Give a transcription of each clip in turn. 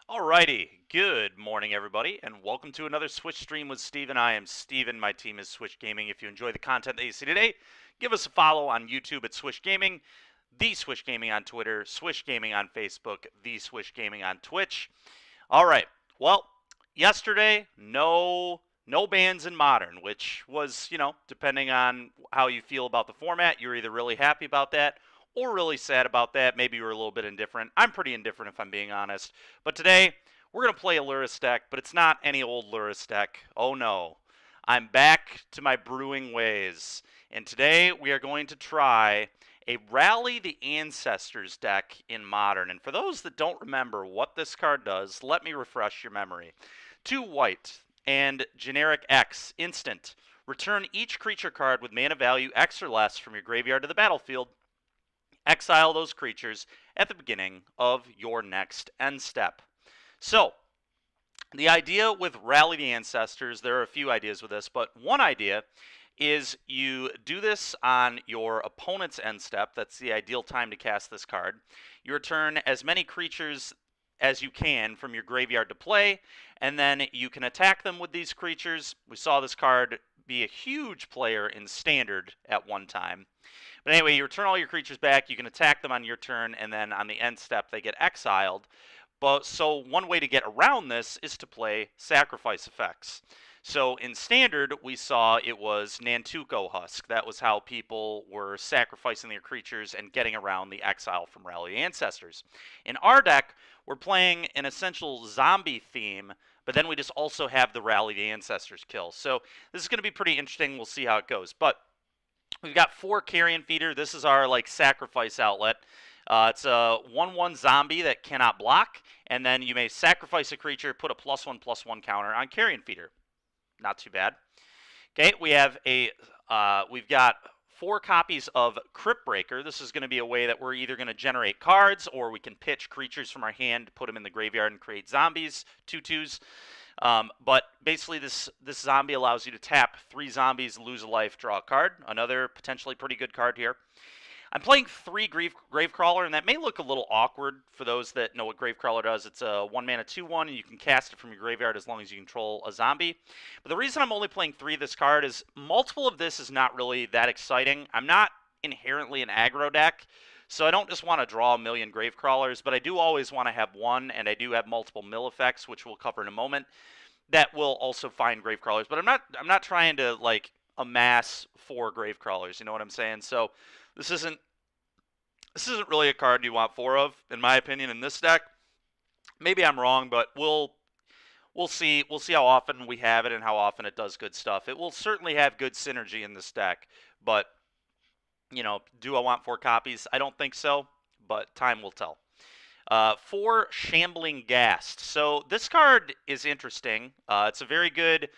Alrighty, good morning everybody, and welcome to another Switch stream with Steven. I am Steven, my team is Switch Gaming. If you enjoy the content that you see today, give us a follow on YouTube at Switch Gaming, The Switch Gaming on Twitter, Switch Gaming on Facebook, The Switch Gaming on Twitch. Alright, well, yesterday, no bans in Modern, which was, depending on how you feel about the format, you're either really happy about that or really sad about that. Maybe you were a little bit indifferent. I'm pretty indifferent if I'm being honest. But today, we're going to play a Luris deck, but it's not any old Luris deck. Oh no. I'm back to my brewing ways. And today, we are going to try a Rally the Ancestors deck in Modern. And for those that don't remember what this card does, let me refresh your memory. 2 white and generic X, instant. Return each creature card with mana value X or less from your graveyard to the battlefield. Exile those creatures at the beginning of your next end step. So, the idea with Rally the Ancestors, there are a few ideas with this, but one idea is you do this on your opponent's end step. That's the ideal time to cast this card. You return as many creatures as you can from your graveyard to play, and then you can attack them with these creatures. We saw this card be a huge player in Standard at one time. But anyway, you return all your creatures back, you can attack them on your turn, and then on the end step they get exiled. So one way to get around this is to play sacrifice effects. So in Standard, we saw it was Nantuko Husk. That was how people were sacrificing their creatures and getting around the exile from Rally Ancestors. In our deck, we're playing an essential zombie theme, but then we just also have the Rally the Ancestors kill. So this is going to be pretty interesting. We'll see how it goes. But we've got 4 Carrion Feeder. This is our sacrifice outlet. It's a 1/1 zombie that cannot block, and then you may sacrifice a creature, put a +1/+1 counter on Carrion Feeder. Not too bad. Okay, we've got 4 copies of Crypt Breaker. This is going to be a way that we're either going to generate cards or we can pitch creatures from our hand, put them in the graveyard, and create zombies, 2/2s. But basically, this zombie allows you to tap 3 zombies, lose a life, draw a card. Another potentially pretty good card here. I'm playing 3 Gravecrawler, and that may look a little awkward for those that know what Gravecrawler does. It's a 1-mana 2/1, and you can cast it from your graveyard as long as you control a zombie. But the reason I'm only playing 3 of this card is multiple of this is not really that exciting. I'm not inherently an aggro deck, so I don't just want to draw a million Gravecrawlers, but I do always want to have one, and I do have multiple mill effects, which we'll cover in a moment, that will also find Gravecrawlers. But I'm not trying to amass 4 Gravecrawlers, you know what I'm saying? So this isn't really a card you want 4 of, in my opinion, in this deck. Maybe I'm wrong, but we'll see. We'll see how often we have it and how often it does good stuff. It will certainly have good synergy in this deck, but do I want 4 copies? I don't think so, but time will tell. 4 Shambling Ghast. So this card is interesting. It's a very good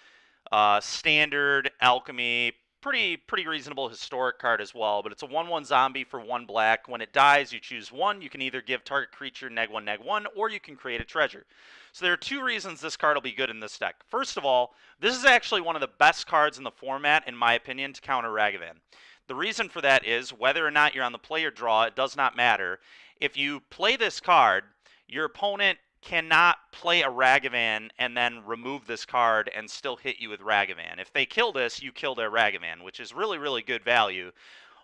standard alchemy, pretty reasonable historic card as well, but it's a 1/1 zombie for 1 black. When it dies, you choose 1. You can either give target creature -1/-1, or you can create a treasure. So there are 2 reasons this card will be good in this deck. First of all, this is actually one of the best cards in the format, in my opinion, to counter Ragavan. The reason for that is, whether or not you're on the play or draw, it does not matter. If you play this card, your opponent cannot play a Ragavan and then remove this card and still hit you with Ragavan. If they kill this, you kill their Ragavan, which is really, really good value.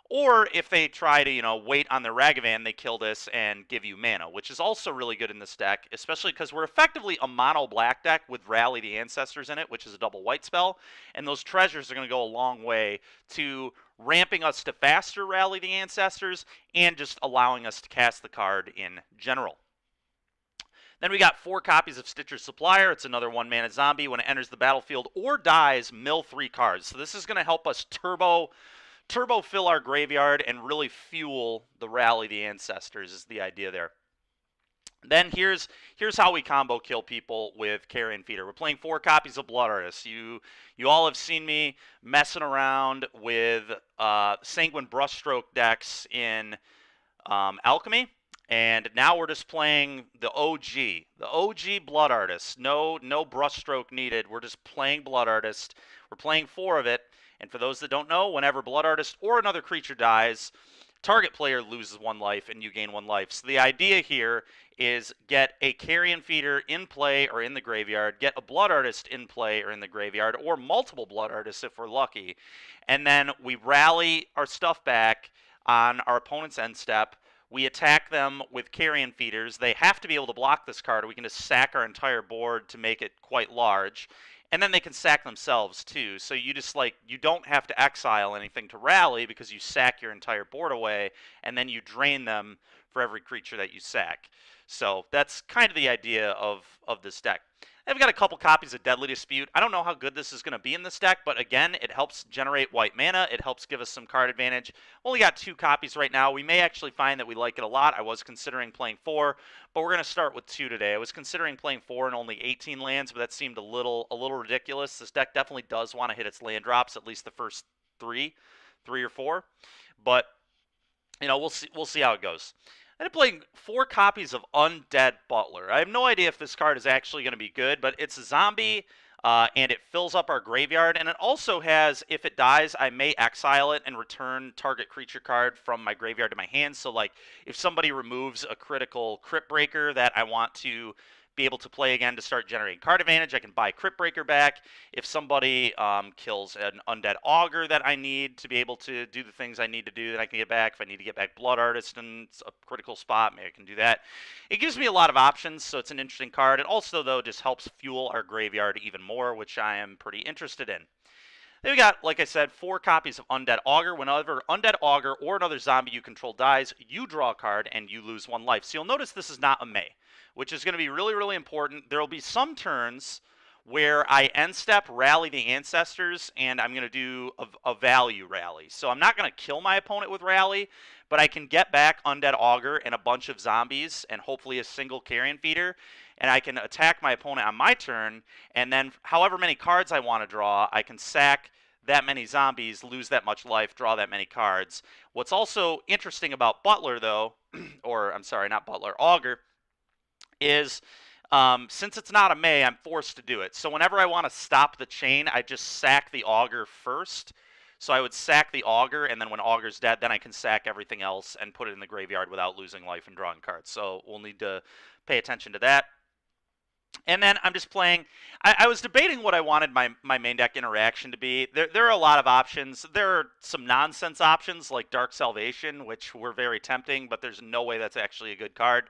Or if they try to, wait on their Ragavan, they kill this and give you mana, which is also really good in this deck, especially because we're effectively a mono black deck with Rally the Ancestors in it, which is a double white spell, and those treasures are going to go a long way to ramping us to faster Rally the Ancestors and just allowing us to cast the card in general. Then we got 4 copies of Stitcher's Supplier. It's another 1-mana zombie. When it enters the battlefield or dies, mill 3 cards. So this is going to help us turbo fill our graveyard and really fuel the Rally the Ancestors is the idea there. Then here's how we combo kill people with Carrion Feeder. We're playing 4 copies of Blood Artist. You all have seen me messing around with Sanguine Brushstroke decks in Alchemy. And now we're just playing the OG Blood Artist. No Brushstroke needed. We're just playing Blood Artist. We're playing 4 of it. And for those that don't know, whenever Blood Artist or another creature dies, target player loses 1 life and you gain 1 life. So the idea here is get a Carrion Feeder in play or in the graveyard, get a Blood Artist in play or in the graveyard, or multiple Blood Artists if we're lucky, and then we rally our stuff back on our opponent's end step. We attack them with Carrion Feeders. They have to be able to block this card, or we can just sack our entire board to make it quite large. And then they can sack themselves too. So you just you don't have to exile anything to rally because you sack your entire board away, and then you drain them for every creature that you sack. So that's kind of the idea of this deck. I've got a couple copies of Deadly Dispute. I don't know how good this is going to be in this deck, but again, it helps generate white mana. It helps give us some card advantage. Only got 2 copies right now. We may actually find that we like it a lot. I was considering playing 4, but we're going to start with 2 today. I was considering playing 4 and only 18 lands, but that seemed a little ridiculous. This deck definitely does want to hit its land drops, at least the first 3 or 4. But we'll see how it goes. I'm playing 4 copies of Undead Butler. I have no idea if this card is actually going to be good, but it's a zombie, and it fills up our graveyard. And it also has, if it dies, I may exile it and return target creature card from my graveyard to my hand. So, if somebody removes a critical Crypt Breaker that I want to be able to play again to start generating card advantage, I can buy Crypt Breaker back. If somebody kills an Undead Augur that I need to be able to do the things I need to do, that I can get back. If I need to get back Blood Artist in a critical spot, maybe I can do that. It gives me a lot of options, so it's an interesting card. It also, though, just helps fuel our graveyard even more, which I am pretty interested in. Then we got, like I said, 4 copies of Undead Augur. Whenever Undead Augur or another zombie you control dies, you draw a card and you lose 1 life. So you'll notice this is not a May, which is going to be really, really important. There will be some turns where I end step, rally the ancestors, and I'm going to do a value rally. So I'm not going to kill my opponent with rally, but I can get back Undead Augur and a bunch of zombies and hopefully a single Carrion Feeder, and I can attack my opponent on my turn, and then however many cards I want to draw, I can sack that many zombies, lose that much life, draw that many cards. What's also interesting about Butler, though, or I'm sorry, not Butler, Augur, is since it's not a May, I'm forced to do it. So whenever I want to stop the chain, I just sack the Augur first. So I would sack the Augur, and then when Augur's dead, then I can sack everything else and put it in the graveyard without losing life and drawing cards. So we'll need to pay attention to that. And then I'm just playing. I was debating what I wanted my main deck interaction to be. There are a lot of options. There are some nonsense options like Dark Salvation, which were very tempting, but there's no way that's actually a good card.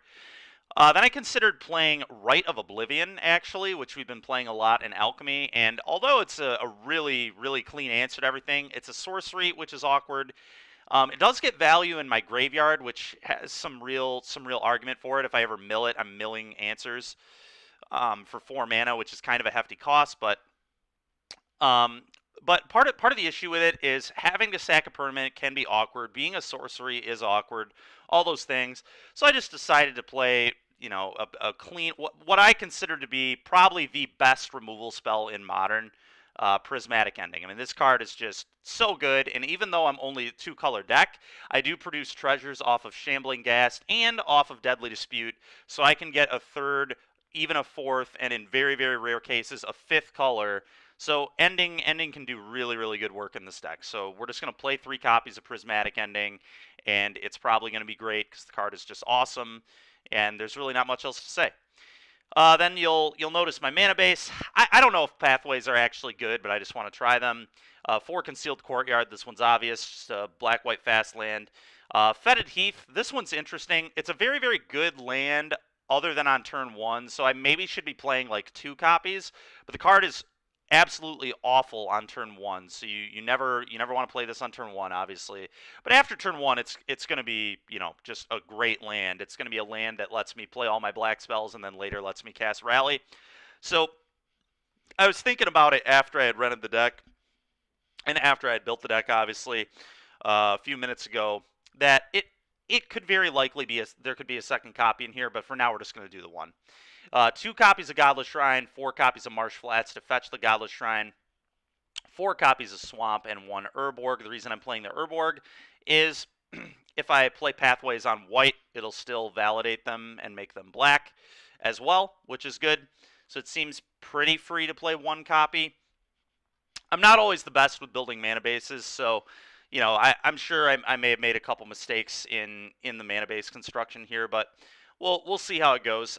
Then I considered playing Rite of Oblivion, actually, which we've been playing a lot in Alchemy. And although it's a really, really clean answer to everything, it's a sorcery, which is awkward. It does get value in my graveyard, which has some real argument for it. If I ever mill it, I'm milling answers for 4 mana, which is kind of a hefty cost. But part of the issue with it is having to sack a permanent can be awkward. Being a sorcery is awkward. All those things. So I just decided to play, a clean, what I consider to be probably the best removal spell in Modern, Prismatic Ending. I mean, this card is just so good, and even though I'm only a 2-color deck, I do produce treasures off of Shambling Ghast and off of Deadly Dispute, so I can get a 3rd, even a 4th, and in very, very rare cases, a 5th color. So Ending can do really, really good work in this deck. So we're just going to play 3 copies of Prismatic Ending, and it's probably going to be great because the card is just awesome, and there's really not much else to say. Then you'll notice my mana base. I don't know if pathways are actually good, but I just want to try them. 4 Concealed Courtyard. This one's obvious. Just a black-white fast land. Fetid Heath. This one's interesting. It's a very, very good land other than on turn 1, so I maybe should be playing 2 copies. But the card is absolutely awful on turn 1, so you never want to play this on turn 1, obviously. But after turn 1, it's going to be just a great land. It's going to be a land that lets me play all my black spells and then later lets me cast Rally. So I was thinking about it after I had rented the deck and after I had built the deck, obviously, a few minutes ago, that it could very likely be there could be a second copy in here, but for now we're just going to do the one. 2 copies of Godless Shrine, 4 copies of Marsh Flats to fetch the Godless Shrine, 4 copies of Swamp, and 1 Urborg. The reason I'm playing the Urborg is if I play Pathways on white, it'll still validate them and make them black as well, which is good. So it seems pretty free to play 1 copy. I'm not always the best with building mana bases, so I'm sure I may have made a couple mistakes in the mana base construction here, but we'll see how it goes.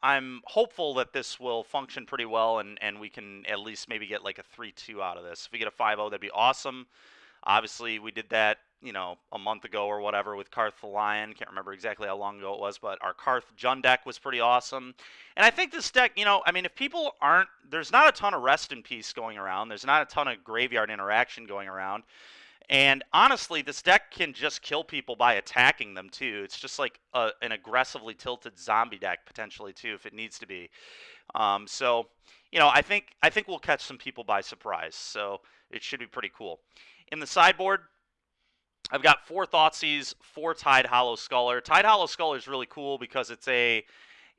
I'm hopeful that this will function pretty well, and we can at least maybe get like a 3-2 out of this. If we get a 5-0, that'd be awesome. Obviously, we did that, a month ago or whatever with Karth the Lion. Can't remember exactly how long ago it was, but our Karth Jund deck was pretty awesome. And I think this deck, if people aren't, there's not a ton of Rest in Peace going around. There's not a ton of graveyard interaction going around. And honestly, this deck can just kill people by attacking them too. It's just like an aggressively tilted zombie deck potentially too, if it needs to be. So, I think we'll catch some people by surprise. So it should be pretty cool. In the sideboard, I've got 4 Thoughtseize, 4 Tide Hollow Sculler. Tide Hollow Sculler is really cool because it's a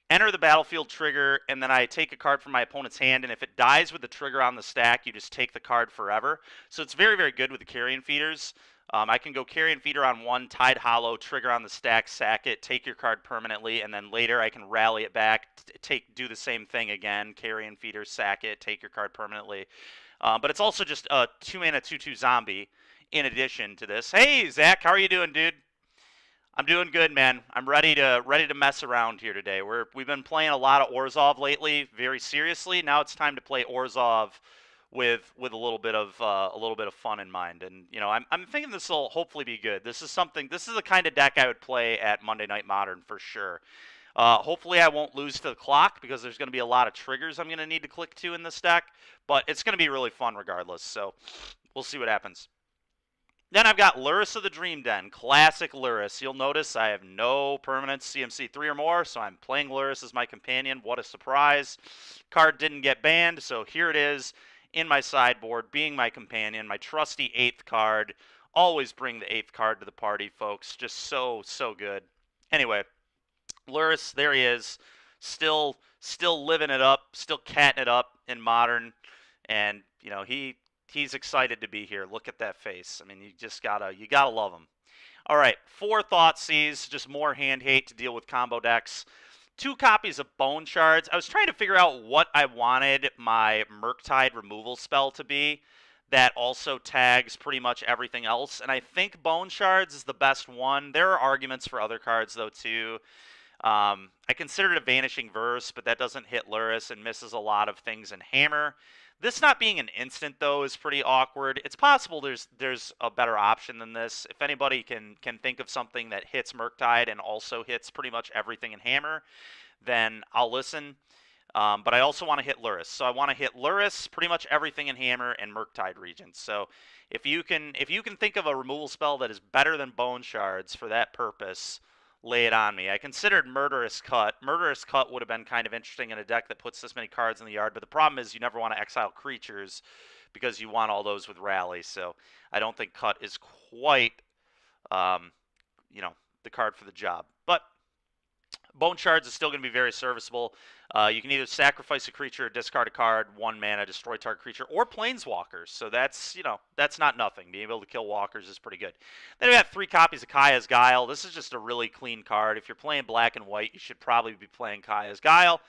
enter the battlefield trigger, and then I take a card from my opponent's hand, and if it dies with the trigger on the stack, you just take the card forever. So it's very, very good with the Carrion Feeders. I can go Carrion Feeder on 1, Tide Hollow, trigger on the stack, sack it, take your card permanently, and then later I can rally it back, do the same thing again, Carrion Feeder, sack it, take your card permanently. But it's also just a 2-mana 2/2 zombie in addition to this. Hey, Zach, how are you doing, dude? I'm doing good, man. I'm ready to mess around here today. We've been playing a lot of Orzhov lately, very seriously. Now it's time to play Orzhov with a little bit of fun in mind. And I'm thinking this will hopefully be good. This is the kind of deck I would play at Monday Night Modern for sure. Hopefully I won't lose to the clock because there's going to be a lot of triggers I'm going to need to click to in this deck. But it's going to be really fun regardless. So we'll see what happens. Then I've got Lurrus of the Dream Den, classic Lurrus. You'll notice I have no permanents CMC 3 or more, so I'm playing Lurrus as my companion. What a surprise. Card didn't get banned, so here it is in my sideboard, being my companion, my trusty 8th card. Always bring the 8th card to the party, folks. Just so, so good. Anyway, Lurrus, there he is. Still living it up, still catting it up in Modern, and, he's excited to be here. Look at that face. I mean, you gotta love him. All right, 4 Thoughtseize, just more hand hate to deal with combo decks. 2 copies of Bone Shards. I was trying to figure out what I wanted my Murktide removal spell to be that also tags pretty much everything else, and I think Bone Shards is the best one. There are arguments for other cards, though, too. I considered a Vanishing Verse, but that doesn't hit Lurrus and misses a lot of things in Hammer. This not being an instant, though, is pretty awkward. It's possible there's a better option than this. If anybody can think of something that hits Murktide and also hits pretty much everything in Hammer, then I'll listen. But I also want to hit Lurrus. So I want to hit Lurrus, pretty much everything in Hammer, and Murktide regions. So if you can think of a removal spell that is better than Bone Shards for that purpose, lay it on me. I considered Murderous Cut. Murderous Cut would have been kind of interesting in a deck that puts this many cards in the yard, but the problem is you never want to exile creatures because you want all those with Rally. So I don't think Cut is quite, the card for the job. But Bone Shards is still going to be very serviceable. You can either sacrifice a creature, discard a card, 1 mana, destroy target creature, or Planeswalkers. So that's not nothing. Being able to kill walkers is pretty good. Then we have 3 copies of Kaya's Guile. This is just a really clean card. If you're playing black and white, you should probably be playing Kaya's Guile.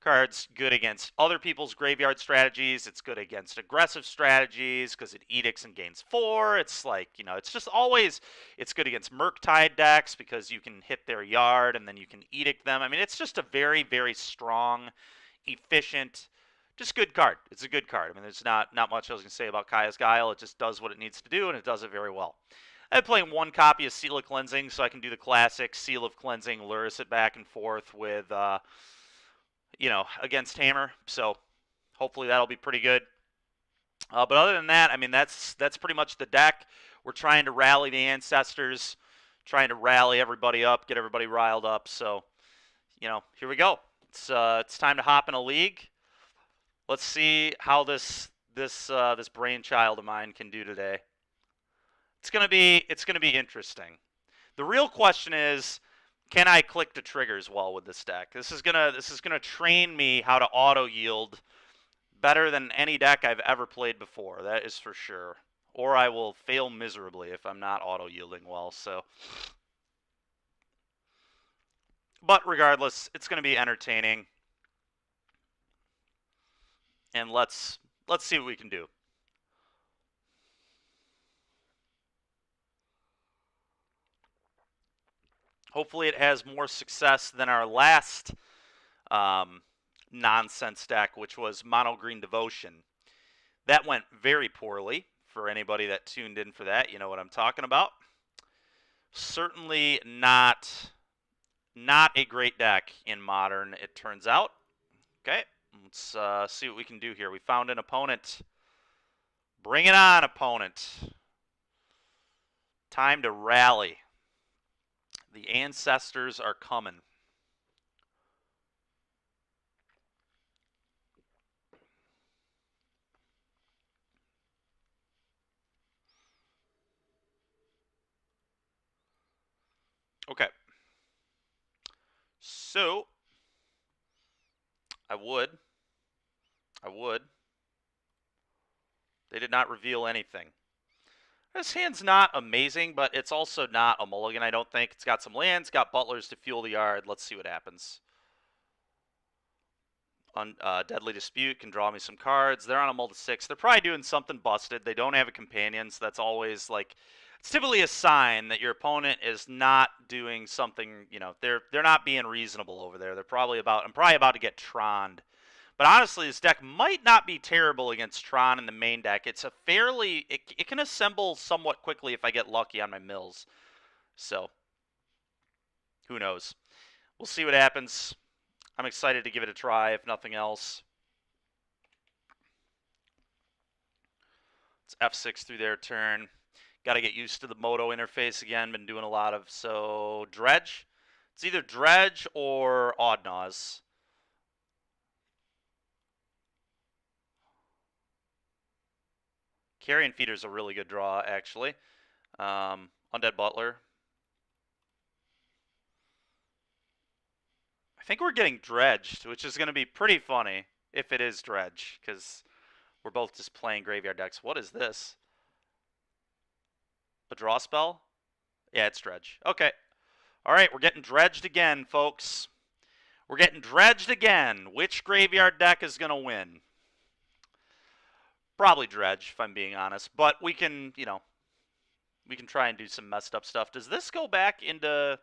Card's good against other people's graveyard strategies. It's good against aggressive strategies because it edicts and gains 4. It's like, it's just always, it's good against Murktide decks because you can hit their yard and then you can edict them. I mean, it's just a very, very strong, efficient, just good card. It's a good card. I mean, there's not much I was going to say about Kaya's Guile. It just does what it needs to do, and it does it very well. I'm playing 1 copy of Seal of Cleansing, so I can do the classic Seal of Cleansing, Lurrus it back and forth with, against Hammer. So hopefully that'll be pretty good. But other than that, I mean, that's pretty much the deck. We're trying to rally the ancestors, trying to rally everybody up, get everybody riled up. So, here we go. It's time to hop in a league. Let's see how this brainchild of mine can do today. It's gonna be interesting. The real question is, can I click the triggers well with this deck? This is gonna train me how to auto yield better than any deck I've ever played before. That is for sure. Or I will fail miserably if I'm not auto yielding well. So, but regardless, it's gonna be entertaining. And let's see what we can do. Hopefully it has more success than our last nonsense deck, which was Mono Green Devotion. That went very poorly. For anybody that tuned in for that, you know what I'm talking about. Certainly not a great deck in Modern, it turns out. Okay, let's see what we can do here. We found an opponent. Bring it on, opponent. Time to rally. The ancestors are coming. Okay. So, I would. They did not reveal anything. This hand's not amazing, but it's also not a mulligan, I don't think. It's got some lands, got butlers to fuel the yard. Let's see what happens. Deadly Dispute can draw me some cards. They're on a multi-6. They're probably doing something busted. They don't have a companion, so that's always like, it's typically a sign that your opponent is not doing something, you know, they're not being reasonable over there. I'm probably about to get Troned. But honestly, this deck might not be terrible against Tron in the main deck. It's a fairly, it can assemble somewhat quickly if I get lucky on my mills. So, who knows? We'll see what happens. I'm excited to give it a try, if nothing else. It's F6 through their turn. Got to get used to the Moto interface again. Been doing a lot of, so, Dredge. It's either Dredge or Oddnaws. Carrion Feeder's a really good draw, actually. Undead Butler. I think we're getting Dredged, which is going to be pretty funny if it is Dredge, because we're both just playing graveyard decks. What is this? A draw spell? Yeah, it's Dredge. Okay. All right, we're getting Dredged again, folks. We're getting Dredged again. Which graveyard deck is going to win? Probably Dredge, if I'm being honest. But we can, you know, we can try and do some messed up stuff. Does this go back into...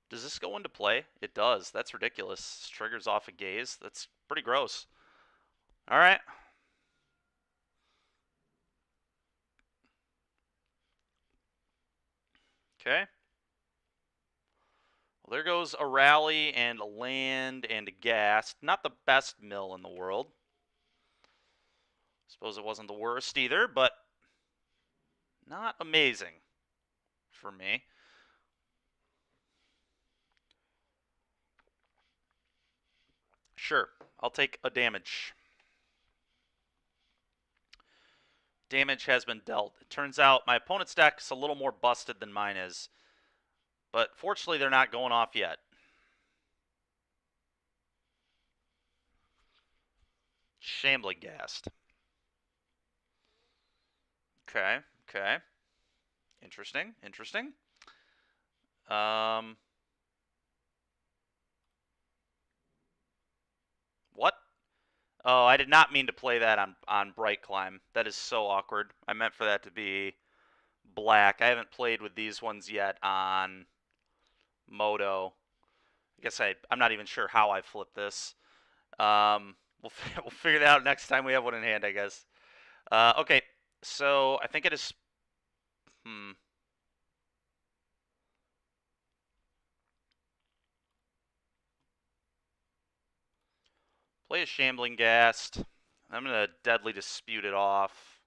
Does this go into play? It does. That's ridiculous. This triggers off a gaze. That's pretty gross. All right. Okay. Well, there goes a rally and a land and a gas. Not the best mill in the world. Suppose it wasn't the worst either, but not amazing for me. Sure, I'll take a damage. Damage has been dealt. It turns out my opponent's deck is a little more busted than mine is. But fortunately, they're not going off yet. Shambling Ghast. Okay, okay. Interesting, interesting. What? Oh, I did not mean to play that on Bright Climb. That is so awkward. I meant for that to be black. I haven't played with these ones yet on Moto. I guess I'm not even sure how I flip this. We'll figure that out next time we have one in hand, I guess. Okay, so I think it is... Play a Shambling Ghast. I'm going to Deadly Dispute it off.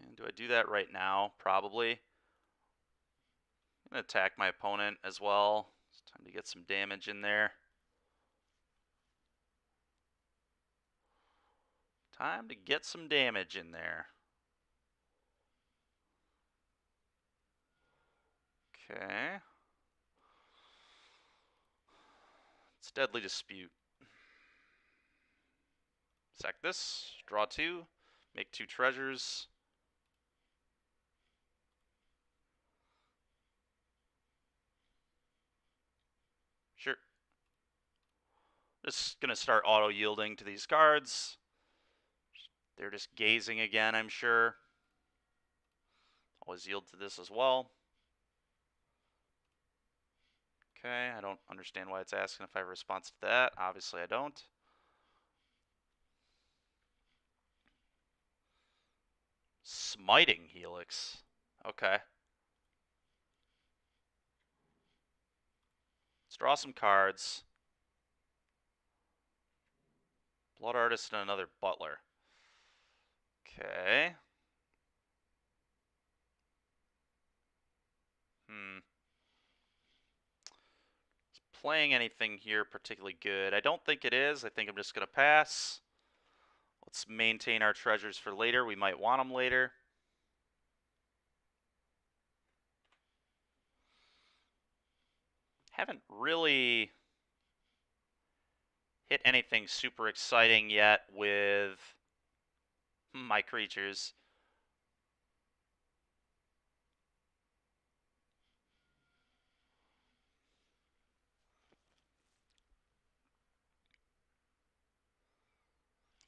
And do I do that right now? Probably. I'm going to attack my opponent as well. It's time to get some damage in there. Time to get some damage in there. Okay. It's Deadly Dispute. Sack this, draw 2, make 2 treasures. Sure. Just gonna start auto-yielding to these cards. They're just gazing again, I'm sure. Always yield to this as well. Okay, I don't understand why it's asking if I have a response to that. Obviously, I don't. Smiting Helix. Okay. Let's draw some cards. Blood Artist and another Butler. Okay. Is playing anything here particularly good? I don't think it is. I think I'm just going to pass. Let's maintain our treasures for later. We might want them later. Haven't really hit anything super exciting yet with my creatures.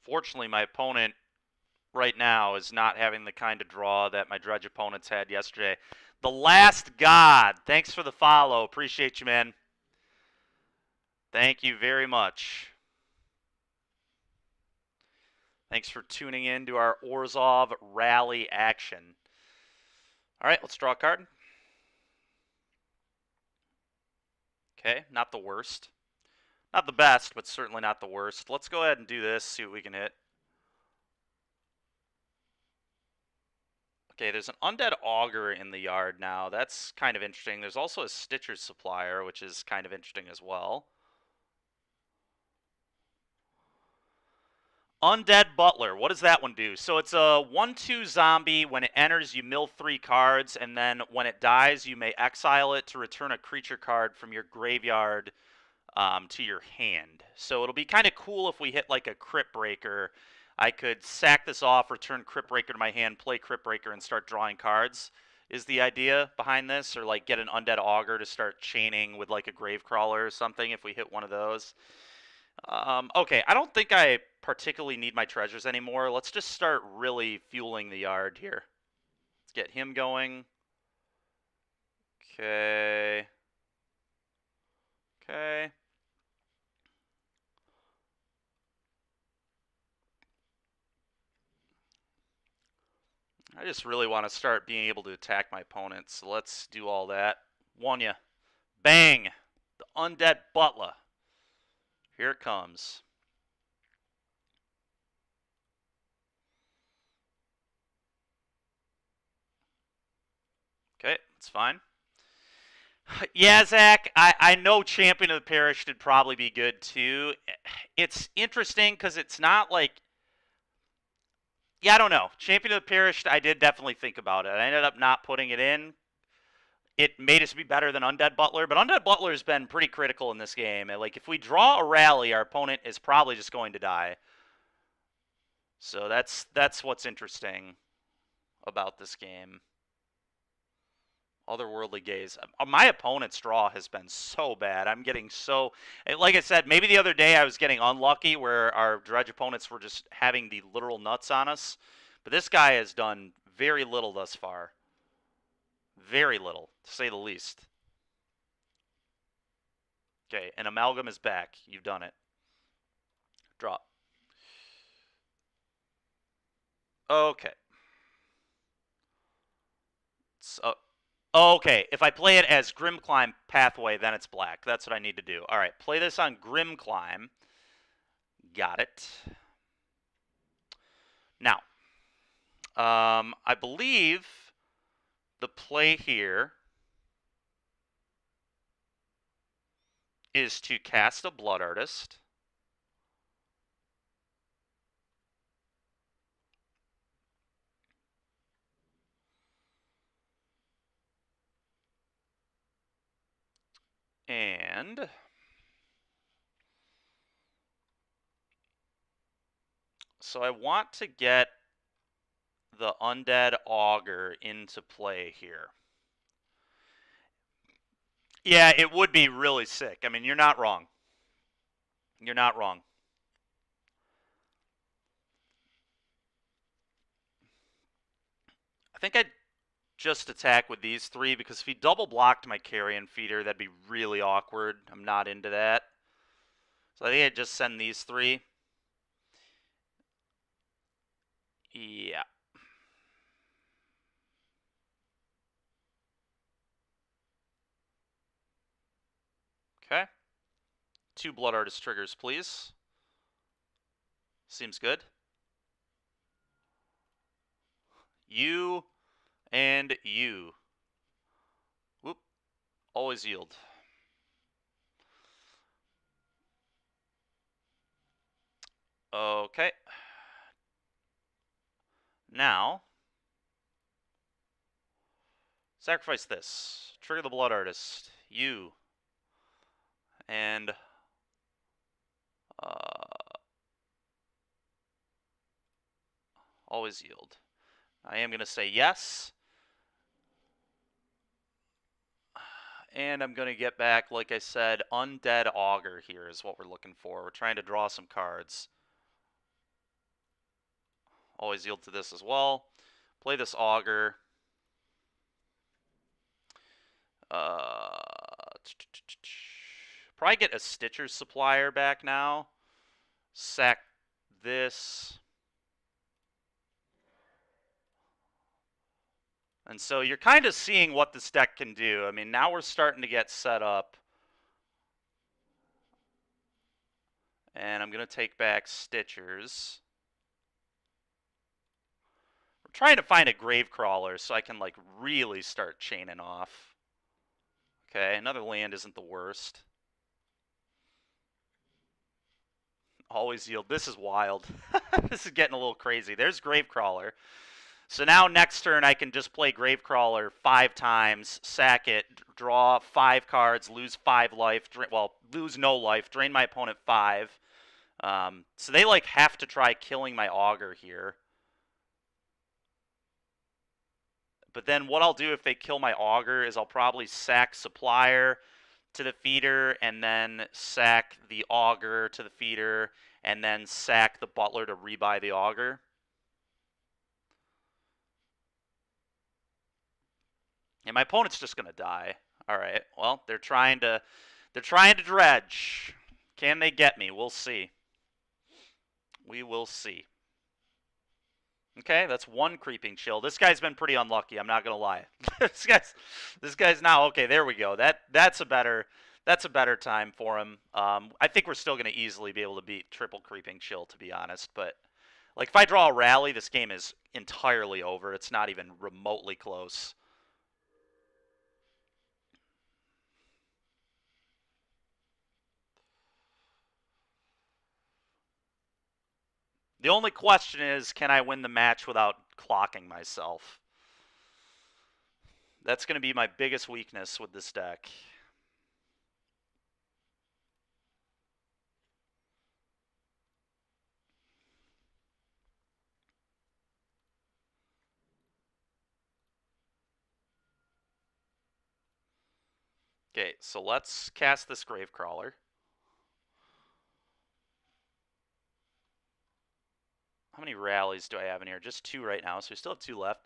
Fortunately, my opponent right now is not having the kind of draw that my Dredge opponents had yesterday. The Last God. Thanks for the follow. Appreciate you, man. Thank you very much. Thanks for tuning in to our Orzhov Ralley action. All right, let's draw a card. Okay, not the worst. Not the best, but certainly not the worst. Let's go ahead and do this, see what we can hit. Okay, there's an Undead Augur in the yard now. That's kind of interesting. There's also a Stitcher's Supplier, which is kind of interesting as well. Undead Butler. What does that one do? So it's a 1/2 zombie. When it enters, you mill 3 cards, and then when it dies, you may exile it to return a creature card from your graveyard to your hand. So it'll be kind of cool if we hit like a Crypt Breaker. I could sack this off, return Crypt Breaker to my hand, play Crypt Breaker, and start drawing cards, is the idea behind this. Or like get an Undead Augur to start chaining with like a Gravecrawler or something if we hit one of those. Okay, I don't think I particularly need my treasures anymore. Let's just start really fueling the yard here. Let's get him going. Okay. Okay. I just really want to start being able to attack my opponents, so let's do all that. Wanya. Bang! The Undead Butler. Here it comes. Okay, that's fine. Yeah, Zach, I know Champion of the Parish would probably be good too. It's interesting because it's not like... Yeah, I don't know. Champion of the Parish, I did definitely think about it. I ended up not putting it in. It made us be better than Undead Butler, but Undead Butler has been pretty critical in this game. And like, if we draw a rally, our opponent is probably just going to die. So that's what's interesting about this game. Otherworldly Gaze. My opponent's draw has been so bad. I'm getting so... Like I said, maybe the other day I was getting unlucky where our Dredge opponents were just having the literal nuts on us. But this guy has done very little thus far. Very little, to say the least. Okay, an Amalgam is back. You've done it. Drop. Okay. So... Okay, if I play it as Grim Climb Pathway, then it's black. That's what I need to do. All right, play this on Grim Climb. Got it. Now, I believe the play here is to cast a Blood Artist. And so I want to get the Undead Augur into play here. Yeah, it would be really sick. I mean, you're not wrong. You're not wrong. think I'd just attack with these 3, because if he double blocked my carrion feeder, that'd be really awkward. I'm not into that. So I think I'd just send these 3. Yeah. Okay. 2 Blood Artist triggers, please. Seems good. You and you. Whoop. Always yield. Okay. Now, sacrifice this. Trigger the Blood Artist. You. And always yield. I am going to say yes. And I'm going to get back, like I said, Undead Augur here is what we're looking for. We're trying to draw some cards. Always yield to this as well. Play this Augur. Probably get a Stitcher's Supplier back now. Sack this. And so you're kind of seeing what this deck can do. I mean, now we're starting to get set up. And I'm going to take back Stitchers. We're trying to find a Gravecrawler so I can, like, really start chaining off. Okay, another land isn't the worst. Always yield. This is wild. This is getting a little crazy. There's Gravecrawler. So now next turn I can just play Gravecrawler 5 times, sack it, draw 5 cards, lose 5 life, lose no life, drain my opponent 5. So they like have to try killing my Augur here. But then what I'll do if they kill my Augur is I'll probably sack Supplier to the feeder, and then sack the Augur to the feeder, and then sack the Butler to rebuy the Augur. And my opponent's just gonna die. All right. Well, they're trying to dredge. Can they get me? We'll see. We will see. Okay, that's 1 Creeping Chill. This guy's been pretty unlucky, I'm not gonna lie. this guy's now okay, there we go. That's a better time for him. I think we're still gonna easily be able to beat triple Creeping Chill, to be honest, but like if I draw a rally, this game is entirely over. It's not even remotely close. The only question is, can I win the match without clocking myself? That's going to be my biggest weakness with this deck. Okay, so let's cast this Gravecrawler. How many rallies do I have in here? Just 2 right now, so we still have 2 left.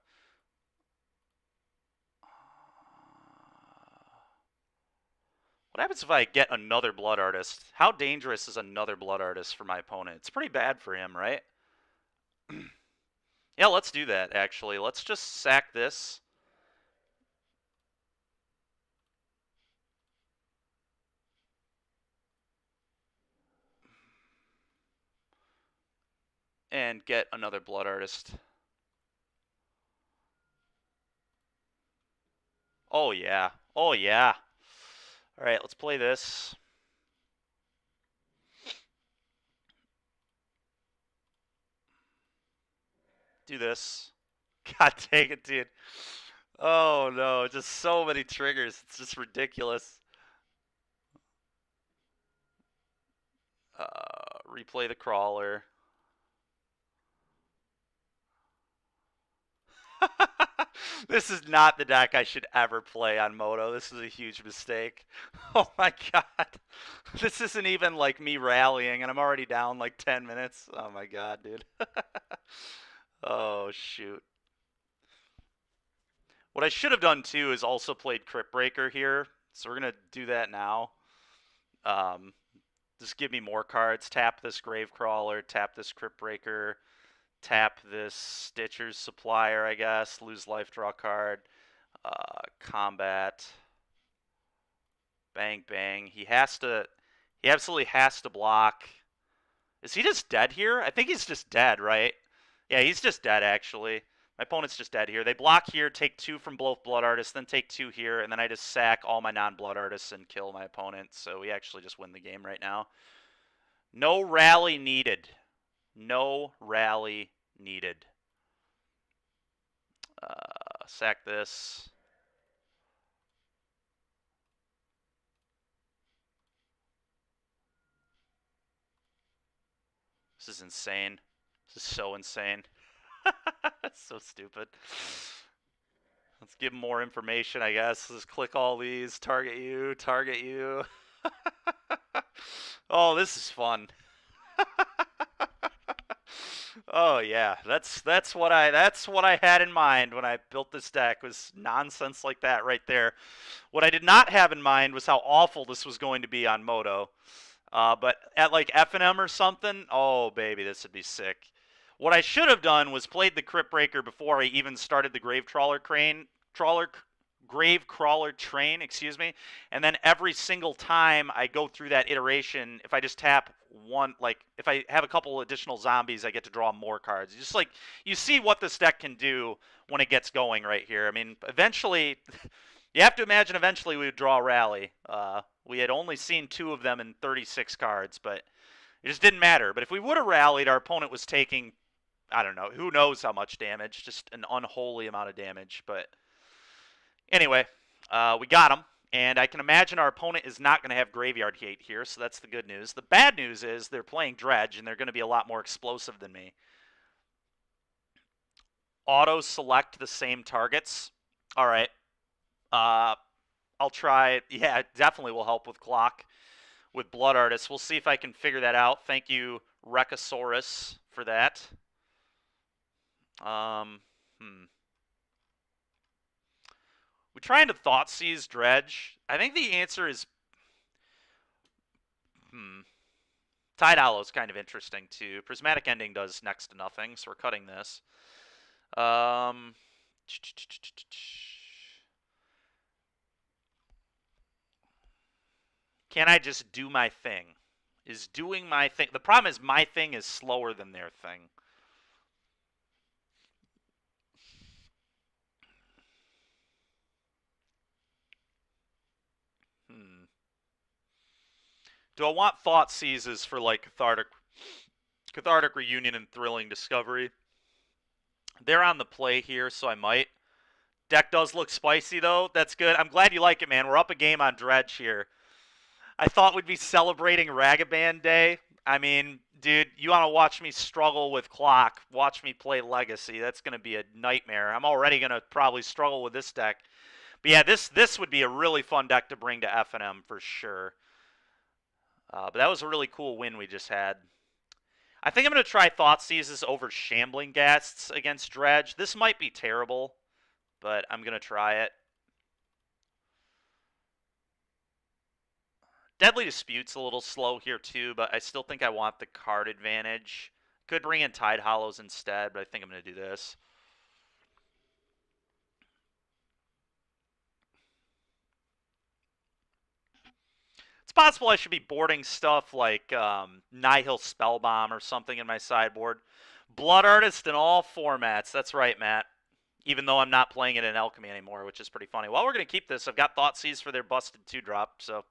What happens if I get another Blood Artist? How dangerous is another Blood Artist for my opponent? It's pretty bad for him, right? Yeah, let's do that, actually. Let's just sack this. And get another Blood Artist. Oh, yeah. Oh, yeah. All right, let's play this. Do this. God dang it, dude. Oh, no. Just so many triggers. It's just ridiculous. Replay the Crawler. This is not the deck I should ever play on Moto. This is a huge mistake. Oh my god. This isn't even like me rallying and I'm already down like 10 minutes. Oh my god, dude. Oh shoot. What I should have done too is also played Crypt Breaker here. So we're going to do that now. Just give me more cards. Tap this Gravecrawler, tap this Crypt Breaker, tap this Stitcher's Supplier, I guess. Lose life, draw card. Combat. Bang, bang. He absolutely has to block. Is he just dead here? I think he's just dead, right? Yeah, he's just dead, actually. My opponent's just dead here. They block here, take 2 from both Blood Artists, then take 2 here, and then I just sack all my non-Blood Artists and kill my opponent. So we actually just win the game right now. No rally needed. No rally needed. Sack this. This is insane. This is so insane. So stupid. Let's give him more information, I guess. Let's click all these. Target you. Target you. Oh, this is fun. Oh yeah, that's what I had in mind when I built this deck, was nonsense like that right there. What I did not have in mind was how awful this was going to be on Moto. But at like F&M or something, oh baby, this would be sick. What I should have done was played the Crypt Breaker before I even started the Gravecrawler train, excuse me, and then every single time I go through that iteration, if I just tap one, like if I have a couple additional zombies, I get to draw more cards. Just like you see what this deck can do when it gets going right here. I mean, eventually, you have to imagine eventually we would draw a rally. We had only seen 2 of them in 36 cards, but it just didn't matter. But if we would have rallied, our opponent was taking, I don't know, who knows how much damage, just an unholy amount of damage. But anyway, we got him, and I can imagine our opponent is not going to have Graveyard Hate here, so that's the good news. The bad news is they're playing Dredge, and they're going to be a lot more explosive than me. Auto-select the same targets. All right. I'll try. Yeah, it definitely will help with Clock, with Blood Artists. We'll see if I can figure that out. Thank you, Rekosaurus, for that. We trying to Thoughtseize Dredge? I think the answer is Tide Hollow is kind of interesting too. Prismatic Ending does next to nothing, so we're cutting this. Can I just do my thing? Is doing my thing... The problem is my thing is slower than their thing. Do I want Thought Seizes for, like, Cathartic Reunion and Thrilling Discovery? They're on the play here, so I might. Deck does look spicy, though. That's good. I'm glad you like it, man. We're up a game on Dredge here. I thought we'd be celebrating Ragavan Day. I mean, dude, you want to watch me struggle with Clock, watch me play Legacy. That's going to be a nightmare. I'm already going to probably struggle with this deck. But yeah, this would be a really fun deck to bring to F&M for sure. But that was a really cool win we just had. I think I'm going to try Thoughtseizes over Shambling Ghasts against Dredge. This might be terrible, but I'm going to try it. Deadly Dispute's a little slow here too, but I still think I want the card advantage. Could bring in Tide Hollows instead, but I think I'm going to do this. It's possible I should be boarding stuff like Nihil Spellbomb or something in my sideboard. Blood Artist in all formats. That's right, Matt. Even though I'm not playing it in Alchemy anymore, which is pretty funny. Well, we're going to keep this. I've got Thoughtseize for their busted 2-drop, so...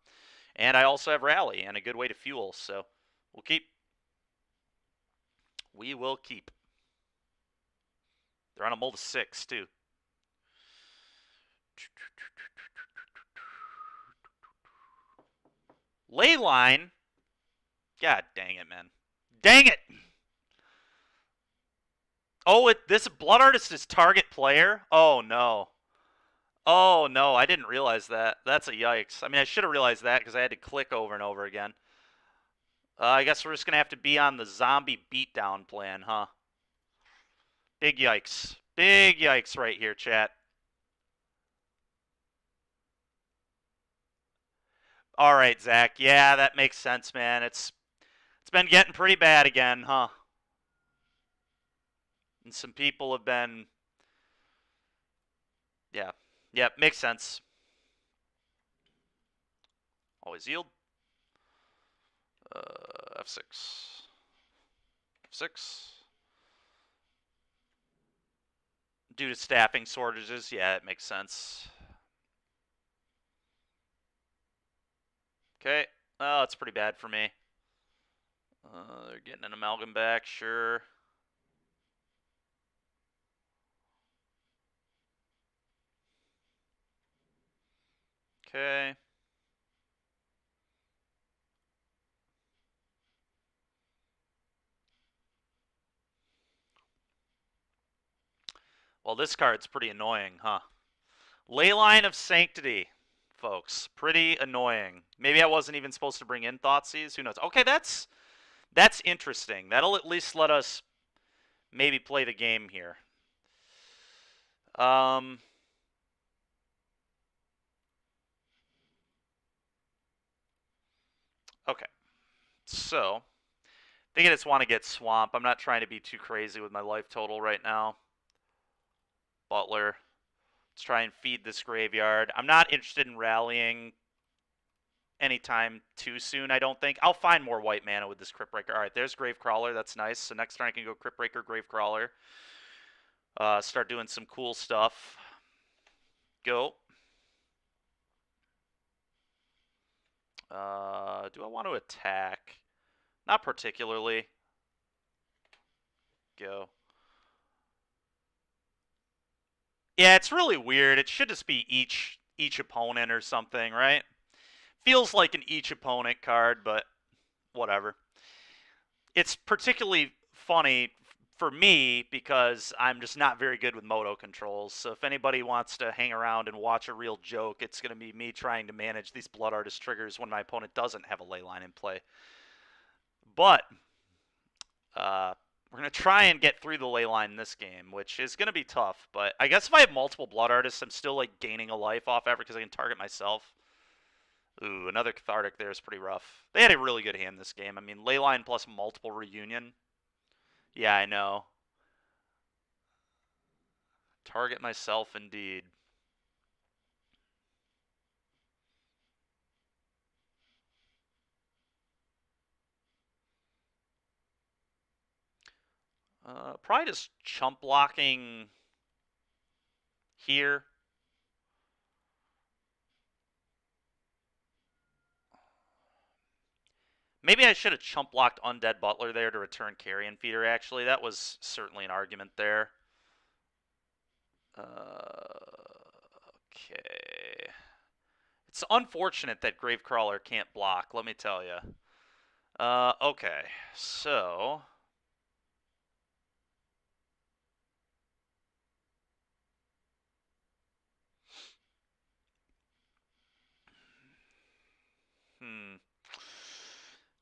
And I also have Rally and a good way to fuel, so we'll keep. We will keep. They're on a mull to 6, too. Leyline? God dang it, man. Dang it! Oh, this Blood Artist is target player? Oh, no. Oh, no, I didn't realize that. That's a yikes. I mean, I should have realized that because I had to click over and over again. I guess we're just going to have to be on the zombie beatdown plan, huh? Big yikes. Big yikes right here, chat. All right, Zach. Yeah, that makes sense, man. It's been getting pretty bad again, huh? And some people have been, yeah, yeah, makes sense. Always yield. F6. F6. Due to staffing shortages, yeah, it makes sense. Okay. Oh, that's pretty bad for me. They're getting an amalgam back, sure. Okay. Well, this card's pretty annoying, huh? Leyline of Sanctity, folks. Pretty annoying. Maybe I wasn't even supposed to bring in Thoughtseize. Who knows? Okay, that's interesting. That'll at least let us maybe play the game here. Okay. So, I think I just want to get Swamp. I'm not trying to be too crazy with my life total right now. Butler. Let's try and feed this graveyard. I'm not interested in rallying anytime too soon, I don't think. I'll find more white mana with this Cryptbreaker. All right, there's Gravecrawler. That's nice. So next turn I can go Cryptbreaker, Gravecrawler. Start doing some cool stuff. Go. Do I want to attack? Not particularly. Go. Yeah, it's really weird. It should just be each opponent or something, right? Feels like an each opponent card, but whatever. It's particularly funny for me because I'm just not very good with moto controls. So if anybody wants to hang around and watch a real joke, it's going to be me trying to manage these Blood Artist triggers when my opponent doesn't have a leyline in play. But we're going to try and get through the leyline in this game, which is going to be tough. But I guess if I have multiple Blood Artists, I'm still like gaining a life off effort because I can target myself. Ooh, another Cathartic there is pretty rough. They had a really good hand this game. I mean, leyline plus multiple reunion. Yeah, I know. Target myself, indeed. Probably just chump blocking here. Maybe I should have chump blocked Undead Butler there to return Carrion Feeder, actually. That was certainly an argument there. Okay. It's unfortunate that Gravecrawler can't block, let me tell you. Okay, so...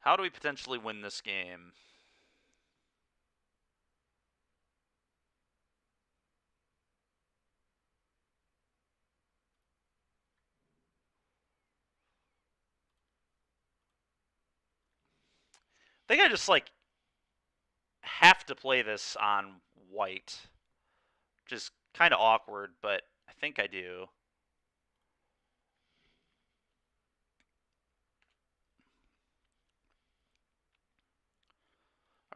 How do we potentially win this game? I think I just, like, have to play this on white. Which is kind of awkward, but I think I do.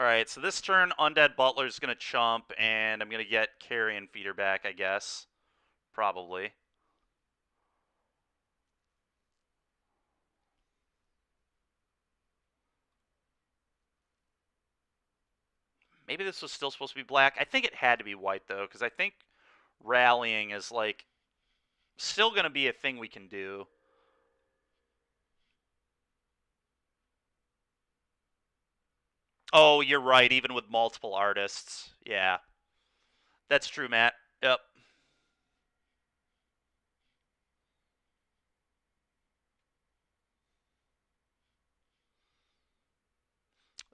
Alright, so this turn, Undead Butler's going to chump, and I'm going to get Carrion Feeder back, I guess. Probably. Maybe this was still supposed to be black. I think it had to be white, though, because I think rallying is, like, still going to be a thing we can do. Oh, you're right, even with multiple artists. Yeah. That's true, Matt. Yep.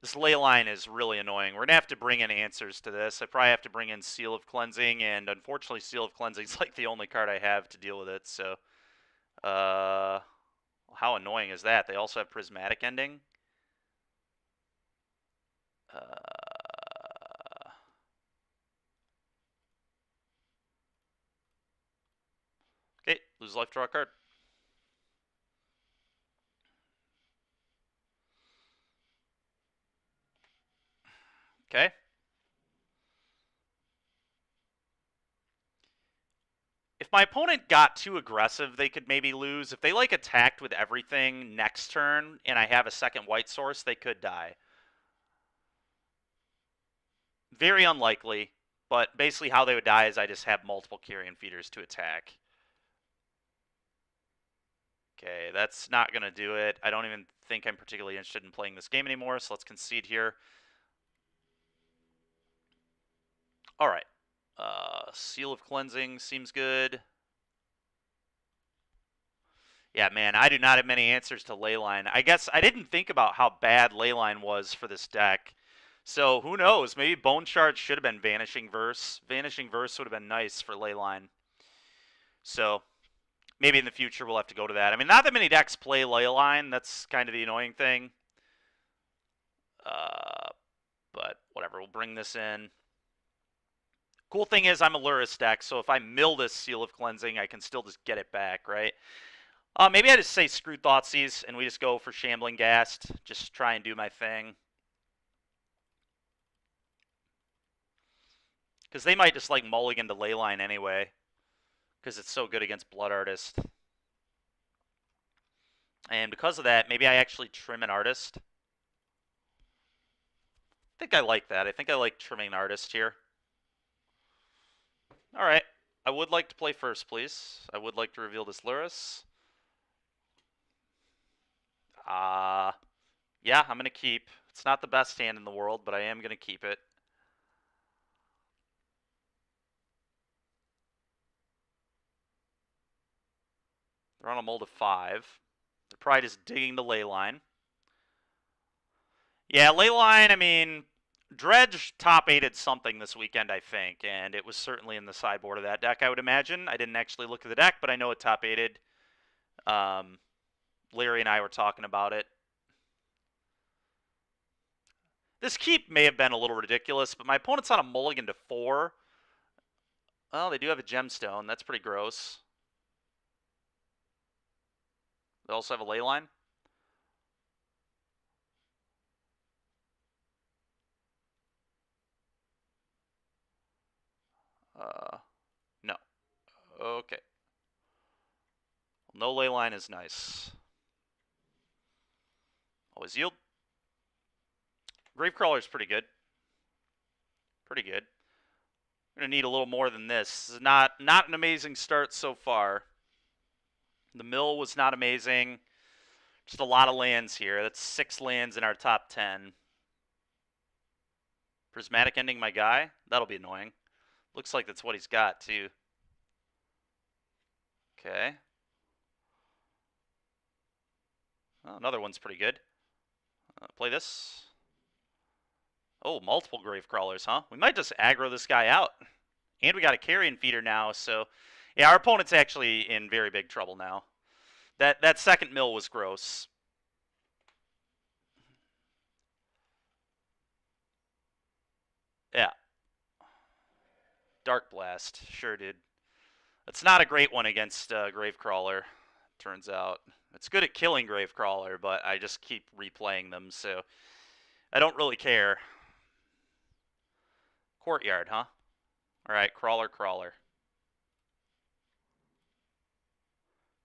This ley line is really annoying. We're going to have to bring in answers to this. I probably have to bring in Seal of Cleansing, and unfortunately Seal of Cleansing is like the only card I have to deal with it, so... I'll How annoying is that? They also have prismatic ending. Okay, lose life, draw a card. Okay. If my opponent got too aggressive, they could maybe lose. If they like attacked with everything next turn and I have a second white source, they could die. Very unlikely, but basically how they would die is I just have multiple carrion feeders to attack. Okay, that's not going to do it. I don't even think I'm particularly interested in playing this game anymore, so let's concede here. All right. Seal of Cleansing seems good. Yeah, man, I do not have many answers to Leyline. I guess I didn't think about how bad Leyline was for this deck. So who knows? Maybe Bone Shard should have been Vanishing Verse. Vanishing Verse would have been nice for Leyline. So maybe in the future we'll have to go to that. I mean, not that many decks play Leyline. That's kind of the annoying thing. But whatever, we'll bring this in. Cool thing is I'm a Luris deck, so if I mill this Seal of Cleansing, I can still just get it back, right? Maybe I just say screw Thoughtseize and we just go for Shambling Ghast. Just try and do my thing. Because they might just like mulligan to Leyline anyway. Because it's so good against Blood Artist. And because of that, maybe I actually trim an Artist. I think I like that. I think I like trimming an Artist here. Alright. I would like to play first, please. I would like to reveal this Luris. Yeah, I'm going to keep. It's not the best hand in the world, but I am going to keep it. They're on a mold of 5. They're probably just digging the Leyline. Yeah, Leyline, I mean, Dredge top 8'd something this weekend, I think, and it was certainly in the sideboard of that deck, I would imagine. I didn't actually look at the deck, but I know it top 8'd. Larry and I were talking about it. This keep may have been a little ridiculous, but my opponent's on a mulligan to 4. Well, they do have a gemstone. That's pretty gross. They also have a Leyline. No. Okay. No Leyline is nice. Always yield. Gravecrawler's pretty good. Pretty good. We're going to need a little more than this. This is not an amazing start so far. The mill was not amazing. Just a lot of lands here. That's 6 lands in our top 10. Prismatic ending my guy? That'll be annoying. Looks like that's what he's got, too. Okay. Oh, another one's pretty good. Play this. Oh, multiple Gravecrawlers, huh? We might just aggro this guy out. And we got a Carrion Feeder now, so... Yeah, our opponent's actually in very big trouble now. That second mill was gross. Yeah. Dark Blast. Sure did. It's not a great one against Gravecrawler, turns out. It's good at killing Gravecrawler, but I just keep replaying them, so I don't really care. Courtyard, huh? Alright, Crawler.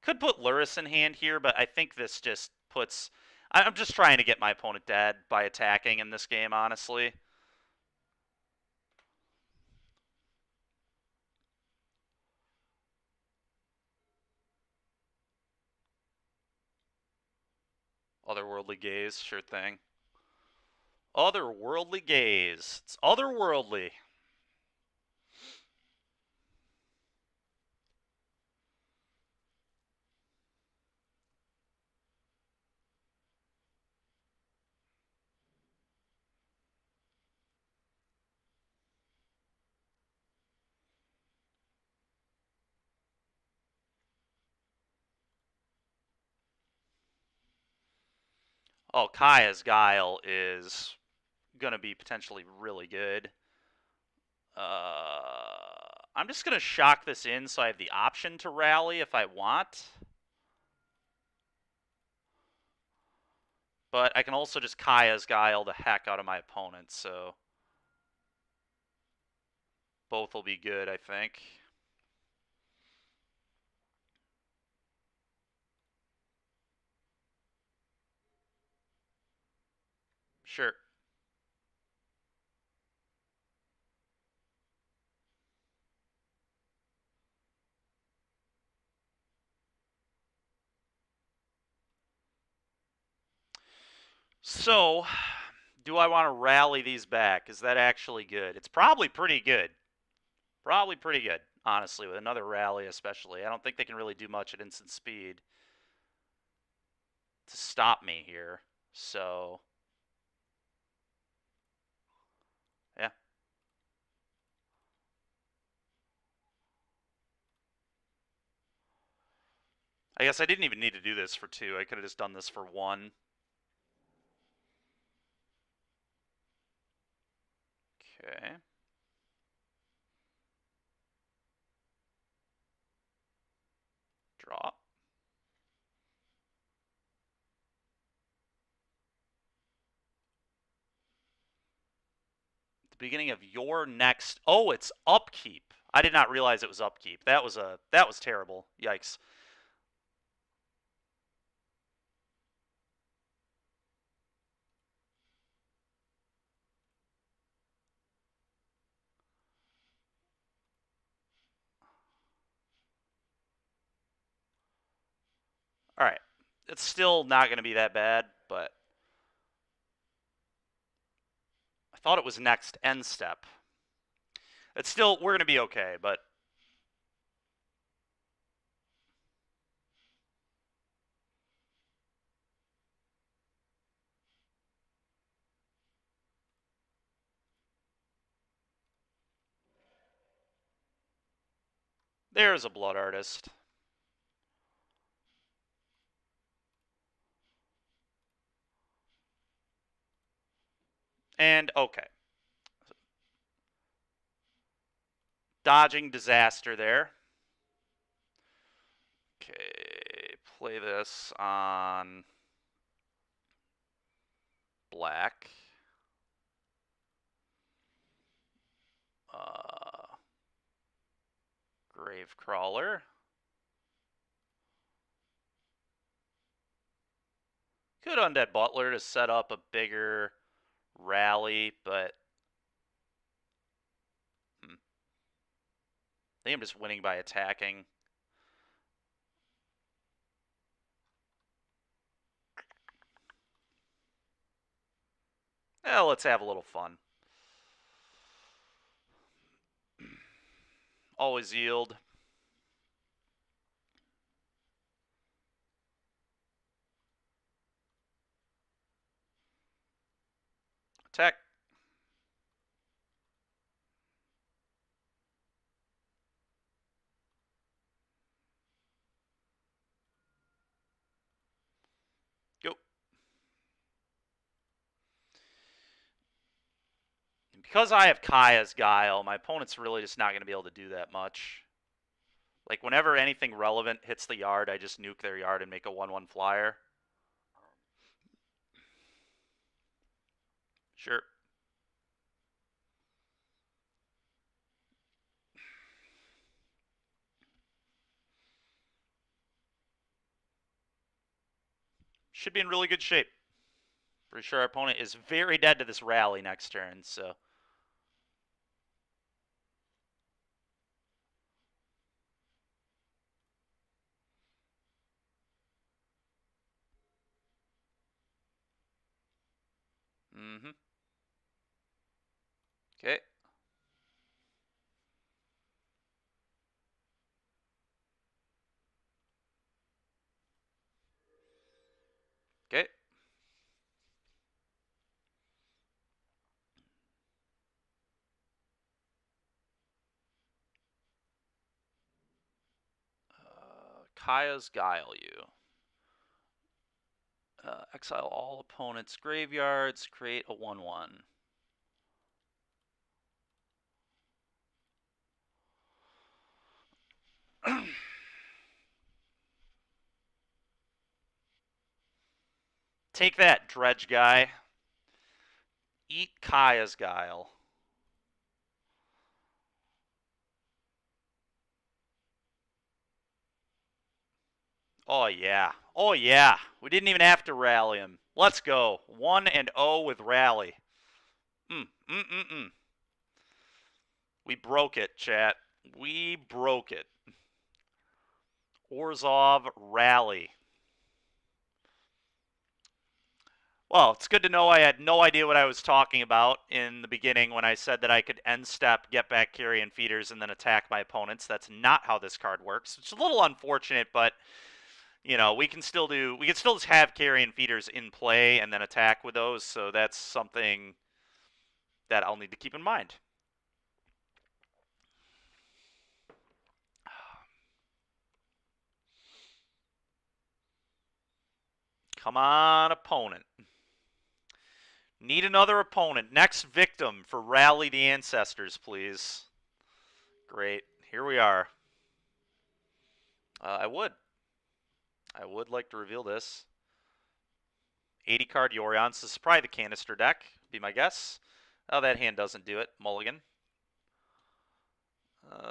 Could put Luris in hand here, but I think this just puts... I'm just trying to get my opponent dead by attacking in this game, honestly. Otherworldly Gaze, sure thing. Otherworldly Gaze. It's otherworldly. Oh, Kaya's Guile is going to be potentially really good. I'm just going to shock this in so I have the option to rally if I want. But I can also just Kaya's Guile the heck out of my opponent, so both will be good, I think. Sure. So, do I want to rally these back? Is that actually good? It's probably pretty good. Probably pretty good, honestly, with another rally especially. I don't think they can really do much at instant speed to stop me here. So, yeah. I guess I didn't even need to do this for 2. I could have just done this for 1. Okay. Draw. The beginning of your next. Oh, it's upkeep. I did not realize it was upkeep. That was terrible. Yikes. All right. It's still not going to be that bad, but I thought it was next end step. It's still, we're going to be okay, but there's a blood artist. And okay. Dodging disaster there. Okay, play this on black. Gravecrawler. Could Undead Butler to set up a bigger rally, but I think I'm just winning by attacking. Well, let's have a little fun. Always yield. Attack. Go. And because I have Kaya's Guile, my opponent's really just not going to be able to do that much. Like, whenever anything relevant hits the yard, I just nuke their yard and make a 1-1 flyer. Sure. Should be in really good shape. Pretty sure our opponent is very dead to this rally next turn, so. Mm-hmm. Okay. Okay. Kaya's Guile you. Exile all opponents' graveyards. Create a 1/1. Take that, Dredge guy. Eat Kaya's Guile. Oh, yeah. Oh, yeah. We didn't even have to rally him. Let's go. 1-0 with rally. We broke it, chat. We broke it. Orzhov Ralley. Well, it's good to know I had no idea what I was talking about in the beginning when I said that I could end step, get back carrion feeders, and then attack my opponents. That's not how this card works. It's a little unfortunate, but you know, we can still just have carrion feeders in play and then attack with those, so that's something that I'll need to keep in mind. Come on, opponent. Need another opponent. Next victim for Rally the Ancestors, please. Great. Here we are. I would like to reveal this. 80 card Yorions. This is probably the canister deck, be my guess. Oh, that hand doesn't do it. Mulligan.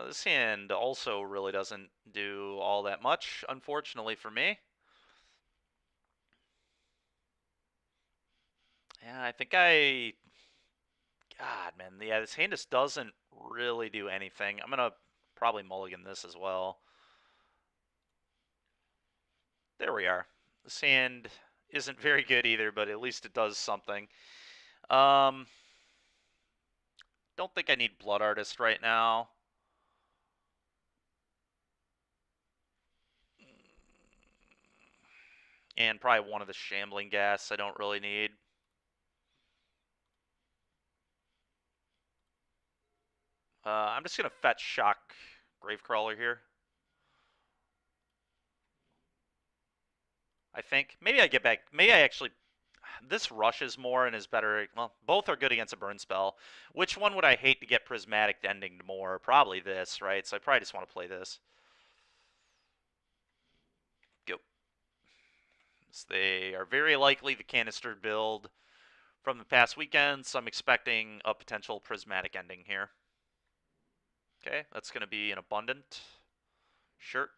This hand also really doesn't do all that much, unfortunately for me. Yeah, I think God, man. Yeah, this hand just doesn't really do anything. I'm going to probably mulligan this as well. There we are. This hand isn't very good either, but at least it does something. Don't think I need Blood Artist right now. And probably one of the Shambling Gas I don't really need. I'm just going to fetch Shock Gravecrawler here. I think. Maybe I get back. Maybe I actually... This rushes more and is better. Well, both are good against a burn spell. Which one would I hate to get Prismatic Ending more? Probably this, right? So I probably just want to play this. Go. So they are very likely the canister build from the past weekend, so I'm expecting a potential Prismatic Ending here. Okay, that's going to be an Abundant Shirt.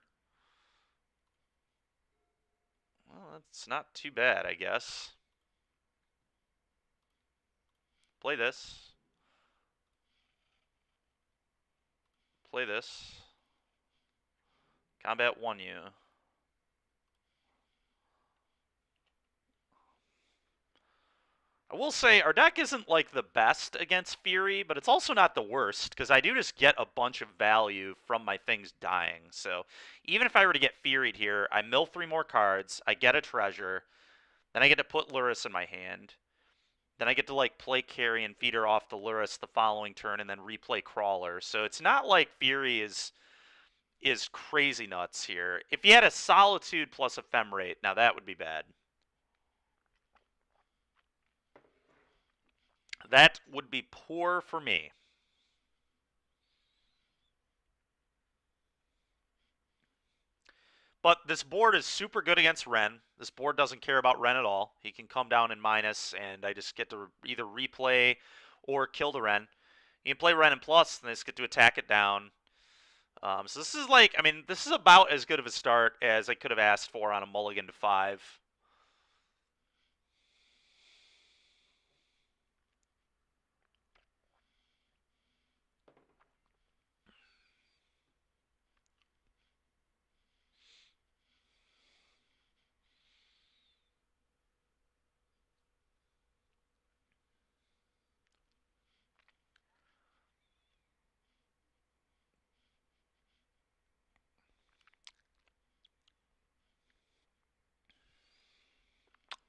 Well, that's not too bad, I guess. Play this. Play this. Combat 1 you. I will say, our deck isn't like the best against Fury, but it's also not the worst, because I do just get a bunch of value from my things dying. So even if I were to get Furied here, I mill 3 more cards, I get a treasure, then I get to put Lurrus in my hand, then I get to like play Carrion Feeder off the Lurrus the following turn, and then replay Crawler. So it's not like Fury is crazy nuts here. If you had a Solitude plus Ephemerate, now that would be bad. That would be poor for me. But this board is super good against Ren. This board doesn't care about Ren at all. He can come down in minus, and I just get to either replay or kill the Ren. You can play Ren and plus, and I just get to attack it down. So this is like, I mean, this is about as good of a start as I could have asked for on a mulligan to 5.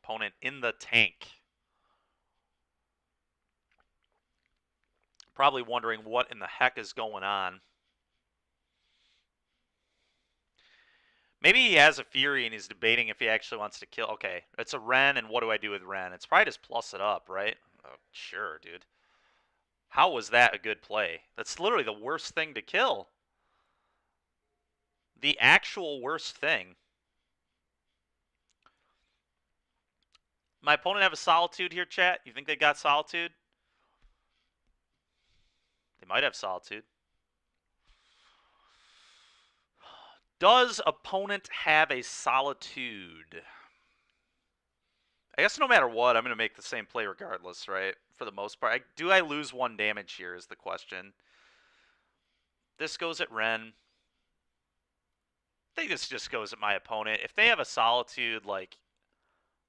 Opponent in the tank. Probably wondering what in the heck is going on. Maybe he has a Fury and he's debating if he actually wants to kill. Okay, it's a Ren, and what do I do with Ren? It's probably just plus it up, right? Oh, sure, dude. How was that a good play? That's literally the worst thing to kill. The actual worst thing. My opponent have a Solitude here, chat? You think they got Solitude? They might have Solitude. Does opponent have a Solitude? I guess no matter what, I'm going to make the same play regardless, right? For the most part. Do I lose 1 damage here is the question. This goes at Ren. I think this just goes at my opponent. If they have a Solitude, like,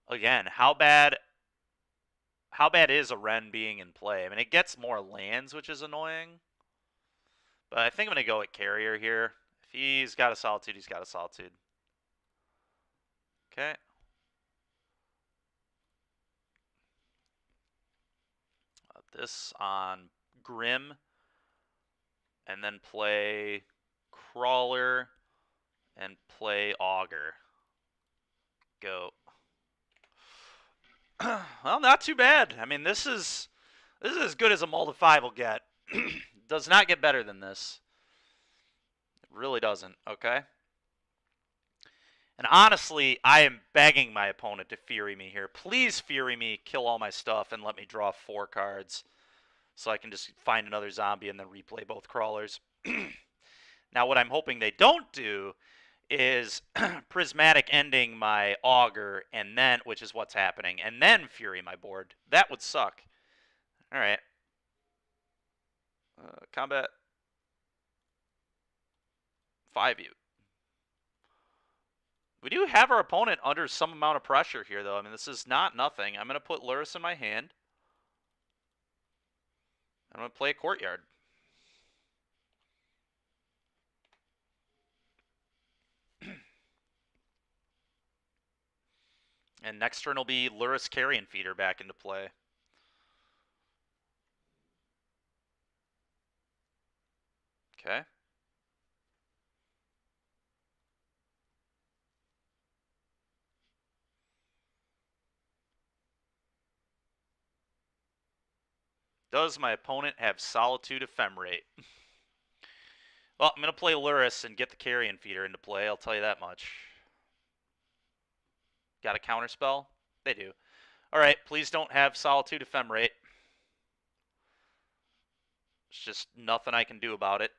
again, how bad is a Ren being in play? I mean, it gets more lands, which is annoying. But I think I'm going to go at Carrier here. If he's got a Solitude, he's got a Solitude. Okay. This on Grim. And then play Crawler and play Augur. Go. Well, not too bad. I mean, this is as good as a mull to 5 will get. Does not get better than this. It really doesn't, okay? And honestly, I am begging my opponent to Fury me here. Please Fury me, kill all my stuff, and let me draw 4 cards. So I can just find another zombie and then replay both crawlers. Now, what I'm hoping they don't do is prismatic ending my Augur, and then, which is what's happening, and then Fury my board. That would suck. All right. Combat. 5U. We do have our opponent under some amount of pressure here, though. I mean, this is not nothing. I'm going to put Lurrus in my hand. I'm going to play a Courtyard. And next turn will be Lurrus Carrion Feeder back into play. Okay. Does my opponent have Solitude Ephemerate? Well, I'm going to play Lurrus and get the Carrion Feeder into play, I'll tell you that much. Got a counterspell? They do. Alright, please don't have Solitude Ephemerate. It's just nothing I can do about it.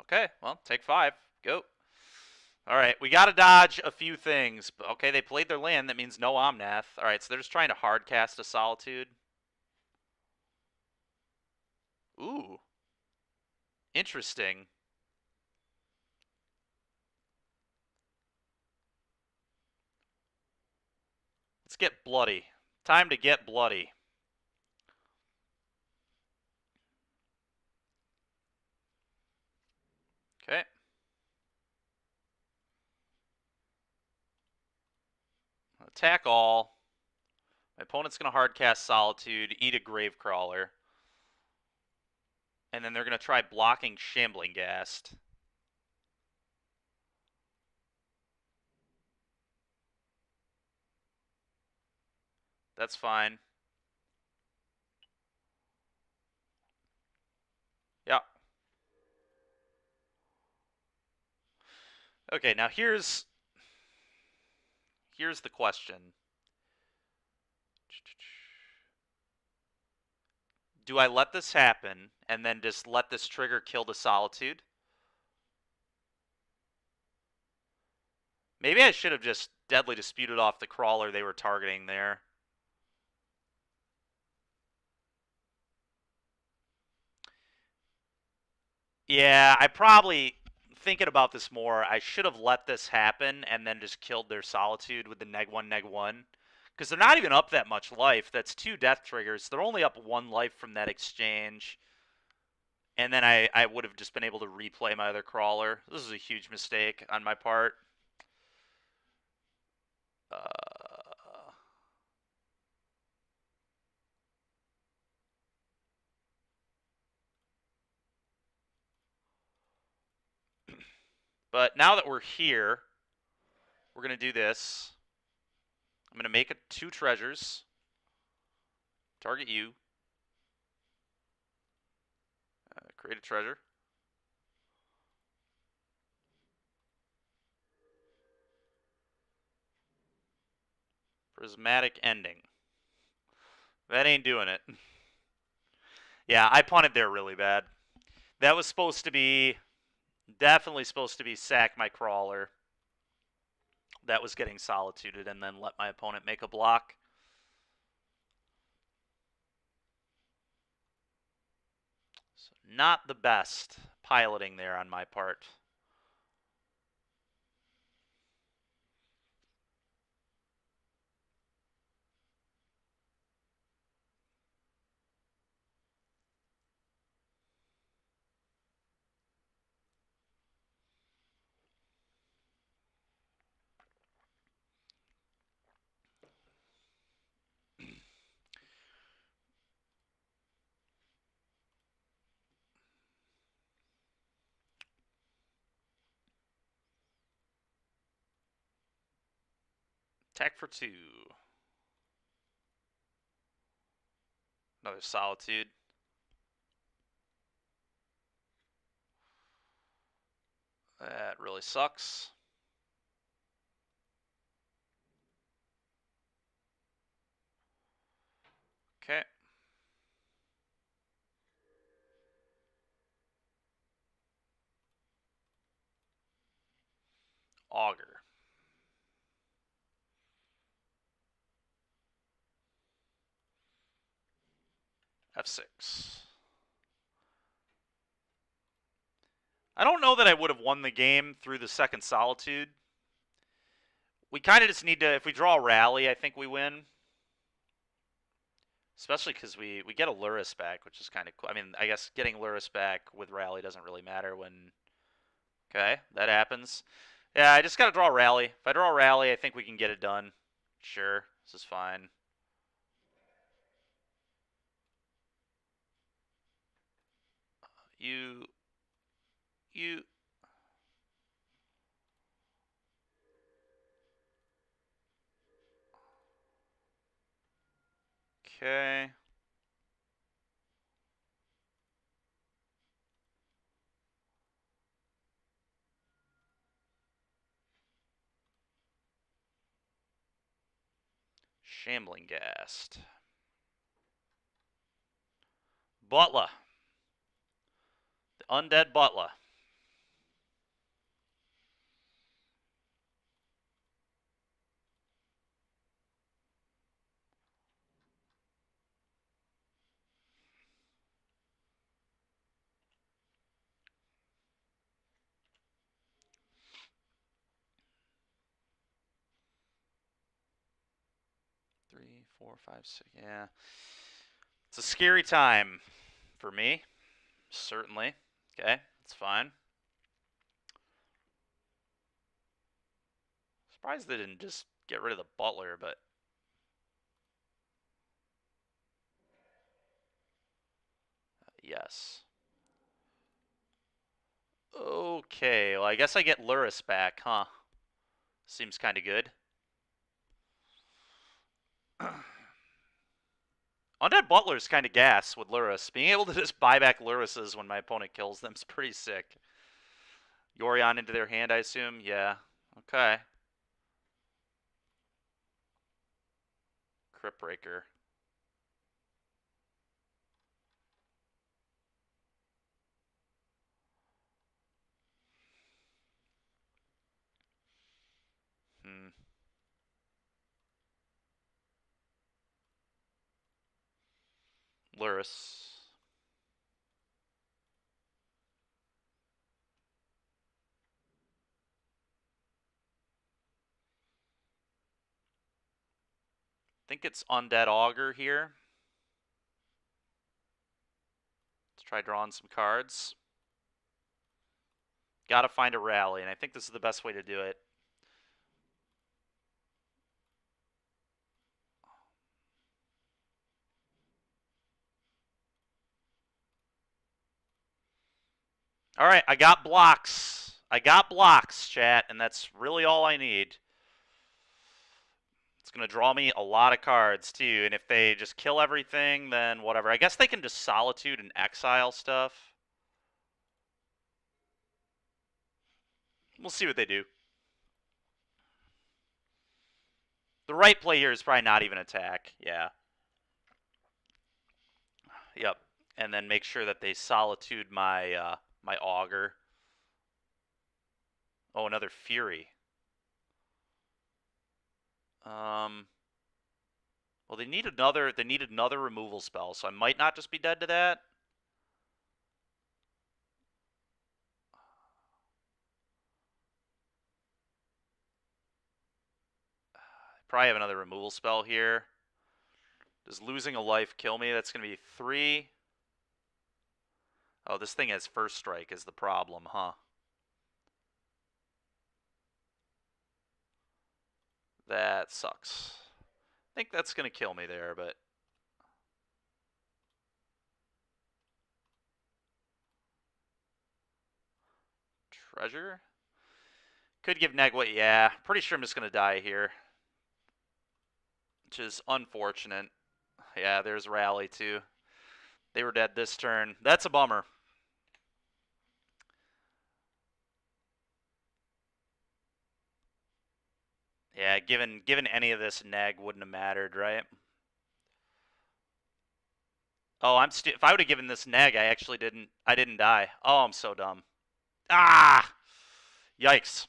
Okay, well, take 5. Go. Alright, we got to dodge a few things. Okay, they played their land. That means no Omnath. Alright, so they're just trying to hard cast a Solitude. Ooh. Interesting. Let's get bloody. Time to get bloody. Okay. Attack all. My opponent's going to hardcast Solitude, eat a Gravecrawler. And then they're going to try blocking Shambling Ghast. That's fine. Yeah. Okay, now here's the question. Do I let this happen and then just let this trigger kill the Solitude? Maybe I should have just Deadly Disputed off the Crawler they were targeting there. Yeah, I probably, thinking about this more, I should have let this happen and then just killed their Solitude with the neg1. Because they're not even up that much life. That's 2 death triggers. They're only up 1 life from that exchange. And then I would have just been able to replay my other Crawler. This is a huge mistake on my part. But now that we're here, we're going to do this. I'm going to make 2 treasures. Target you. Create a treasure. Prismatic ending. That ain't doing it. Yeah, I punted there really bad. That was supposed to be, definitely supposed to be sack my crawler. That was getting solituded and then let my opponent make a block. So not the best piloting there on my part. Attack for 2. Another solitude. That really sucks. Okay. Auger. F6. I don't know that I would have won the game through the second solitude. We kind of just need to, if we draw a rally, I think we win. Especially because we get a Luris back, which is kind of cool. I mean, I guess getting Luris back with rally doesn't really matter when... Okay, that happens. Yeah, I just got to draw a rally. If I draw a rally, I think we can get it done. Sure, this is fine. You... Okay. Shambling Ghast. Butler. The Undead Butler. Three, 4, 5, 6. Yeah. It's a scary time for me. Certainly. Okay, that's fine. Surprised they didn't just get rid of the Butler, but... yes. Okay, well, I guess I get Luris back, huh? Seems kind of good. Undead Butler's kind of gas with Luris. Being able to just buy back Lurises when my opponent kills them is pretty sick. Yorion into their hand, I assume? Yeah. Okay. Crypt Breaker. Luris. I think it's Undead Augur here. Let's try drawing some cards. Gotta find a rally, and I think this is the best way to do it. All right, I got blocks. I got blocks, chat, and that's really all I need. It's going to draw me a lot of cards, too, and if they just kill everything, then whatever. I guess they can just Solitude and Exile stuff. We'll see what they do. The right play here is probably not even attack. Yeah. Yep. And then make sure that they Solitude my my Augur. Oh, another Fury. Well, they need another removal spell, so I might not just be dead to that. Probably have another removal spell here. Does losing a life kill me? That's going to be 3. Oh, this thing has first strike is the problem, huh? That sucks. I think that's going to kill me there, but... Treasure? Could give Negway, yeah. Pretty sure I'm just going to die here. Which is unfortunate. Yeah, there's Rally, too. They were dead this turn. That's a bummer. Yeah, given any of this, Neg wouldn't have mattered, right? Oh, if I would have given this Neg, I didn't die. Oh, I'm so dumb. Ah! Yikes.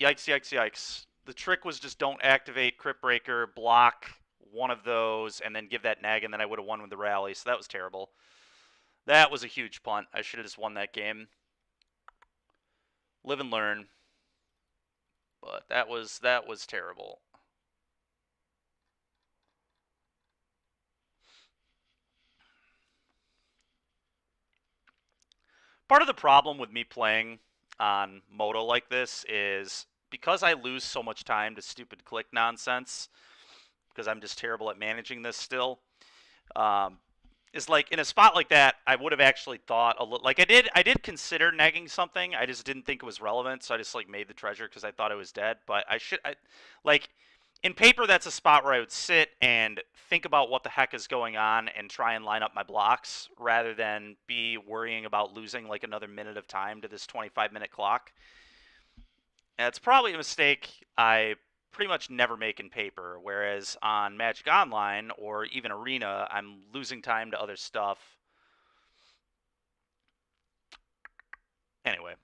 Yikes, yikes, yikes. The trick was just don't activate Crypt Breaker, block one of those, and then give that Neg, and then I would have won with the Rally, so that was terrible. That was a huge punt. I should have just won that game. Live and learn. But that was terrible. Part of the problem with me playing on Moto like this is because I lose so much time to stupid click nonsense, because I'm just terrible at managing this still, is like in a spot like that, I would have actually thought a little, like I did consider negging something. I just didn't think it was relevant, so I just like made the treasure because I thought it was dead. But like in paper, that's a spot where I would sit and think about what the heck is going on and try and line up my blocks rather than be worrying about losing like another minute of time to this 25-minute clock. And it's probably a mistake I pretty much never make in paper, whereas on Magic Online or even Arena, I'm losing time to other stuff. Anyway,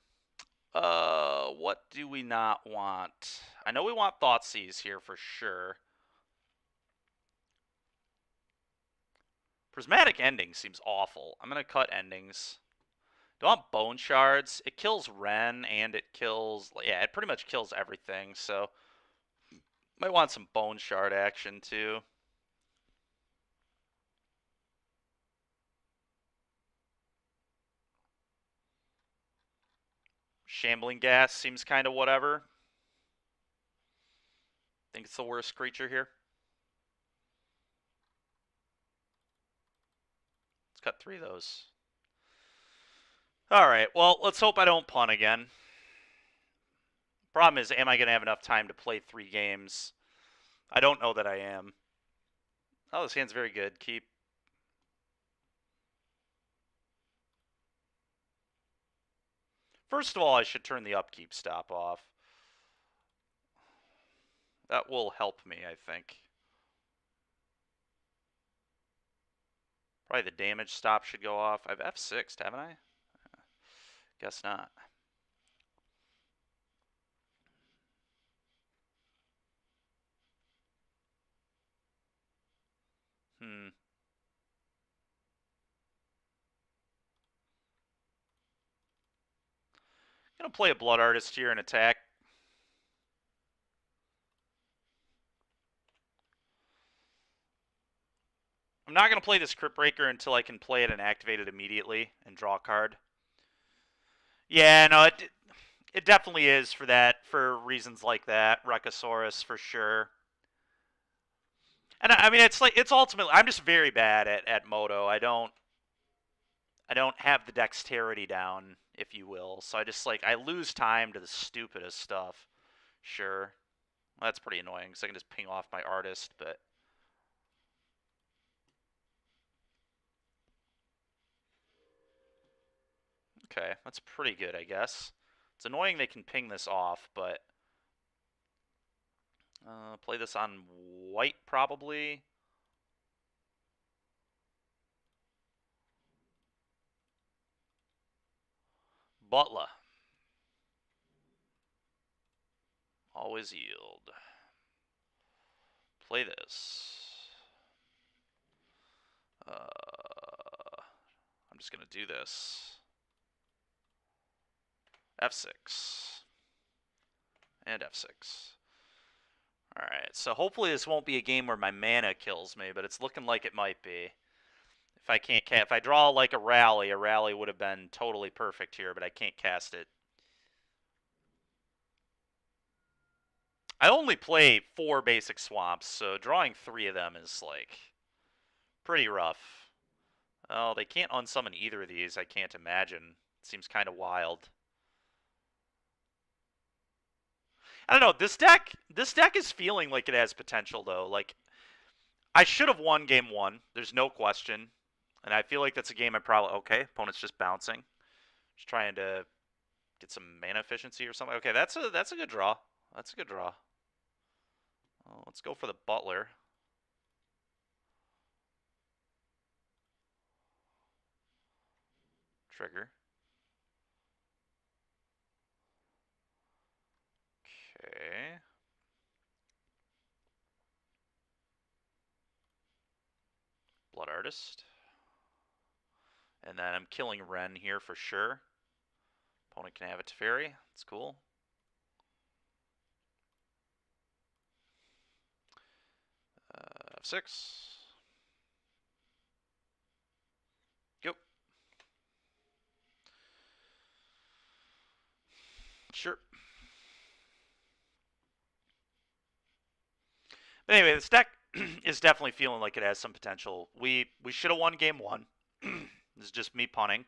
what do we not want? I know we want Thoughtseize here for sure. Prismatic Ending seems awful. I'm going to cut Endings. Do I want Bone Shards? It kills Ren, and it kills... Yeah, it pretty much kills everything, so... Might want some Bone Shard action, too. Shambling Gas seems kind of whatever. Think it's the worst creature here. Let's cut 3 of those. Alright, well, let's hope I don't punt again. Problem is, am I going to have enough time to play 3 games? I don't know that I am. Oh, this hand's very good. Keep. First of all, I should turn the upkeep stop off. That will help me, I think. Probably the damage stop should go off. I've F6'd, haven't I? Guess not. Gonna play a Blood Artist here and attack. I'm not gonna play this Crypt Breaker until I can play it and activate it immediately and draw a card. Yeah, no, it definitely is for that, for reasons like that. Rekosaurus for sure. And I mean, it's ultimately, I'm just very bad at Moto. I don't have the dexterity down if you will. So I just, like, I lose time to the stupidest stuff. Sure. Well, that's pretty annoying, because I can just ping off my artist, but... Okay, that's pretty good, I guess. It's annoying they can ping this off, but... play this on white, probably. Butler. Always yield. Play this. I'm just going to do this. F6. And F6. Alright, so hopefully this won't be a game where my mana kills me, but it's looking like it might be. If I draw like a rally would have been totally perfect here, but I can't cast it. I only play 4 basic swamps, so drawing 3 of them is, like, pretty rough. Oh, they can't unsummon either of these, I can't imagine. It seems kind of wild. I don't know, this deck is feeling like it has potential, though. Like, I should have won game 1, there's no question. And I feel like that's a game I probably... Okay, opponent's just bouncing. Just trying to get some mana efficiency or something. Okay, that's a good draw. That's a good draw. Oh, let's go for the Butler. Trigger. Okay. Blood Artist. And then I'm killing Ren here for sure. Opponent can have a Teferi. That's cool. F6. Go. Sure. But anyway, this deck is definitely feeling like it has some potential. We should have won game 1. This is just me punting.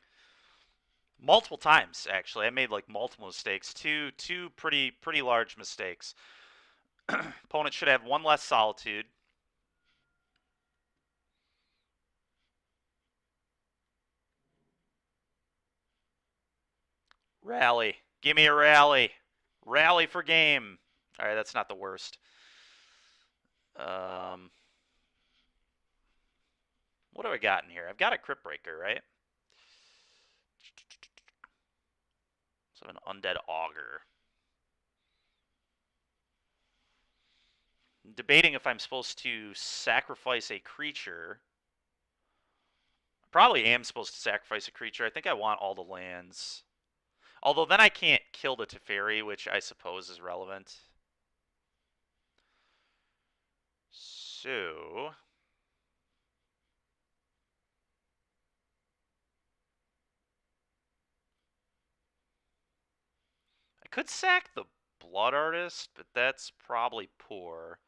Multiple times, actually. I made like multiple mistakes. Two pretty large mistakes. Opponent should have 1 less Solitude. Rally. Give me a rally. Rally for game. All right, that's not the worst. What do I got in here? I've got a Crypt Breaker, right? So an Undead Augur. I'm debating if I'm supposed to sacrifice a creature. I probably am supposed to sacrifice a creature. I think I want all the lands. Although then I can't kill the Teferi, which I suppose is relevant. So... I could sack the Blood Artist, but that's probably poor.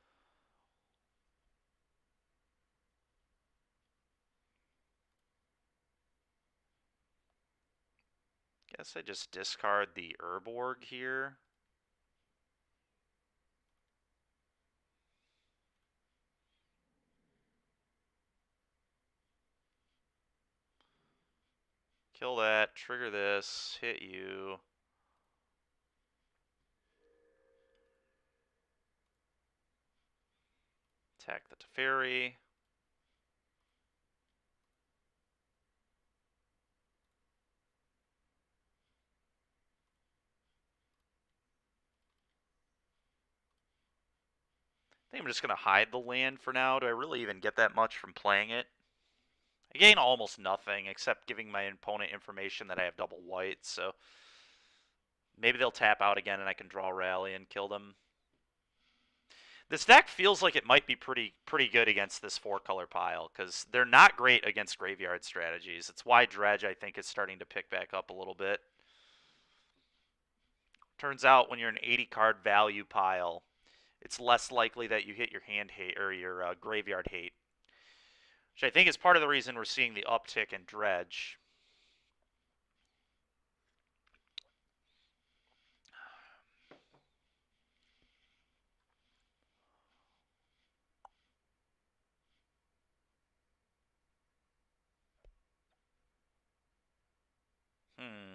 Guess I just discard the Urborg here. Kill that, trigger this, hit you. Attack the Teferi. I think I'm just going to hide the land for now. Do I really even get that much from playing it? I gain almost nothing except giving my opponent information that I have double white, so maybe they'll tap out again and I can draw Rally and kill them. This deck feels like it might be pretty good against this 4-color pile, because they're not great against graveyard strategies. It's why Dredge, I think, is starting to pick back up a little bit. Turns out when you're an 80-card value pile, it's less likely that you hit your hand hate or your graveyard hate, which I think is part of the reason we're seeing the uptick in Dredge. Hmm.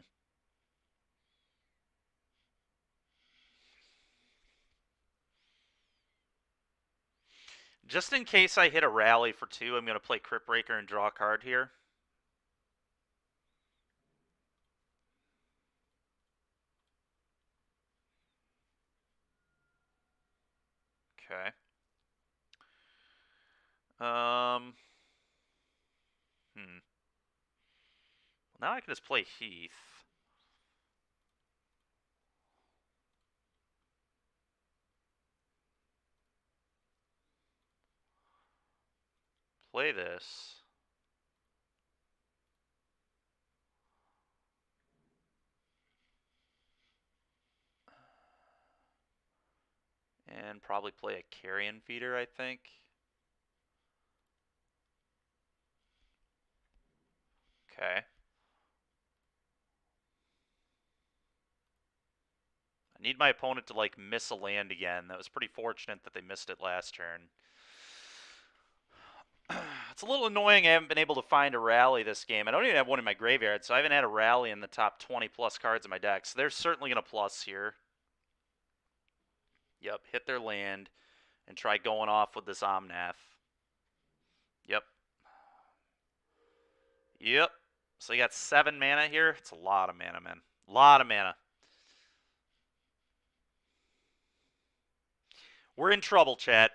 Just in case I hit a rally for 2, I'm going to play Crypt Breaker and draw a card here. Okay. Now I can just play Heath. Play this. And probably play a Carrion Feeder, I think. Okay. I need my opponent to, like, miss a land again. That was pretty fortunate that they missed it last turn. It's a little annoying I haven't been able to find a rally this game. I don't even have one in my graveyard, so I haven't had a rally in the top 20-plus cards in my deck. So they're certainly going to plus here. Yep, hit their land and try going off with this Omnath. Yep. Yep. So you got 7 mana here. It's a lot of mana, man. A lot of mana. We're in trouble, chat.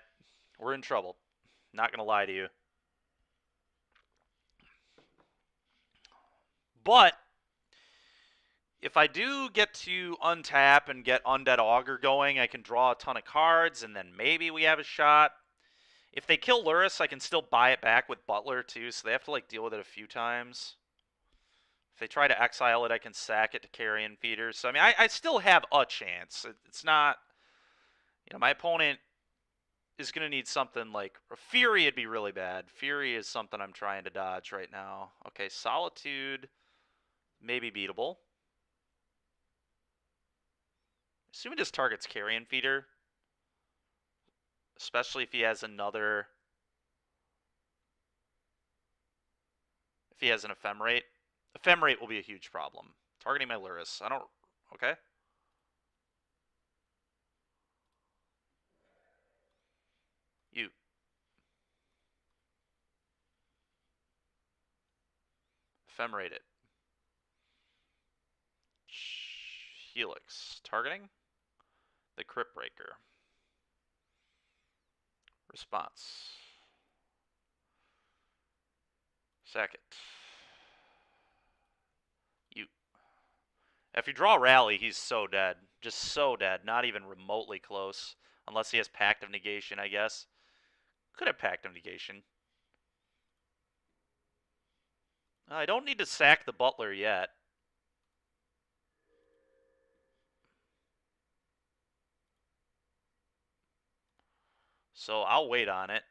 We're in trouble. Not going to lie to you. But if I do get to untap and get Undead Augur going, I can draw a ton of cards, and then maybe we have a shot. If they kill Lurrus, I can still buy it back with Butler, too, so they have to, like, deal with it a few times. If they try to exile it, I can sack it to Carrion Feeders. So, I mean, I still have a chance. It's not... You know, my opponent is going to need something like... Fury would be really bad. Fury is something I'm trying to dodge right now. Okay, Solitude, maybe beatable. Assuming this targets Carrion Feeder. Especially if he has another... If he has an Ephemerate. Ephemerate will be a huge problem. Targeting my Lurrus. I don't... Okay. You. Ephemerate it. Helix. Targeting the Crypt Breaker. Response. Sack it. You. If you draw Rally, he's so dead. Just so dead. Not even remotely close. Unless he has Pact of Negation, I guess. Could have Pact of Negation. I don't need to sack the Butler yet. So I'll wait on it.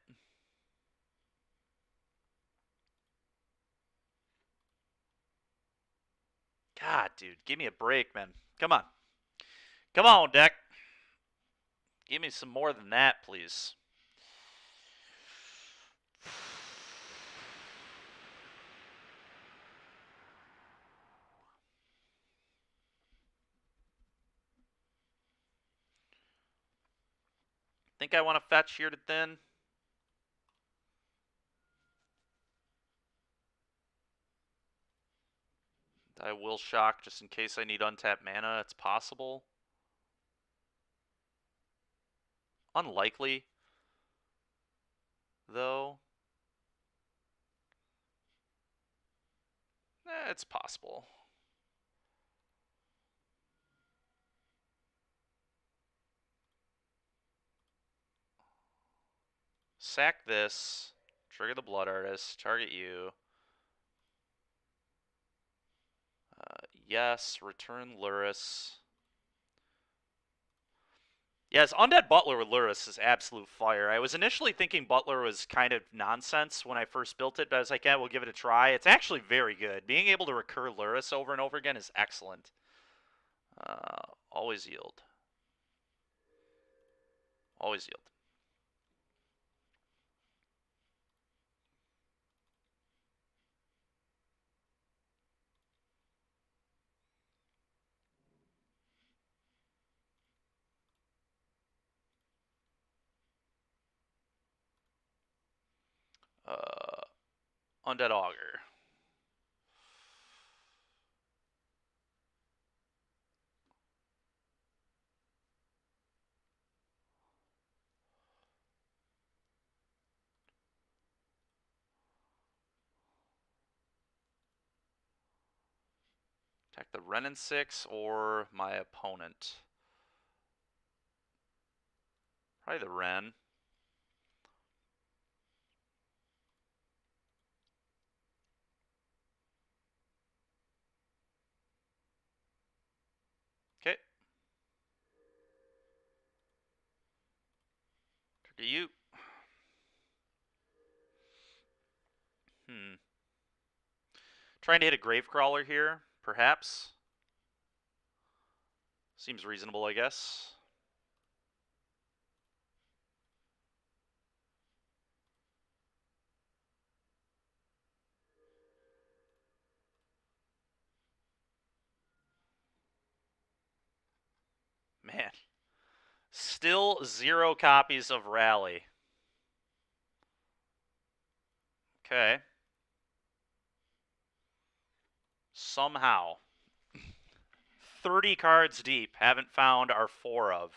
God, dude, give me a break, man. Come on. Come on, deck. Give me some more than that, please. Think I want to fetch here to thin. I will shock just in case I need untapped mana. It's possible. Unlikely, though. It's possible. Sack this. Trigger the Blood Artist. Target you. Yes. Return Lurrus. Yes, Undead Butler with Lurrus is absolute fire. I was initially thinking Butler was kind of nonsense when I first built it, but I was like, yeah, we'll give it a try. It's actually very good. Being able to recur Lurrus over and over again is excellent. Always yield. Always yield. Undead Augur. Attack the Ren in 6 or my opponent. Probably the Ren. Okay. Target you. Trying to hit a Gravecrawler here, perhaps. Seems reasonable, I guess. Man. Still 0 copies of Rally. Okay. Somehow. 30 cards deep. Haven't found our 4 of.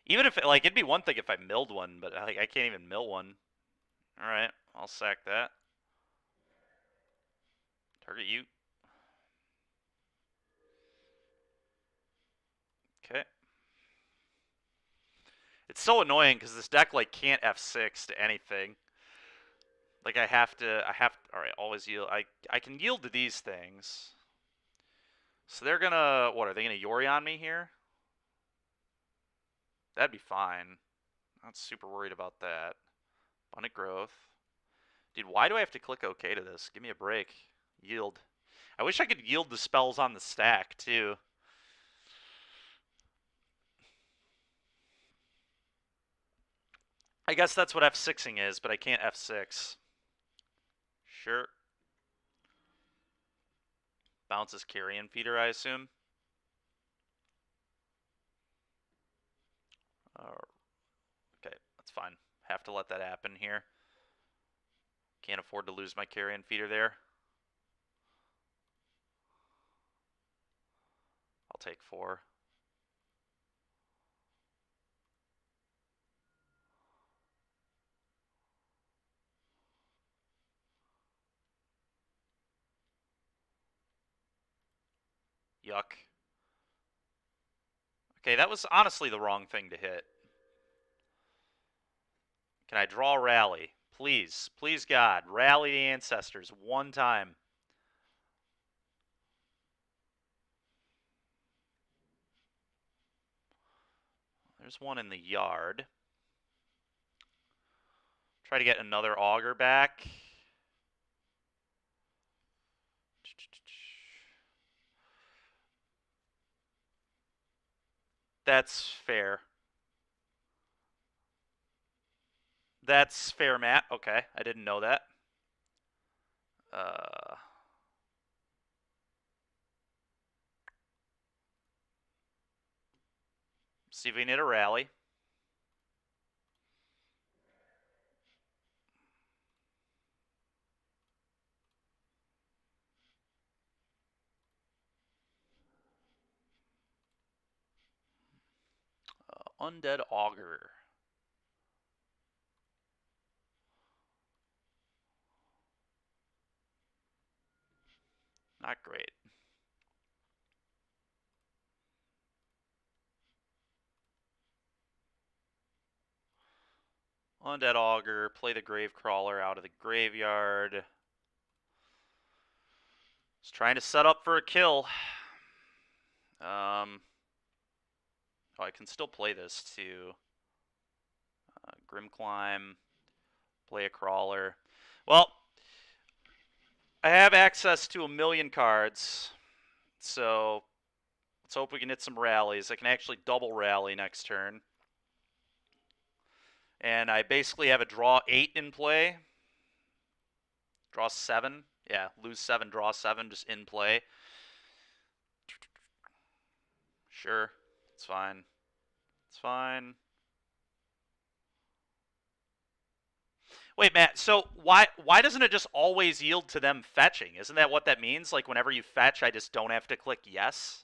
Even if, like, it'd be one thing if I milled one, but like, I can't even mill one. Alright, I'll sack that. Target you. Okay. It's so annoying because this deck, like, can't F6 to anything. Like, I have to, alright, always yield. I can yield to these things. So they're gonna, what, are they gonna Yori on me here? That'd be fine. Not super worried about that. Abundant growth. Dude, why do I have to click OK to this? Give me a break. Yield. I wish I could yield the spells on the stack, too. I guess that's what F6ing is, but I can't F6. Sure. Bounces Carrion Feeder, I assume. Okay, that's fine. Have to let that happen here. Can't afford to lose my Carrion Feeder there. I'll take 4. Yuck. Okay, that was honestly the wrong thing to hit. Can I draw Rally? Please, please God, rally the ancestors one time. There's one in the yard. Try to get another Augur back. That's fair. That's fair, Matt. Okay, I didn't know that. See if we can hit a rally. Undead Augur. Not great. Undead Augur, play the Gravecrawler out of the graveyard. Just trying to set up for a kill. Oh, I can still play this too. Grim Climb, play a Crawler. Well, I have access to 1,000,000 cards, so let's hope we can hit some rallies. I can actually double rally next turn. And I basically have a draw 8 in play. Draw 7. Yeah, lose 7, draw 7, just in play. Sure, it's fine. It's fine. Wait, Matt. So why doesn't it just always yield to them fetching? Isn't that what that means? Like whenever you fetch, I just don't have to click yes.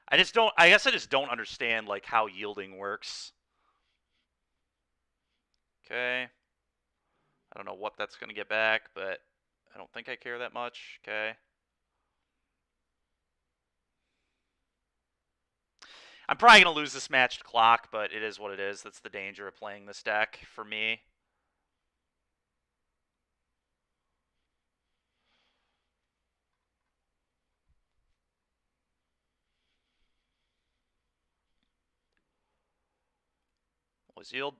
I just don't. I guess I just don't understand like how yielding works. Okay. I don't know what that's gonna get back, but I don't think I care that much. Okay. I'm probably gonna lose this matched clock, but it is what it is. That's the danger of playing this deck for me. Was yield.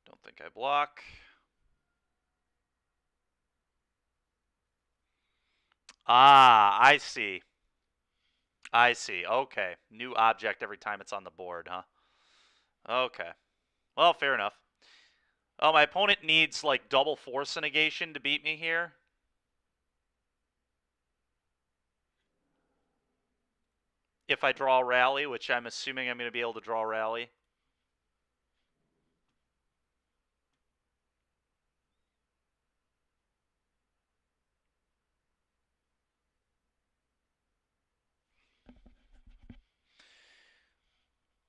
Don't think I block. Ah, I see. I see. Okay. New object every time it's on the board, huh? Okay. Well, fair enough. Oh, my opponent needs like double force negation to beat me here. If I draw a rally, which I'm assuming I'm going to be able to draw a rally.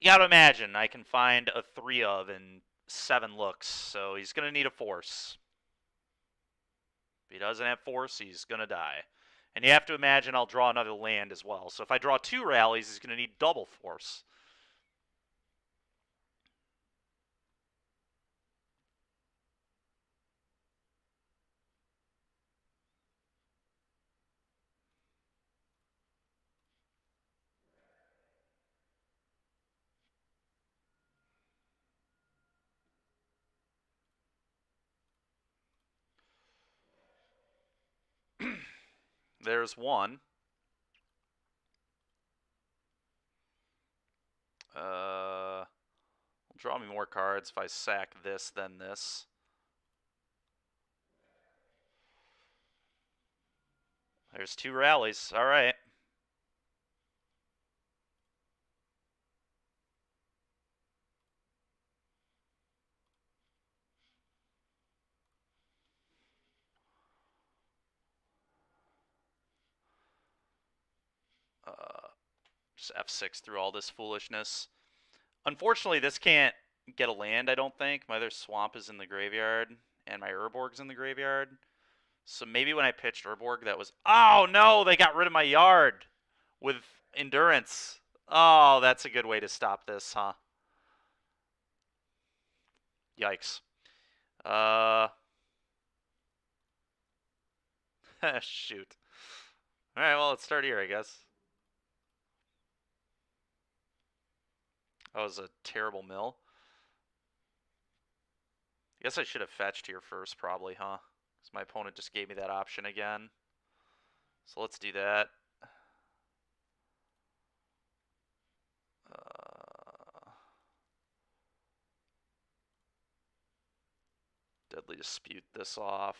You got to imagine I can find a 3 of in 7 looks, so he's going to need a force. If he doesn't have force, he's going to die. And you have to imagine I'll draw another land as well. So if I draw 2 rallies, he's going to need double force. There's one. Draw me more cards if I sack this, then this. There's 2 rallies. All right. Just F6 through all this foolishness. Unfortunately, this can't get a land, I don't think. My other swamp is in the graveyard, and my Urborg's in the graveyard. So maybe when I pitched Urborg, that was... Oh, no! They got rid of my yard with Endurance. Oh, that's a good way to stop this, huh? Yikes. Shoot. Alright, well, let's start here, I guess. That was a terrible mill. I guess I should have fetched here first, probably, huh? Because my opponent just gave me that option again. So let's do that. Deadly Dispute this off.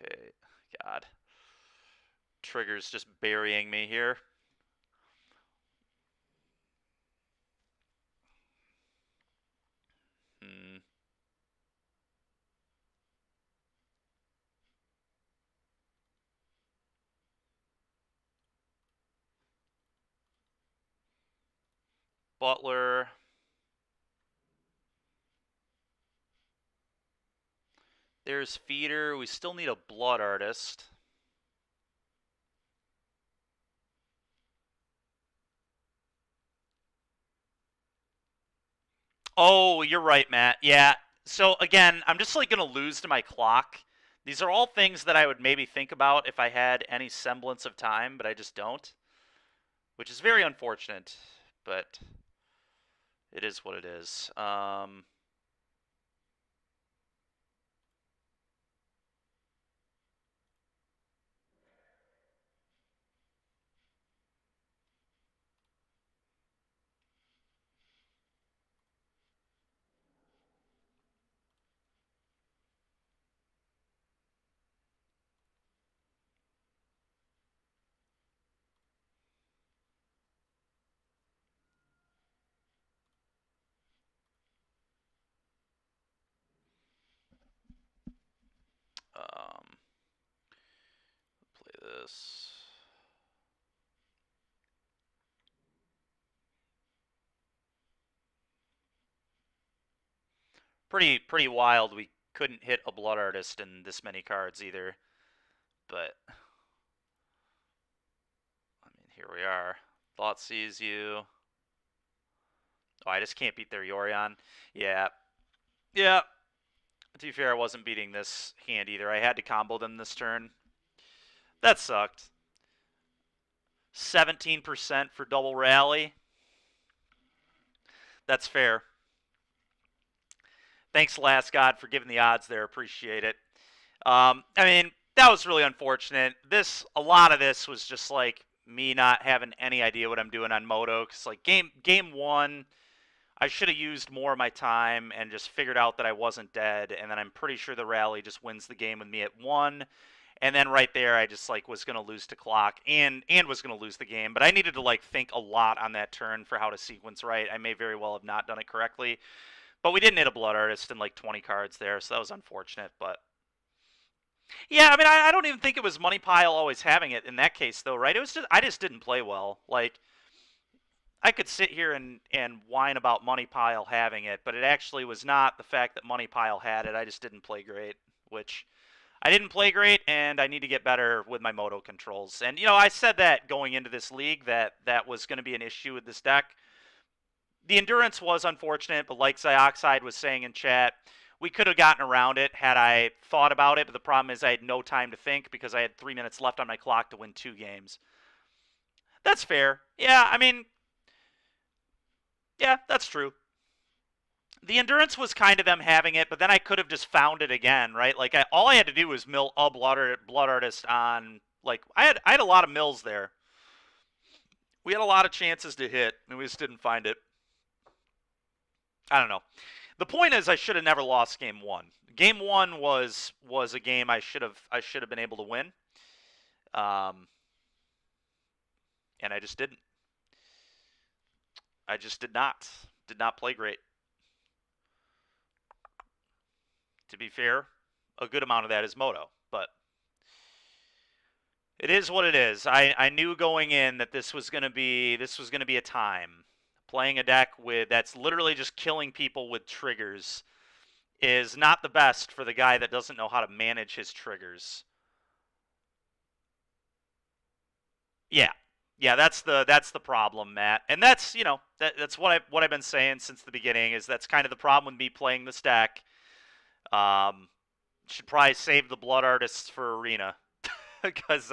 Okay, God. Trigger's just burying me here. Butler. There's Feeder. We still need a Blood Artist. Oh, you're right, Matt. Yeah. So again, I'm just like going to lose to my clock. These are all things that I would maybe think about if I had any semblance of time, but I just don't. Which is very unfortunate, but it is what it is. Pretty wild. We couldn't hit a Blood Artist in this many cards either. But I mean, here we are. Thought sees you. Oh, I just can't beat their Yorion. Yeah. Yeah. To be fair, I wasn't beating this hand either. I had to combo them this turn. That sucked. 17% for double rally. That's fair. Thanks, Last God, for giving the odds there. Appreciate it. I mean, that was really unfortunate. A lot of this was just like me not having any idea what I'm doing on Moto. Because like game one, I should have used more of my time and just figured out that I wasn't dead. And then I'm pretty sure the rally just wins the game with me at 1. And then right there, I just like was gonna lose to clock and was gonna lose the game. But I needed to like think a lot on that turn for how to sequence right. I may very well have not done it correctly. But we didn't hit a Blood Artist in like 20 cards there, so that was unfortunate. But yeah, I mean, I don't even think it was Money Pile always having it in that case, though, right? It was just I just didn't play well. Like I could sit here and whine about Money Pile having it, but it actually was not the fact that Money Pile had it. I just didn't play great, which I didn't play great, and I need to get better with my Moto controls. And you know, I said that going into this league that was going to be an issue with this deck. The endurance was unfortunate, but like Xyoxide was saying in chat, we could have gotten around it had I thought about it, but the problem is I had no time to think because I had 3 minutes left on my clock to win 2 games. That's fair. Yeah, I mean, yeah, that's true. The endurance was kind of them having it, but then I could have just found it again, right? Like, all I had to do was mill a Blood Artist on, like, I had a lot of mills there. We had a lot of chances to hit, and we just didn't find it. I don't know. The point is, I should have never lost game 1. Game 1 was a game I should have been able to win, and I just didn't. I just did not play great. To be fair, a good amount of that is Moto, but it is what it is. I knew going in that this was gonna be a time. Playing a deck that's literally just killing people with triggers is not the best for the guy that doesn't know how to manage his triggers. Yeah. Yeah, that's the problem, Matt. And that's, you know, that's what I've been saying since the beginning is that's kind of the problem with me playing this deck. Should probably save the Blood Artists for Arena because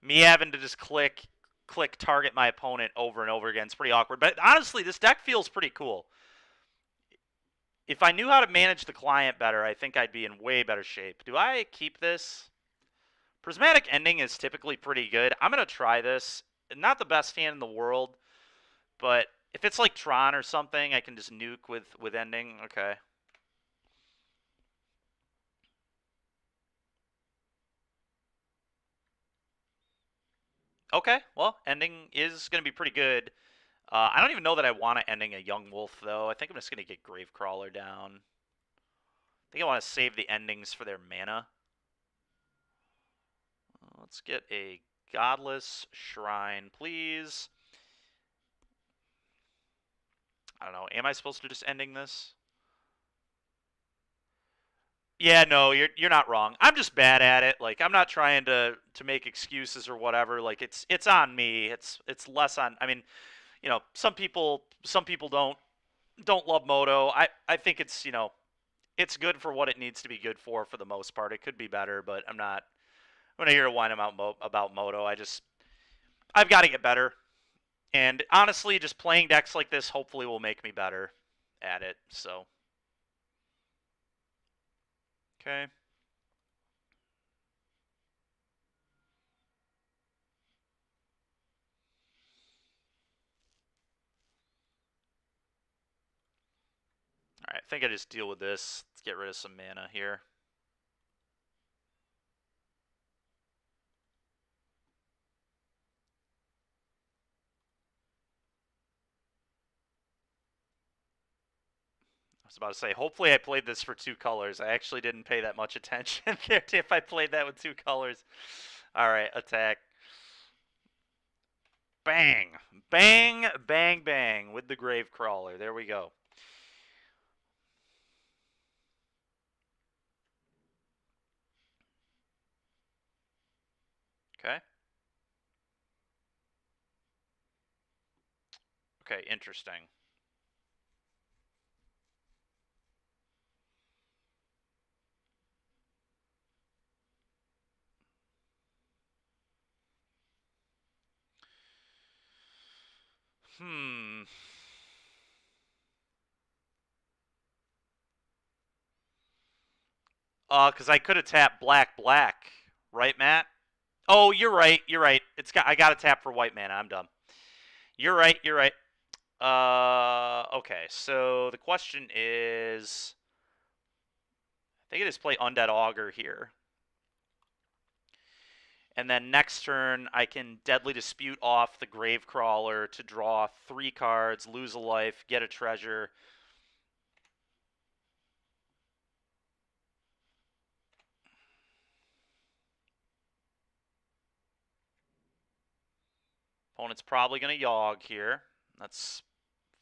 me having to just click target my opponent over and over again is pretty awkward. But honestly, this deck feels pretty cool. If I knew how to manage the client better, I think I'd be in way better shape. Do I keep this? Prismatic Ending is typically pretty good. I'm going to try this. Not the best hand in the world, but if it's like Tron or something, I can just nuke with Ending. Okay. Okay, well, Ending is going to be pretty good. I don't even know that I want to Ending a Young Wolf, though. I think I'm just going to get Gravecrawler down. I think I want to save the endings for their mana. Let's get a Godless Shrine, please. I don't know. Am I supposed to just Ending this? Yeah, no, you're not wrong. I'm just bad at it. Like I'm not trying to make excuses or whatever. Like it's on me. It's less on. I mean, you know, some people don't love Moto. I think it's, you know, it's good for what it needs to be good for the most part. It could be better, but I'm not here to whine about Moto. I've got to get better. And honestly, just playing decks like this hopefully will make me better at it. So okay. All right, I think I just deal with this. Let's get rid of some mana here. I was about to say, hopefully I played this for 2 colors. I actually didn't pay that much attention there if I played that with 2 colors. All right, attack. Bang. Bang, bang, bang with the Gravecrawler. There we go. Okay. Okay, interesting. Hmm. Because I could have tapped black, black, right, Matt? Oh, you're right. You're right. I got to tap for white mana. I'm dumb. You're right. You're right. Okay. So the question is, I think I just play Undead Augur here, and then next turn I can Deadly Dispute off the Gravecrawler to draw 3 cards, lose a life, get a treasure. Opponent's probably going to Yogg here. That's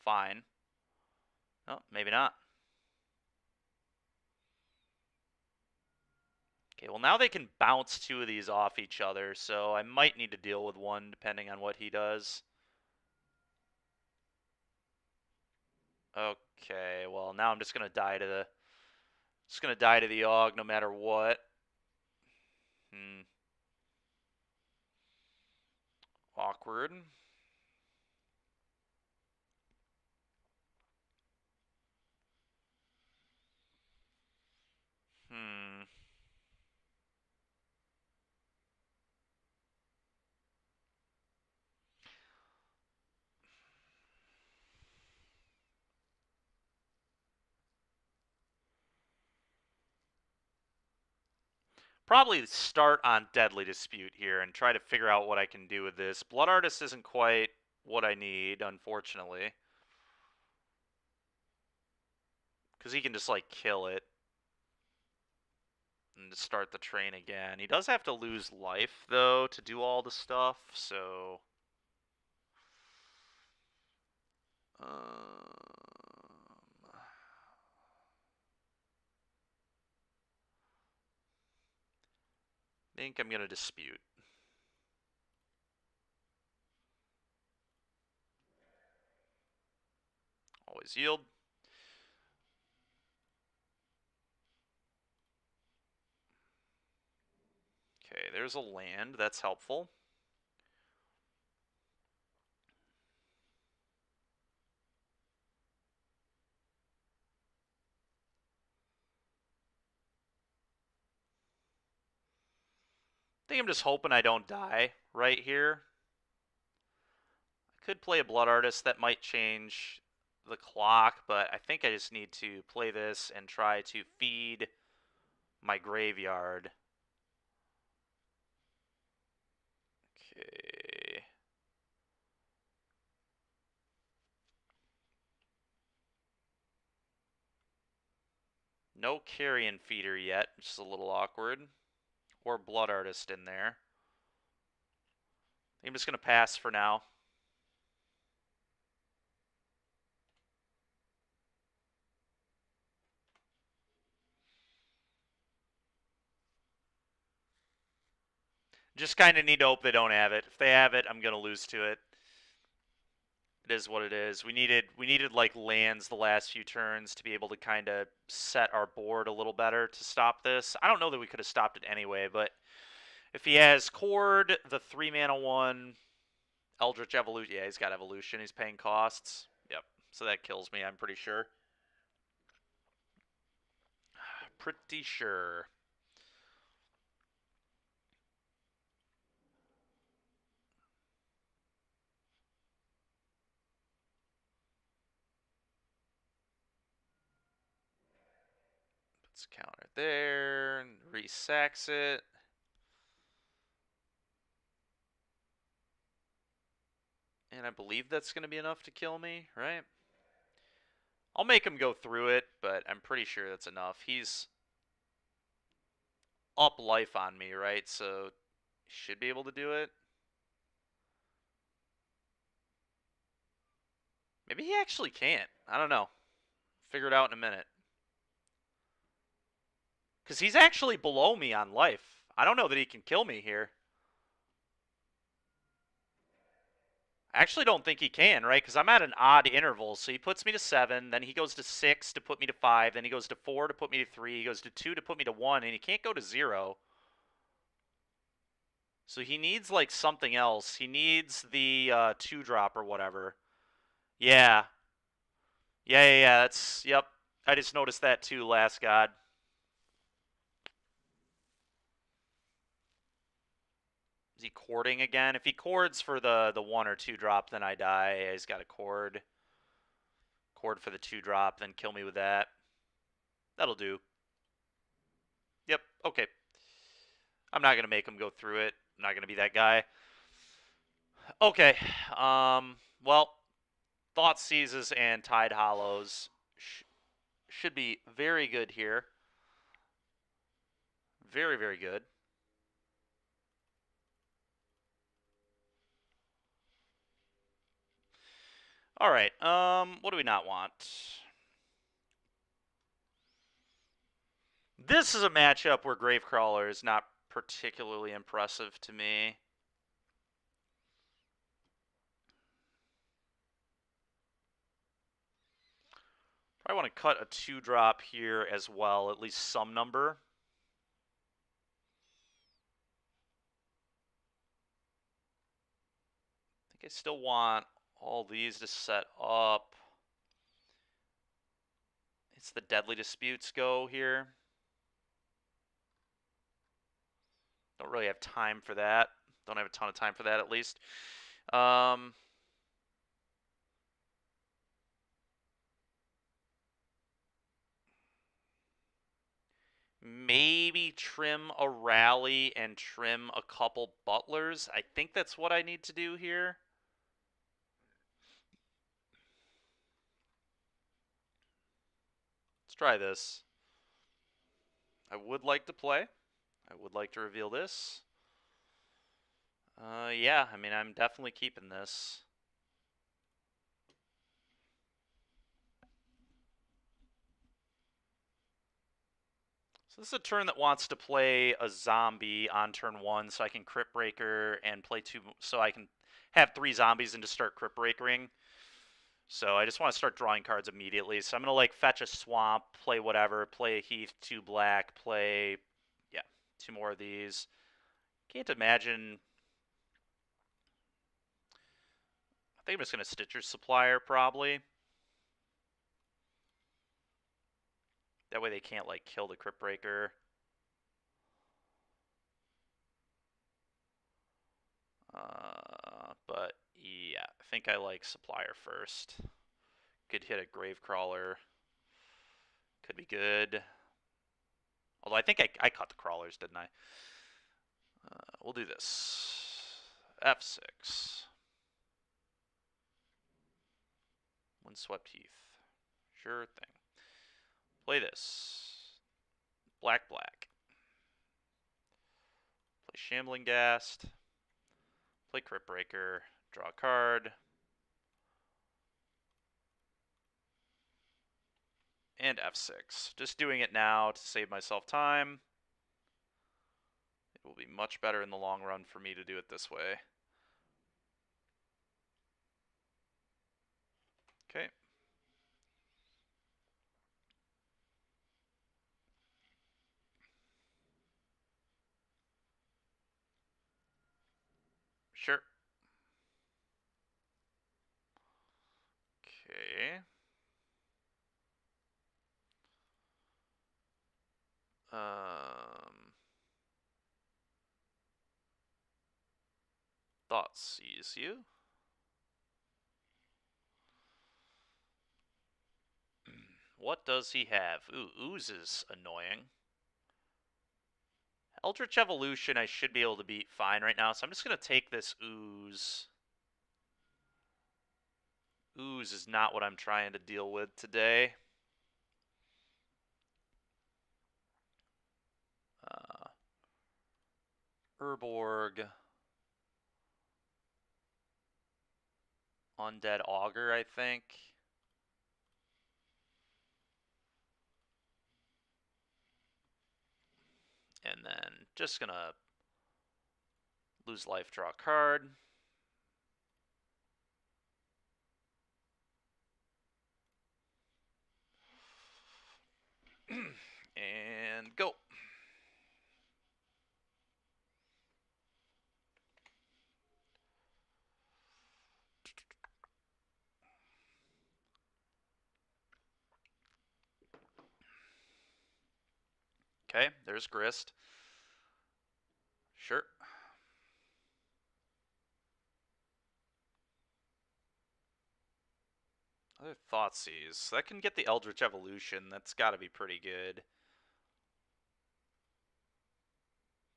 fine. Oh, maybe not. Okay, well now they can bounce 2 of these off each other, so I might need to deal with one depending on what he does. Okay, well now I'm just gonna die to the Yogg no matter what. Awkward. Hmm. Probably start on Deadly Dispute here and try to figure out what I can do with this. Blood Artist isn't quite what I need, unfortunately. Because he can just, like, kill it. And start the train again. He does have to lose life, though, to do all the stuff, so... I think I'm going to dispute. Always yield. Okay, there's a land. That's helpful. I think I'm just hoping I don't die right here. I could play a Blood Artist. That might change the clock, but I think I just need to play this and try to feed my graveyard. Okay. No Carrion Feeder yet, which is a little awkward. Or Blood Artist in there. I'm just going to pass for now. Just kind of need to hope they don't have it. If they have it, I'm going to lose to it. It is what it is. We needed like lands the last few turns to be able to kind of set our board a little better to stop this. I don't know that we could have stopped it anyway, but if he has Chord, the 3-mana one, Eldritch Evolution, yeah, he's got Evolution. He's paying costs. Yep. So that kills me, I'm pretty sure. Pretty sure. Let's counter there and re-sax it. And I believe that's going to be enough to kill me, right? I'll make him go through it, but I'm pretty sure that's enough. He's up life on me, right? So should be able to do it. Maybe he actually can't. I don't know. Figure it out in a minute. Because he's actually below me on life. I don't know that he can kill me here. I actually don't think he can, right? Because I'm at an odd interval. So he puts me to 7, then he goes to 6 to put me to 5, then he goes to 4 to put me to 3, he goes to 2 to put me to 1, and he can't go to 0. So he needs, like, something else. He needs the 2-drop or whatever. Yeah. Yeah. That's, yep. I just noticed that too, last god. Is he cording again? If he cords for the 1 or 2 drop, then I die. He's got a cord. Cord for the 2 drop, then kill me with that. That'll do. Yep, okay. I'm not going to make him go through it. I'm not going to be that guy. Okay. Well, Thought Seizes and Tide Hollows should be very good here. Very, very good. All right. What do we not want? This is a matchup where Gravecrawler is not particularly impressive to me. I want to cut a 2-drop here as well, at least some number. I think I still want all these to set up. It's the Deadly Disputes go here. Don't really have time for that. Don't have a ton of time for that, at least. Maybe trim a rally and trim a couple butlers. I think that's what I need to do here. Let's try this. I would like to play. I would like to reveal this. Yeah, I mean, I'm definitely keeping this. So this is a turn that wants to play a zombie on turn 1 so I can Crypt Breaker and play 2, so I can have 3 zombies and just start Crypt Breakering. So I just want to start drawing cards immediately. So I'm going to, like, fetch a swamp, play whatever, play a Heath, 2 black, play, yeah, 2 more of these. Can't imagine. I think I'm just going to Stitcher Supplier, probably. That way they can't, like, kill the Crypt Breaker. But, yeah, I think I like Supplier first. Could hit a Gravecrawler. Could be good. Although I think I cut the crawlers, didn't I? We'll do this. F6. Windswept Heath. Sure thing. Play this. Black. Play Shambling Ghast. Play Crypt Breaker. Draw a card. And F6. Just doing it now to save myself time. It will be much better in the long run for me to do it this way. Okay. Sure. Okay. Thought sees you. What does he have? Ooh, Ooze is annoying. Eldritch Evolution I should be able to beat fine right now, so I'm just going to take this Ooze. Ooze is not what I'm trying to deal with today. Urborg. Undead Augur, I think. And then just gonna lose life, draw a card. And go. Okay, there's Grist. Sure. Other Thoughtseize. That can get the Eldritch Evolution. That's got to be pretty good.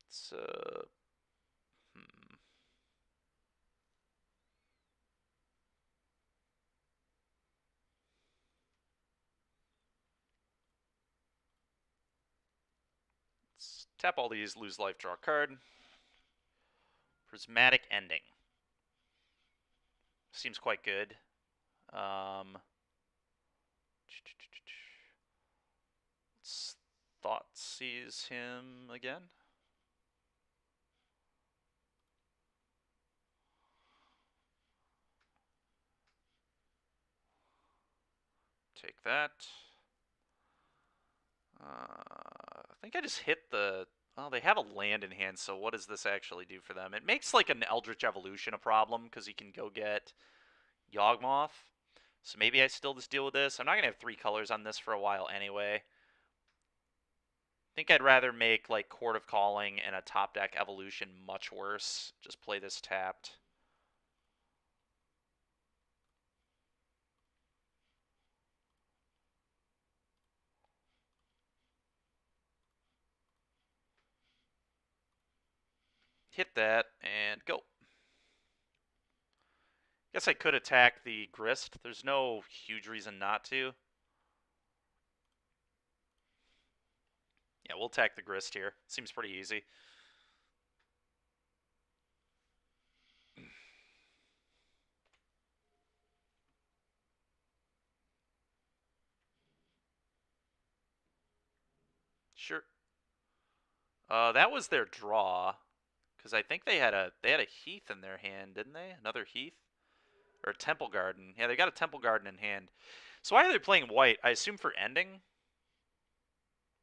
It's, Let's tap all these, lose life, draw a card. Prismatic Ending. Seems quite good. Let's Thoughtseize him again. Take that. I think I just hit the... Oh, they have a land in hand, so what does this actually do for them? It makes like an Eldritch Evolution a problem, because he can go get Yawgmoth. So maybe I still just deal with this. I'm not going to have 3 colors on this for a while anyway. I think I'd rather make like Court of Calling and a top deck Evolution much worse. Just play this tapped. Hit that and go. Guess I could attack the Grist. There's no huge reason not to. Yeah, we'll attack the Grist here. Seems pretty easy. Sure. That was their draw, because I think they had a Heath in their hand, didn't they? Another Heath, or a Temple Garden. Yeah, they got a Temple Garden in hand. So why are they playing white? I assume for ending.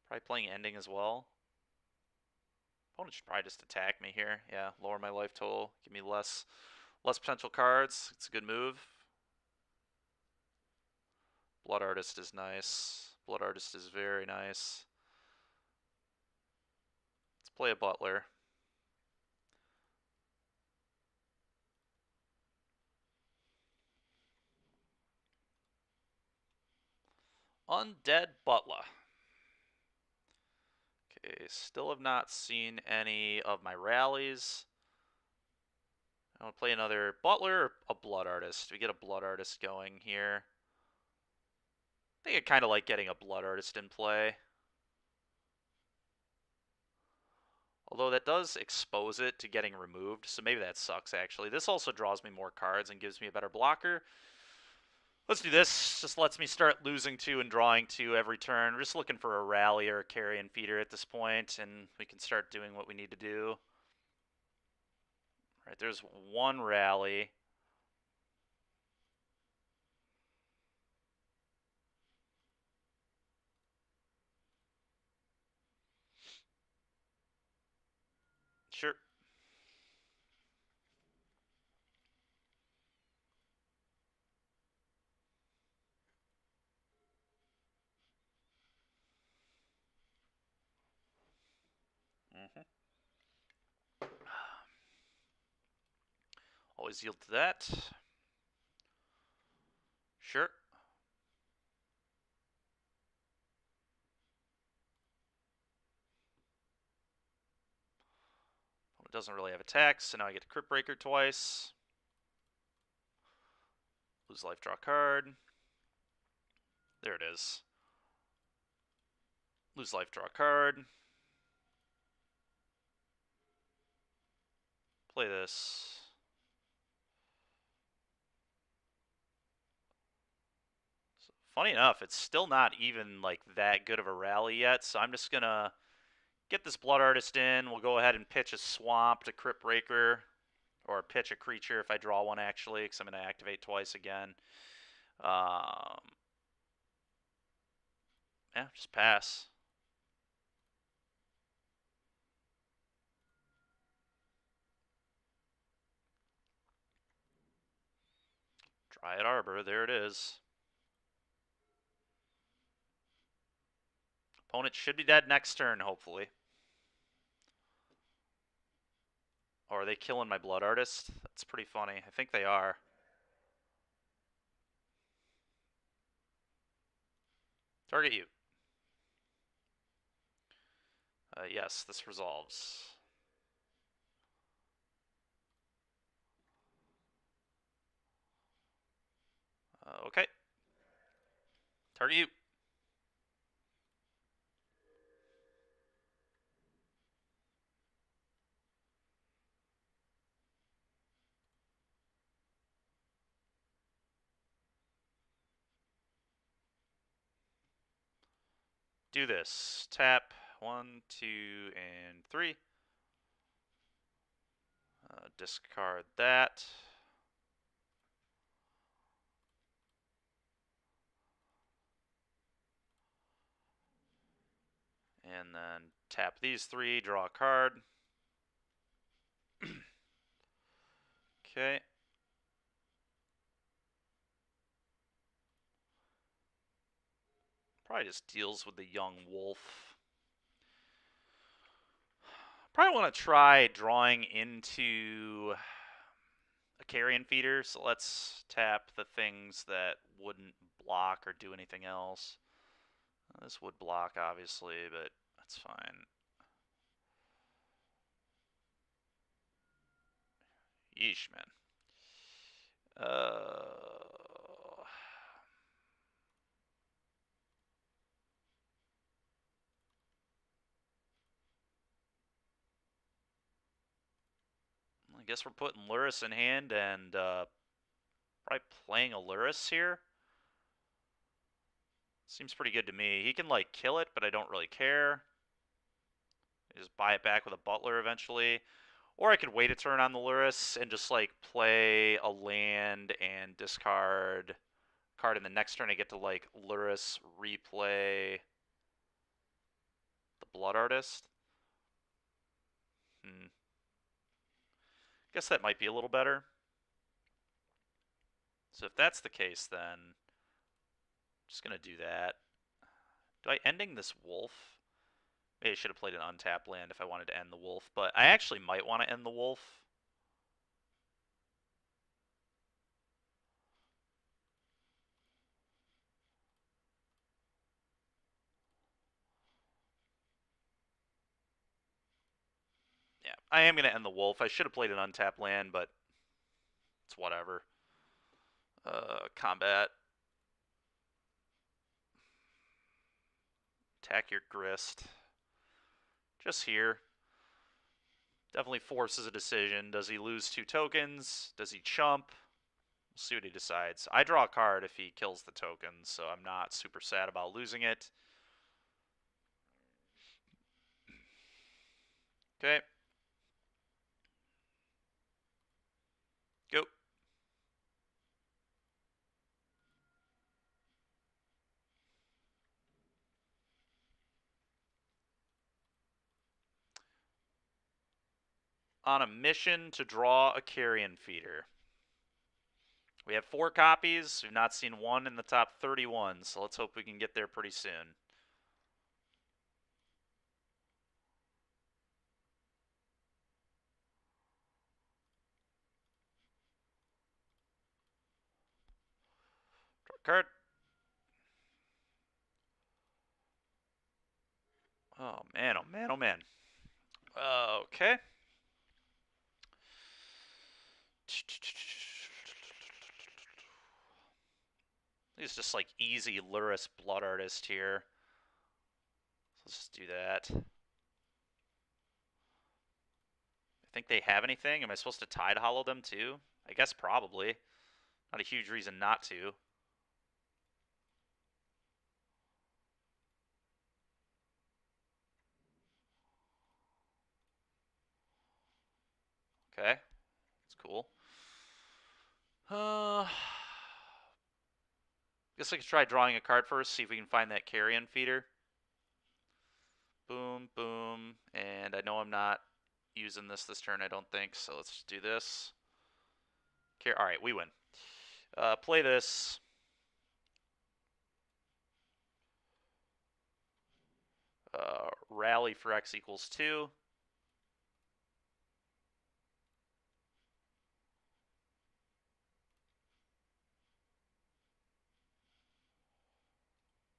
Probably playing ending as well. Opponent should probably just attack me here. Yeah, lower my life total, give me less potential cards. It's a good move. Blood Artist is nice. Blood Artist is very nice. Let's play a Butler. Undead Butler. Okay, still have not seen any of my rallies. I want to play another Butler or a Blood Artist. We get a Blood Artist going here. I think I kind of like getting a Blood Artist in play. Although that does expose it to getting removed, so maybe that sucks actually. This also draws me more cards and gives me a better blocker. Let's do this. Just lets me start losing 2 and drawing 2 every turn. We're just looking for a rally or a carrion feeder at this point, and we can start doing what we need to do. All right, there's 1 rally. Sure. Always yield to that. Sure. It doesn't really have attacks, so now I get to Crypt Breaker twice. Lose life, draw a card. There it is. Lose life, draw a card. Play this. So, funny enough, it's still not even like that good of a rally yet, so I'm just gonna get this Blood Artist in. We'll go ahead and pitch a Swamp to Crypt Breaker, or pitch a creature if I draw one actually, because I'm gonna activate twice again. Yeah, just pass. Riot Arbor, there it is. Opponent should be dead next turn, hopefully. Or are they killing my Blood Artist? That's pretty funny. I think they are. Target you. Yes, this resolves. Okay. Target you. Do this. Tap 1, 2, and 3. Discard that. And then tap these 3, draw a card. Okay. Probably just deals with the young wolf. Probably want to try drawing into a carrion feeder, so let's tap the things that wouldn't block or do anything else. This would block, obviously, but that's fine. Yeesh, man. I guess we're putting Luris in hand and probably playing a Luris here. Seems pretty good to me. He can, like, kill it, but I don't really care. Just buy it back with a Butler eventually. Or I could wait a turn on the Luris and just, like, play a land and discard card, and the next turn I get to, like, Luris replay the Blood Artist. Guess that might be a little better. So if that's the case, then I'm just going to do that. Do I ending this wolf? Maybe I should have played an untapped land if I wanted to end the wolf, but I actually might want to end the wolf. Yeah, I am going to end the wolf. I should have played an untapped land, but it's whatever. Combat. Attack your Grist. Just here. Definitely forces a decision. Does he lose 2 tokens? Does he chump? We'll see what he decides. I draw a card if he kills the token, so I'm not super sad about losing it. Okay. Go. On a mission to draw a carrion feeder. We have 4 copies. We've not seen one in the top 31, so let's hope we can get there pretty soon. Draw a card. Oh, man, oh, man, oh, man. Okay. It's just like easy Luris Blood Artist here. So let's just do that. I think they have anything. Am I supposed to Tide Hollow them too? I guess probably. Not a huge reason not to. Okay. That's cool. Guess I could try drawing a card first, see if we can find that carrion feeder. Boom, boom. And I know I'm not using this turn, I don't think, so let's just do this. Alright, we win. Play this. Rally for x equals 2.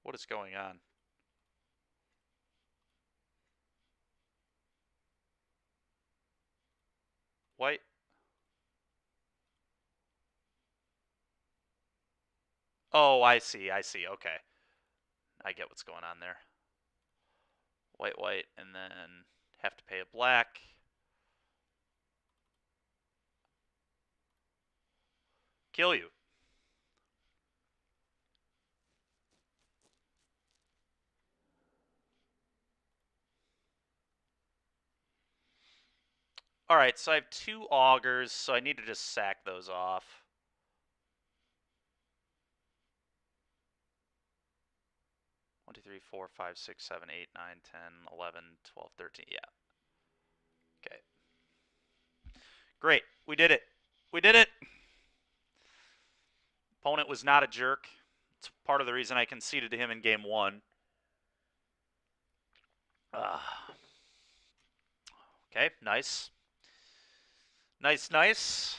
What is going on? White. Oh, I see. Okay. I get what's going on there. White, white, and then have to pay a black. Kill you. Alright, so I have 2 augers, so I need to just sack those off. One, 2, 3, 4, 5, 6, 7, 8, 9, 10, 11, 12, 13. Yeah. Okay. Great. We did it. We did it. Opponent was not a jerk. It's part of the reason I conceded to him in game 1. Okay, nice. Nice, nice.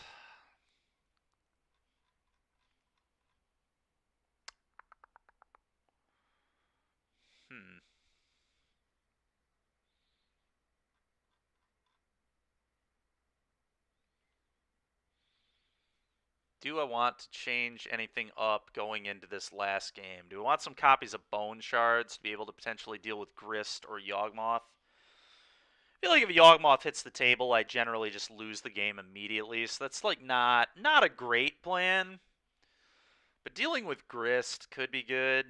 Do I want to change anything up going into this last game? Do we want some copies of Bone Shards to be able to potentially deal with Grist or Yawgmoth? I feel like if Yawgmoth hits the table, I generally just lose the game immediately, so that's like not a great plan. But dealing with Grist could be good.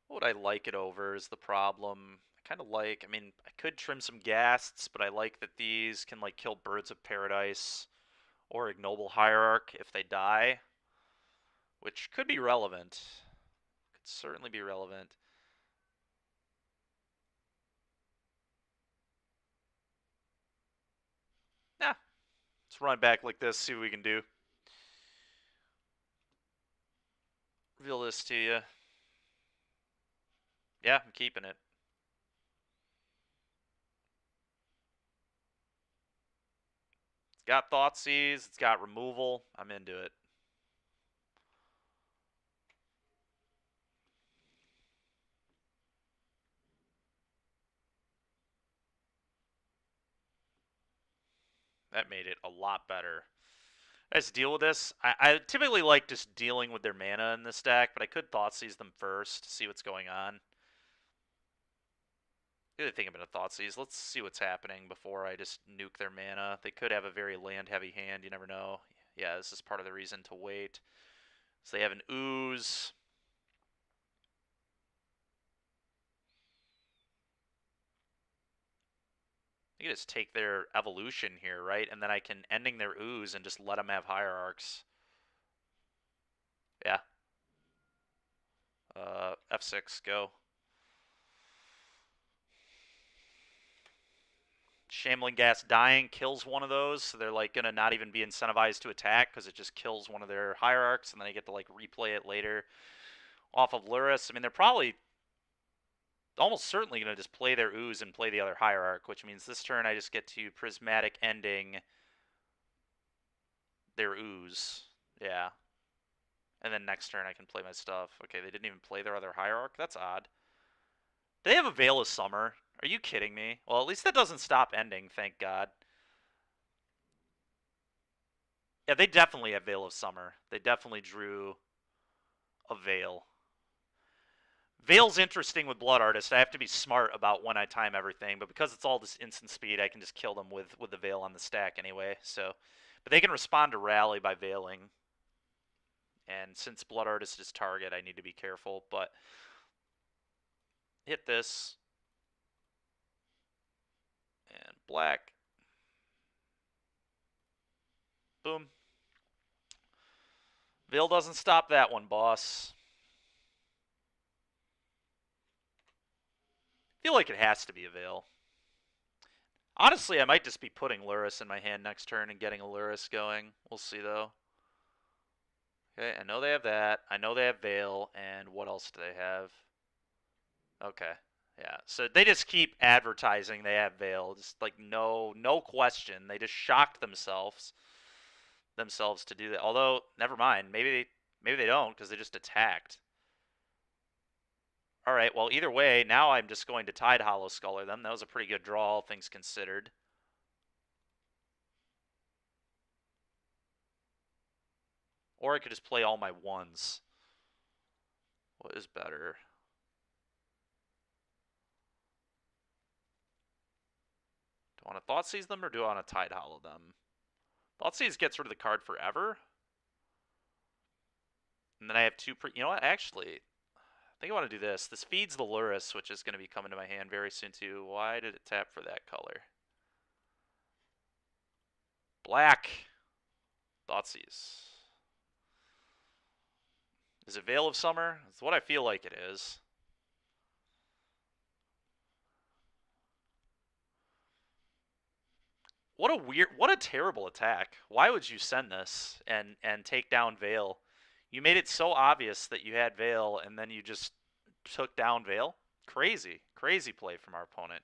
What would I like it over is the problem. I kind of like, I mean, I could trim some Ghasts, but I like that these can like kill Birds of Paradise or Ignoble Hierarch if they die, which could be relevant. Could certainly be relevant. Nah, let's run back like this, see what we can do. Reveal this to you. Yeah, I'm keeping it. It's got Thoughtseize, it's got removal. I'm into it. That made it a lot better. I just deal with this. I typically like just dealing with their mana in this deck, but I could Thoughtseize them first to see what's going on. The other thing about a Thoughtseize, let's see what's happening before I just nuke their mana. They could have a very land-heavy hand, you never know. Yeah, this is part of the reason to wait. So they have an Ooze. I can just take their evolution here, right? And then I can ending their Ooze and just let them have Hierarchs. Yeah. F6, go. Shambling Gas dying kills one of those, so they're like gonna not even be incentivized to attack because it just kills one of their Hierarchs, and then I get to like replay it later off of Lurrus. I mean, they're probably almost certainly gonna just play their Ooze and play the other Hierarch, which means this turn I just get to Prismatic Ending their Ooze. Yeah. And then next turn I can play my stuff. Okay, they didn't even play their other Hierarch? That's odd. Do they have a Veil of Summer? Are you kidding me? Well, at least that doesn't stop ending, thank God. Yeah, they definitely have Veil of Summer. They definitely drew a Veil. Veil's interesting with Blood Artist. I have to be smart about when I time everything, but because it's all this instant speed, I can just kill them with the Veil on the stack anyway. So, but they can respond to Rally by Veiling. And since Blood Artist is target, I need to be careful. But hit this. And black. Boom. Veil doesn't stop that one, boss. I feel like it has to be a Veil. Honestly, I might just be putting Luris in my hand next turn and getting a Luris going. We'll see, though. Okay, I know they have that. I know they have Veil, and what else do they have? Okay, yeah. So they just keep advertising they have Veil, just like no question. They just shocked themselves to do that. Although, never mind. Maybe they don't because they just attacked. All right. Well, either way, now I'm just going to Tide Hollow Sculler them. That was a pretty good draw, all things considered. Or I could just play all my ones. What is better? Do I want to Thoughtseize them or do I want to Tide Hollow them? Thoughtseize gets rid of the card forever. And then I have two... You know what? Actually, I think I want to do this. This feeds the Luris, which is going to be coming to my hand very soon too. Why did it tap for that color? Black. Thoughtseize. Is it Veil of Summer? It's what I feel like it is. What a terrible attack. Why would you send this and take down Veil? You made it so obvious that you had Veil, and then you just took down Veil. Crazy play from our opponent.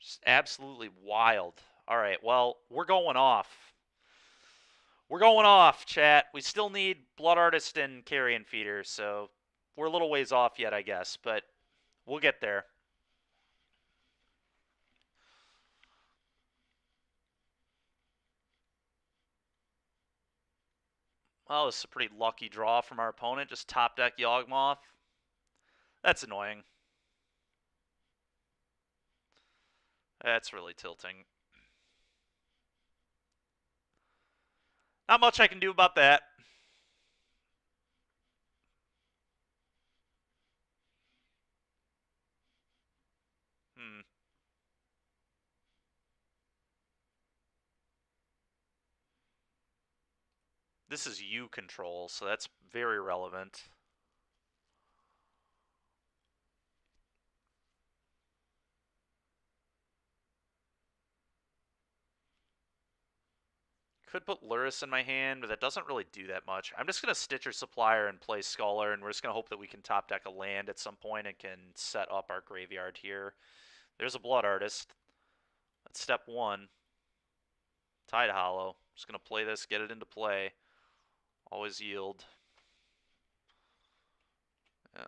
Just absolutely wild. All right, well, we're going off. We're going off, chat. We still need Blood Artist and Carrion Feeder, so we're a little ways off yet, I guess, but we'll get there. Well, this is a pretty lucky draw from our opponent. Just top deck Yawgmoth. That's annoying. That's really tilting. Not much I can do about that. This is U control, so that's very relevant. Could put Luris in my hand, but that doesn't really do that much. I'm just going to Stitcher Supplier and play Scholar, and we're just going to hope that we can top deck a land at some point and can set up our graveyard here. There's a Blood Artist. That's step one. Tide Hollow. Just going to play this, get it into play. Always yield. Yeah.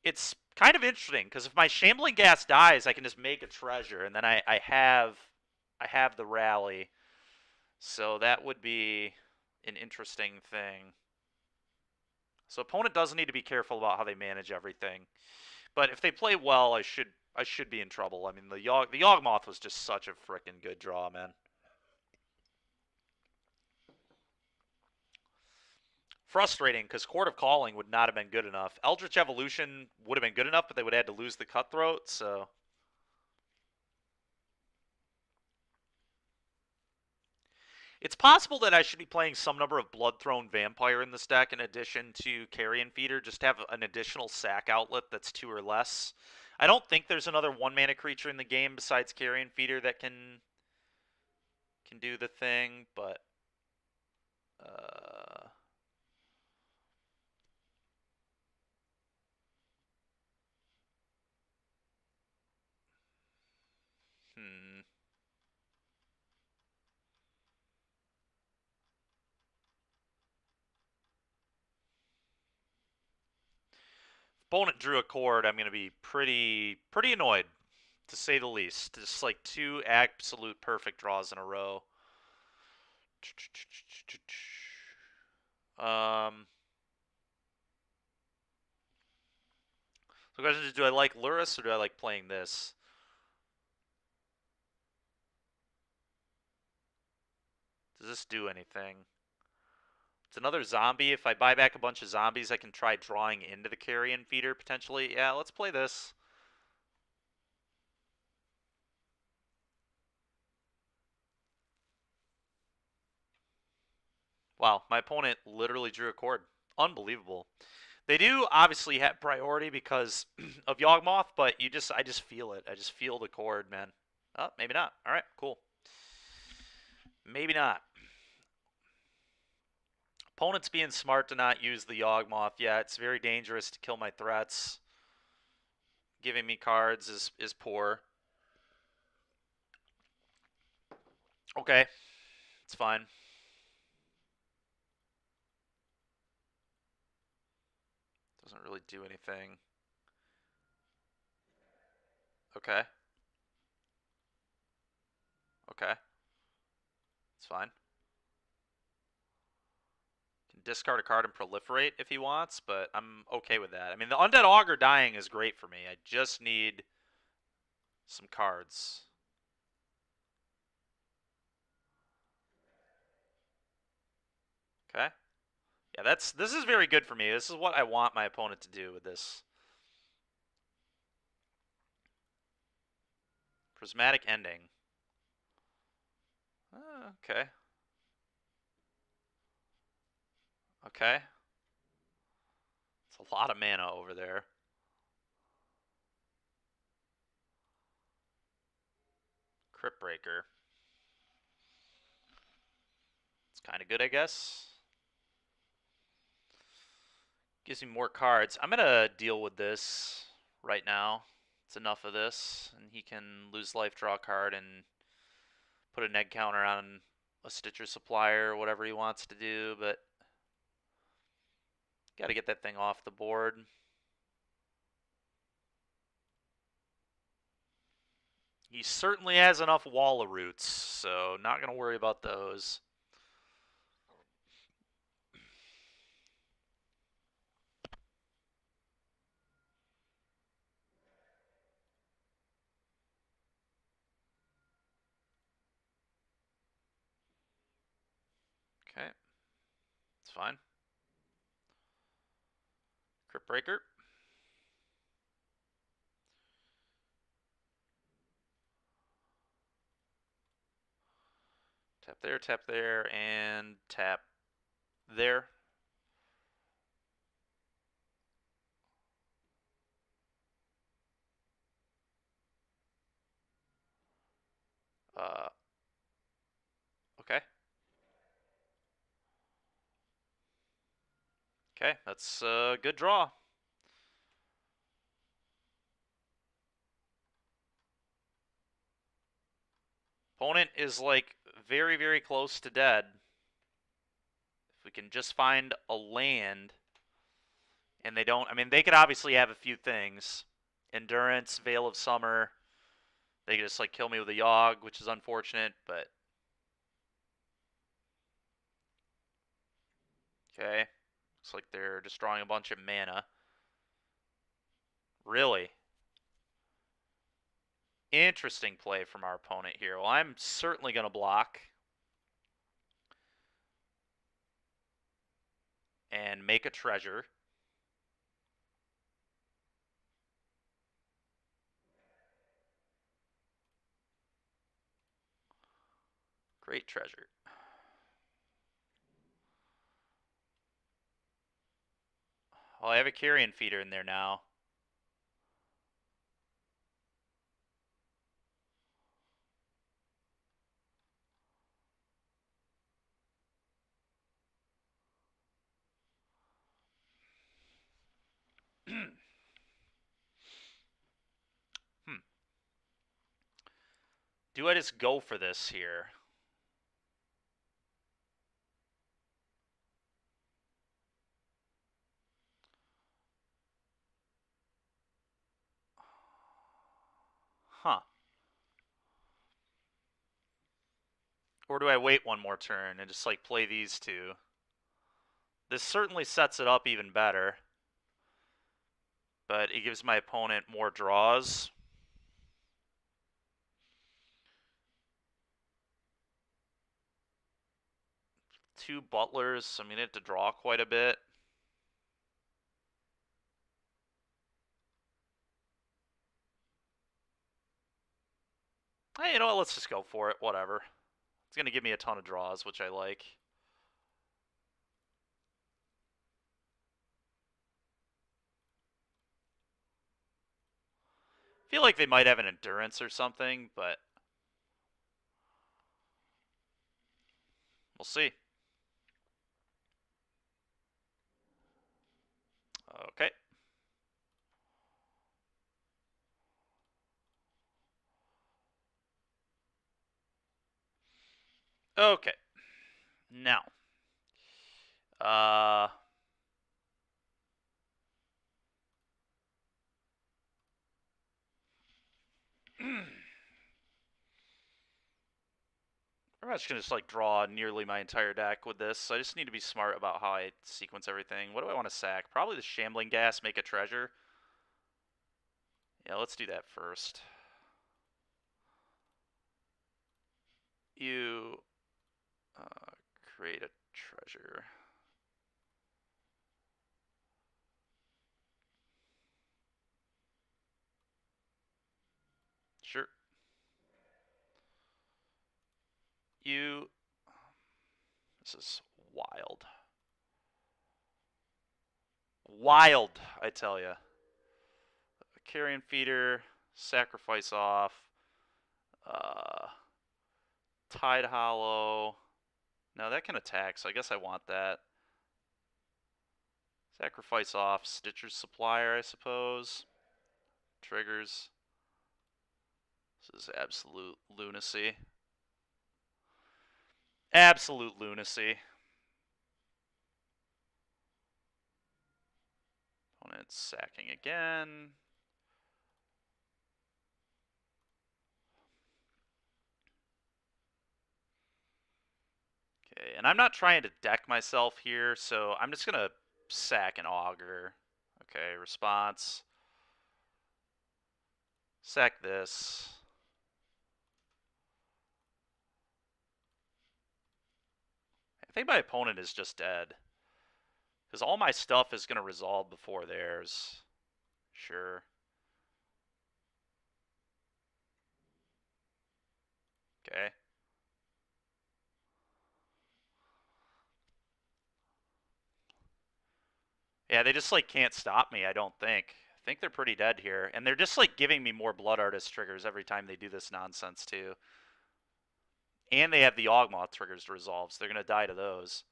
It's kind of interesting, because if my Shambling Gas dies, I can just make a treasure, and then I have the rally. So that would be an interesting thing. So opponent does need to be careful about how they manage everything. But if they play well, I should be in trouble. I mean, the Yawgmoth was just such a freaking good draw, man. Frustrating, because Court of Calling would not have been good enough. Eldritch Evolution would have been good enough, but they would have had to lose the Cutthroat, so... It's possible that I should be playing some number of Bloodthrone Vampire in this deck in addition to Carrion Feeder, just to have an additional sack outlet that's 2 or less. I don't think there's another 1-mana creature in the game besides Carrion Feeder that can do the thing, but... Opponent drew a chord, I'm going to be pretty annoyed, to say the least. Just like 2 absolute perfect draws in a row. So the question is, do I like Luris or do I like playing this? Does this do anything? It's another zombie. If I buy back a bunch of zombies, I can try drawing into the Carrion Feeder, potentially. Yeah, let's play this. Wow, my opponent literally drew a chord. Unbelievable. They do obviously have priority because of Yawgmoth, but I just feel it. I just feel the chord, man. Oh, maybe not. All right, cool. Maybe not. Opponent's being smart to not use the Yawgmoth. Yeah, it's very dangerous to kill my threats. Giving me cards is poor. Okay, it's fine. Doesn't really do anything. Okay. Okay. It's fine. Can discard a card and proliferate if he wants, but I'm okay with that. I mean, the Undead Augur dying is great for me. I just need some cards. Okay. Yeah, this is very good for me. This is what I want my opponent to do with this. Prismatic Ending. Okay. Okay. It's a lot of mana over there. Crypt Breaker. It's kind of good, I guess. Gives me more cards. I'm going to deal with this right now. It's enough of this. And he can lose life, draw a card, and put a neg counter on a Stitcher Supplier or whatever he wants to do. But got to get that thing off the board. He certainly has enough Wall of Roots, so not going to worry about those. Okay. It's fine. Crypt Breaker. Tap there, and tap there. Okay. Okay, that's a good draw. Opponent is like very, very close to dead. If we can just find a land, and they don't, I mean, they could obviously have a few things. Endurance, Veil of Summer. They could just like kill me with a Yogg, which is unfortunate, but okay. Looks like they're destroying a bunch of mana. Really? Interesting play from our opponent here. Well, I'm certainly going to block and make a treasure. Great treasure. Well, I have a Carrion Feeder in there now. Do I just go for this here? Huh. Or do I wait one more turn and just like play these two? This certainly sets it up even better. But it gives my opponent more draws. Two Butlers, I mean, I have to draw quite a bit. Hey, you know what? Let's just go for it. Whatever. It's going to give me a ton of draws, which I like. feel like they might have an endurance or something, but we'll see. Okay. Okay. Now. I'm just going to just like draw nearly my entire deck with this. So I just need to be smart about how I sequence everything. What do I want to sack? Probably the Shambling Gas, make a treasure. Yeah, let's do that first. You create a treasure. Sure. You. This is wild. Wild, I tell you. Carrion Feeder, sacrifice off. Tide Hollow. No, that can attack, so I guess I want that. Sacrifice off Stitcher's Supplier, I suppose. Triggers. This is absolute lunacy. Absolute lunacy. Opponent's sacking again. Okay, and I'm not trying to deck myself here, so I'm just going to sack an Augur. Okay, response. Sack this. I think my opponent is just dead. Because all my stuff is going to resolve before theirs. Sure. Okay. Yeah, they just like can't stop me, I don't think. I think they're pretty dead here. And they're just like giving me more Blood Artist triggers every time they do this nonsense too. And they have the Ogmoth triggers to resolve, so they're going to die to those.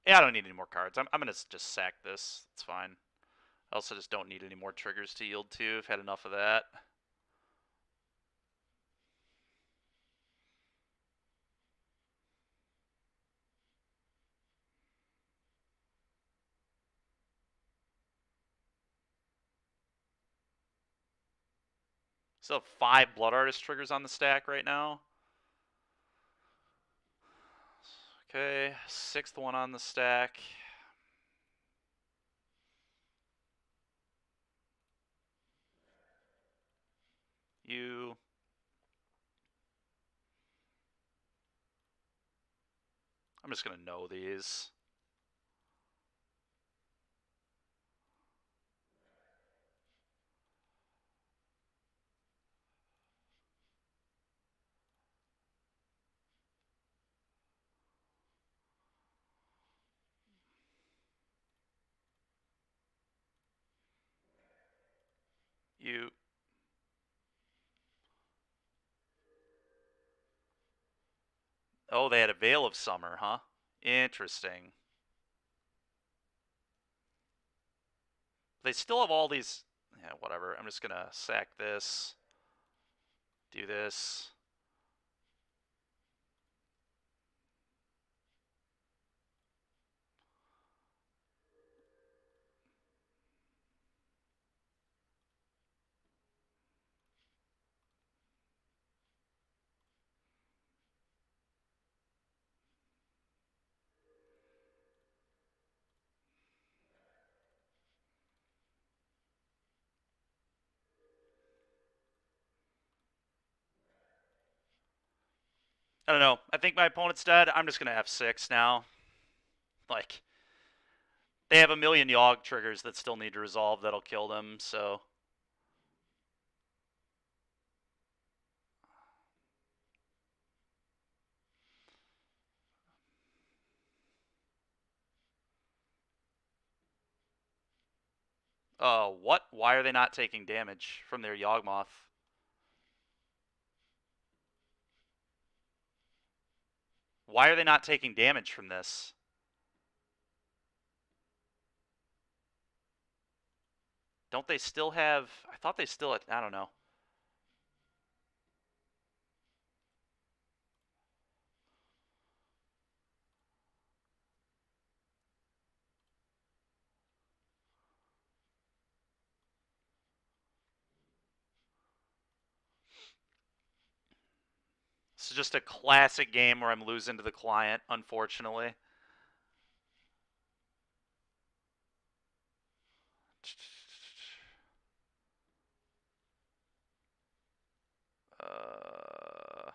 Yeah, I don't need any more cards. I'm going to just sack this. It's fine. I also just don't need any more triggers to yield to. I've had enough of that. So 5 Blood Artist triggers on the stack right now. Okay, 6th one on the stack. You. I'm just going to know these. You. Oh, they had a Veil of Summer, huh? Interesting. They still have all these. Yeah, whatever. I'm just going to sack this. Do this. I don't know. I think my opponent's dead. I'm just going to F6 now. Like, they have a million Yogg triggers that still need to resolve that'll kill them, so. What? Why are they not taking damage from their Yawgmoth? Why are they not taking damage from this? Don't they still have... I thought they still had... I don't know. This is just a classic game where I'm losing to the client, unfortunately. Uh...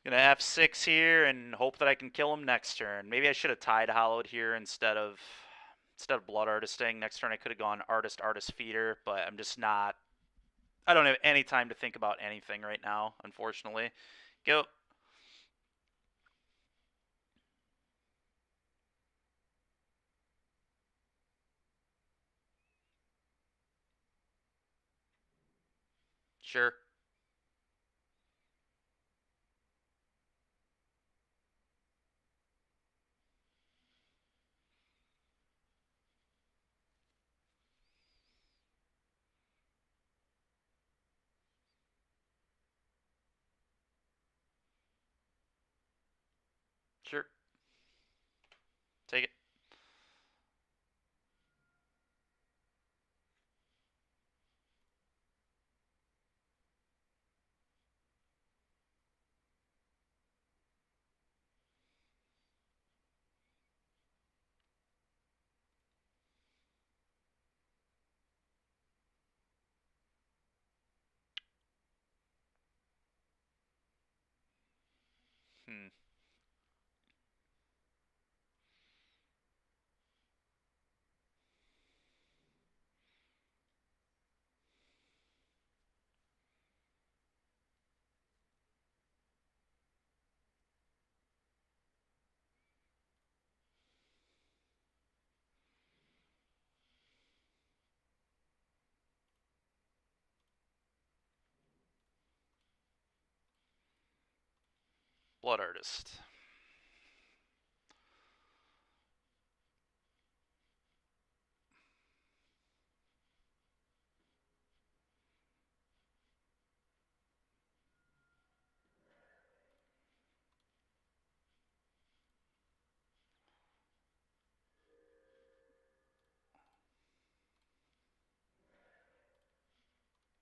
Gonna F6 here and hope that I can kill him next turn. Maybe I should have Tide Hollowed here instead of Blood Artisting. Next turn I could have gone Artist Feeder, but I'm just not... I don't have any time to think about anything right now, unfortunately. Go. Sure. Sure. Take it. Hmm. Blood Artist.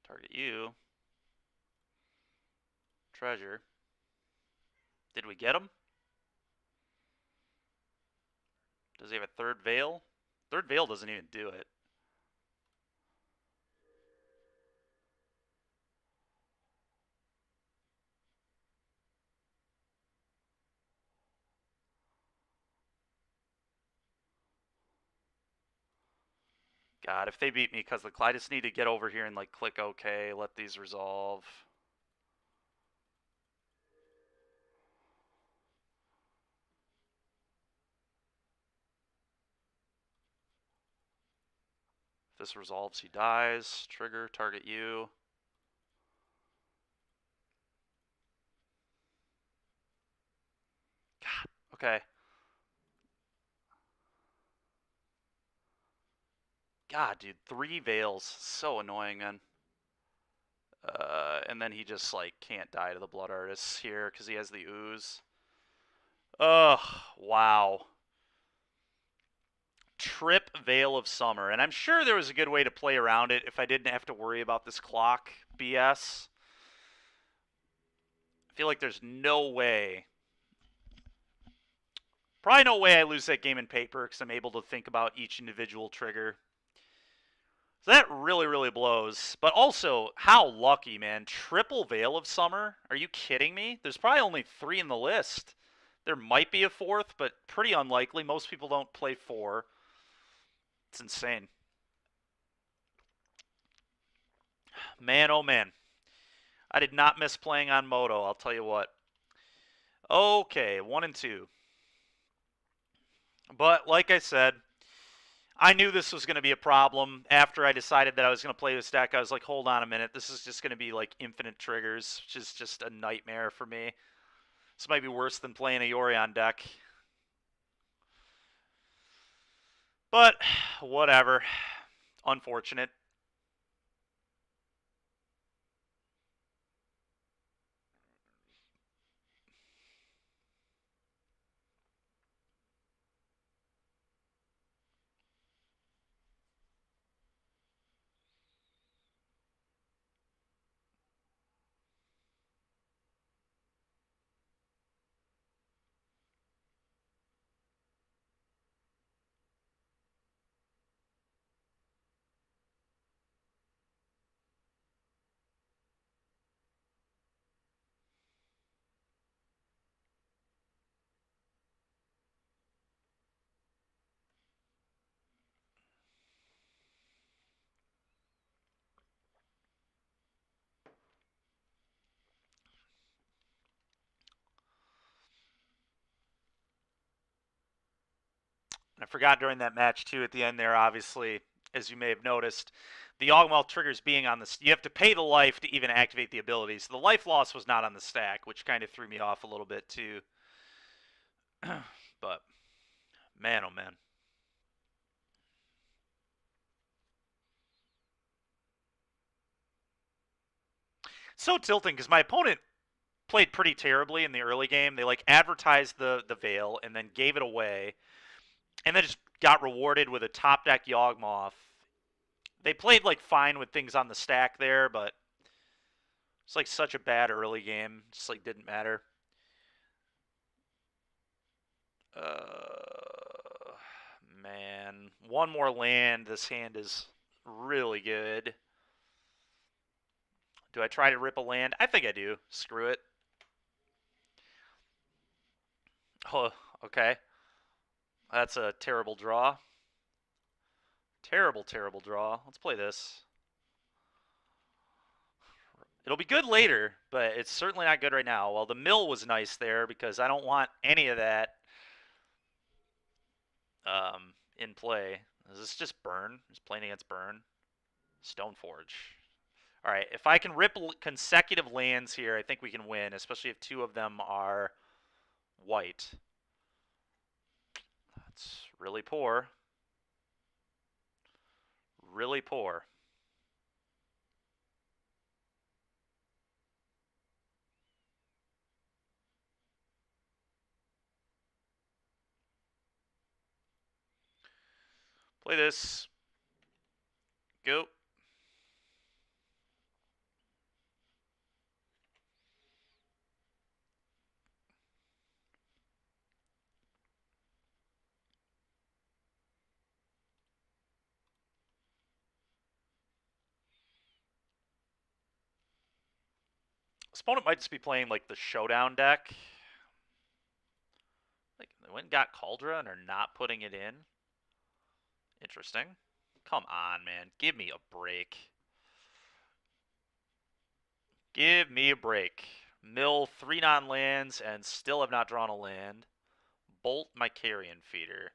Target you. Treasure. Did we get him? Does he have a third Veil? Third Veil doesn't even do it. God, if they beat me, because I just need to get over here and like click OK, let these resolve. If this resolves, he dies. Trigger, target you. God, okay. God, dude, 3 Veils. So annoying, man. And then he just, like, can't die to the Blood Artists here because he has the Ooze. Ugh, wow. Trip Veil of Summer. And I'm sure there was a good way to play around it if I didn't have to worry about this clock BS. I feel like there's no way. Probably no way I lose that game in paper because I'm able to think about each individual trigger. So that really, really blows. But also, how lucky, man. Triple Veil of Summer? Are you kidding me? There's probably only 3 in the list. There might be a 4th, but pretty unlikely. Most people don't play 4. It's insane. Man, oh man. I did not miss playing on Moto, I'll tell you what. Okay, 1 and 2. But like I said, I knew this was going to be a problem. After I decided that I was going to play this deck, I was like, hold on a minute. This is just going to be like infinite triggers, which is just a nightmare for me. This might be worse than playing a Yorion deck. But, whatever. Unfortunate. I forgot during that match, too, at the end there, obviously, as you may have noticed, the Yawgmoth triggers being on the... You have to pay the life to even activate the abilities. So the life loss was not on the stack, which kind of threw me off a little bit, too. But, man, oh man. So tilting, because my opponent played pretty terribly in the early game. They, like, advertised the Veil and then gave it away, and then just got rewarded with a top deck Yawgmoth. They played, like, fine with things on the stack there, but it's, like, such a bad early game. Just, like, didn't matter. Man. One more land. This hand is really good. Do I try to rip a land? I think I do. Screw it. Oh, okay. That's a terrible draw. Terrible, terrible draw. Let's play this. It'll be good later, but it's certainly not good right now. Well, the mill was nice there because I don't want any of that in play. Is this just burn? Just playing against burn? Stoneforge. All right, if I can rip consecutive lands here, I think we can win, especially if 2 of them are white. That's really poor. Really poor. Play this. Go. This opponent might just be playing like the showdown deck. Like they went and got Cauldron and are not putting it in. Interesting. Come on, man. Give me a break. Give me a break. Mill 3 non-lands and still have not drawn a land. Bolt my Carrion Feeder.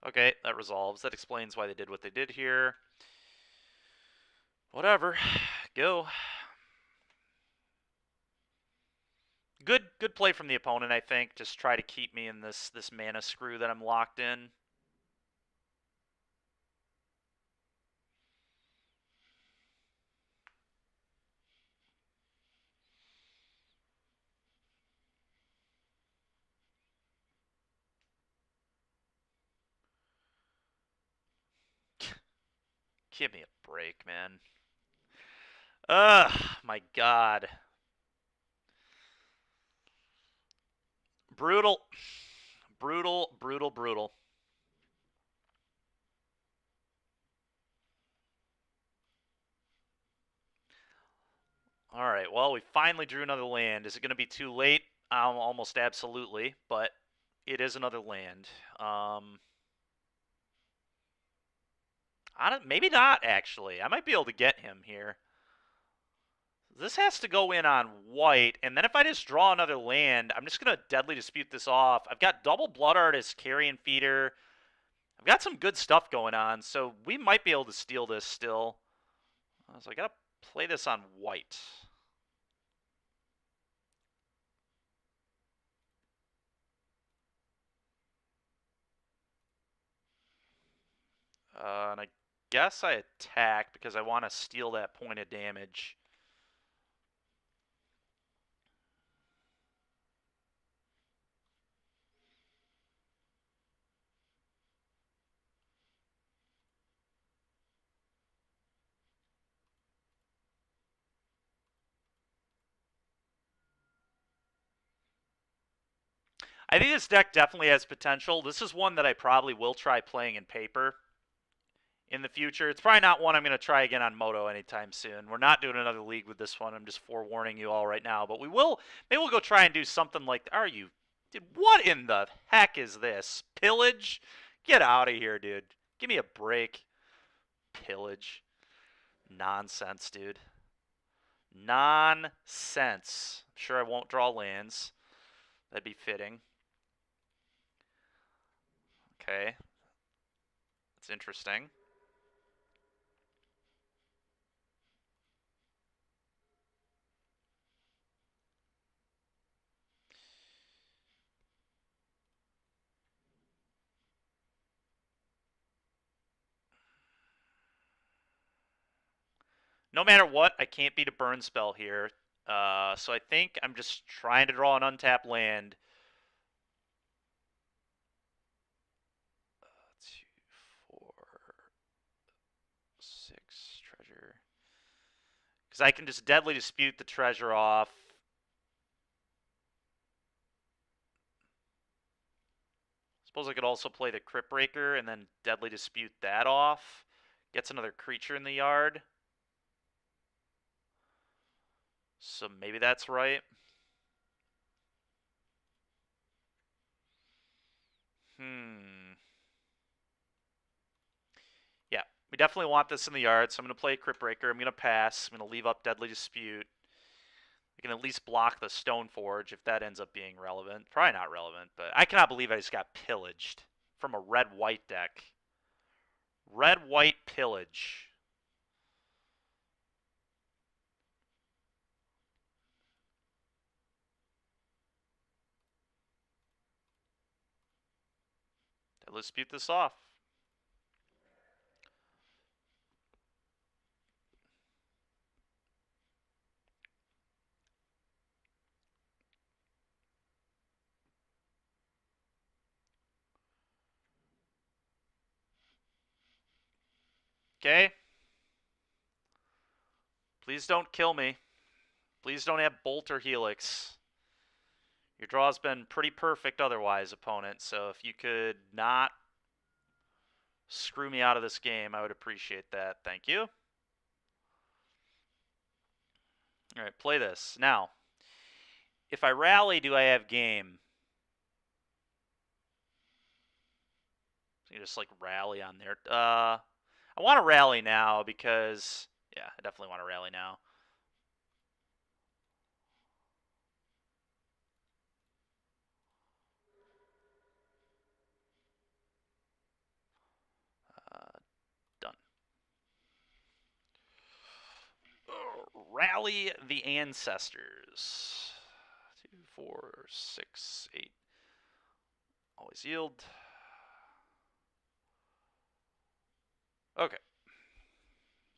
Okay, that resolves. That explains why they did what they did here. Whatever. Go. Good play from the opponent, I think. Just try to keep me in this mana screw that I'm locked in. Give me a break, man. Ugh, my God. Brutal. Brutal, brutal, brutal. All right, well, we finally drew another land. Is it going to be too late? Almost absolutely, but it is another land. Maybe not, actually. I might be able to get him here. This has to go in on white, and then if I just draw another land, I'm just going to Deadly Dispute this off. I've got double Blood Artist, Carrion Feeder. I've got some good stuff going on, so we might be able to steal this still. So I got to play this on white. And I guess I attack because I want to steal that point of damage. I think this deck definitely has potential. This is one that I probably will try playing in paper in the future. It's probably not one I'm going to try again on Moto anytime soon. We're not doing another league with this one. I'm just forewarning you all right now. But we will. Maybe we'll go try and do something like. Are you? Dude, what in the heck is this? Pillage? Get out of here, dude. Give me a break. Pillage. Nonsense, dude. Nonsense. I'm sure I won't draw lands. That'd be fitting. Okay. That's interesting. No matter what, I can't beat a burn spell here. So I think I'm just trying to draw an untapped land. 2, 4, 6 treasure. Because I can just Deadly Dispute the treasure off. Suppose I could also play the Crypt Breaker and then Deadly Dispute that off. Gets another creature in the yard. So maybe that's right. Yeah, we definitely want this in the yard, so I'm going to play Crypt Breaker. I'm going to pass. I'm going to leave up Deadly Dispute. I can at least block the Stoneforge if that ends up being relevant. Probably not relevant, but I cannot believe I just got pillaged from a red-white deck. Red-white pillage. Let's dispute this off. Okay. Please don't kill me. Please don't have Bolt or Helix. Your draw's been pretty perfect otherwise, opponent, so if you could not screw me out of this game, I would appreciate that. Thank you. Alright, play this. Now, if I rally, do I have game? So you just like rally on there. I want to rally now because, yeah, I definitely want to rally now. Done. Rally the ancestors. 2, 4, 6, 8. Always yield. Okay.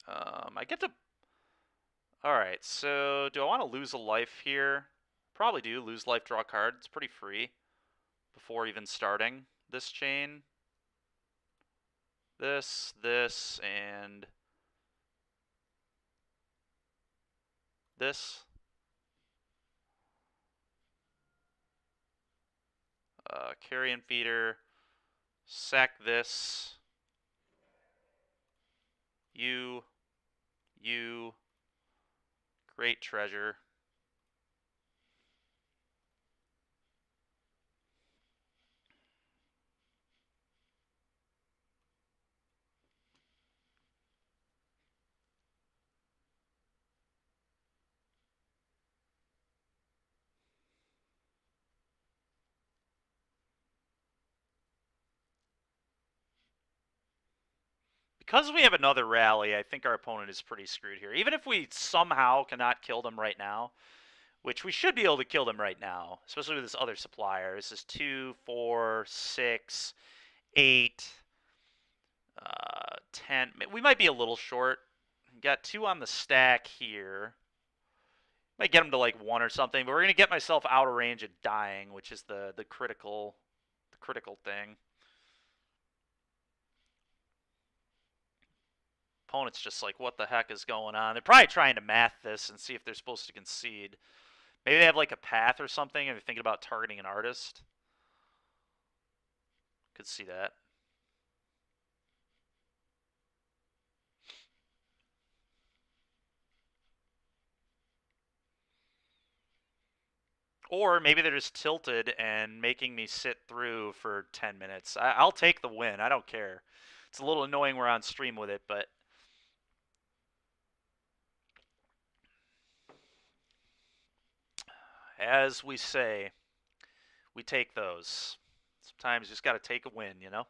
I get to... Alright, so do I want to lose a life here? Probably do. Lose life, draw a card. It's pretty free before even starting this chain. This, and this. Carrion Feeder. Sack this. You. Great treasure. Because we have another rally, I think our opponent is pretty screwed here. Even if we somehow cannot kill them right now, which we should be able to kill them right now, especially with this other supplier. This is 2, 4, 6, 8, 10. We might be a little short. We got 2 on the stack here. Might get them to like 1 or something, but we're gonna get myself out of range of dying, which is the critical thing. Opponent's just like, what the heck is going on? They're probably trying to math this and see if they're supposed to concede. Maybe they have like a path or something and they're thinking about targeting an artist. Could see that. Or maybe they're just tilted and making me sit through for 10 minutes. I'll take the win. I don't care. It's a little annoying we're on stream with it, but as we say, we take those. Sometimes you just got to take a win, you know?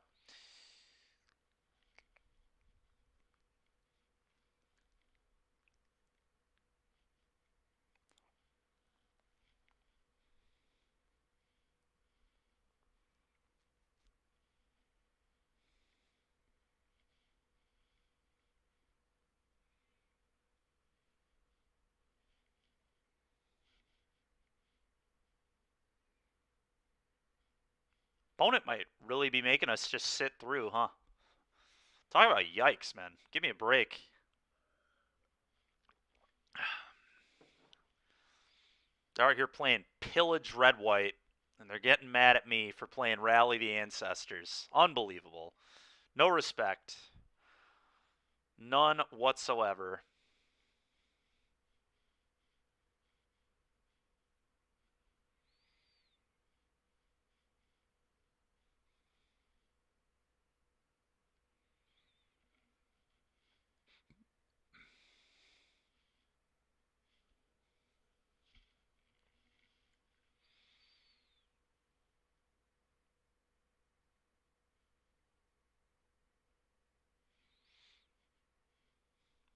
Opponent might really be making us just sit through, huh? Talk about yikes, man. Give me a break. They're out here playing Pillage Red-White, and they're getting mad at me for playing Rally the Ancestors. Unbelievable. No respect. None whatsoever.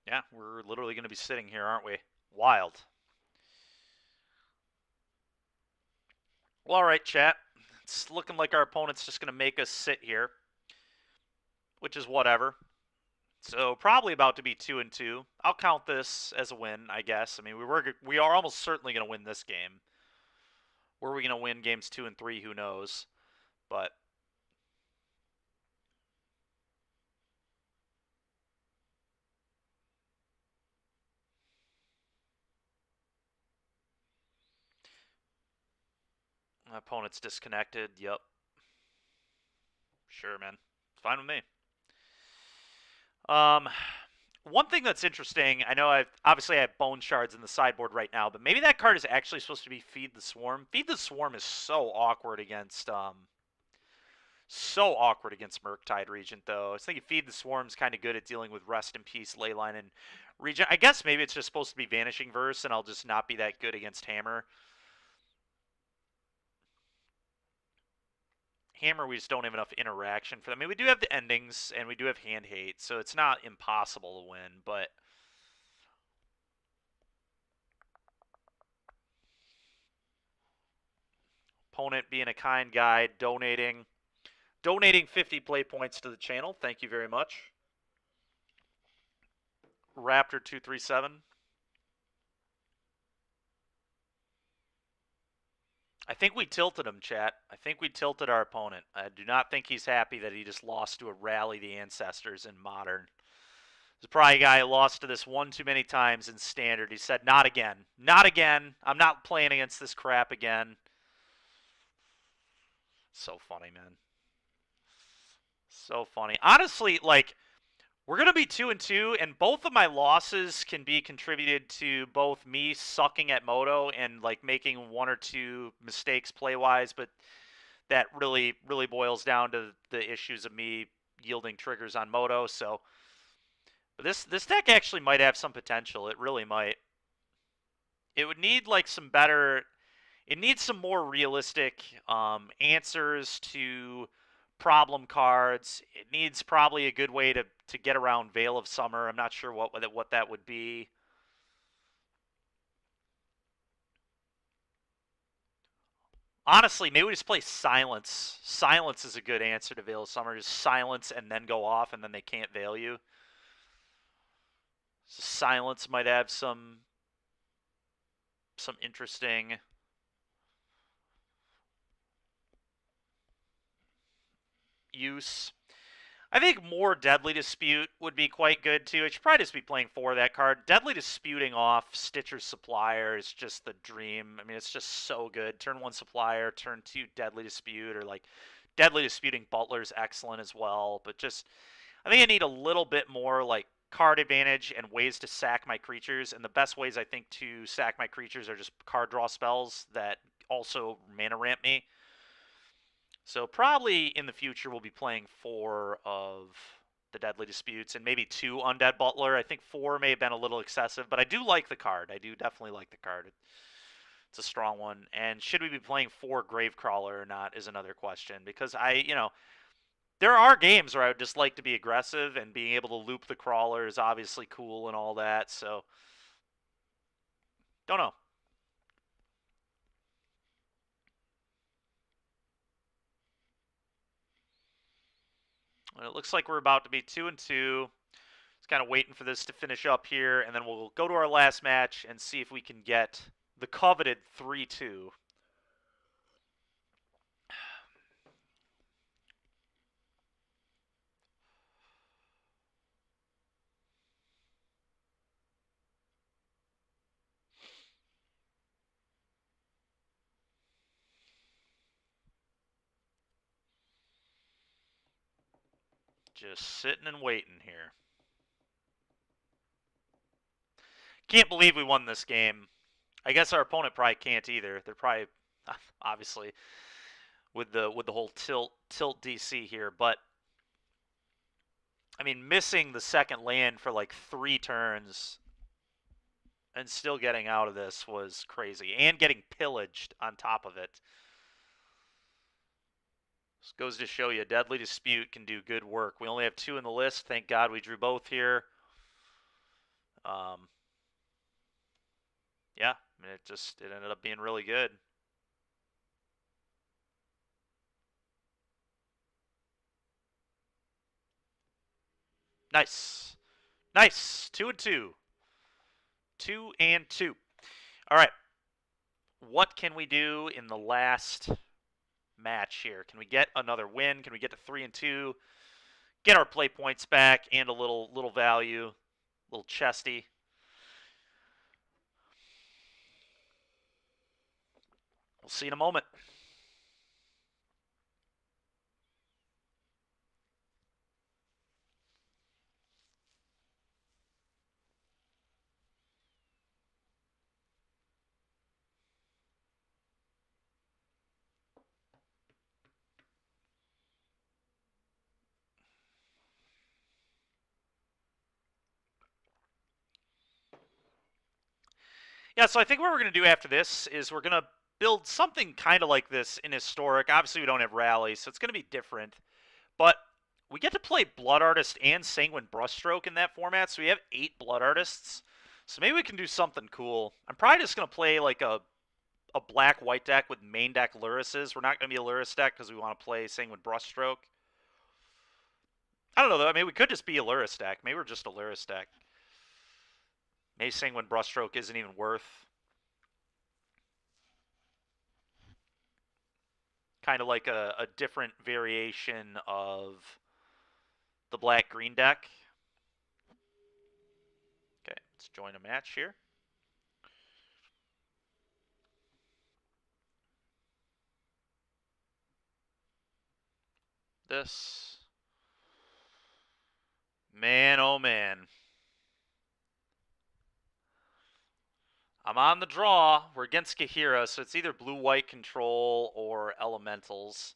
Yeah, we're literally going to be sitting here, aren't we? Wild. Well, all right, chat. It's looking like our opponent's just going to make us sit here, which is whatever. So probably about to be 2-2. I'll count this as a win, I guess. I mean, we are almost certainly going to win this game. Were we going to win games 2 and 3? Who knows? But my opponent's disconnected. Yep. Sure, man. Fine with me. One thing that's interesting, I know I have Bone Shards in the sideboard right now, but maybe that card is actually supposed to be Feed the Swarm. Feed the Swarm is so awkward against Murktide Regent, though. I was thinking Feed the Swarm's kind of good at dealing with Rest in Peace, Leyline, and Regent. I guess maybe it's just supposed to be Vanishing Verse, and I'll just not be that good against Hammer. Hammer, we just don't have enough interaction for them. I mean, we do have the endings, and we do have Hand Hate, so it's not impossible to win, but opponent being a kind guy, donating 50 play points to the channel. Thank you very much. Raptor237. I think we tilted him, chat. I think we tilted our opponent. I do not think he's happy that he just lost to a Rally the Ancestors in Modern. There's probably a guy who lost to this one too many times in Standard. He said, not again. Not again. I'm not playing against this crap again. So funny, man. So funny. Honestly, like, We're going to be 2-2, and both of my losses can be contributed to both me sucking at Moto and like making one or two mistakes play-wise, but that really boils down to the issues of me yielding triggers on Moto. So, but this deck actually might have some potential. It really might. It would need like some better. It needs some more realistic answers to problem cards. It needs probably a good way to get around Veil of Summer. I'm not sure what that would be. Honestly, maybe we just play Silence. Silence is a good answer to Veil of Summer. Just silence and then go off, and then they can't veil you. So Silence might have some interesting use. I think more Deadly Dispute would be quite good too. I should probably just be playing 4 of that card. Deadly Disputing off Stitcher's Supplier is just the dream. I mean, it's just so good. Turn 1 Supplier, turn 2 Deadly Dispute, or like Deadly Disputing Butler's excellent as well. But just, I think I need a little bit more like card advantage and ways to sack my creatures. And the best ways I think to sack my creatures are just card draw spells that also mana ramp me. So probably in the future we'll be playing 4 of the Deadly Disputes and maybe 2 Undead Butler. I think 4 may have been a little excessive, but I do like the card. I do definitely like the card. It's a strong one. And should we be playing 4 Gravecrawler or not is another question, because there are games where I would just like to be aggressive, and being able to loop the crawler is obviously cool and all that. So don't know. It looks like we're about to be 2-2. Just kind of waiting for this to finish up here, and then we'll go to our last match and see if we can get the coveted 3-2. Just sitting and waiting here. Can't believe we won this game. I guess our opponent probably can't either. They're probably obviously with the whole tilt DC here, but I mean, missing the second land for like 3 turns and still getting out of this was crazy, and getting pillaged on top of it. This goes to show you, Deadly Dispute can do good work. We only have 2 in the list. Thank God we drew both here. Yeah, I mean, it ended up being really good. Nice. Nice. 2-2. 2-2. All right. What can we do in the last match here? Can we get another win? Can we get to 3-2? Get our play points back and a little value, a little chesty. We'll see in a moment. Yeah, so I think what we're going to do after this is we're going to build something kind of like this in Historic. Obviously, we don't have Rally, so it's going to be different. But we get to play Blood Artist and Sanguine Brushstroke in that format, so we have 8 Blood Artists. So maybe we can do something cool. I'm probably just going to play like a black-white deck with main deck Lurises. We're not going to be a Luris deck because we want to play Sanguine Brushstroke. I don't know, though. I mean, we could just be a Luris deck. Maybe we're just a Luris deck. Maybe Sanguine Brushstroke isn't even worth. Kind of like a different variation of the black-green deck. Okay, let's join a match here. This. Man, oh man. I'm on the draw. We're against Kahira, so it's either blue-white control or elementals.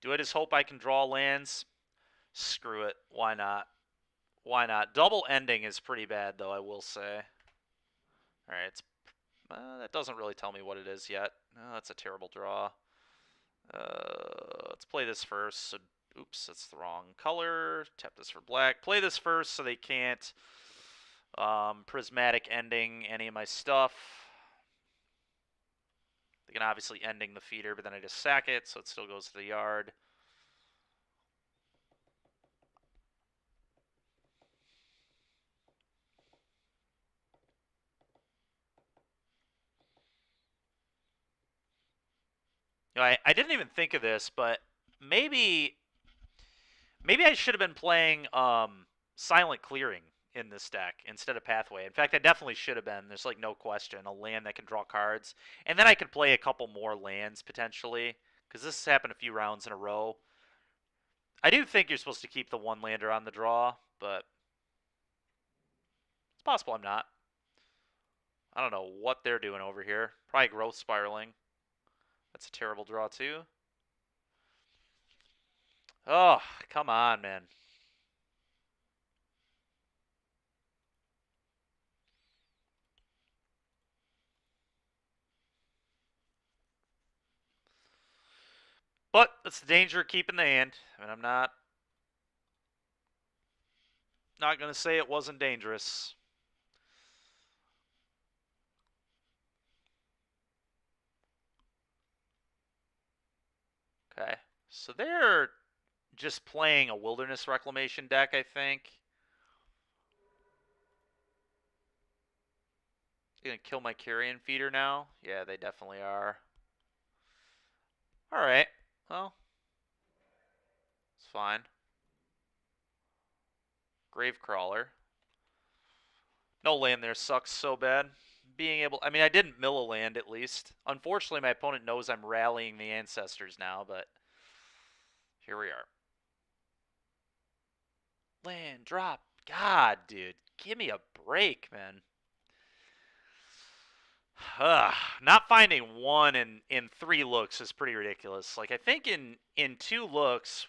Do I just hope I can draw lands? Screw it. Why not? Why not? Double ending is pretty bad, though, I will say. Alright, that doesn't really tell me what it is yet. No, that's a terrible draw. Let's play this first. So, oops, that's the wrong color. Tap this for black. Play this first so they can't prismatic ending any of my stuff. They can obviously ending the feeder, but then I just sack it, so it still goes to the yard. You know, I didn't even think of this, but maybe I should have been playing Silent Clearing in this deck instead of Pathway. In fact, I definitely should have been. There's like no question. A land that can draw cards. And then I could play a couple more lands potentially, because this has happened a few rounds in a row. I do think you're supposed to keep the one lander on the draw, but it's possible I'm not. I don't know what they're doing over here. Probably growth spiraling. That's a terrible draw too. Oh, come on, man. But that's the danger of keeping the hand. I mean, I'm not going to say it wasn't dangerous. Okay. So they're just playing a Wilderness Reclamation deck, I think. Gonna kill my Carrion Feeder now? Yeah, they definitely are. Alright. Well, it's fine. Gravecrawler. No land there sucks so bad. Being able... I mean, I didn't mill a land, at least. Unfortunately, my opponent knows I'm rallying the ancestors now, but... here we are. Land, drop. God, dude. Give me a break, man. Not finding one in 3 looks is pretty ridiculous. Like, I think in 2 looks,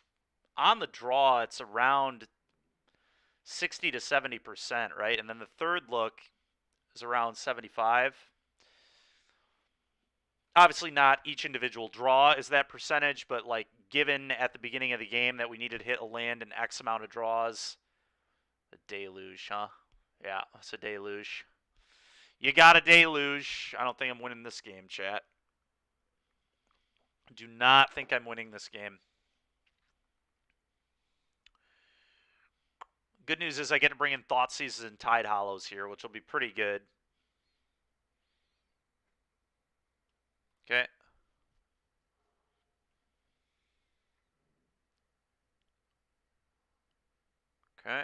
on the draw, it's around 60 to 70%, right? And then the third look is around 75. Obviously, not each individual draw is that percentage, but like given at the beginning of the game that we needed to hit a land in X amount of draws, a deluge, huh? Yeah, it's a deluge. You got a deluge. I don't think I'm winning this game, chat. Do not think I'm winning this game. Good news is I get to bring in Thoughtseizes and Tide Hollows here, which will be pretty good. Okay. Okay.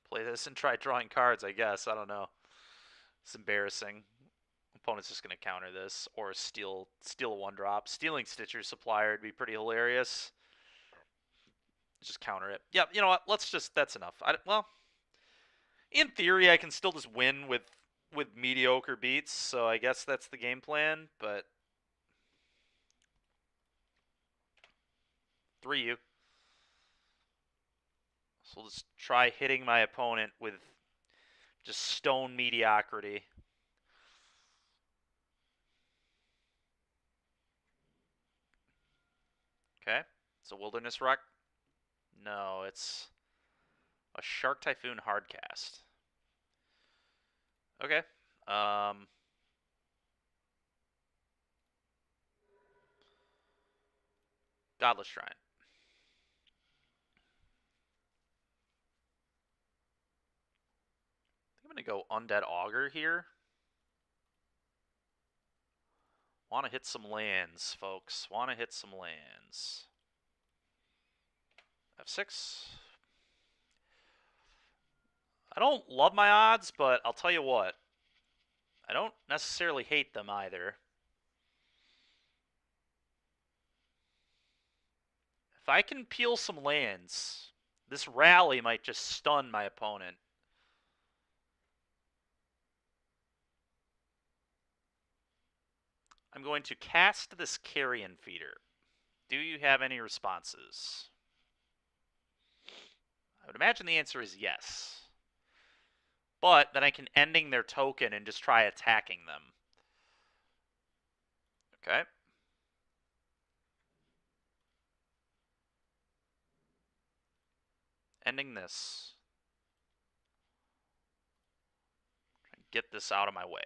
Play this and try drawing cards, I guess. I don't know. It's embarrassing. Opponent's just going to counter this or steal a 1-drop. Stealing Stitcher Supplier would be pretty hilarious. Just counter it. Yeah, you know what? That's enough. Well, in theory, I can still just win with mediocre beats, so I guess that's the game plan, but 3U. So we'll just try hitting my opponent with just stone mediocrity. Okay. It's a Wilderness Rock. No, it's a Shark Typhoon Hardcast. Okay. Godless Shrine. I'm going to go Undead Augur here. Want to hit some lands, folks. Want to hit some lands. F6. I don't love my odds, but I'll tell you what. I don't necessarily hate them either. If I can peel some lands, this rally might just stun my opponent. I'm going to cast this Carrion Feeder. Do you have any responses? I would imagine the answer is yes. But then I can ending their token and just try attacking them. Okay. Ending this. Get this out of my way.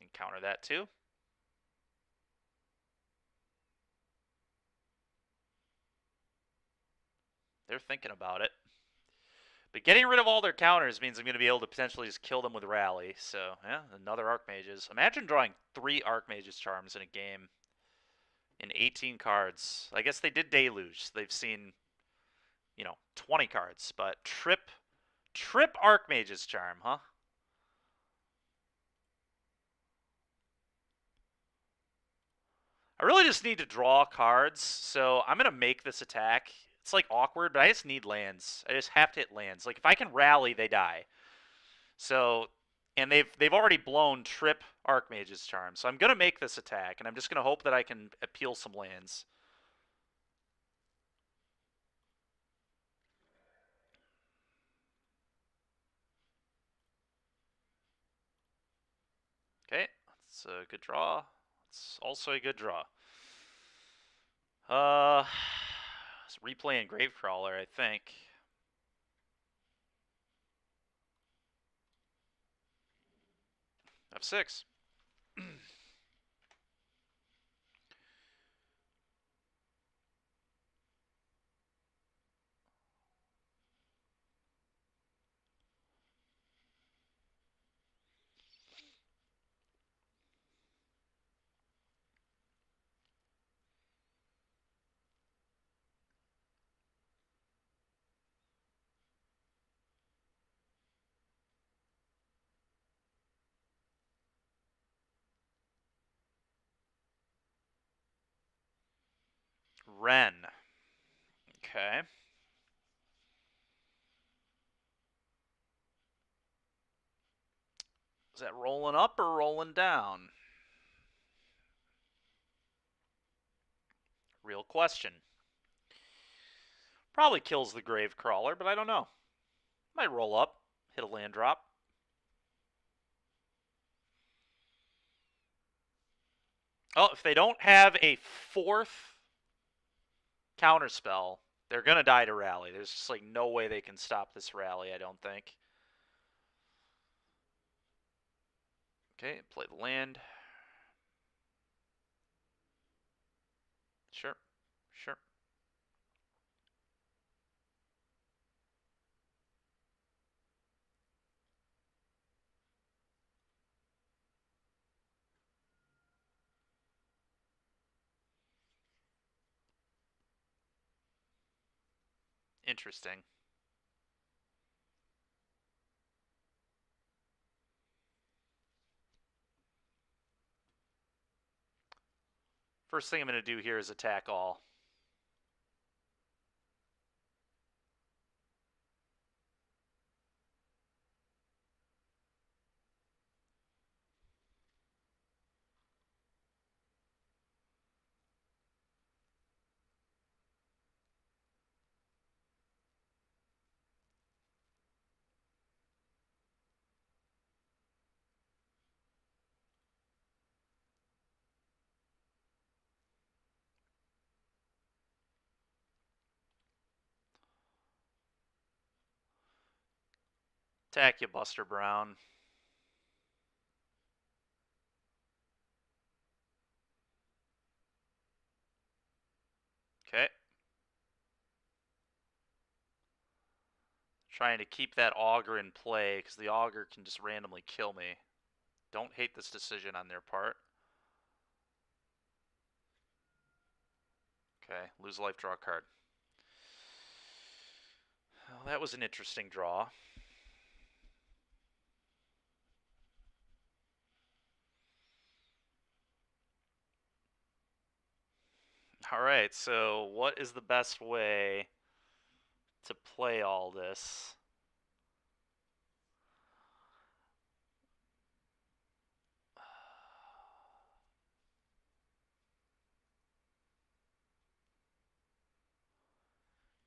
And counter that too. They're thinking about it. But getting rid of all their counters means I'm going to be able to potentially just kill them with Rally. So, yeah, another Archmages. Imagine drawing 3 Archmages Charms in a game in 18 cards. I guess they did Deluge. They've seen, 20 cards. But Trip Archmages Charm, huh? I really just need to draw cards, so I'm going to make this attack. It's like awkward, but I just need lands. I just have to hit lands. Like if I can rally, they die. So, and they've already blown Trip Archmage's Charm. So I'm going to make this attack, and I'm just going to hope that I can appeal some lands. Okay, that's a good draw. It's also a good draw. It's replaying Gravecrawler, I think. F6. Ren. Okay. Is that rolling up or rolling down? Real question. Probably kills the Gravecrawler, but I don't know. Might roll up, hit a land drop. Oh, if they don't have a 4th counterspell, they're going to die to Rally. There's just like no way they can stop this Rally, I don't think. Okay, play the land. Sure, sure. Interesting. First thing I'm going to do here is attack all. Attack you, Buster Brown. Okay. Trying to keep that Augur in play, because the Augur can just randomly kill me. Don't hate this decision on their part. Okay, lose a life, draw a card. Well, that was an interesting draw. Alright, so what is the best way to play all this?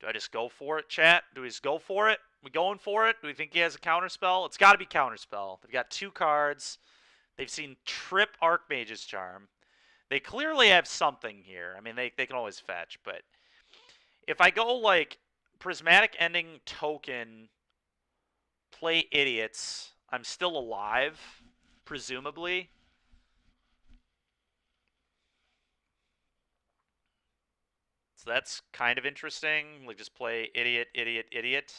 Do I just go for it, chat? Do we just go for it? We going for it? Do we think he has a counterspell? It's got to be counterspell. They've got 2 cards. They've seen Trip Archmage's Charm. They clearly have something here. I mean, they can always fetch, but if I go like Prismatic Ending token, play Idiots, I'm still alive, presumably. So that's kind of interesting. Like, just play Idiot, Idiot, Idiot.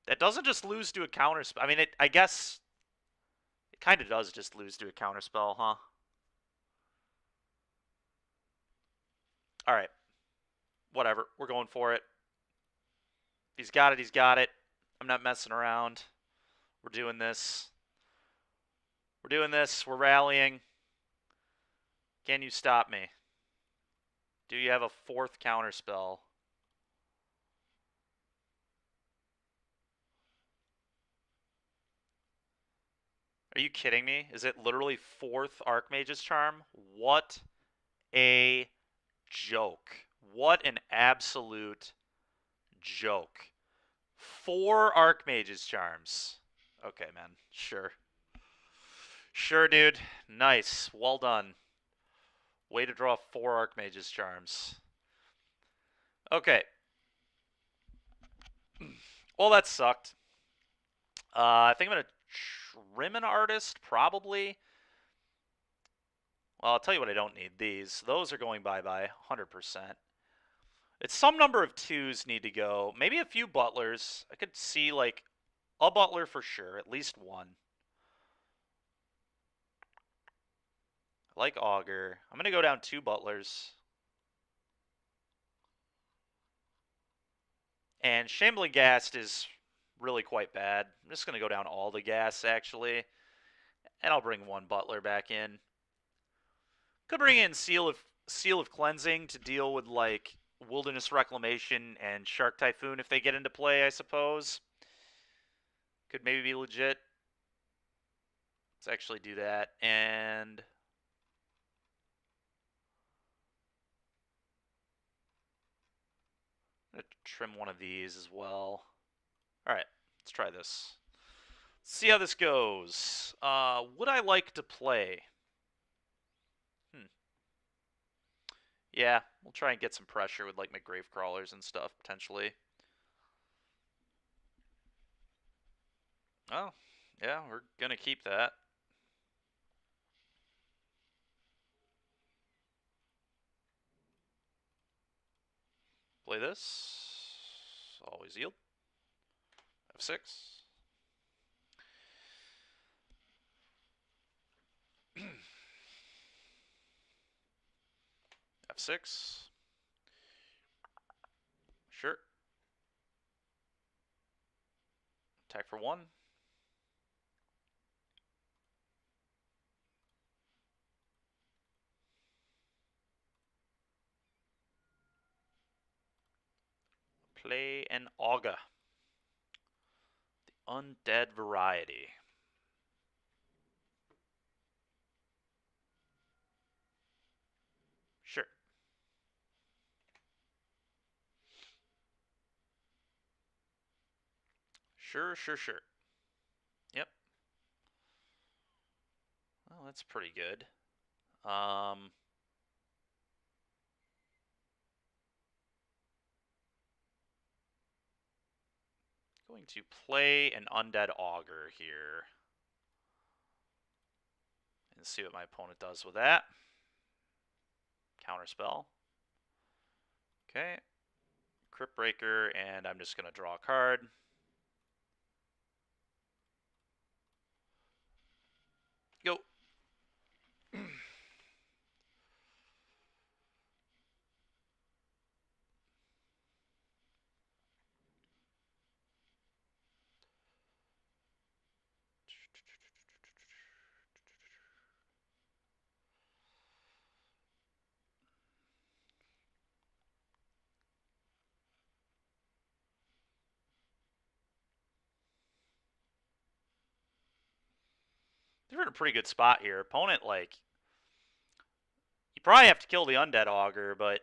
That doesn't just lose to a counterspell. I mean, I guess it kind of does just lose to a counterspell, huh? All right. Whatever. We're going for it. If he's got it, he's got it. I'm not messing around. We're doing this. We're doing this. We're rallying. Can you stop me? Do you have a 4th counterspell? Are you kidding me? Is it literally 4th Archmage's Charm? What a joke. What an absolute joke. 4 Archmage's Charms. Okay, man. Sure. Sure, dude. Nice. Well done. Way to draw 4 Archmage's Charms. Okay. Well, that sucked. I think I'm going to trim an artist, probably. Well, I'll tell you what I don't need. These. Those are going bye-bye, 100%. It's some number of 2s need to go. Maybe a few butlers. I could see, like, a butler for sure. At least one. I like Augur. I'm going to go down 2 butlers. And Shambling Ghast is really quite bad. I'm just going to go down all the gas, actually. And I'll bring 1 butler back in. Could bring in Seal of Cleansing to deal with, like, Wilderness Reclamation and Shark Typhoon if they get into play, I suppose. Could maybe be legit. Let's actually do that. And I'm going to trim one of these as well. Alright, let's try this. See how this goes. Would I like to play? Yeah, we'll try and get some pressure with, like, my grave crawlers and stuff, potentially. Oh, yeah, we're gonna keep that. Play this. Always yield. F6. F6. Sure. Attack for 1. Play an Augur. The undead variety. Sure. Sure. Yep. Well, that's pretty good. Going to play an undead Augur here. And see what my opponent does with that. Counterspell. Okay. Crypt Breaker, and I'm just going to draw a card. Go. They're in a pretty good spot here. Opponent, like, you probably have to kill the Undead Augur, but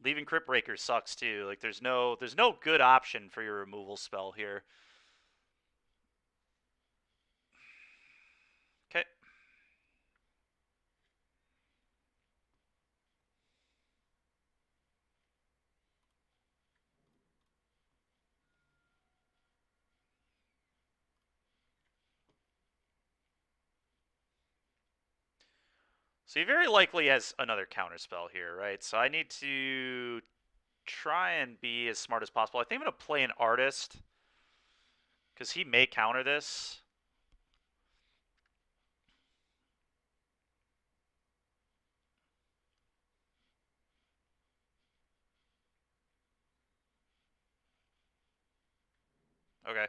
leaving Crypt Breaker sucks too. Like, there's no good option for your removal spell here. Okay. So he very likely has another counter spell here, right? So I need to try and be as smart as possible. I think I'm going to play an Artist because he may counter this. Okay.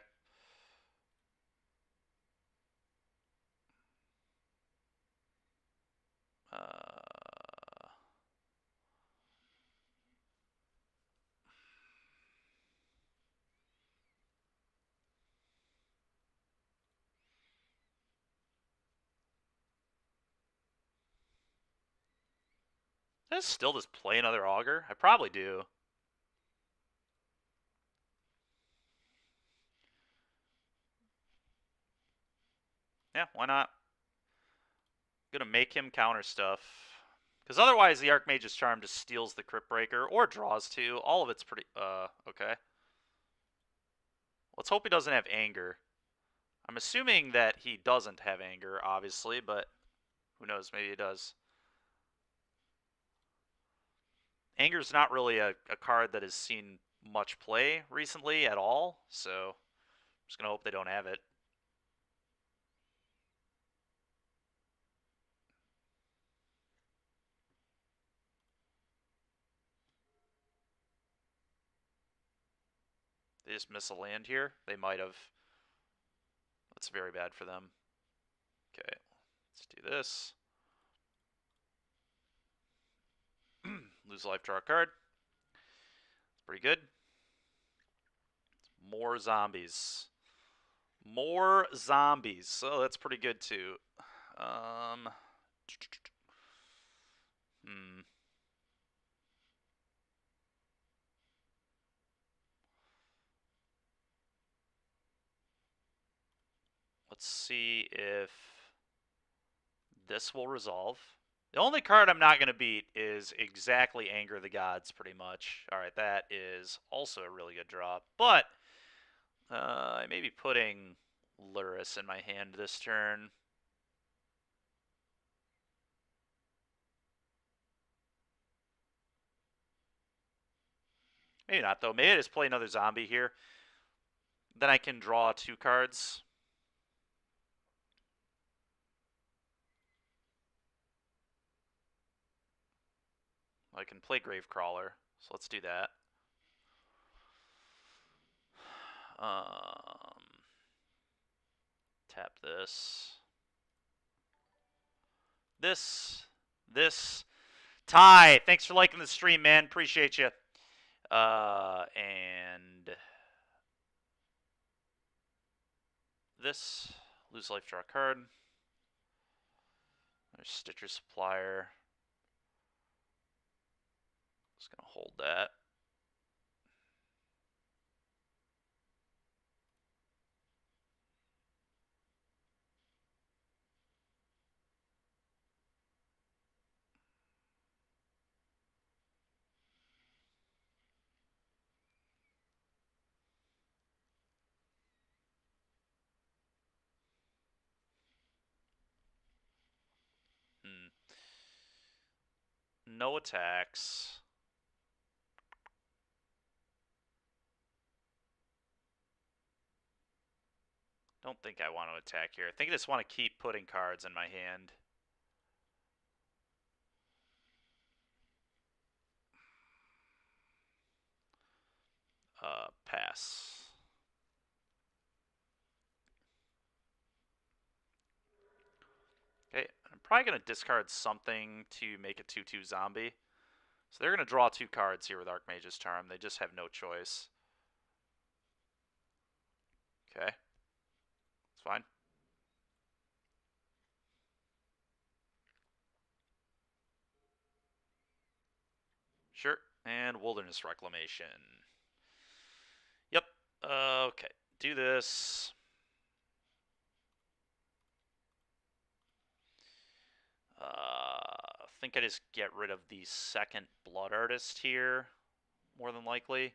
I still just play another Augur? I probably do. Yeah, why not? Gonna make him counter stuff. Because otherwise the Archmage's Charm just steals the Crypt Breaker, or draws two. All of it's pretty, okay. Let's hope he doesn't have Anger. I'm assuming that he doesn't have Anger, obviously, but who knows, maybe he does. Anger's not really a card that has seen much play recently at all, so I'm just gonna hope they don't have it. They just miss a land here. They might have. That's very bad for them. Okay, let's do this. Lose a life, draw a card. It's pretty good. More zombies. More zombies. So that's pretty good too. Let's see if this will resolve. The only card I'm not going to beat is exactly Anger the Gods, pretty much. Alright, that is also a really good draw. But I may be putting Luris in my hand this turn. Maybe not, though. Maybe I just play another zombie here. Then I can draw two cards. I can play Gravecrawler, so let's do that. Tap this. This. Ty, thanks for liking the stream, man. Appreciate you. And this. Lose life, draw a card. There's Stitcher Supplier. Just gonna hold that. No attacks. Don't think I want to attack here. I think I just want to keep putting cards in my hand. Pass. Okay, I'm probably going to discard something to make a 2/2 zombie. So they're going to draw two cards here with Archmage's Charm. They just have no choice. Okay. It's fine. And Wilderness Reclamation. Yep. Okay. Do this. I think I just get rid of the second Blood Artist here, more than likely.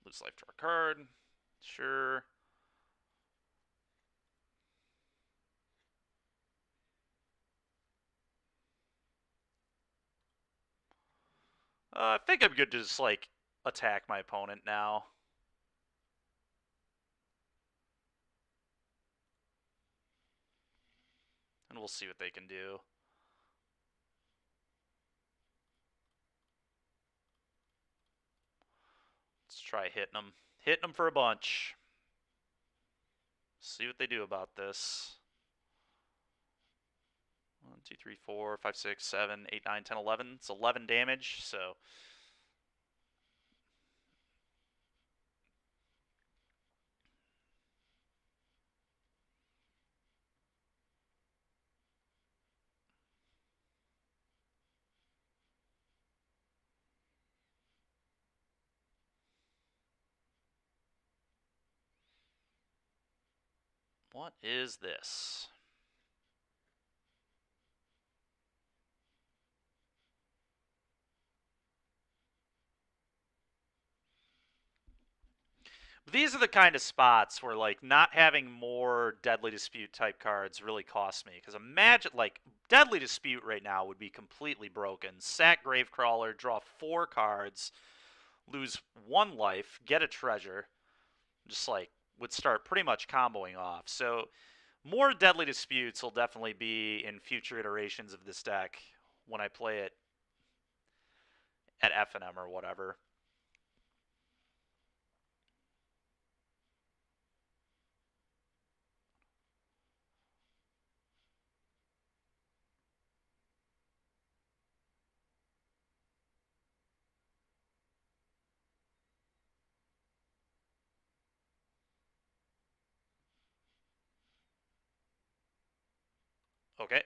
Lose life to our card. Sure. I think I'm good to just, like, attack my opponent now. And we'll see what they can do. Let's try hitting them. Hitting them for a bunch. See what they do about this. 1, 2, 3, 4, 5, 6, 7, 8, 9, 10, 11. It's 11 damage, so... What is this? These are the kind of spots where, like, not having more Deadly Dispute type cards really costs me. Because imagine, like, Deadly Dispute right now would be completely broken. Sack Gravecrawler, draw 4 cards, lose 1 life, get a treasure. Just, like, would start pretty much comboing off. So, more Deadly Disputes will definitely be in future iterations of this deck when I play it at F&M or whatever. Okay.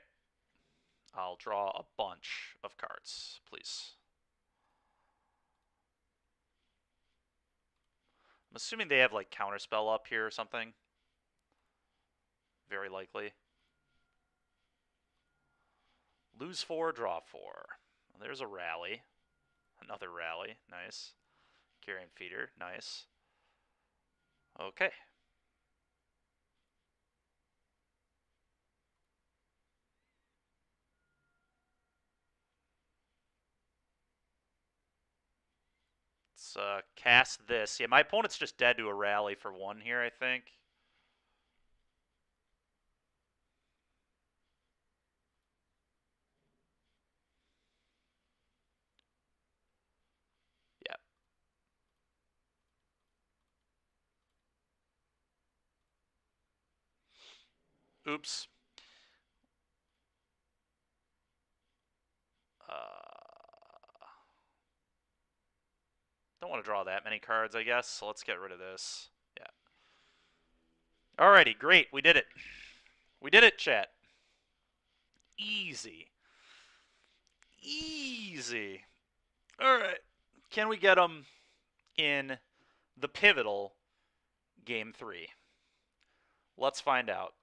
I'll draw a bunch of cards, please. I'm assuming they have, like, Counterspell up here or something. Very likely. Lose 4, draw 4. Well, there's a rally. Another rally. Nice. Carrion Feeder. Nice. Okay. Let's cast this. Yeah, my opponent's just dead to a rally for 1 here, I think. Yeah. Oops. Don't want to draw that many cards, I guess, so let's get rid of this. Yeah. Alrighty, great. We did it. We did it, chat. Easy. Easy. Alright. Can we get them in the pivotal Game 3? Let's find out.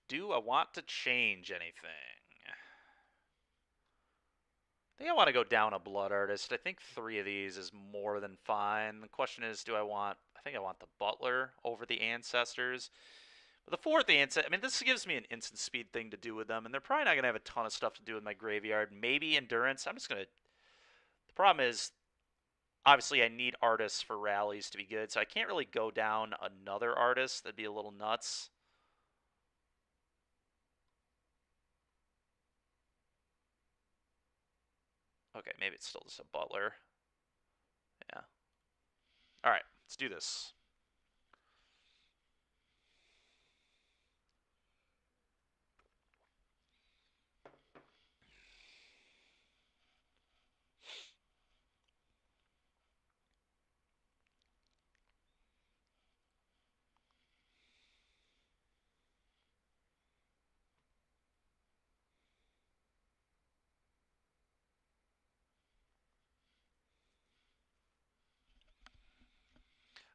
Do I want to change anything? I think I want to go down a Blood Artist. I think 3 of these is more than fine. The question is, do I want... I think I want the Butler over the Ancestors. But the 4th Ancestor... I mean, this gives me an instant speed thing to do with them, and they're probably not going to have a ton of stuff to do with my graveyard. Maybe Endurance. I'm just going to... The problem is, obviously, I need artists for rallies to be good, so I can't really go down another artist. That'd be a little nuts. Okay, maybe it's still just a Butler. Let's do this.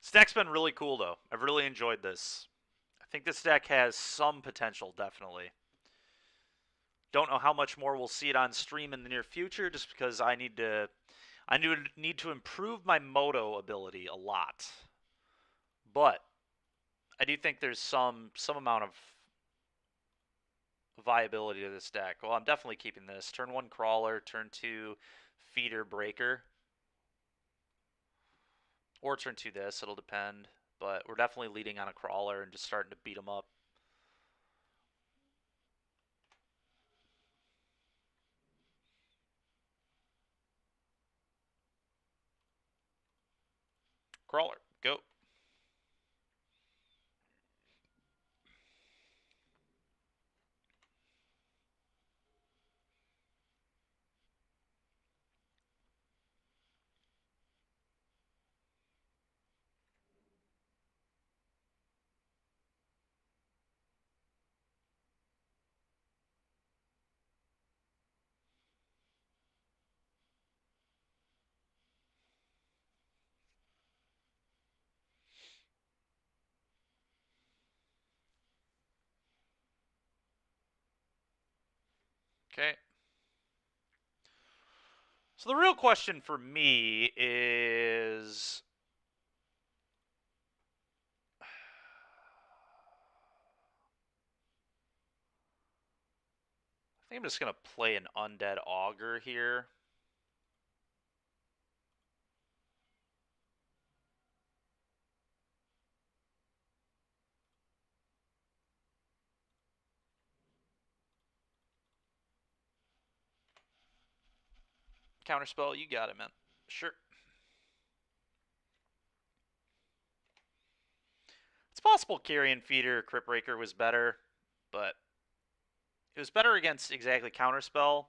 This deck's been really cool, though. I've really enjoyed this. I think this deck has some potential, definitely. Don't know how much more we'll see it on stream in the near future, just because I need to improve my moto ability a lot. But I do think there's some amount of viability to this deck. Well, I'm definitely keeping this. Turn 1 Crawler, turn 2 Feeder Breaker. Or turn 2 this, it'll depend. But we're definitely leading on a Crawler and just starting to beat them up. Crawler, go. Okay. So the real question for me is... I think I'm just going to play an Undead Augur here. Counterspell, you got it, man. Sure. It's possible Carrion Feeder or Crypt Breaker was better, but it was better against exactly Counterspell.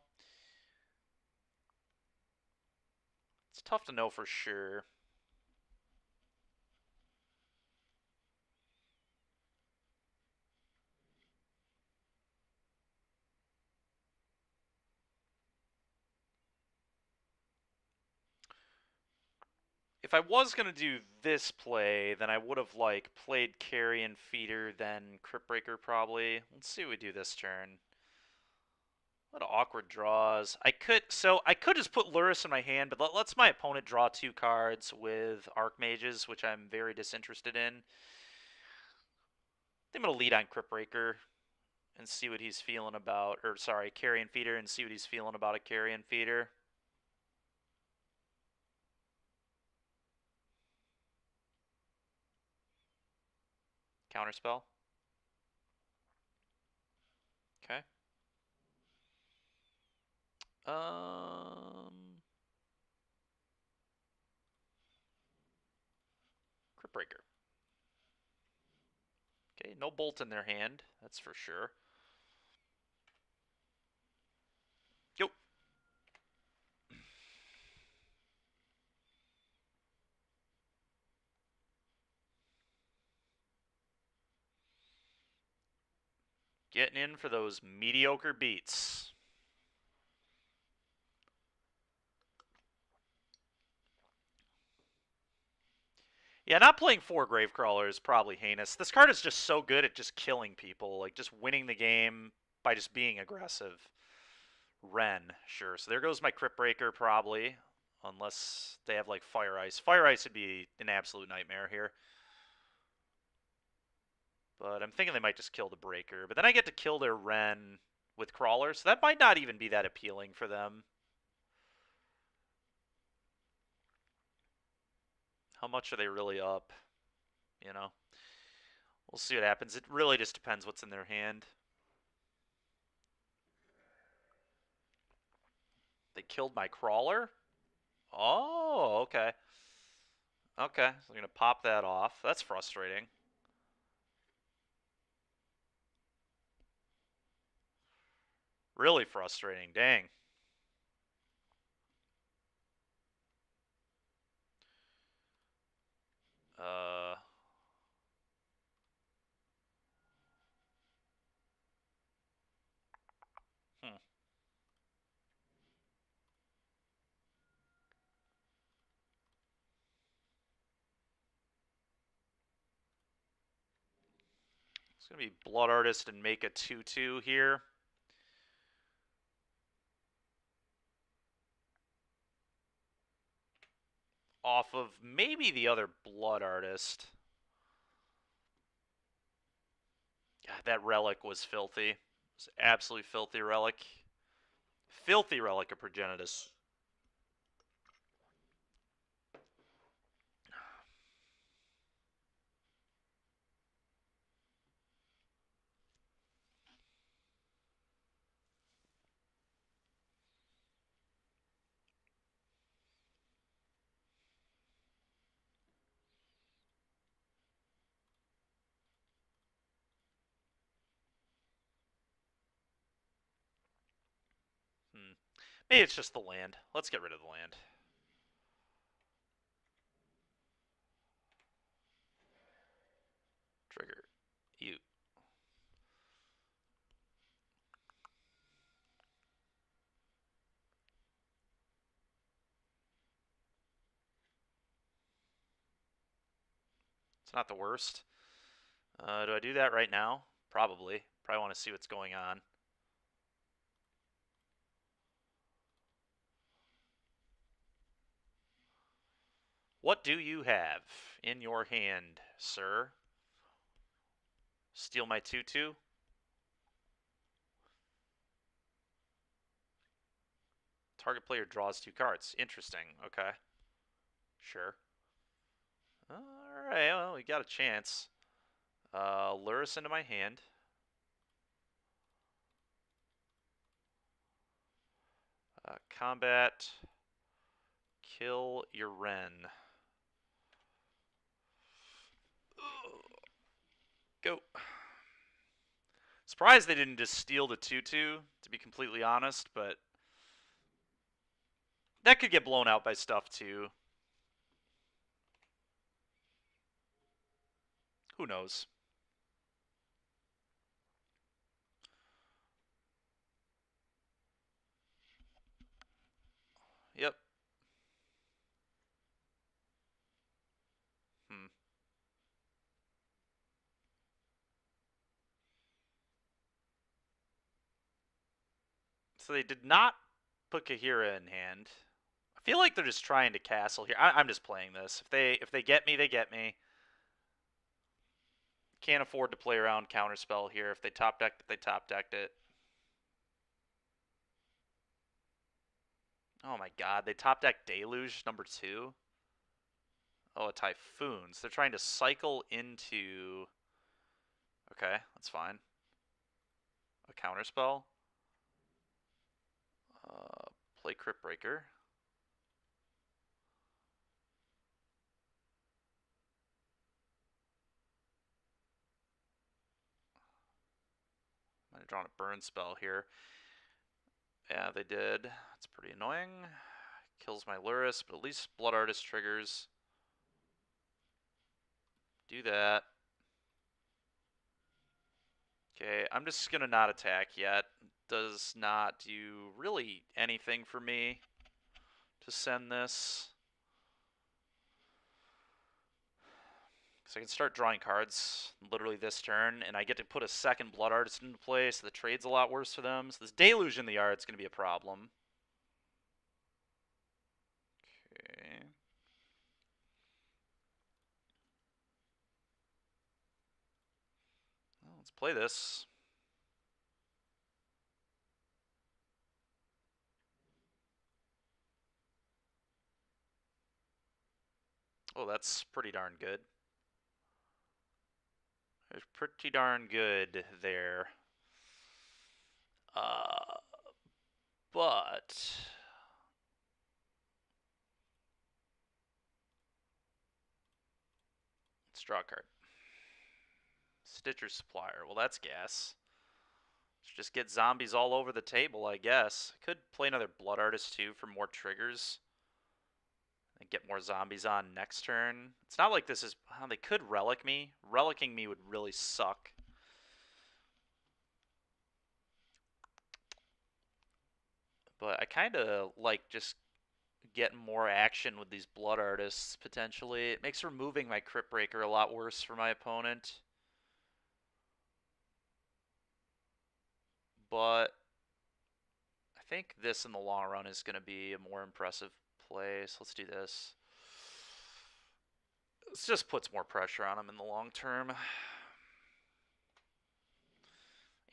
It's tough to know for sure. If I was going to do this play, then I would have like played Carrion Feeder, then Crypt Breaker probably. Let's see what we do this turn. What awkward draws. I could just put Lurrus in my hand, but lets my opponent draw 2 cards with Archmages, which I'm very disinterested in. I think I'm going to lead on Crypt Breaker and see what he's feeling about, or sorry, Carrion Feeder, and see what he's feeling about a Carrion Feeder. Counterspell. Okay. Crypt Breaker. Okay, no Bolt in their hand, that's for sure. Yo. Getting in for those mediocre beats. Yeah, not playing 4 Gravecrawler is probably heinous. This card is just so good at just killing people, like just winning the game by just being aggressive. Ren, sure. So there goes my Crypt Breaker probably, unless they have like Fire Ice. Fire Ice would be an absolute nightmare here. But I'm thinking they might just kill the Breaker. But then I get to kill their Ren with Crawler, so that might not even be that appealing for them. How much are they really up? You know? We'll see what happens. It really just depends what's in their hand. They killed my Crawler? Oh, okay. Okay, so I'm going to pop that off. That's frustrating. Really frustrating. Dang. Uh, hmm. It's going to be Blood Artist and make a 2/2 here. Off of maybe the other Blood Artist. God, that relic was filthy. It was absolutely filthy relic. Filthy relic of Progenitus. Maybe it's just the land. Let's get rid of the land. Trigger. You. It's not the worst. Do I do that right now? Probably. Probably want to see what's going on. What do you have in your hand, sir? Steal my 2/2? Target player draws 2 cards. Interesting. Okay. Sure. Alright, well, we got a chance. Luris into my hand. Combat. Kill your Wren. Go. Surprised they didn't just steal the 2/2, to be completely honest, but that could get blown out by stuff too. Who knows? Yep. Hmm. So they did not put Kahira in hand. I feel like they're just trying to castle here. I'm just playing this. If they get me, they get me. Can't afford to play around counterspell here. If they top decked it, they top decked it. Oh my god, they top decked Deluge number 2. Oh, a Typhoons. They're trying to cycle into... Okay, that's fine. A counterspell. Play Crypt Breaker. Might have drawn a burn spell here. Yeah, they did. That's pretty annoying. Kills my Luris, but at least Blood Artist triggers. Do that. Okay, I'm just going to not attack yet. Does not do really anything for me to send this. So I can start drawing cards literally this turn, and I get to put a second Blood Artist into play, so the trade's a lot worse for them. So this Deluge in the yard's going to be a problem. Okay. Well, let's play this. Oh, that's pretty darn good. It's pretty darn good there. But Let's draw a card. Stitcher Supplier. Well, that's gas. Let's just get zombies all over the table, I guess. I could play another Blood Artist, too, for more triggers. And get more zombies on next turn. It's not like this is... Oh, they could Relic me. Relicking me would really suck. But I kind of like just getting more action with these Blood Artists, potentially. It makes removing my Crypt Breaker a lot worse for my opponent. But I think this in the long run is going to be a more impressive play. So let's do this. This just puts more pressure on him in the long term.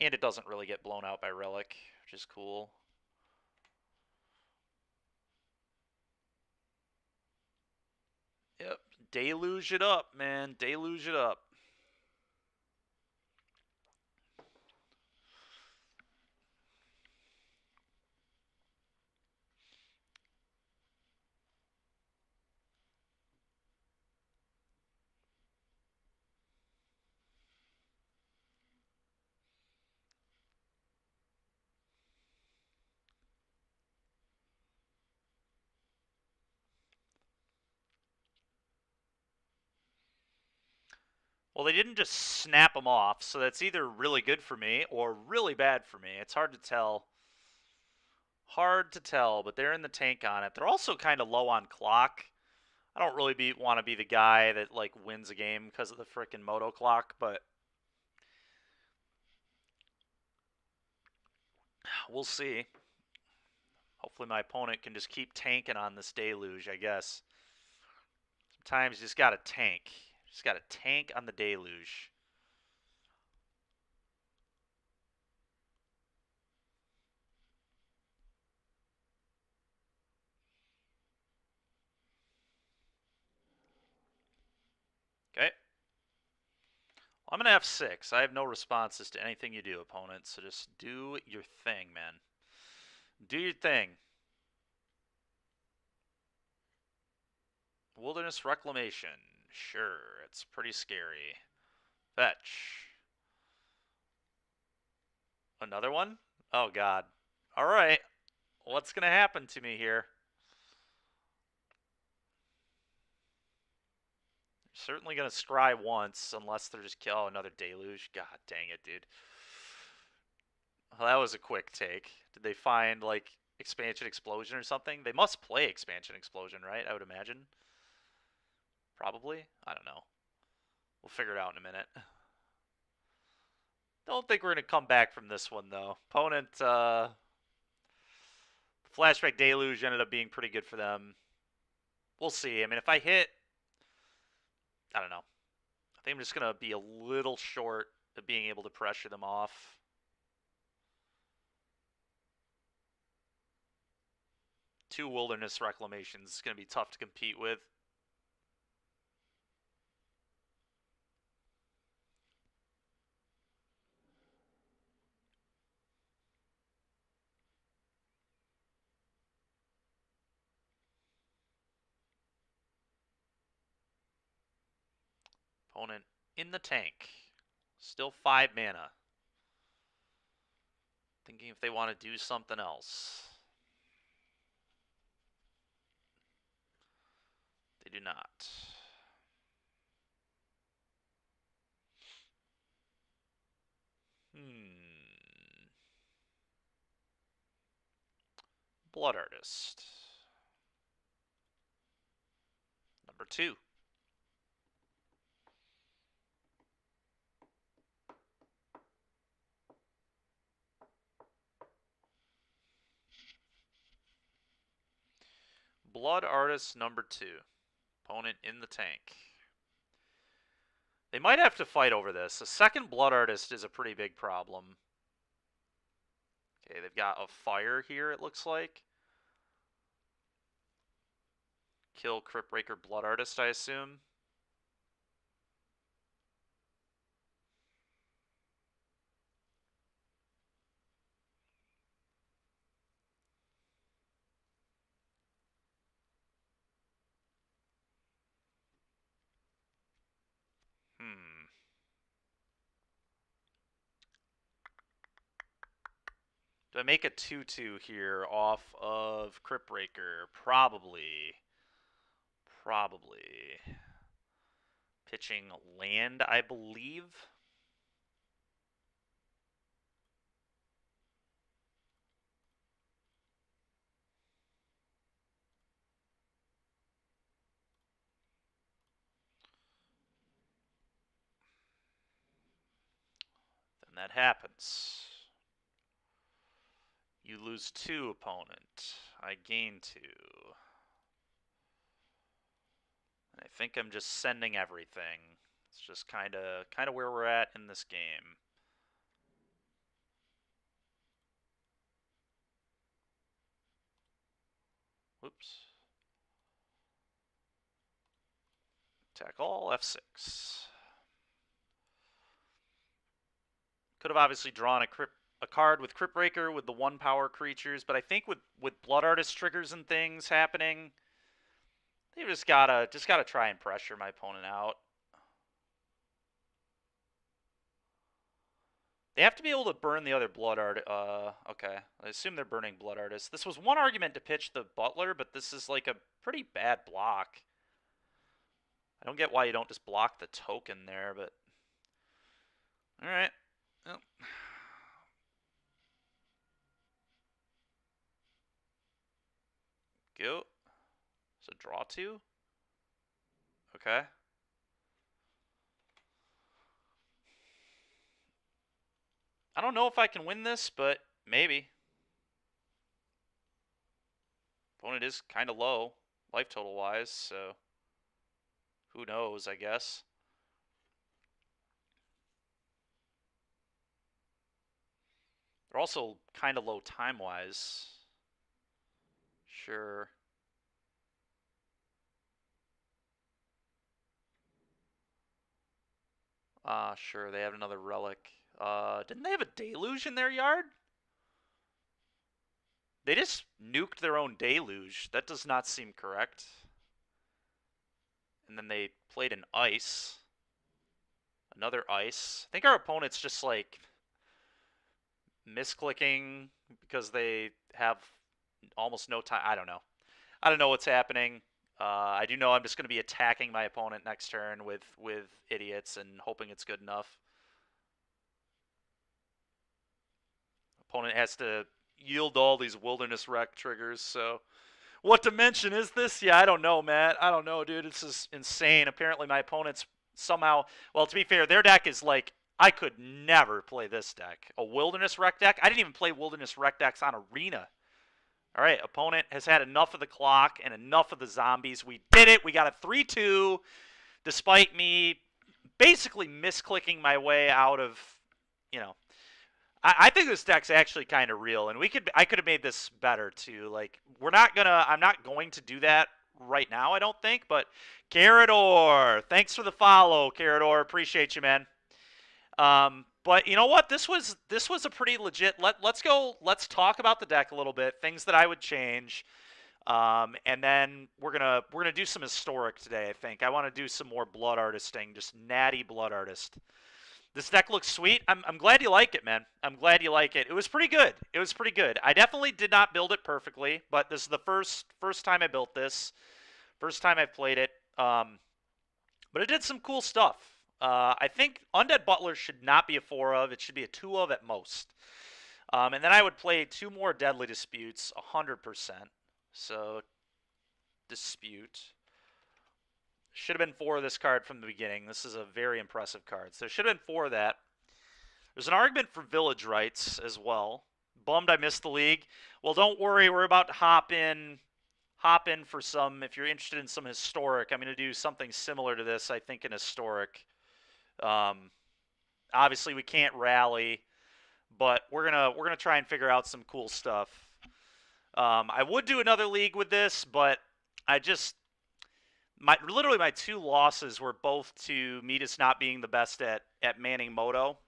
And it doesn't really get blown out by Relic, which is cool. Yep, deluge it up, man. Deluge it up. Well, they didn't just snap them off, so that's either really good for me or really bad for me. It's hard to tell. Hard to tell, but they're in the tank on it. They're also kind of low on clock. I don't really want to be the guy that like wins a game because of the frickin' moto clock, but we'll see. Hopefully my opponent can just keep tanking on this deluge, I guess. Sometimes you just gotta tank. Just gotta tank on the deluge. Okay. Well, I'm gonna F6. I have no responses to anything you do, opponent, so just do your thing, man. Do your thing. Wilderness Reclamation. Sure, it's pretty scary. Fetch. Another one? Oh, God. All right. What's going to happen to me here? Certainly going to scry once, unless they're just kill. Oh, another deluge. God dang it, dude. Well, that was a quick take. Did they find, like, Expansion Explosion or something? They must play Expansion Explosion, right? I would imagine. Probably. I don't know. We'll figure it out in a minute. Don't think we're going to come back from this one, though. Opponent, Flashback Deluge ended up being pretty good for them. We'll see. I mean, if I hit... I don't know. I think I'm just going to be a little short of being able to pressure them off. Two Wilderness Reclamations is going to be tough to compete with. Opponent in the tank. Still 5 mana. Thinking if they want to do something else. They do not. Blood Artist. Number 2. Blood Artist number 2. Opponent in the tank. They might have to fight over this. A second Blood Artist is a pretty big problem. Okay, they've got a fire here, it looks like. Kill Crypt Breaker Blood Artist, I assume. Do I make a 2/2 here off of Crypt Breaker? Probably. Probably. Pitching land, I believe. Then that happens. You lose 2, opponent. I gain 2. And I think I'm just sending everything. It's just kind of where we're at in this game. Whoops. Attack all, F6. Could have obviously drawn a card with Crypt Breaker with the 1 power creatures, but I think with Blood Artist triggers and things happening, they just gotta try and pressure my opponent out. They have to be able to burn the other Blood Artist. Okay. I assume they're burning Blood Artist. This was one argument to pitch the Butler, but this is like a pretty bad block. I don't get why you don't just block the token there, but... Alright. Well. Go. So draw 2? Okay. I don't know if I can win this, but maybe. Opponent is kind of low, life total wise, so who knows, I guess. They're also kind of low time wise. Sure. Sure, they have another relic. Didn't they have a deluge in their yard? They just nuked their own deluge. That does not seem correct. And then they played an ice. Another ice. I think our opponent's just like misclicking because they have almost no time. I don't know. I don't know what's happening. I do know I'm just going to be attacking my opponent next turn with idiots and hoping it's good enough. Opponent has to yield all these Wilderness Wreck triggers, so... What dimension is this? Yeah, I don't know, Matt. I don't know, dude. This is insane. Apparently my opponent's somehow... Well, to be fair, their deck is like... I could never play this deck. A Wilderness Wreck deck? I didn't even play Wilderness Wreck decks on Arena. All right, opponent has had enough of the clock and enough of the zombies. We did it. We got a 3-2, despite me basically misclicking my way out of, you know. I think this deck's actually kind of real, and I could have made this better too. Like, I'm not going to do that right now, I don't think. But Carador, thanks for the follow, Carador. Appreciate you, man. But you know what? This was a pretty legit. Let's talk about the deck a little bit. Things that I would change. And then we're gonna do some historic today. I think I want to do some more blood artisting, just natty blood artist. This deck looks sweet. I'm glad you like it, man. I'm glad you like it. It was pretty good. It was pretty good. I definitely did not build it perfectly, but this is the first time I built this. First time I've played it. But it did some cool stuff. I think Undead Butler should not be a 4 of. It should be a 2 of at most. And then I would play 2 more Deadly Disputes, 100%. So, Dispute. Should have been 4 of this card from the beginning. This is a very impressive card. So, there should have been 4 of that. There's an argument for Village Rights as well. Bummed I missed the league. Well, don't worry. We're about to hop in for some, if you're interested in some historic. I'm going to do something similar to this, I think, in historic. Obviously we can't rally, but we're gonna try and figure out some cool stuff. I would do another league with this, but I just literally my 2 losses were both to me just not being the best at manning Moto.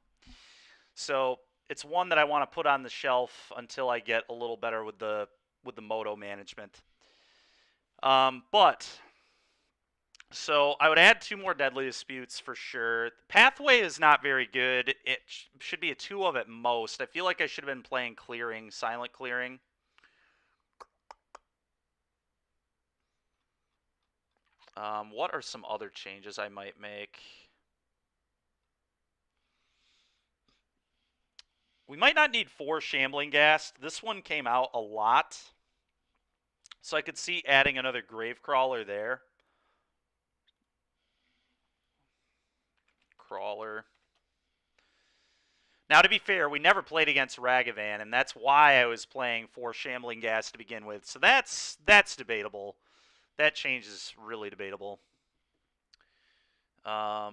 So it's one that I want to put on the shelf until I get a little better with the Moto management. But So I would add 2 more Deadly Disputes for sure. Pathway is not very good. It should be a 2 of at most. I feel like I should have been playing Clearing, Silent Clearing. What are some other changes I might make? We might not need 4 Shambling Ghast. This one came out a lot. So I could see adding another Gravecrawler there. Crawler. Now, to be fair, we never played against Ragavan, and that's why I was playing 4 Shambling Ghast to begin with. So that's debatable. That change is really debatable. I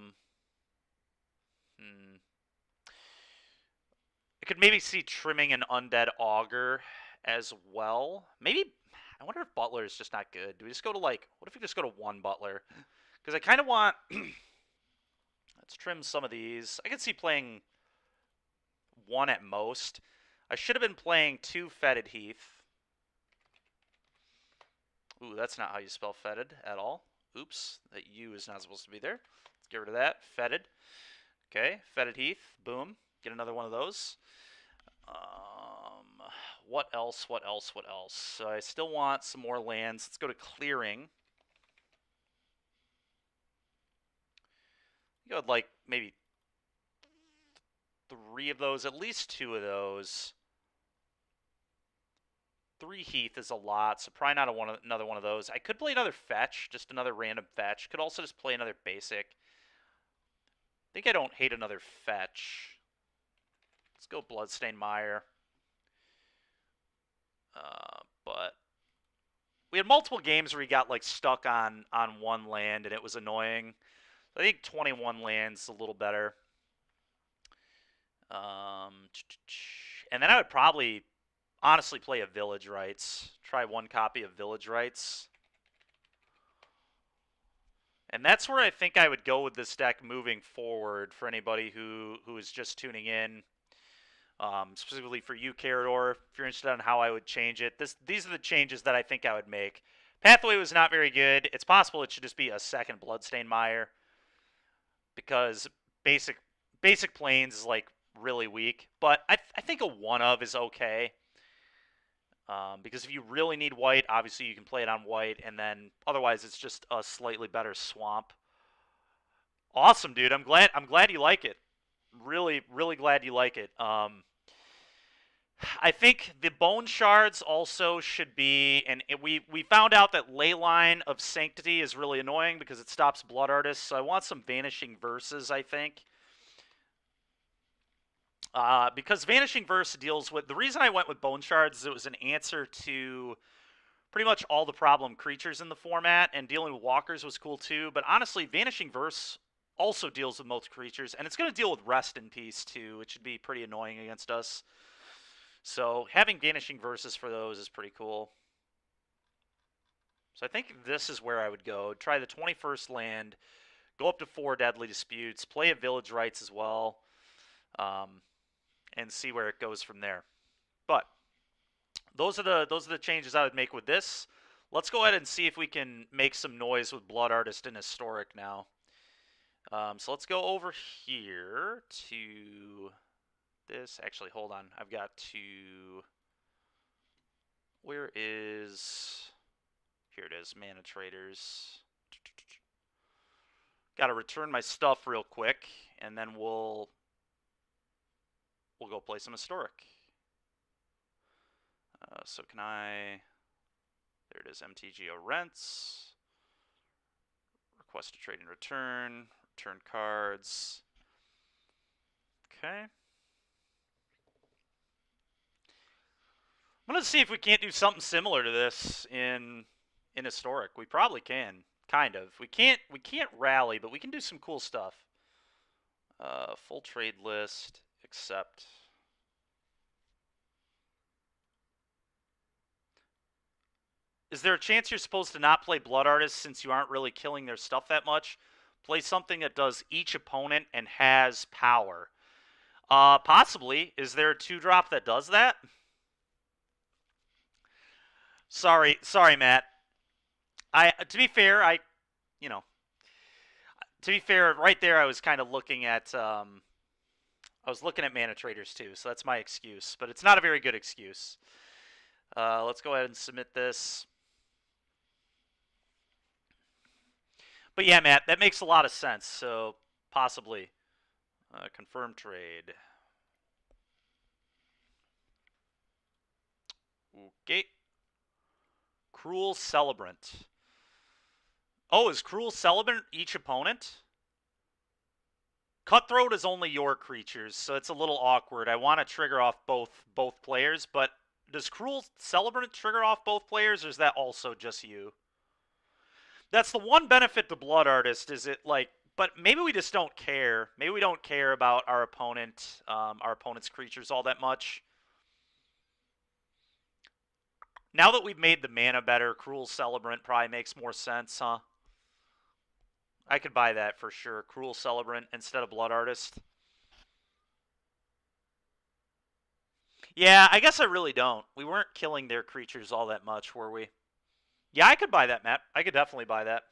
could maybe see trimming an Undead Augur as well. Maybe, I wonder if Butler is just not good. Do we just go to like, what if we just go to 1 Butler? Because I kind of want, let's trim some of these. I could see playing 1 at most. I should have been playing 2 Fetid Heath. Ooh, that's not how you spell fetid at all. Oops, that U is not supposed to be there. Let's get rid of that. Fetid. Okay, Fetid Heath. Boom. Get another one of those. What else? What else? What else? So I still want some more lands. Let's go to Clearing. Go with like maybe 3 of those, at least 2 of those. 3 Heath is a lot, so probably not another one of those. I could play another fetch, just another random fetch. Could also just play another basic. I think I don't hate another fetch. Let's go Bloodstained Mire. But we had multiple games where we got like stuck on 1 land, and it was annoying. I think 21 lands a little better. And then I would probably honestly play a Village Rites. Try 1 copy of Village Rites. And that's where I think I would go with this deck moving forward for anybody who is just tuning in. Specifically for you, Carador, if you're interested in how I would change it. These are the changes that I think I would make. Pathway was not very good. It's possible it should just be a 2nd Bloodstained Mire. Because basic planes is like really weak. But I think a 1 of is okay. Because if you really need white, obviously you can play it on white, and then otherwise it's just a slightly better swamp. Awesome, dude. I'm glad you like it. Really, really glad you like it. I think the Bone Shards also should be, and we found out that Leyline of Sanctity is really annoying because it stops Blood Artists, so I want some Vanishing Verses, I think. Because Vanishing Verse deals with... The reason I went with Bone Shards is it was an answer to pretty much all the problem creatures in the format, and dealing with walkers was cool too, but honestly, Vanishing Verse also deals with most creatures, and it's going to deal with Rest in Peace too, which should be pretty annoying against us. So having Vanishing Verses for those is pretty cool. So I think this is where I would go. Try the 21st land, go up to 4 Deadly Disputes, play a Village Rites as well, and see where it goes from there. But those are the changes I would make with this. Let's go ahead and see if we can make some noise with Blood Artist and Historic now. So let's go over here to this. Actually, hold on. I've got to... Where is... Here it is, Mana Traders. Got to return my stuff real quick, and then we'll go play some Historic. So can I... There it is, MTGO Rents. Request a trade and return. Return cards. Okay. I'm gonna see if we can't do something similar to this in Historic. We probably can, kind of. We can't rally, but we can do some cool stuff. Full trade list, accept. Is there a chance you're supposed to not play Blood Artists since you aren't really killing their stuff that much? Play something that does each opponent and has power. Possibly. Is there a 2-drop that does that? Sorry, Matt. To be fair, To be fair, right there I was kind of looking at Mana Traders too, so that's my excuse. But it's not a very good excuse. Let's go ahead and submit this. But yeah, Matt, that makes a lot of sense. So possibly confirm trade. Okay. Cruel Celebrant. Oh, is Cruel Celebrant each opponent? Cutthroat is only your creatures, so it's a little awkward. I want to trigger off both players, but does Cruel Celebrant trigger off both players, or is that also just you? That's the one benefit to Blood Artist, is it like, but maybe we just don't care. Maybe we don't care about our opponent's creatures all that much. Now that we've made the mana better, Cruel Celebrant probably makes more sense, huh? I could buy that for sure. Cruel Celebrant instead of Blood Artist. Yeah, I guess I really don't. We weren't killing their creatures all that much, were we? Yeah, I could buy that, Matt. I could definitely buy that.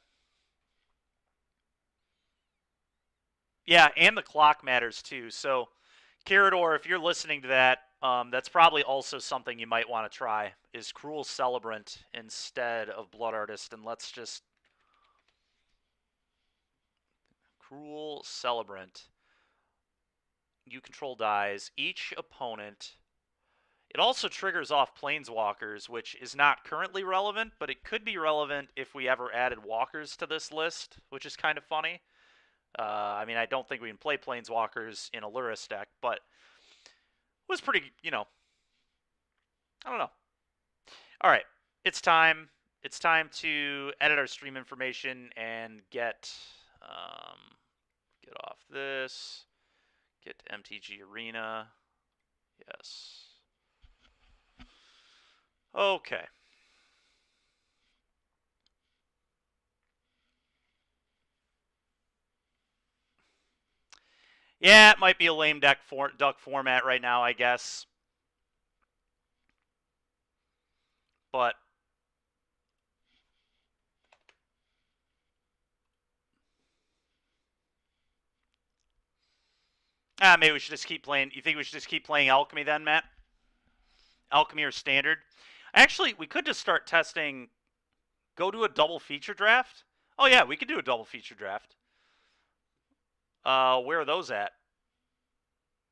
Yeah, and the clock matters too. So, Carador, if you're listening to that, that's probably also something you might want to try, is Cruel Celebrant instead of Blood Artist. And let's just... Cruel Celebrant. You control dies. Each opponent... It also triggers off Planeswalkers, which is not currently relevant, but it could be relevant if we ever added walkers to this list, which is kind of funny. I mean, I don't think we can play Planeswalkers in a Lurrus deck, but it was pretty, I don't know. All right, it's time. It's time to edit our stream information and get off this, get to MTG Arena. Yes. Okay. Yeah, it might be a lame duck format right now, I guess. But maybe we should just keep playing. You think we should just keep playing Alchemy then, Matt? Alchemy or Standard? Actually, we could just start testing. Go to a double feature draft? Oh yeah, we could do a double feature draft. Where are those at?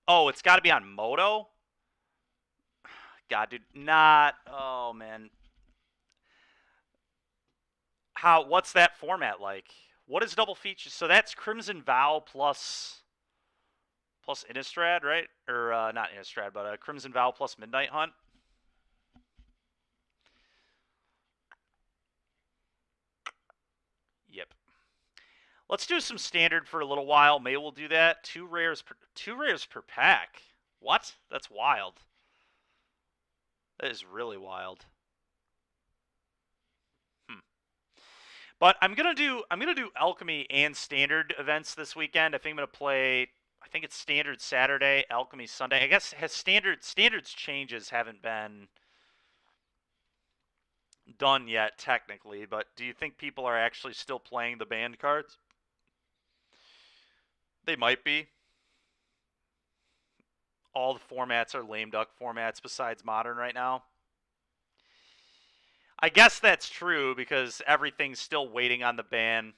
Oh, it's got to be on Moto? God, dude, not... Oh, man. What's that format like? What is double feature? So that's Crimson Vow plus Innistrad, right? Or not Innistrad, but Crimson Vow plus Midnight Hunt. Yep. Let's do some standard for a little while. Maybe we'll do that. Two rares per pack. What? That's wild. That is really wild. But I'm gonna do Alchemy and Standard events this weekend. I think I'm gonna play. I think it's Standard Saturday, Alchemy Sunday. I guess Standard's changes haven't been done yet technically. But do you think people are actually still playing the banned cards? They might be. All the formats are lame duck formats besides Modern right now. I guess that's true because everything's still waiting on the ban.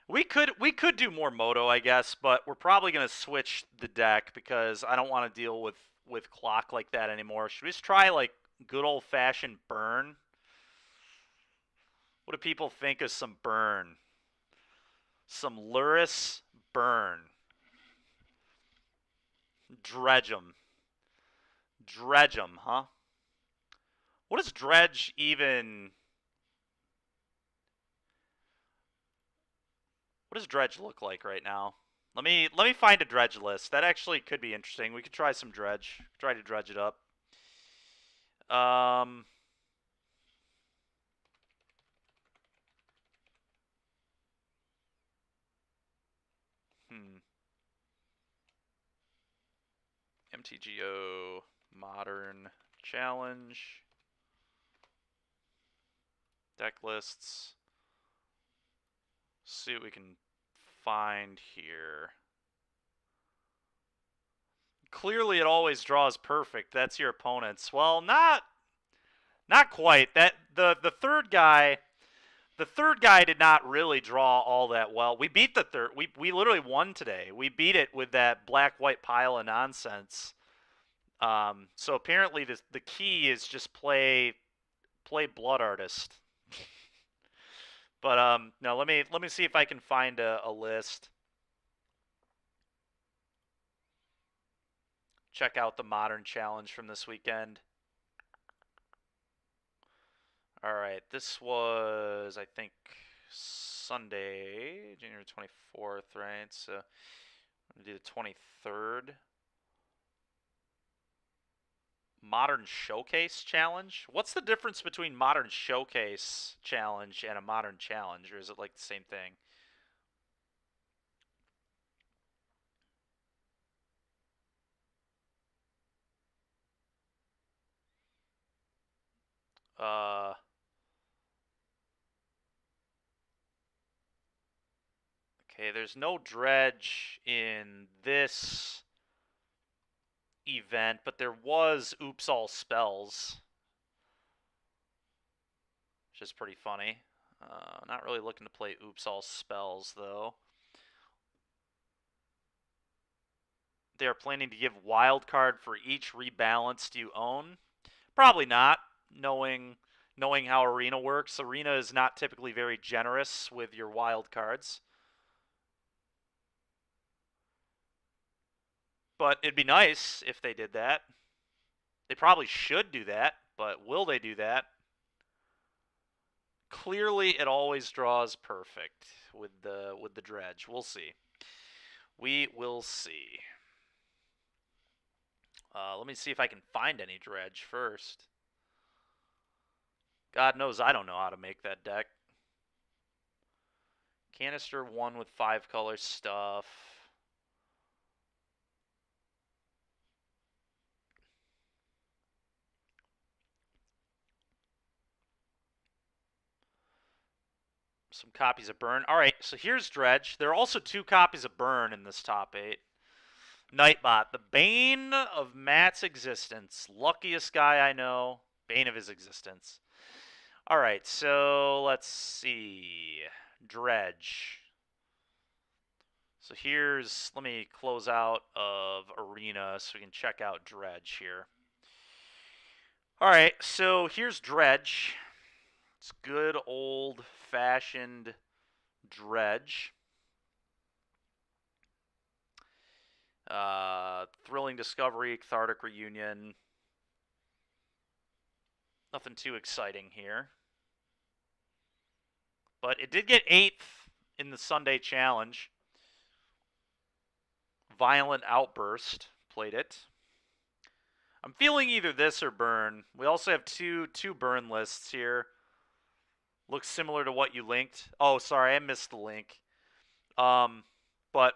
We could do more Moto, I guess, but we're probably gonna switch the deck because I don't want to deal with clock like that anymore. Should we just try like good old fashioned burn? What do people think of some burn? Some Lurrus burn. Dredge 'em. Dredge 'em, huh? What does dredge even... What does dredge look like right now? Let me find a dredge list. That actually could be interesting. We could try some dredge. Try to dredge it up. MTGO Modern Challenge. Deck lists. see what we can find here. Clearly, it always draws perfect. That's your opponent's. Well, not quite. That the third guy. The third guy did not really draw all that well. We beat the third. We literally won today. We beat it with that black-white pile of nonsense. So apparently the key is just play Blood Artist. But no, let me see if I can find a list. Check out the Modern Challenge from this weekend. All right, this was, I think, Sunday, January 24th, right? So I'm going to do the 23rd. Modern Showcase Challenge? What's the difference between Modern Showcase Challenge and a Modern Challenge, or is it like the same thing? Okay, there's no dredge in this event, but there was Oops All Spells, which is pretty funny. Not really looking to play Oops All Spells, though. They are planning to give wild card for each rebalanced you own. Probably not, knowing how Arena works. Arena is not typically very generous with your wild cards. But it'd be nice if they did that. They probably should do that, but will they do that? Clearly, it always draws perfect with the dredge. We'll see. We will see. Let me see if I can find any dredge first. God knows I don't know how to make that deck. Canister 1 with 5 color stuff. Some copies of Burn. All right, so here's Dredge. There are also 2 copies of Burn in this top 8. Nightbot, the bane of Matt's existence. Luckiest guy I know. Bane of his existence. All right, so let's see. Dredge. So here's, let me close out of Arena so we can check out Dredge here. All right, so here's Dredge. It's good old-fashioned Dredge. Thrilling Discovery, Cathartic Reunion. Nothing too exciting here. But it did get 8th in the Sunday Challenge. Violent Outburst played it. I'm feeling either this or Burn. We also have two Burn lists here. Looks similar to what you linked. Oh, sorry, I missed the link. But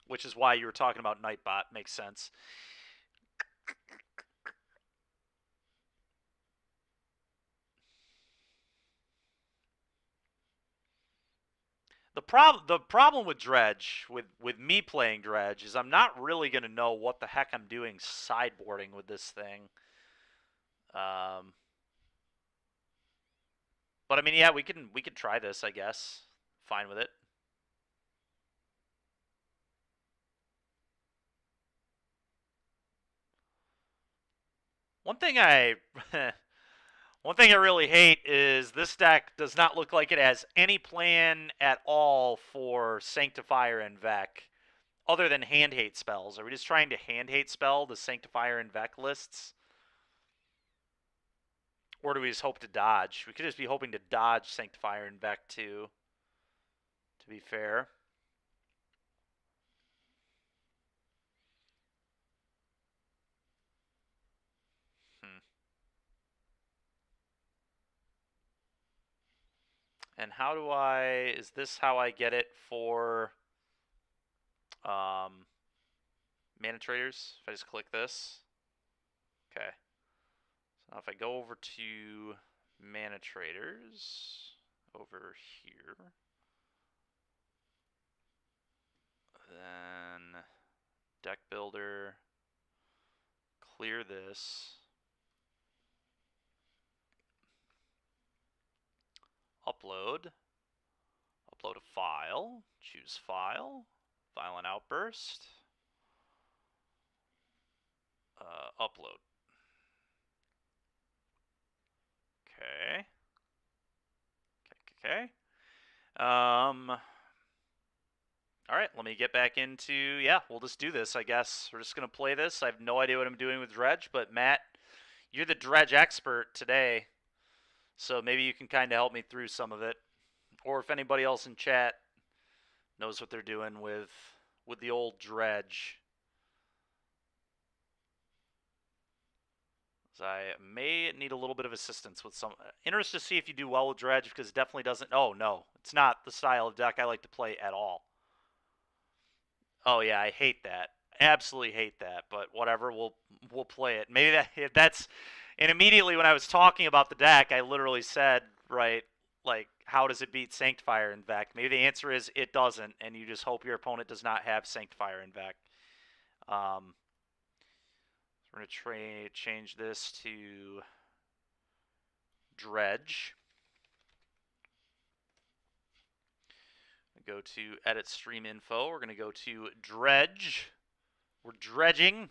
which is why you were talking about Nightbot. Makes sense. The problem with Dredge, with me playing Dredge, is I'm not really going to know what the heck I'm doing sideboarding with this thing. But I mean, yeah, we can try this, I guess. Fine with it. One thing I really hate is this deck does not look like it has any plan at all for Sanctifier and Vec, other than hand hate spells. Are we just trying to hand hate spell the Sanctifier and Vec lists? Or do we just hope to dodge? We could just be hoping to dodge Sanctifier and Vec too, to be fair. And how do I, is this how I get it for Mana Traders? If I just click this? Okay. So now if I go over to Mana Traders, over here. Then deck builder, clear this. Upload a file, choose file, violent outburst, upload. Okay. All right, let me get back into, yeah, we'll just do this, I guess. We're just going to play this. I have no idea what I'm doing with Dredge, but Matt, you're the Dredge expert today, so maybe you can kind of help me through some of it. Or if anybody else in chat knows what they're doing with the old Dredge. So I may need a little bit of assistance with some. Interested to see if you do well with Dredge, because it definitely doesn't. Oh, no. It's not the style of deck I like to play at all. Oh, yeah, I hate that. Absolutely hate that, but whatever, we'll play it. Maybe that's. And immediately when I was talking about the deck, I literally said, right, like, how does it beat Sanctifier in Vec? Maybe the answer is it doesn't, and you just hope your opponent does not have Sanctifier in Vec. We're going to change this to Dredge. Go to edit stream info. We're going to go to Dredge. We're dredging.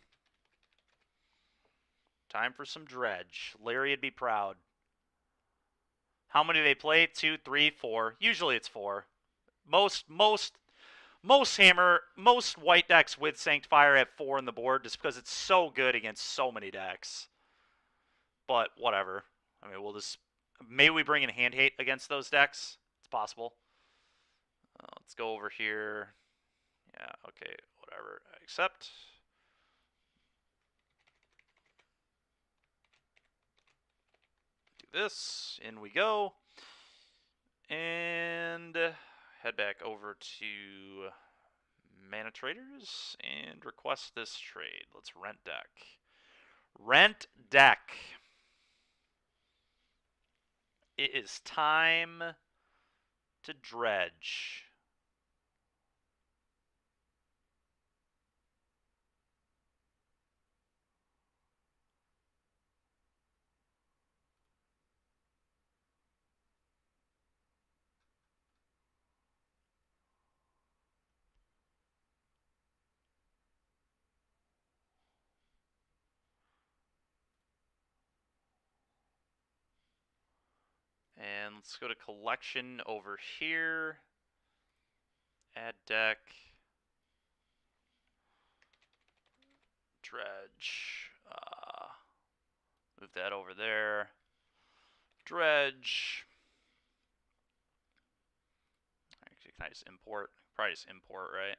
Time for some Dredge. Larry would be proud. How many do they play? 2, 3, 4. Usually it's 4. Most white decks with Sanctifier have 4 on the board just because it's so good against so many decks. But whatever. I mean, we'll just, maybe we bring in hand hate against those decks. It's possible. Let's go over here. Yeah, okay, whatever. Accept. Do this. In we go. And head back over to Mana Traders and request this trade. Let's rent deck. Rent deck. It is time to dredge. And let's go to collection over here. Add deck. Dredge. Move that over there. Dredge. Actually, can I just import? Probably just import, right?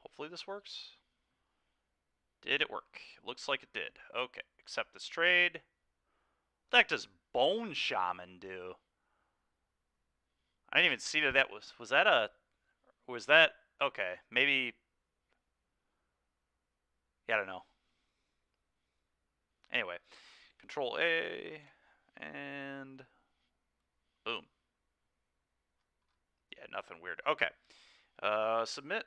Hopefully this works. Did it work? It looks like it did. Okay, accept this trade. What the heck does Bone Shaman do? I didn't even see that was that a, was that, okay, maybe, yeah, I don't know. Anyway, Control A, and boom. Yeah, nothing weird. Okay, submit.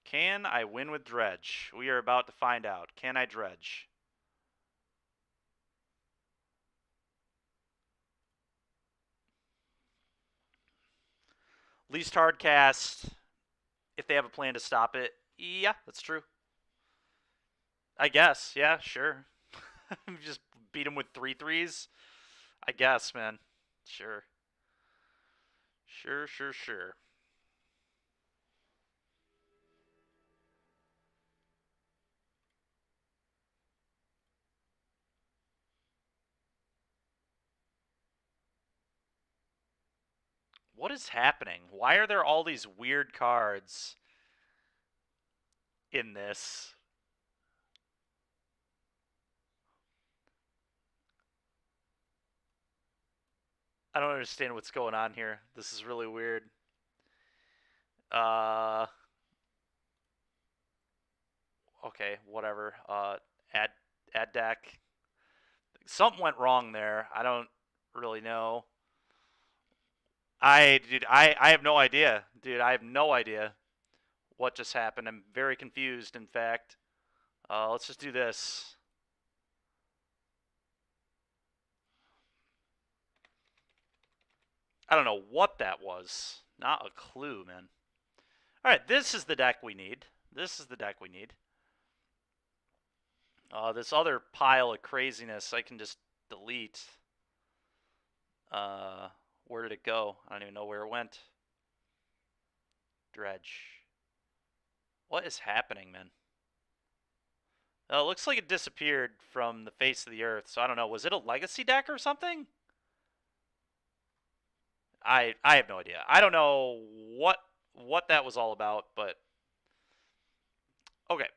Can I win with Dredge? We are about to find out. Can I dredge? Least hard cast, if they have a plan to stop it. Yeah, that's true. I guess. Yeah, sure. Just beat him with 3/3s. I guess, man. Sure. Sure. What is happening? Why are there all these weird cards in this? I don't understand what's going on here. This is really weird. Okay, whatever. Add deck. Something went wrong there. I don't really know. I have no idea, dude. I have no idea what just happened. I'm very confused. In fact, let's just do this. I don't know what that was. Not a clue, man. All right, this is the deck we need. This is the deck we need. This other pile of craziness I can just delete. Where did it go? I don't even know where it went. Dredge. What is happening, man? It looks like it disappeared from the face of the earth, so I don't know. Was it a legacy deck or something? I have no idea. I don't know what that was all about, but okay.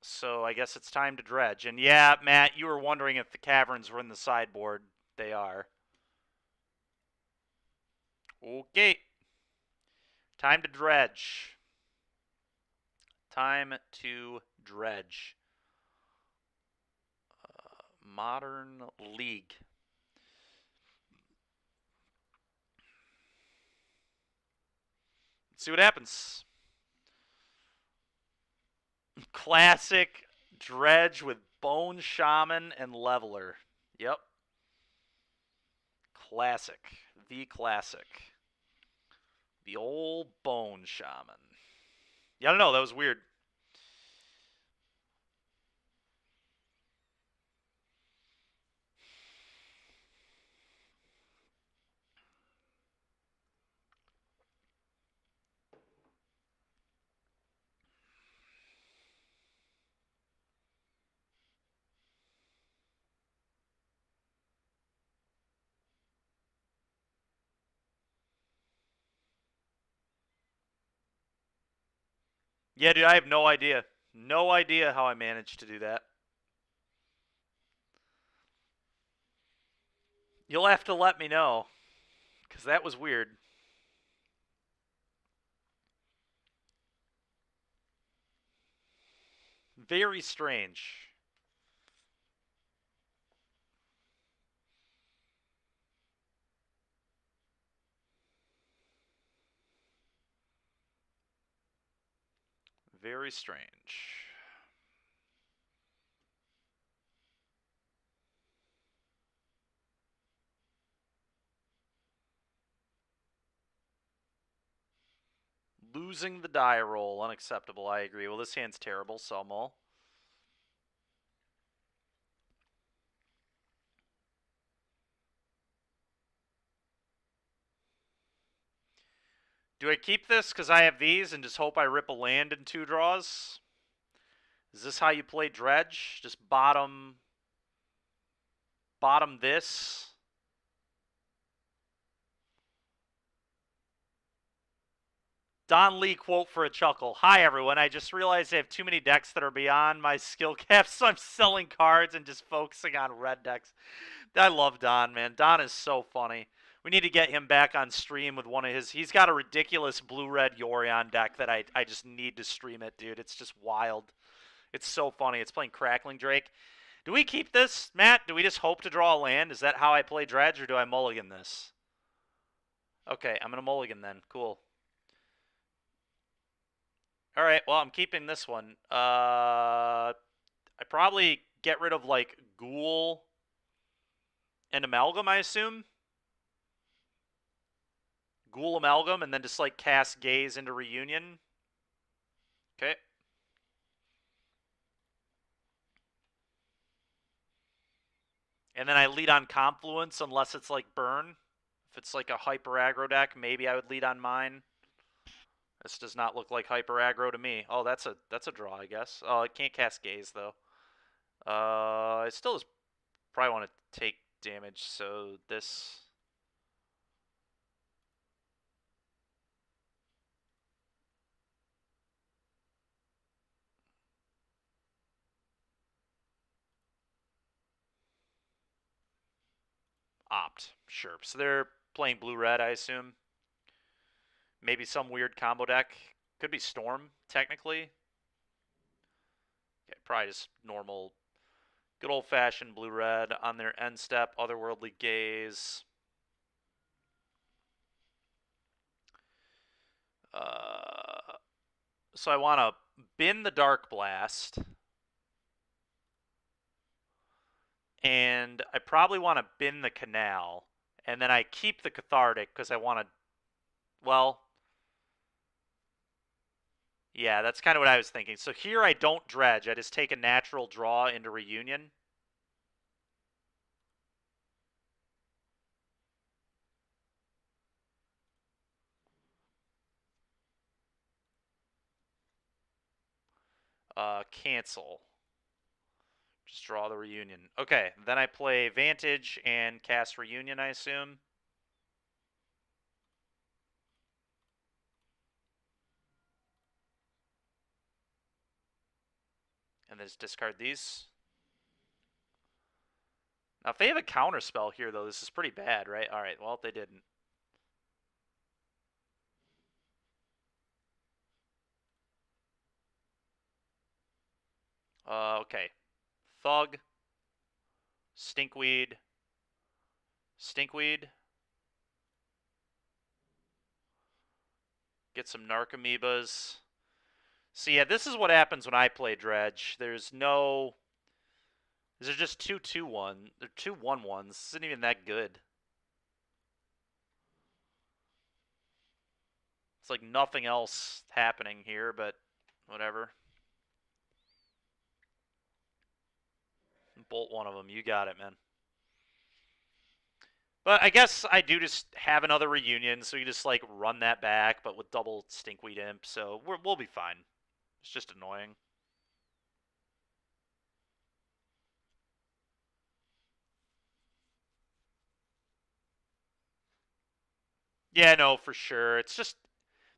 So I guess it's time to dredge. And yeah, Matt, you were wondering if the caverns were in the sideboard. They are. Okay. Time to dredge. Time to dredge. Modern League. Let's see what happens. Classic dredge with Bone Shaman and Leveler. Yep. Classic. The classic. The old Bone Shaman. Yeah, I don't know. That was weird. Yeah, dude, I have no idea. No idea how I managed to do that. You'll have to let me know, because that was weird. Very strange. Very strange. Losing the die roll. Unacceptable, I agree. Well, this hand's terrible, so I'm all. Do I keep this because I have these and just hope I rip a land in 2 draws? Is this how you play Dredge? Just bottom this? Don Lee quote for a chuckle. Hi, everyone. I just realized I have too many decks that are beyond my skill cap, so I'm selling cards and just focusing on red decks. I love Don, man. Don is so funny. We need to get him back on stream with one of his. He's got a ridiculous blue-red Yorion deck that I just need to stream it, dude. It's just wild. It's so funny. It's playing Crackling Drake. Do we keep this, Matt? Do we just hope to draw a land? Is that how I play Dredge, or do I mulligan this? Okay, I'm going to mulligan then. Cool. All right, well, I'm keeping this one. I probably get rid of, like, Ghoul and Amalgam, I assume. Ghoul Amalgam, and then just, like, cast Gaze into Reunion. Okay. And then I lead on Confluence unless it's, like, Burn. If it's, like, a Hyper Aggro deck, maybe I would lead on mine. This does not look like Hyper Aggro to me. Oh, that's a draw, I guess. Oh, it can't cast Gaze, though. I still just probably want to take damage, so this... Opt. Sure. So they're playing blue-red, I assume. Maybe some weird combo deck. Could be Storm, technically. probably just normal, good old-fashioned blue-red on their end step, Otherworldly Gaze. So I want to bin the Dark Blast. And I probably want to bin the Canal. And then I keep the Cathartic because I want to, well, yeah, that's kind of what I was thinking. So here I don't dredge. I just take a natural draw into Reunion. Cancel. Just draw the Reunion. Okay, then I play Vantage and cast Reunion, I assume. And then just discard these. Now, if they have a counter spell here, though, this is pretty bad, right? All right, well, they didn't. Okay. Thug. Stinkweed. Stinkweed. Get some Narcomoebas. So yeah, this is what happens when I play Dredge. There's no... These are just 2/2/1. They're 2/1/1s. This isn't even that good. It's like nothing else happening here, but whatever. Bolt one of them. You got it, man. But I guess I do just have another Reunion, so you just like run that back, but with double Stinkweed Imp, so we'll be fine. It's just annoying. Yeah, no, for sure. It's just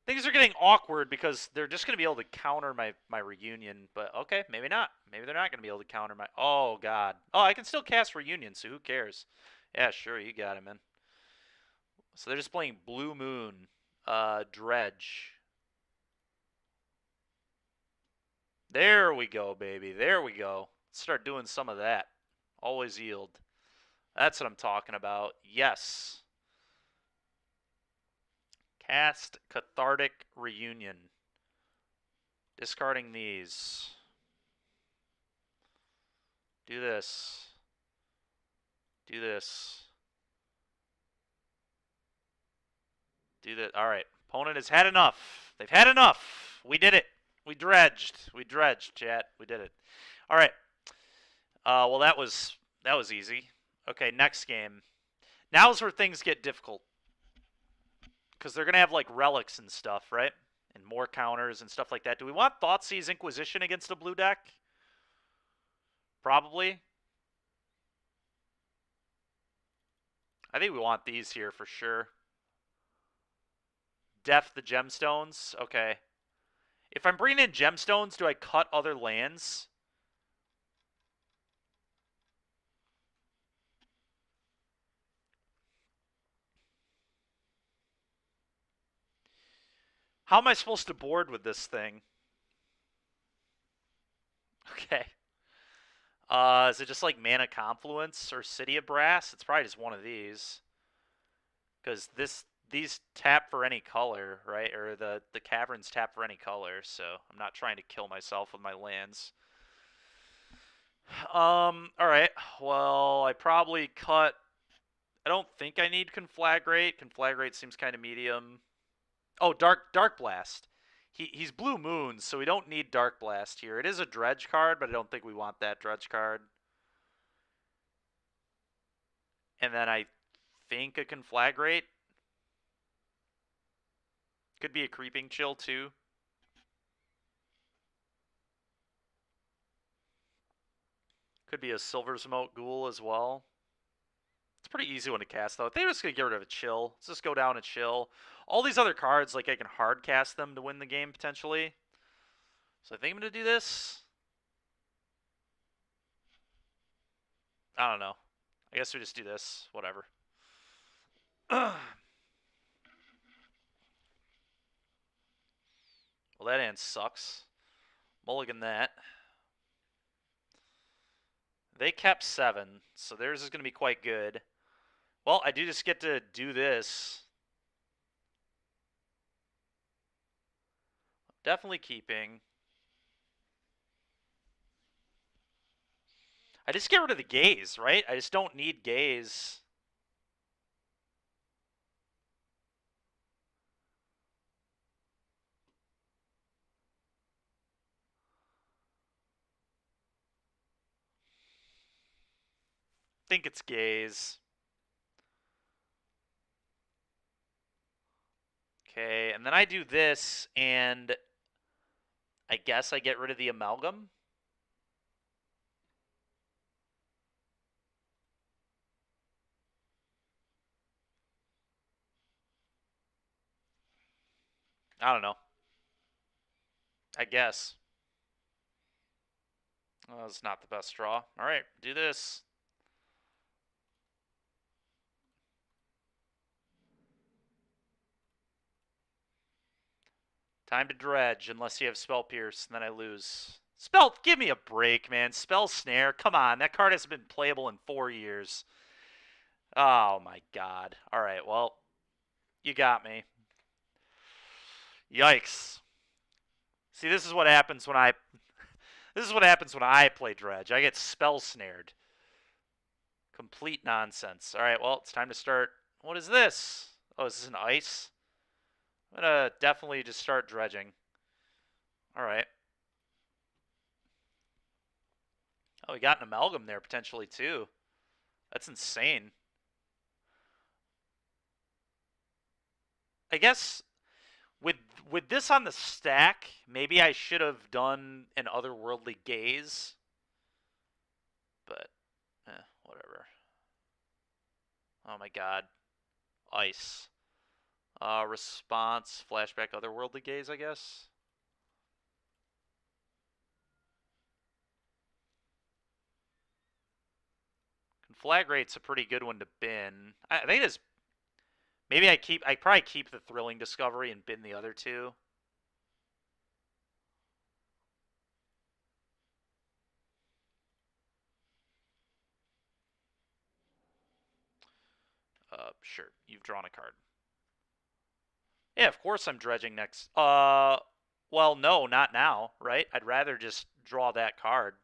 things are getting awkward because they're just going to be able to counter my Reunion, but okay, maybe not. Maybe they're not going to be able to counter my... Oh, God. Oh, I can still cast Reunion, so who cares? Yeah, sure, you got it, man. So they're just playing Blue Moon, Dredge. There we go, baby. There we go. Let's start doing some of that. Always yield. That's what I'm talking about. Yes. Cast Cathartic Reunion. Discarding these. Do this. Do this. Do that. All right. Opponent has had enough. They've had enough. We did it. We dredged. We dredged, chat. We did it. All right. Well, that was easy. Okay, next game. Now's where things get difficult. Because they're going to have, like, relics and stuff, right? And more counters and stuff like that. Do we want Thoughtseize Inquisition against a blue deck? Probably. I think we want these here for sure. Death the Gemstones. Okay. If I'm bringing in Gemstones, do I cut other lands? How am I supposed to board with this thing? Okay. Is it just like Mana Confluence or City of Brass? It's probably just one of these. Because these tap for any color, right? Or the caverns tap for any color, so I'm not trying to kill myself with my lands. Alright. Well, I probably cut... I don't think I need Conflagrate. Conflagrate seems kind of medium. Oh, Dark Blast. He's Blue Moon, so we don't need Dark Blast here. It is a Dredge card, but I don't think we want that Dredge card. And then I think a Conflagrate. Could be a Creeping Chill, too. Could be a Silver Smoke Ghoul as well. It's a pretty easy one to cast, though. I think I'm just going to get rid of a Chill. Let's just go down a Chill. All these other cards, like, I can hard cast them to win the game, potentially. So I think I'm going to do this. I don't know. I guess we just do this. Whatever. Well, that hand sucks. Mulligan that. they kept 7, so theirs is going to be quite good. Well, I do just get to do this. Definitely keeping. I just get rid of the gaze, right? I just don't need gaze. Think it's gaze. Okay, and then I do this, and I guess I get rid of the amalgam. I don't know. I guess. Well, that's not the best draw. All right, do this. Time to dredge, unless you have Spell Pierce, and then I lose. Spell, give me a break, man. Spell Snare, come on. That card hasn't been playable in 4 years. Oh, my God. All right, well, you got me. Yikes. See, this is what happens when I... This is what happens when I play dredge. I get spell snared. Complete nonsense. All right, well, it's time to start. What is this? Oh, is this an ice? I'm going to definitely just start dredging. All right. Oh, we got an amalgam there potentially too. That's insane. I guess with this on the stack, maybe I should have done an otherworldly gaze. But whatever. Oh my god. Ice. Response, flashback, otherworldly gaze, I guess. Conflagrate's a pretty good one to bin. I think it's maybe I probably keep the thrilling discovery and bin the other two. Sure. You've drawn a card. Yeah, of course I'm dredging next. Well, no, not now, right? I'd rather just draw that card.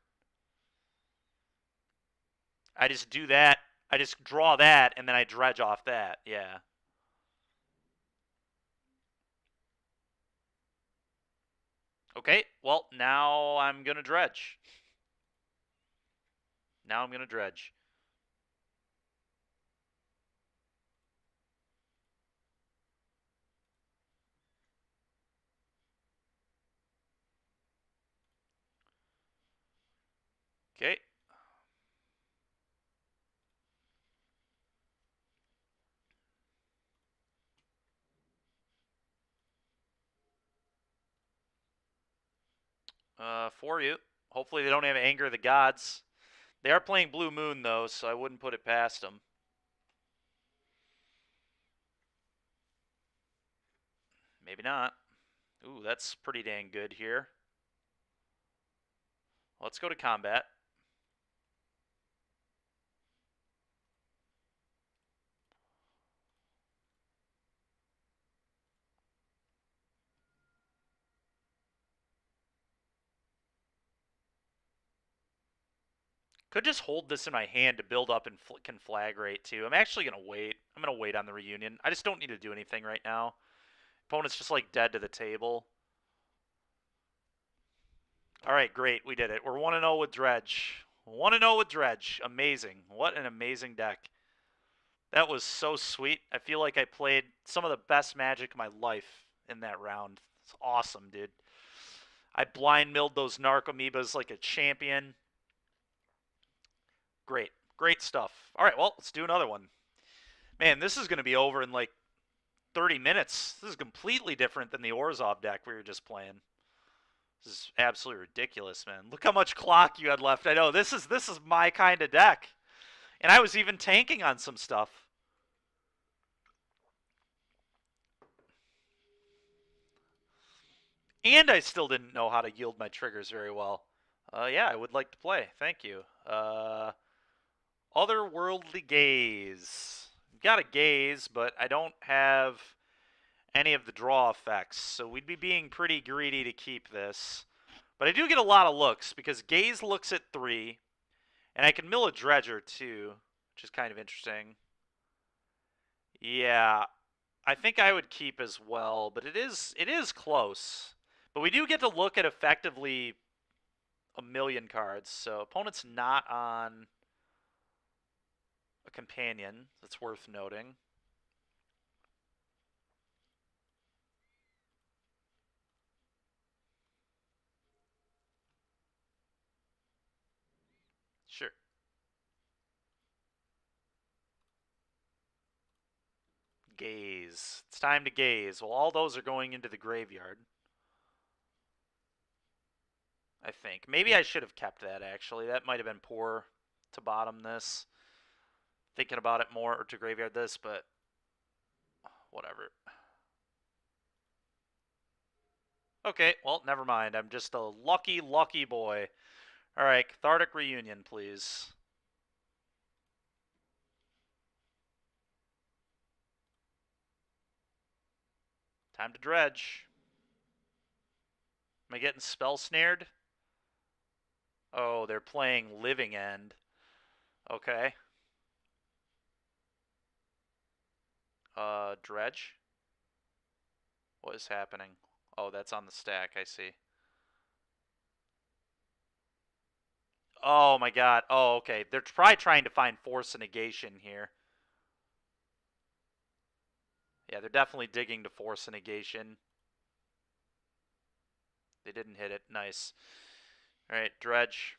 I just do that. I just draw that, and then I dredge off that. Yeah. Okay, well, now I'm going to dredge. Now I'm going to dredge. Okay. For you. Hopefully they don't have Anger of the Gods. They are playing Blue Moon, though, so I wouldn't put it past them. Maybe not. Ooh, that's pretty dang good here. Let's go to combat. Could just hold this in my hand to build up and conflagrate, too. I'm actually going to wait. I'm going to wait on the reunion. I just don't need to do anything right now. Opponent's just, like, dead to the table. All right, great. We did it. We're 1-0 with Dredge. 1-0 with Dredge. Amazing. What an amazing deck. That was so sweet. I feel like I played some of the best Magic of my life in that round. It's awesome, dude. I blind milled those Narcomoebas like a champion. Great. Great stuff. All right, well, let's do another one. Man, this is going to be over in like 30 minutes. This is completely different than the Orzhov deck we were just playing. This is absolutely ridiculous, man. Look how much clock you had left. I know, this is my kind of deck. And I was even tanking on some stuff. And I still didn't know how to yield my triggers very well. Yeah, I would like to play. Thank you. Otherworldly Gaze. Got a gaze, but I don't have any of the draw effects, so we'd be being pretty greedy to keep this. But I do get a lot of looks, because gaze looks at 3, and I can mill a dredger too, which is kind of interesting. Yeah, I think I would keep as well, but it is close. But we do get to look at effectively a million cards, so opponent's not on a companion. That's worth noting. Sure. Gaze. It's time to gaze. Well, all those are going into the graveyard. I think. Maybe I should have kept that, actually. That might have been poor to bottom this. Thinking about it more, or to graveyard this, but whatever. Okay, well, never mind. I'm just a lucky, lucky boy. Alright, Cathartic Reunion, please. Time to dredge. Am I getting spell snared? Oh, they're playing Living End. Okay. Dredge? What is happening? Oh, that's on the stack, I see. Oh my god. Oh, okay. They're probably trying to find Force of Negation here. Yeah, they're definitely digging to Force of Negation. They didn't hit it. Nice. Alright, dredge.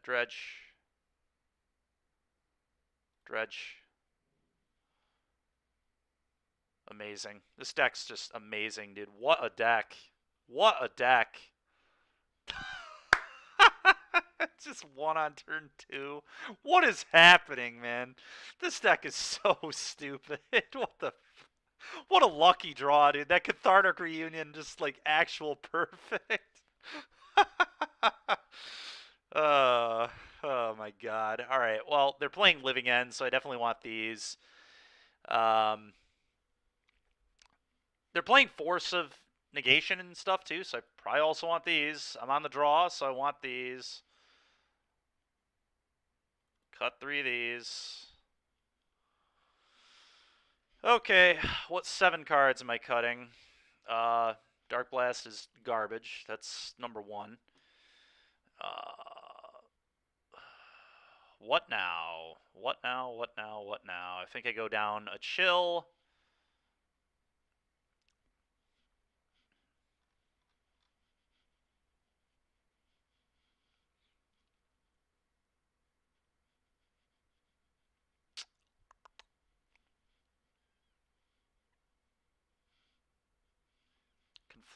Dredge. Dredge. Amazing. This deck's just amazing, dude. What a deck. What a deck. Just one on turn 2. What is happening, man? This deck is so stupid. What a lucky draw, dude. That Cathartic Reunion, just like actual perfect. Oh my god. Alright, well, they're playing Living End, so I definitely want these. They're playing Force of Negation and stuff too, so I probably also want these. I'm on the draw, so I want these. Cut 3 of these. Okay, what 7 cards am I cutting? Dark Blast is garbage. That's number 1. What now? What now? What now? What now? I think I go down a chill.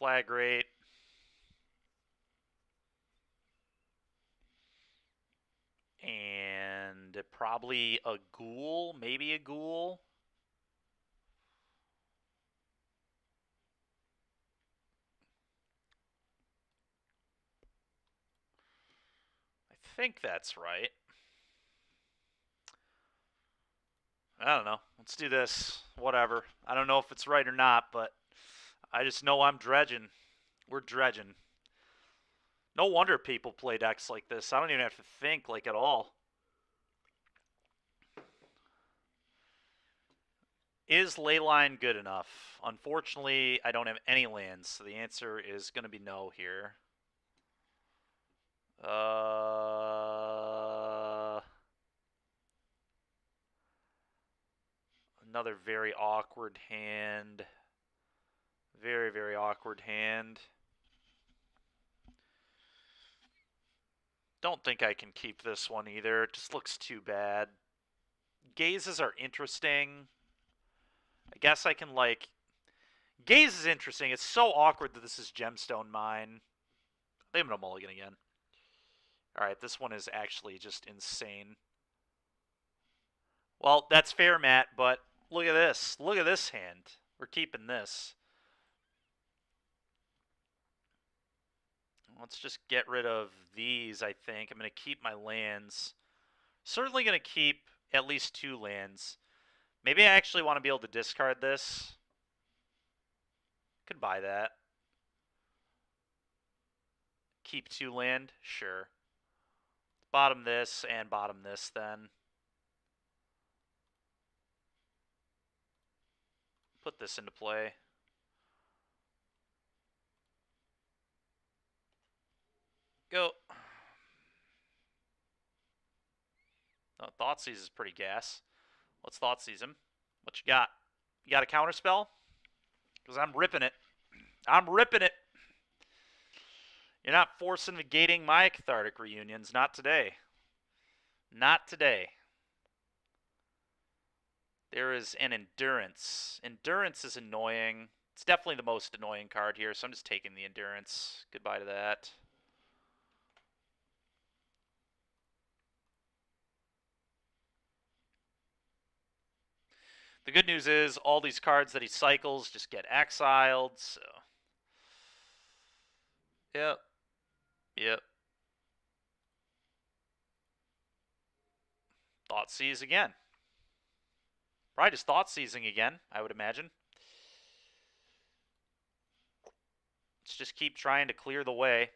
Conflagrate. And probably a ghoul, maybe a ghoul. I think that's right. I don't know. Let's do this. Whatever. I don't know if it's right or not, but I just know I'm dredging. We're dredging. No wonder people play decks like this. I don't even have to think, like, at all. Is Leyline good enough? Unfortunately, I don't have any lands, so the answer is going to be no here. Another very awkward hand. Very, very awkward hand. Don't think I can keep this one either. It just looks too bad. Gazes are interesting. I guess I can, like... Gaze is interesting. It's so awkward that this is Gemstone Mine. I think I'm going to mulligan again. Alright, this one is actually just insane. Well, that's fair, Matt, but look at this. Look at this hand. We're keeping this. Let's just get rid of these, I think. I'm going to keep my lands. Certainly going to keep at least 2 lands. Maybe I actually want to be able to discard this. Could buy that. Keep 2 land? Sure. Bottom this and bottom this then. Put this into play. Go. Oh, Thoughtseize is pretty gas. Let's Thoughtseize him. What you got? You got a counterspell? Because I'm ripping it. I'm ripping it. You're not forcing negating my cathartic reunions. Not today. Not today. There is an endurance. Endurance is annoying. It's definitely the most annoying card here, so I'm just taking the endurance. Goodbye to that. The good news is all these cards that he cycles just get exiled, so... Yep. Yep. Thoughtseize again. Probably just Thoughtseizing again, I would imagine. Let's just keep trying to clear the way.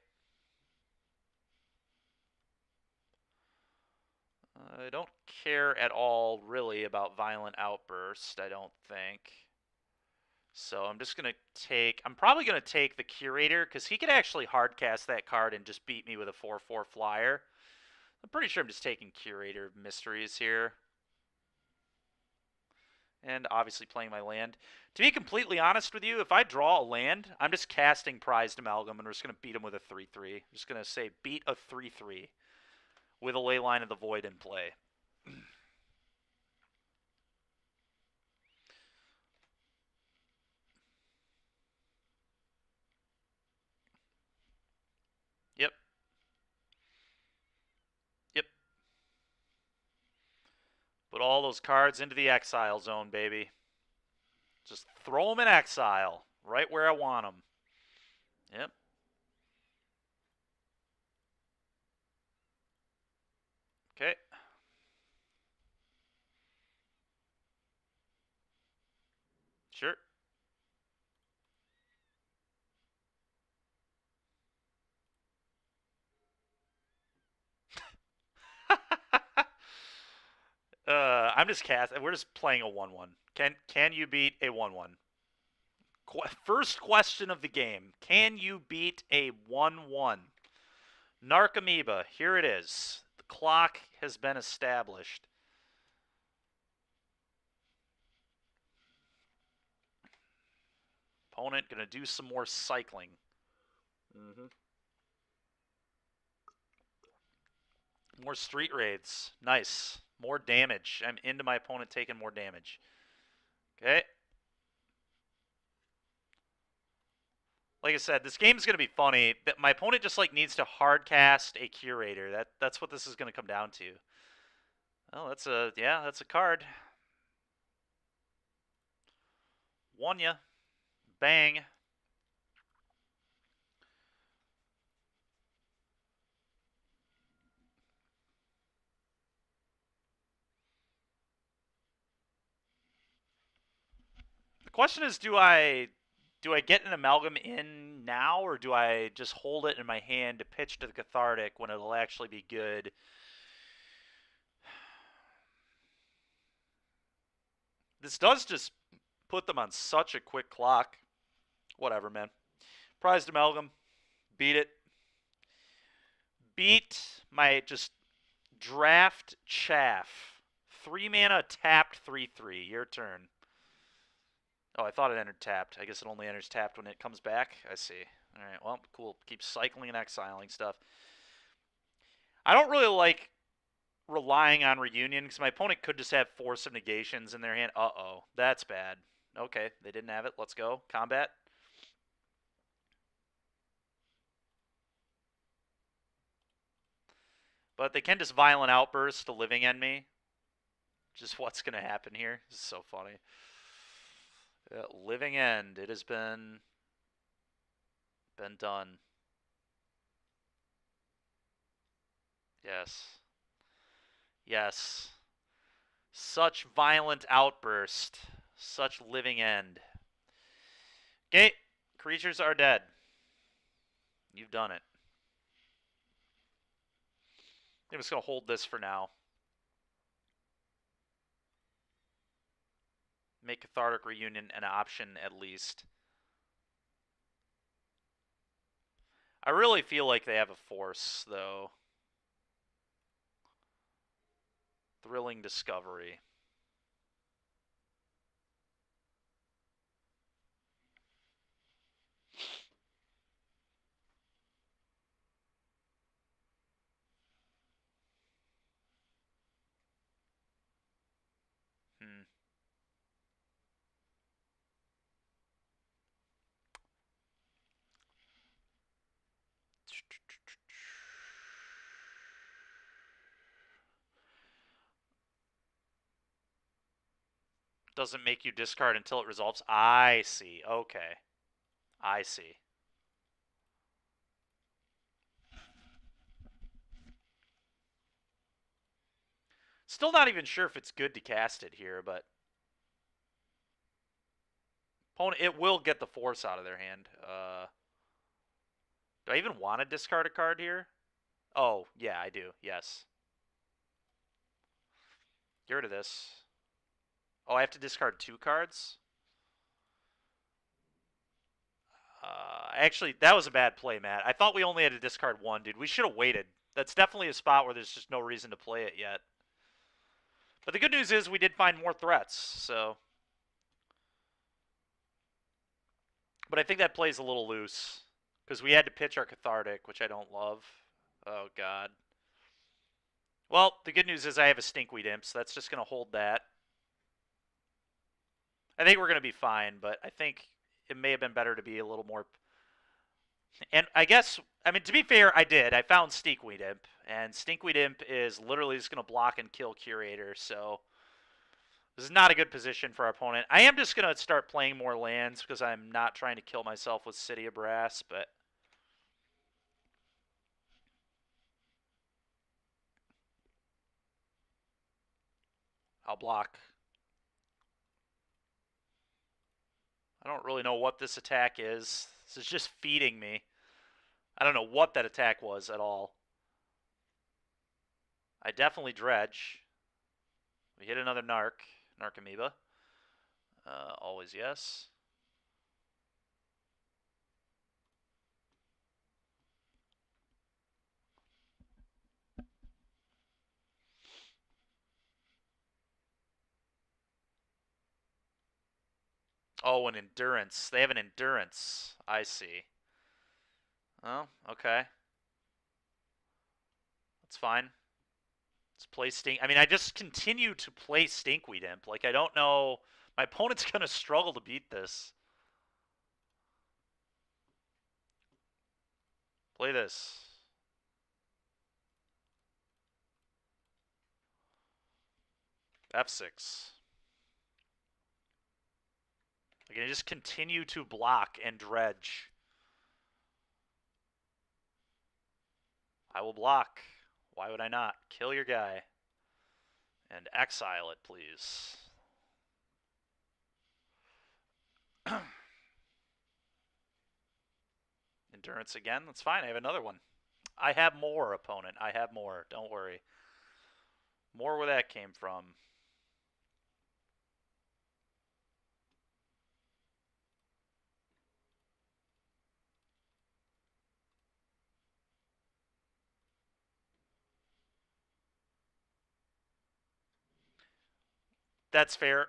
I don't care at all, really, about Violent Outburst, I don't think. So I'm just going to take... I'm probably going to take the Curator, because he could actually hardcast that card and just beat me with a 4/4 flyer. I'm pretty sure I'm just taking Curator of Mysteries here. And obviously playing my land. To be completely honest with you, if I draw a land, I'm just casting Prized Amalgam, and we're just going to beat him with a 3/3. I'm just going to say beat a 3/3 with a Leyline of the Void in play. Yep. Yep. Put all those cards into the exile zone, baby. Just throw them in exile, right where I want them. Yep. Okay. Sure. I'm just casting. We're just playing a 1/1. Can you beat a 1/1? First question of the game. Can you beat a 1/1? Narcomoeba, here it is. The clock has been established. Opponent going to do some more cycling. More street raids. Nice. More damage. I'm into my opponent taking more damage. Okay. Like I said, this game's going to be funny. My opponent just needs to hard cast a Curator. That's what this is going to come down to. Oh, that's a card. Won ya. Bang. The question is, do I get an Amalgam in now, or do I just hold it in my hand to pitch to the Cathartic when it'll actually be good? This does just put them on such a quick clock. Whatever, man. Prized Amalgam. Beat it. Beat my just draft chaff. 3 mana tapped 3/3. Your turn. Oh, I thought it entered tapped. I guess it only enters tapped when it comes back. I see. Alright, well, cool. Keep cycling and exiling stuff. I don't really like relying on Reunion, because my opponent could just have Force of Negations in their hand. Uh-oh. That's bad. Okay, they didn't have it. Let's go. Combat. But they can just Violent Outburst a Living Enemy. Just what's going to happen here. This is so funny. Living End. It has been done. Yes. Yes. Such violent outburst. Such living end. Okay. Creatures are dead. You've done it. I'm just going to hold this for now. Make Cathartic Reunion an option at least. I really feel like they have a force, though. Thrilling Discovery. Hmm. Doesn't make you discard until it resolves. I see. Okay. I see. Still not even sure if it's good to cast it here, but opponent, it will get the force out of their hand. Do I even want to discard a card here? Oh, yeah, I do. Yes. Get rid of this. Oh, I have to discard 2 cards? Actually, that was a bad play, Matt. I thought we only had to discard 1, dude. We should have waited. That's definitely a spot where there's just no reason to play it yet. But the good news is we did find more threats, so... But I think that play's a little loose. Because we had to pitch our Cathartic, which I don't love. Oh, God. Well, the good news is I have a Stinkweed Imp, so that's just going to hold that. I think we're going to be fine, but I think it may have been better to be a little more... And I guess, I mean, to be fair, I did. I found Stinkweed Imp, and Stinkweed Imp is literally just going to block and kill Curator, so... This is not a good position for our opponent. I am just going to start playing more lands because I'm not trying to kill myself with City of Brass, but... I'll block. I don't really know what this attack is. This is just feeding me. I don't know what that attack was at all. I definitely dredge. We hit another Narc Amoeba. Always yes. Oh, an endurance. They have an endurance. I see. Oh, okay. That's fine. Let's play Stink. I mean, I just continue to play Stinkweed Imp. Like, I don't know. My opponent's going to struggle to beat this. Play this. F6. Like, I just continue to block and dredge. I will block. Why would I not? Kill your guy. And exile it, please. Endurance again? That's fine. I have another one. I have more, opponent. I have more. Don't worry. More where that came from. That's fair.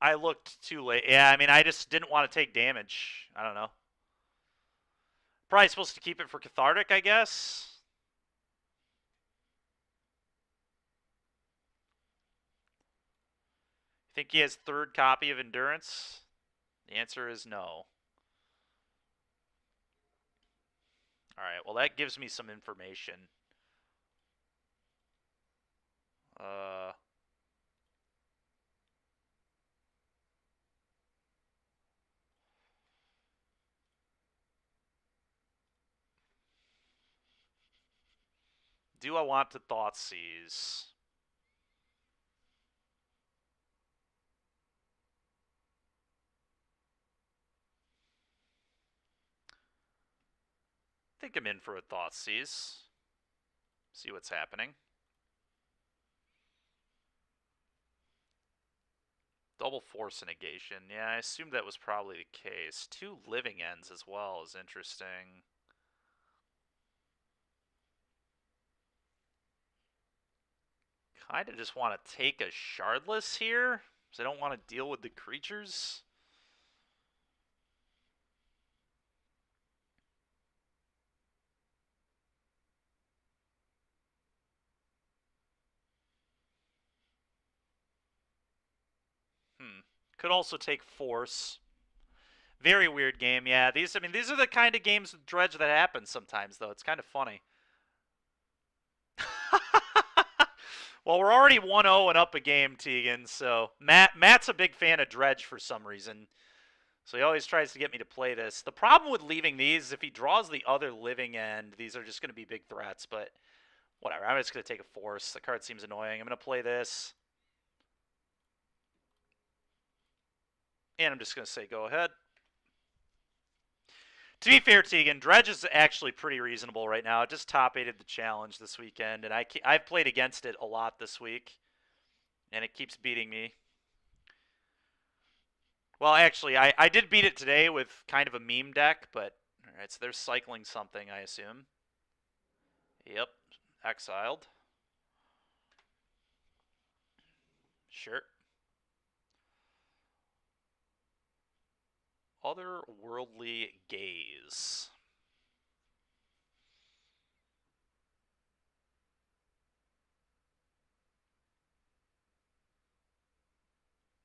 I looked too late. Yeah, I mean, I just didn't want to take damage. I don't know. Probably supposed to keep it for Cathartic, I guess. Think he has 3rd copy of Endurance? The answer is no. Alright, well that gives me some information. Do I want to Thoughtseize? I think I'm in for a Thoughtseize. See what's happening. Double force negation. Yeah, I assumed that was probably the case. 2 living ends as well is interesting. Kind of just want to take a Shardless here, because I don't want to deal with the creatures. Could also take Force. Very weird game, yeah. These are the kind of games with Dredge that happen sometimes, though. It's kind of funny. Well, we're already 1-0 and up a game, Tegan, so Matt's a big fan of Dredge for some reason. So he always tries to get me to play this. The problem with leaving these is if he draws the other living end, these are just going to be big threats, but whatever. I'm just going to take a Force. The card seems annoying. I'm going to play this. And I'm just going to say go ahead. To be fair, Tegan, Dredge is actually pretty reasonable right now. It just top-8'd the challenge this weekend, and I've played against it a lot this week, and it keeps beating me. Well, actually, I did beat it today with kind of a meme deck, but alright, so they're cycling something, I assume. Yep, exiled. Sure. Otherworldly Gaze.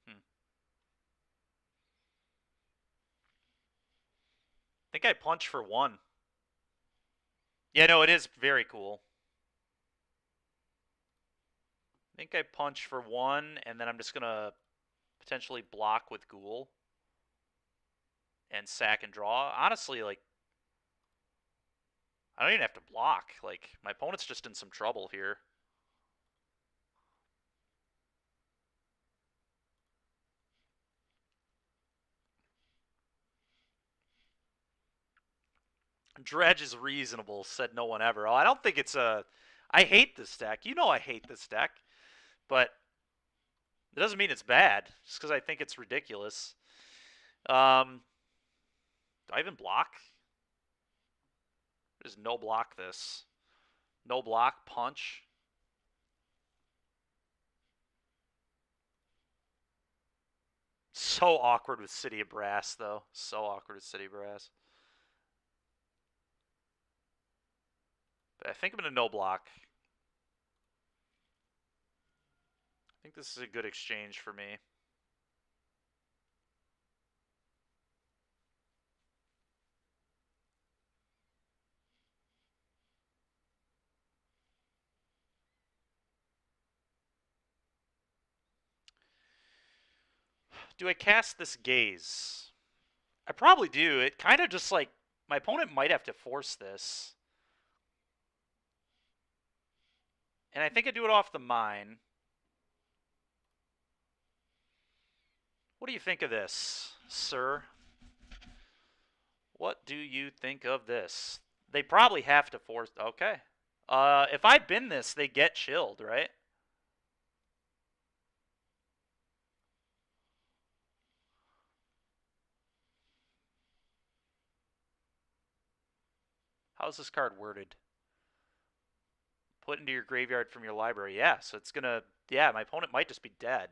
I think I punch for 1. Yeah, no, it is very cool. I think I punch for 1, and then I'm just going to potentially block with Ghoul. And sack and draw. Honestly, like, I don't even have to block. Like, my opponent's just in some trouble here. Dredge is reasonable, said no one ever. Oh, I don't think it's a... I hate this deck. You know I hate this deck. But it doesn't mean it's bad, just because I think it's ridiculous. Do I even block? There's no block this. No block, punch. So awkward with City of Brass, though. So awkward with City of Brass. But I think I'm going to no block. I think this is a good exchange for me. Do I cast this Gaze? I probably do. It kind of just like, my opponent might have to force this. And I think I do it off the mine. What do you think of this, sir? What do you think of this? They probably have to force... Okay. If I bin this, they get chilled, right? How's this card worded? Put into your graveyard from your library. Yeah, so it's gonna... Yeah, my opponent might just be dead.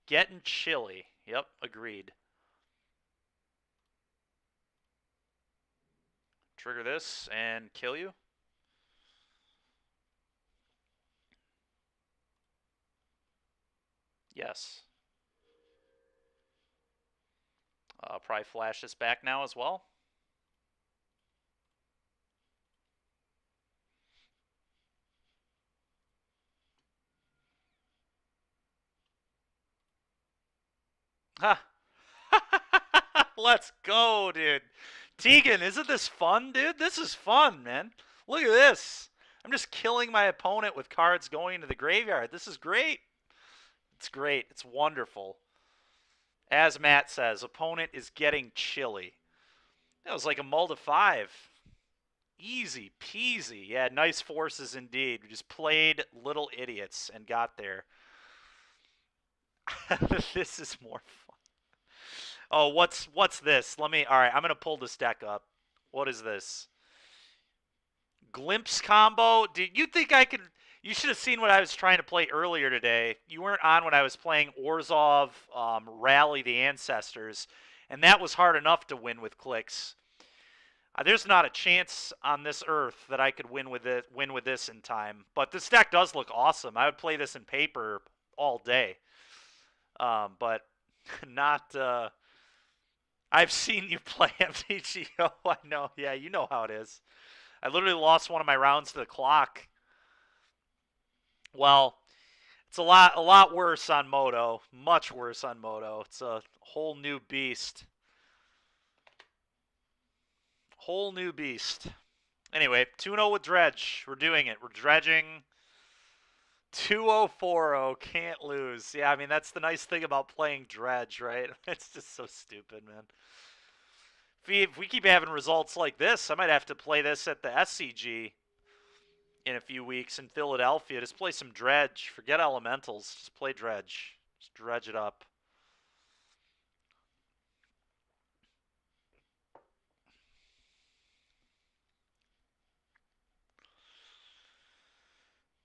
Getting chilly. Yep, agreed. Trigger this and kill you. Yes. I'll probably flash this back now as well. Ha! Let's go, dude. Tegan, isn't this fun, dude? This is fun, man. Look at this. I'm just killing my opponent with cards going to the graveyard. This is great. It's great. It's wonderful. As Matt says, opponent is getting chilly. That was like a mull to 5. Easy peasy. Yeah, nice forces indeed. We just played little idiots and got there. This is more fun. Oh, what's this? All right, I'm going to pull this deck up. What is this? Glimpse combo? Did you think I could... You should have seen what I was trying to play earlier today. You weren't on when I was playing Orzhov Ralley the Ancestors, and that was hard enough to win with clicks. There's not a chance on this earth that I could win with this in time. But this deck does look awesome. I would play this in paper all day. But not... I've seen you play MTGO. I know. Yeah, you know how it is. I literally lost one of my rounds to the clock. Well, it's a lot worse on Moto. Much worse on Moto. It's a whole new beast. Whole new beast. Anyway, 2-0 with Dredge. We're doing it. We're dredging. 2-0-4-0. Can't lose. Yeah, I mean, that's the nice thing about playing Dredge, right? It's just so stupid, man. If we keep having results like this, I might have to play this at the SCG in a few weeks in Philadelphia. Just play some Dredge. Forget Elementals. Just play Dredge. Just dredge it up.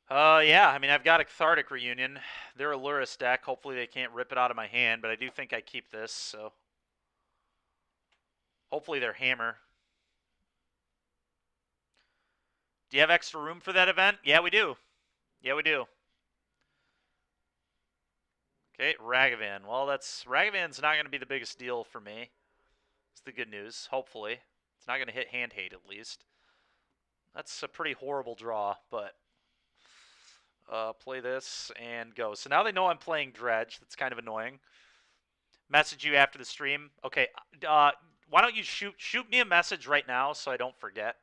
Yeah, I mean, I've got a Cathartic Reunion. They're a Luris deck. Hopefully they can't rip it out of my hand, but I do think I keep this, so... Hopefully they're Hammer. Do you have extra room for that event? Yeah, we do. Yeah, we do. Okay, Ragavan. Well, Ragavan's not going to be the biggest deal for me. It's the good news, hopefully. It's not going to hit hand hate, at least. That's a pretty horrible draw, but... play this and go. So now they know I'm playing Dredge. That's kind of annoying. Message you after the stream. Okay, why don't you shoot me a message right now so I don't forget.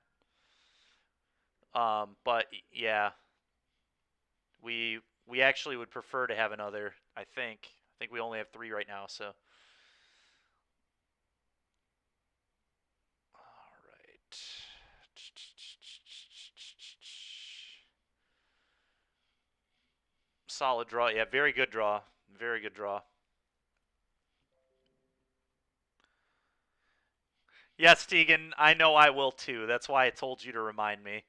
But yeah, we actually would prefer to have another. I think we only have 3 right now. So. All right. Solid draw. Yeah, very good draw. Very good draw. Yes, Tegan, I know I will too. That's why I told you to remind me.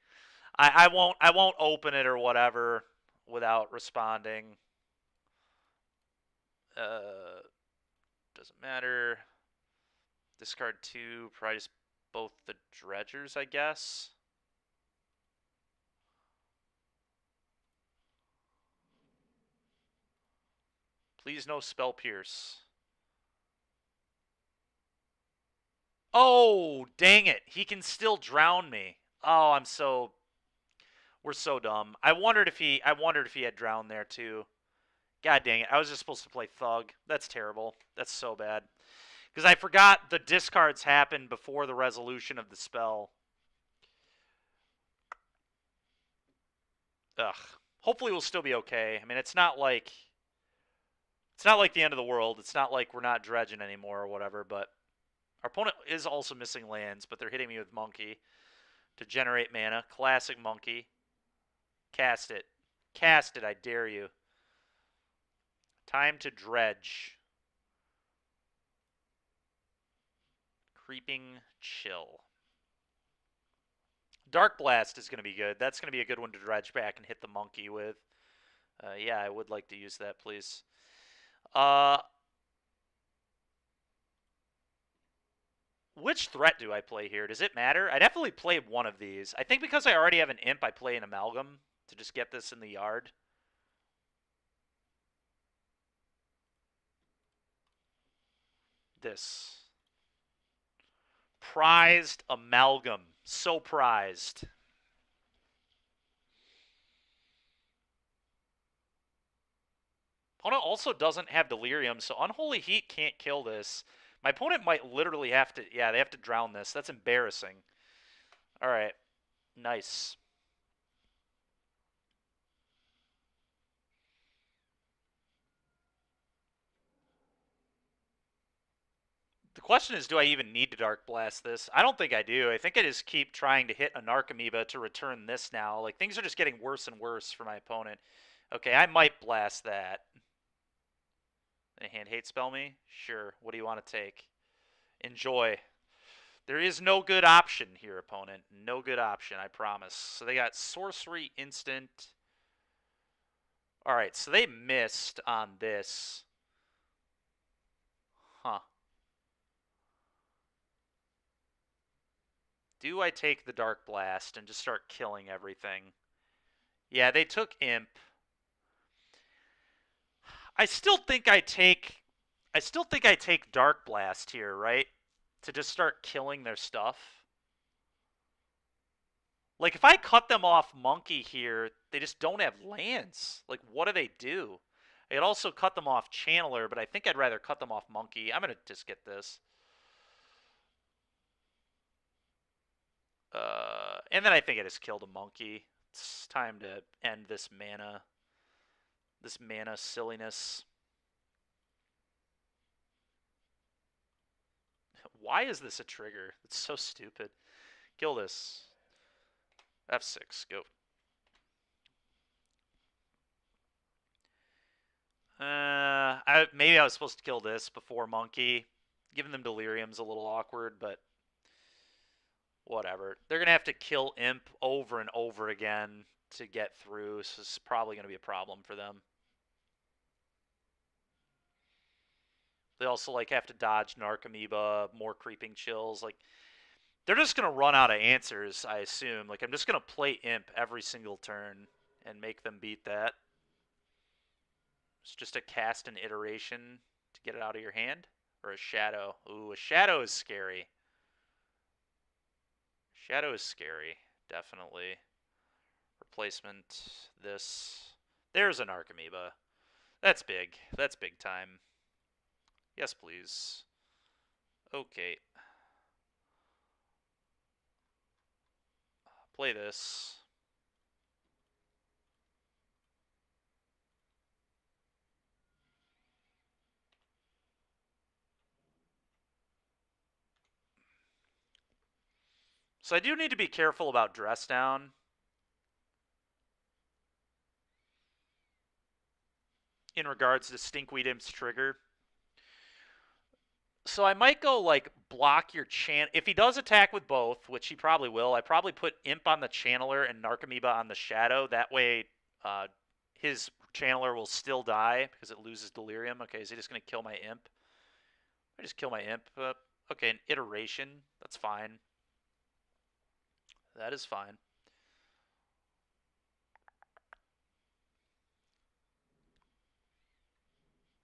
I won't open it or whatever without responding. Doesn't matter. Discard 2, probably just both the dredgers, I guess. Please no spell pierce. Oh, dang it. He can still drown me. Oh, we're so dumb. I wondered if he had drowned there too. God dang it. I was just supposed to play Thug. That's terrible. That's so bad. Because I forgot the discards happened before the resolution of the spell. Ugh. Hopefully we'll still be okay. I mean, it's not like the end of the world. It's not like we're not dredging anymore or whatever, but our opponent is also missing lands, but they're hitting me with Monkey to generate mana. Classic Monkey. Cast it. Cast it, I dare you. Time to dredge. Creeping Chill. Dark Blast is going to be good. That's going to be a good one to dredge back and hit the Monkey with. Yeah, I would like to use that, please. Which threat do I play here? Does it matter? I definitely play one of these. I think because I already have an Imp, I play an Amalgam to just get this in the yard. This. Prized Amalgam. So prized. Opponent also doesn't have Delirium, so Unholy Heat can't kill this. My opponent might literally have to... Yeah, they have to drown this. That's embarrassing. Alright. Nice. question is, do I even need to Dark Blast this? I don't think I do. I think I just keep trying to hit a Narcomoeba to return this now. Like, things are just getting worse and worse for my opponent. Okay, I might blast that. A hand hate spell me? Sure. What do you want to take? Enjoy. There is no good option here, opponent. No good option, I promise. So they got Sorcery Instant. Alright, so they missed on this. Huh. Do I take the Dark Blast and just start killing everything? Yeah, they took Imp. I still think I take Dark Blast here, right? To just start killing their stuff. Like, if I cut them off Monkey here, they just don't have lands. Like, what do they do? I could also cut them off Channeler, but I think I'd rather cut them off Monkey. I'm going to just get this. And then I think I just killed a Monkey. It's time to end this mana silliness. Why is this a trigger? It's so stupid. Kill this. F6, go. Maybe I was supposed to kill this before Monkey. Giving them Delirium's a little awkward, but whatever. They're going to have to kill Imp over and over again to get through, so this is probably going to be a problem for them. They also like have to dodge Narcomoeba, more Creeping Chills. Like, they're just going to run out of answers, I assume. Like, I'm just going to play Imp every single turn and make them beat that. It's just a cast an iteration to get it out of your hand. Or a Shadow. Ooh, a Shadow is scary. Shadow is scary, definitely. Replacement, this. There's an Narcomoeba. That's big. That's big time. Yes, please. Okay. Play this. So I do need to be careful about Dress Down. In regards to Stinkweed Imp's trigger. So I might go, like, block your If he does attack with both, which he probably will, I probably put Imp on the Channeler and Narcomoeba on the Shadow. That way his Channeler will still die because it loses Delirium. Okay, is he just going to kill my Imp? I just kill my Imp. Okay, an Iteration. That's fine. That is fine.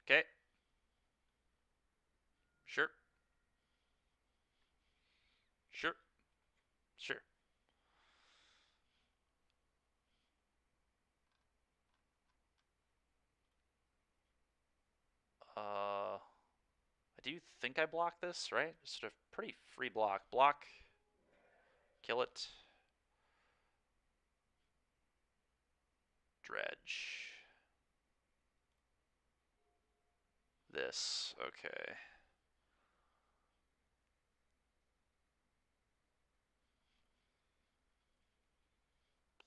Okay. Sure. Sure. Sure. I do think I block this, right? Just a pretty free block. Block. Kill it. Dredge. This. Okay.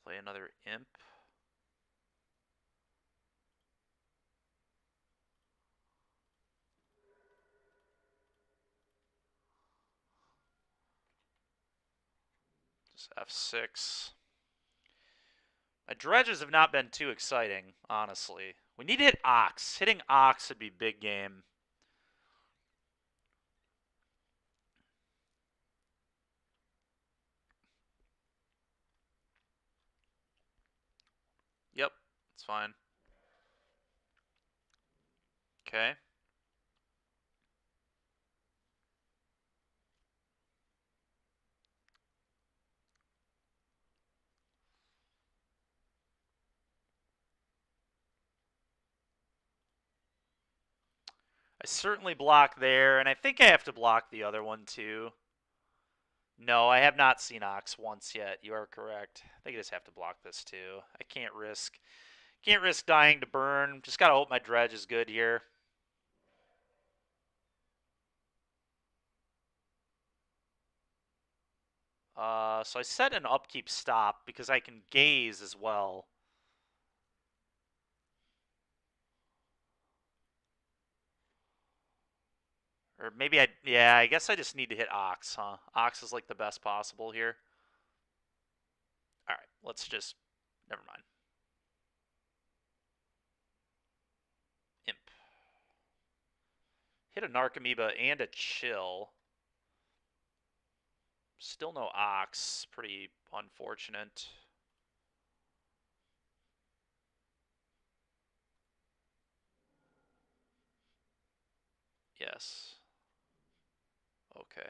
Play another Imp. Just F6. My dredges have not been too exciting, honestly. We need to hit Ox. Hitting Ox would be big game. Yep, it's fine. Okay. I certainly block there, and I think I have to block the other one too. No, I have not seen Ox once yet. You are correct. I think I just have to block this too. I can't risk dying to burn. Just gotta hope my dredge is good here. So I set an upkeep stop because I can gaze as well. Or maybe yeah, I guess I just need to hit Ox, huh? Ox is like the best possible here. Alright, let's just, never mind. Imp. Hit a Narcomoeba and a Chill. Still no Ox, pretty unfortunate. Yes. Okay.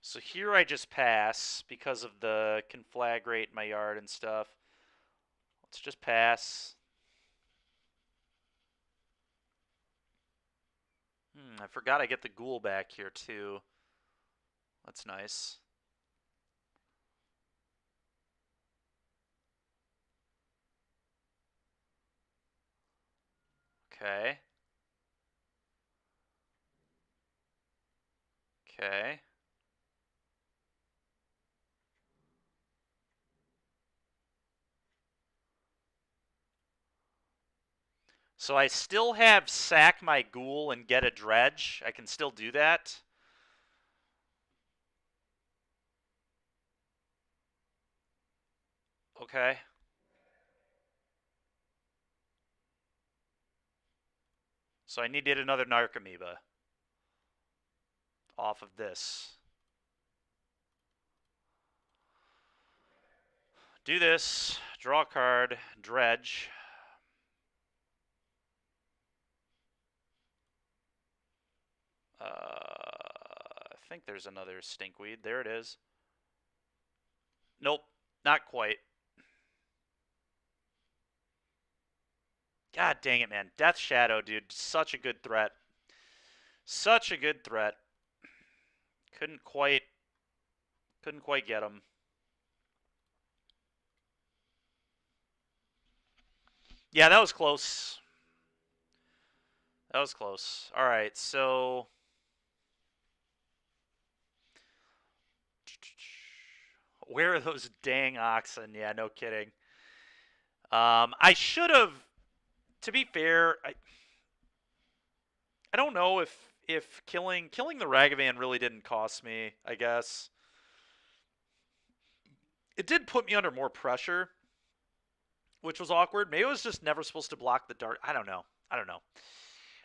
So here I just pass because of the conflagrate in my yard and stuff. Let's just pass. I forgot I get the ghoul back here too. That's nice. Okay. Okay. So I still have sack my ghoul and get a dredge. I can still do that. Okay. So I need to hit another Narcomoeba off of this. Do this. Draw a card. Dredge. I think there's another stinkweed. There it is. Nope. Not quite. God dang it, man. Death Shadow, dude. Such a good threat. Such a good threat. Couldn't quite get him. Yeah, that was close. That was close. All right, so where are those dang oxen? Yeah, no kidding. I should have. To be fair, I don't know if killing the Ragavan really didn't cost me. I guess it did put me under more pressure, which was awkward. Maybe it was just never supposed to block the dark. I don't know. I don't know.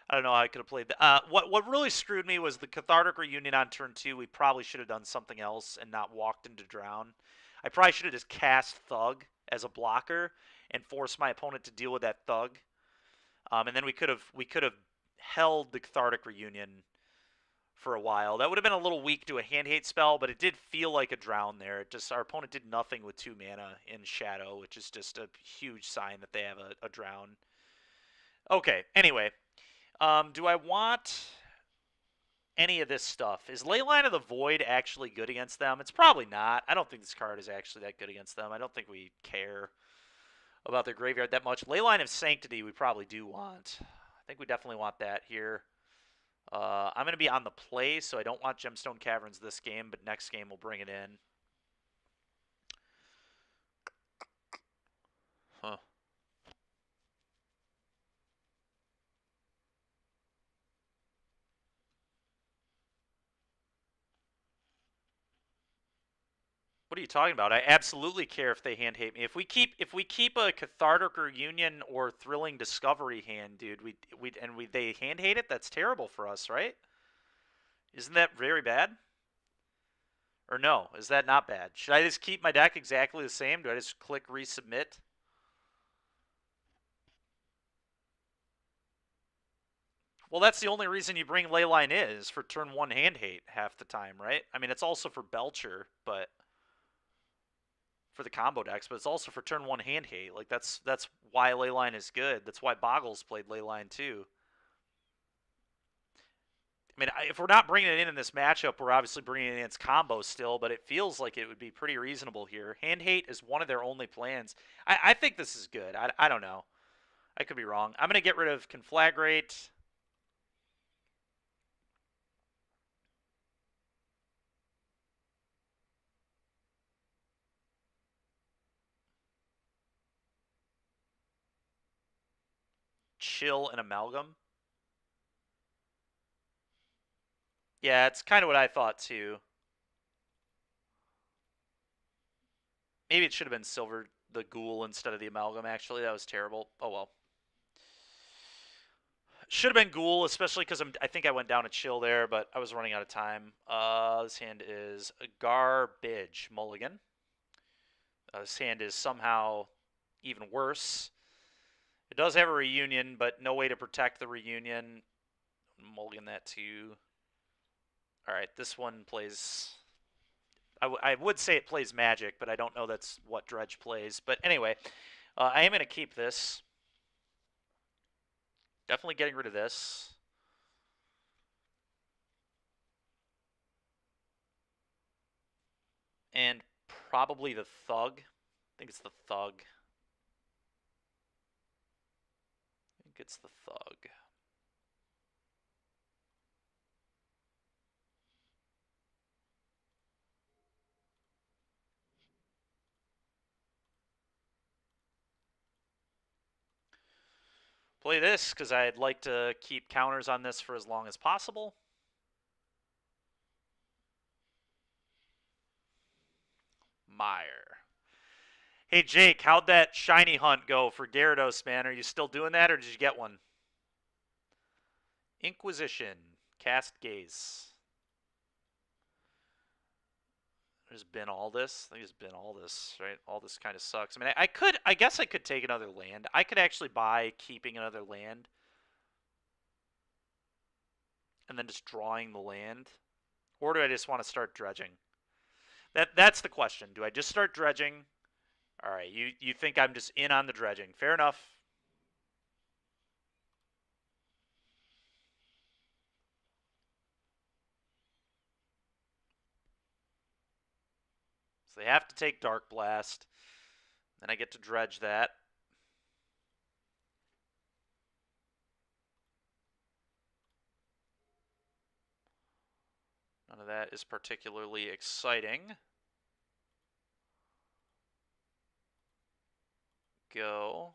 I don't know how I could have played that. What really screwed me was the Cathartic Reunion on turn 2. We probably should have done something else and not walked into Drown. I probably should have just cast Thug as a blocker and forced my opponent to deal with that Thug. And then we could have held the Cathartic Reunion for a while. That would have been a little weak to a hand hate spell, but it did feel like a Drown there. It just, our opponent did nothing with 2 mana in Shadow, which is just a huge sign that they have a Drown. Okay, anyway. Do I want any of this stuff? Is Leyline of the Void actually good against them? It's probably not. I don't think this card is actually that good against them. I don't think we care about their graveyard that much. Leyline of Sanctity we probably do want. I think we definitely want that here. I'm going to be on the play, so I don't want Gemstone Caverns this game, but next game we'll bring it in. Huh. What are you talking about? I absolutely care if they hand hate me. If we keep a Cathartic Reunion or Thrilling Discovery hand, dude, they hand hate it, that's terrible for us, right? Isn't that very bad? Or no, is that not bad? Should I just keep my deck exactly the same? Do I just click resubmit? Well, that's the only reason you bring Leyline is for turn 1 hand hate half the time, right? I mean, it's also for Belcher, but for the combo decks, but it's also for turn 1 hand hate. Like that's why Leyline is good. That's why Boggles played Leyline too. I mean, if we're not bringing it in this matchup, we're obviously bringing it in its combo still, but it feels like it would be pretty reasonable here. Hand hate is one of their only plans. I think this is good. I don't know. I could be wrong. I'm going to get rid of Conflagrate. Chill and Amalgam. Yeah, it's kind of what I thought too. Maybe it should have been Silver the Ghoul instead of the Amalgam, actually. That was terrible. Oh well. Should have been Ghoul, especially because I think I went down a Chill there, but I was running out of time. This hand is garbage. Mulligan. This hand is somehow even worse. It does have a reunion, but no way to protect the reunion. Mulligan that too. Alright, this one plays... I would say it plays Magic, but I don't know that's what Dredge plays. But anyway, I am going to keep this. Definitely getting rid of this. And probably the Thug. I think it's the Thug. I think it's the Thug. Play this because I'd like to keep counters on this for as long as possible. Meyer. Hey, Jake, how'd that shiny hunt go for Gyarados, man? Are you still doing that, or did you get one? Inquisition. Cast Gaze. There's been all this. I think there's been all this, right? All this kind of sucks. I mean, I guess I could take another land. I could actually buy keeping another land. And then just drawing the land. Or do I just want to start dredging? That's the question. Do I just start dredging? All right, you think I'm just in on the dredging. Fair enough. So they have to take Dark Blast. Then I get to dredge that. None of that is particularly exciting. Go.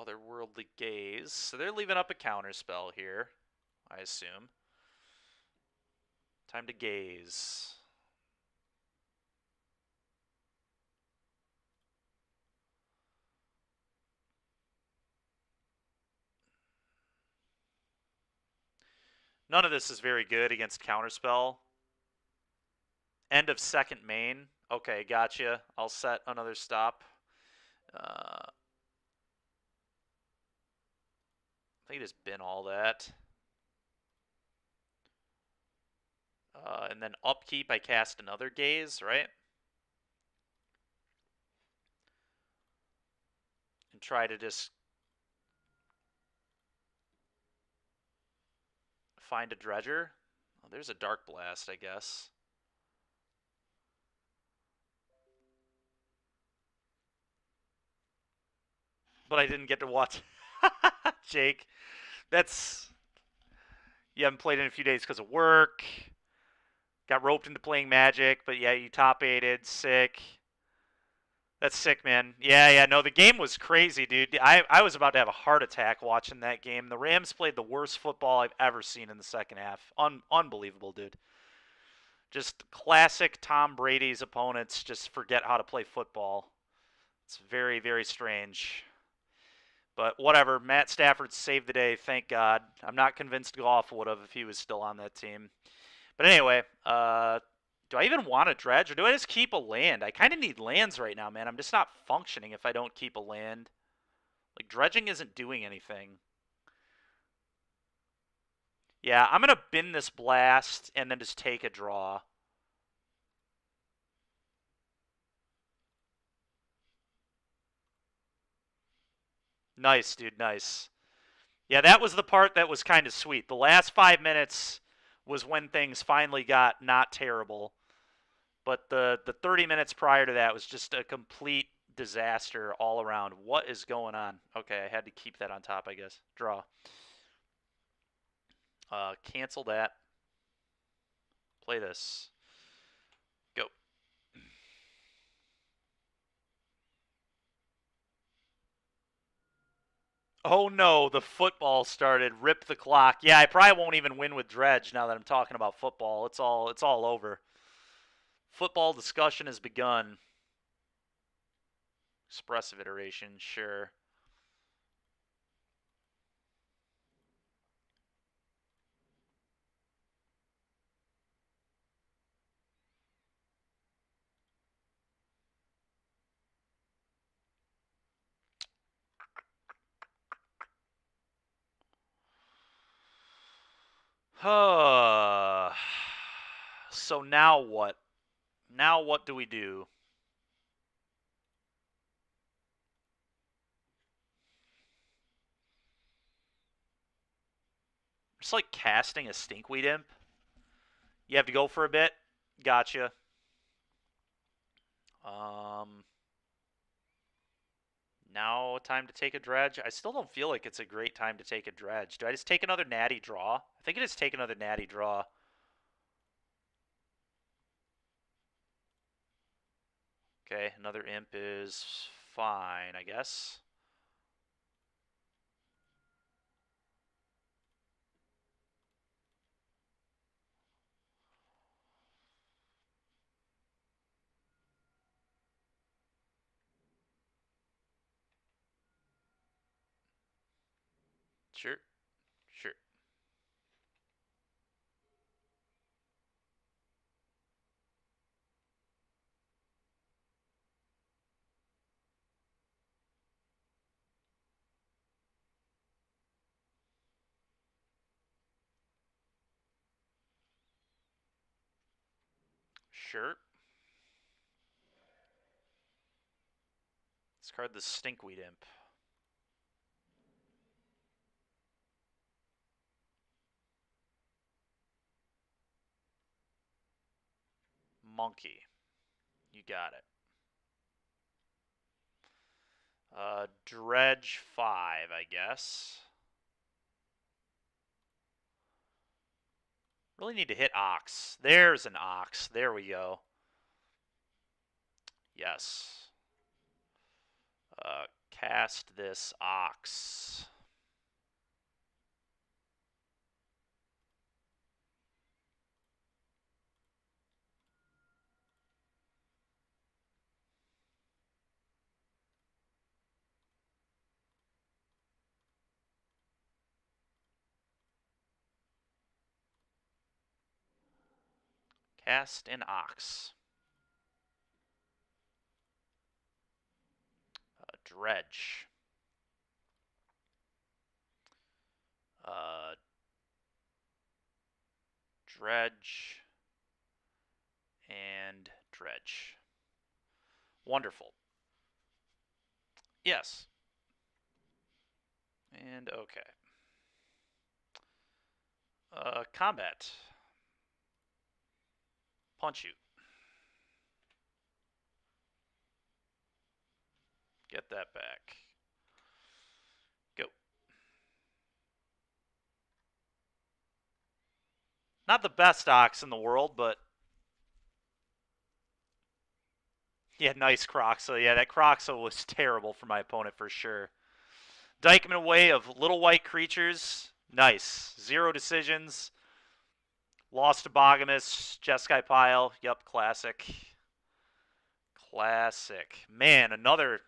Otherworldly Gaze. So they're leaving up a counter spell here, I assume. Time to gaze. None of this is very good against counterspell. End of second main. Okay, gotcha. I'll set another stop. I think it has been all that. And then upkeep, I cast another gaze, right? And try to just find a dredger. Oh, there's a Dark Blast, I guess. But I didn't get to watch. Jake, that's... You haven't played in a few days because of work. Got roped into playing Magic, but yeah, you top 8'd. Sick. That's sick, man. Yeah, no, the game was crazy, dude. I was about to have a heart attack watching that game. The Rams played the worst football I've ever seen in the second half. Unbelievable, dude. Just classic Tom Brady's opponents just forget how to play football. It's very, very strange. But whatever, Matt Stafford saved the day, thank God. I'm not convinced Goff would have if he was still on that team. But anyway, do I even want to dredge, or do I just keep a land? I kind of need lands right now, man. I'm just not functioning if I don't keep a land. Like, dredging isn't doing anything. Yeah, I'm going to bin this blast and then just take a draw. Nice, dude, nice. Yeah, that was the part that was kind of sweet. The last 5 minutes was when things finally got not terrible. But the 30 minutes prior to that was just a complete disaster all around. What is going on? Okay, I had to keep that on top, I guess. Draw. Cancel that. Play this. Go. Oh no, the football started. Rip the clock. Yeah, I probably won't even win with Dredge now that I'm talking about football. It's all over. Football discussion has begun. Expressive iteration, sure. So now what? Now what do we do? Just like casting a stinkweed imp. You have to go for a bit. Gotcha. Now time to take a dredge. I still don't feel like it's a great time to take a dredge. Do I just take another natty draw? I think I just take another natty draw. Okay, another imp is fine, I guess. Sure, sure. Sure. Discard the stinkweed imp. Monkey. You got it. Dredge 5, I guess. Really need to hit ox. There's an ox. There we go. Yes. Cast this ox. Cast an ox. Dredge. Dredge. And dredge. Wonderful. Yes. And okay. Combat. Punch you. Get that back. Go. Not the best ox in the world, but yeah, nice Croxa. Yeah, that Croxa was terrible for my opponent for sure. Dykeman away of little white creatures. Nice. 0 decisions. Lost to Bogamus. Jeskai Pile. Yup, classic. Classic. Man, another...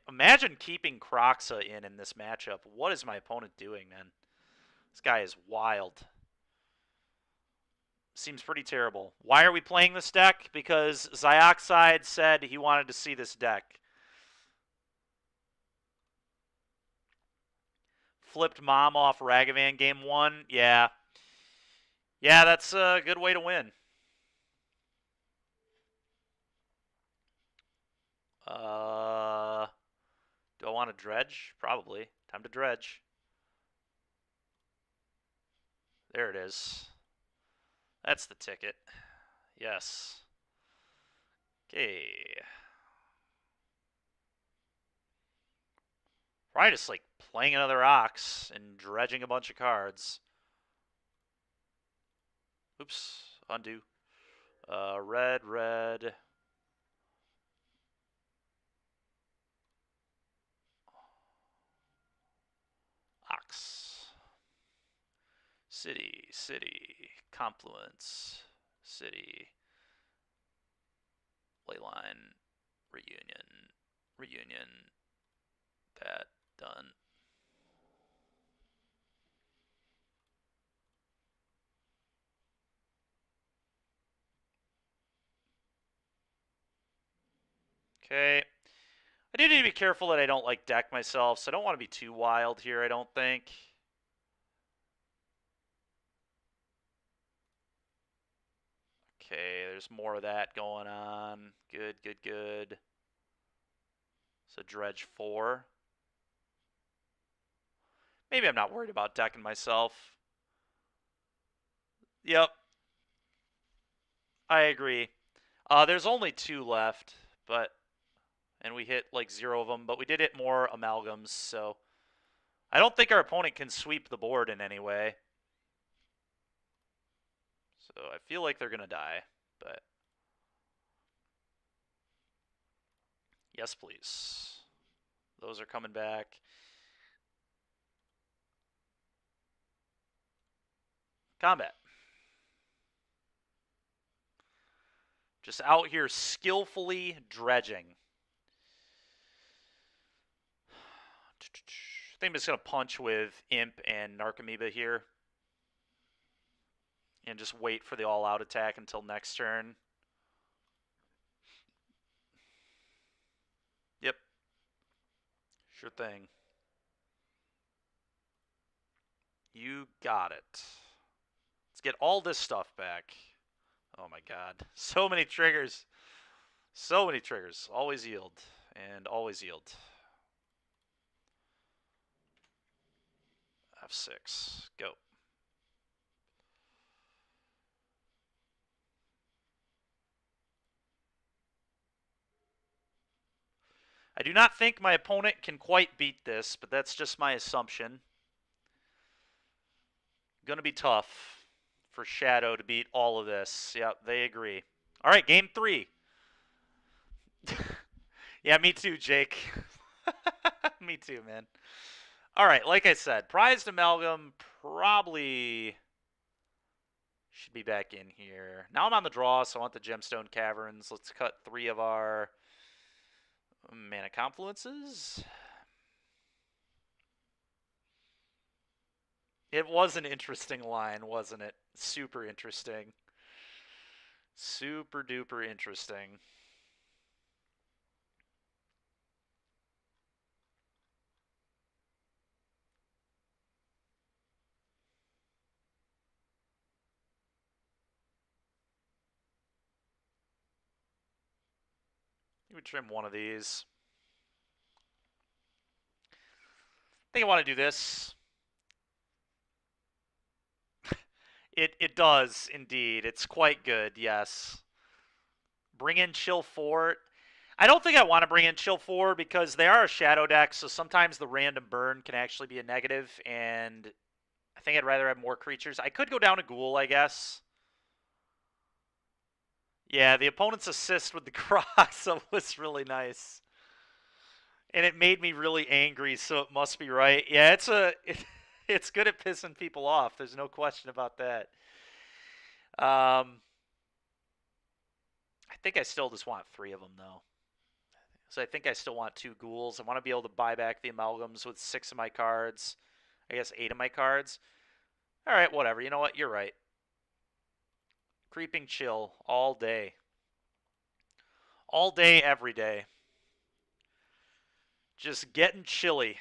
Imagine keeping Croxa in this matchup. What is my opponent doing, man? This guy is wild. Seems pretty terrible. Why are we playing this deck? Because Xyoxide said he wanted to see this deck. Flipped Mom off Ragavan game 1. Yeah. Yeah, that's a good way to win. Do I want to dredge? Probably. Time to dredge. There it is. That's the ticket. Yes. Okay. Probably just like playing another ox and dredging a bunch of cards. Oops. Undo. Red. Ox. City. Confluence. City. Leyline. Reunion. That. Done. Okay. I do need to be careful that I don't like deck myself, so I don't want to be too wild here, I don't think. Okay, there's more of that going on. Good. So dredge 4. Maybe I'm not worried about decking myself. Yep. I agree. There's only 2 left, and we hit like 0 of them, but we did hit more amalgams, so I don't think our opponent can sweep the board in any way. So I feel like they're going to die, but yes, please. Those are coming back. Combat. Just out here skillfully dredging. I think I'm just going to punch with Imp and Narcomoeba here. And just wait for the all-out attack until next turn. Yep. Sure thing. You got it. Let's get all this stuff back. Oh my god. So many triggers. So many triggers. Always yield. And always yield. F6. Go. I do not think my opponent can quite beat this, but that's just my assumption. Going to be tough for Shadow to beat all of this. Yeah, they agree. All right, game 3. Yeah, me too, Jake. Me too, man. All right, like I said, Prized Amalgam probably should be back in here. Now I'm on the draw, so I want the Gemstone Caverns. Let's cut 3 of our Mana Confluences. It was an interesting line, wasn't it? Super interesting. Super duper interesting. You would trim one of these. I think I want to do this. It does, indeed. It's quite good, yes. Bring in Chill 4. I don't think I want to bring in Chill 4 because they are a shadow deck, so sometimes the random burn can actually be a negative, and I think I'd rather have more creatures. I could go down to Ghoul, I guess. Yeah, the opponent's assist with the Kroxa was really nice. And it made me really angry, so it must be right. Yeah, it's good at pissing people off. There's no question about that. I think I still just want 3 of them, though. So I think I still want 2 ghouls. I want to be able to buy back the amalgams with 6 of my cards. I guess 8 of my cards. All right, whatever. You know what? You're right. Creeping Chill all day. All day, every day. Just getting chilly.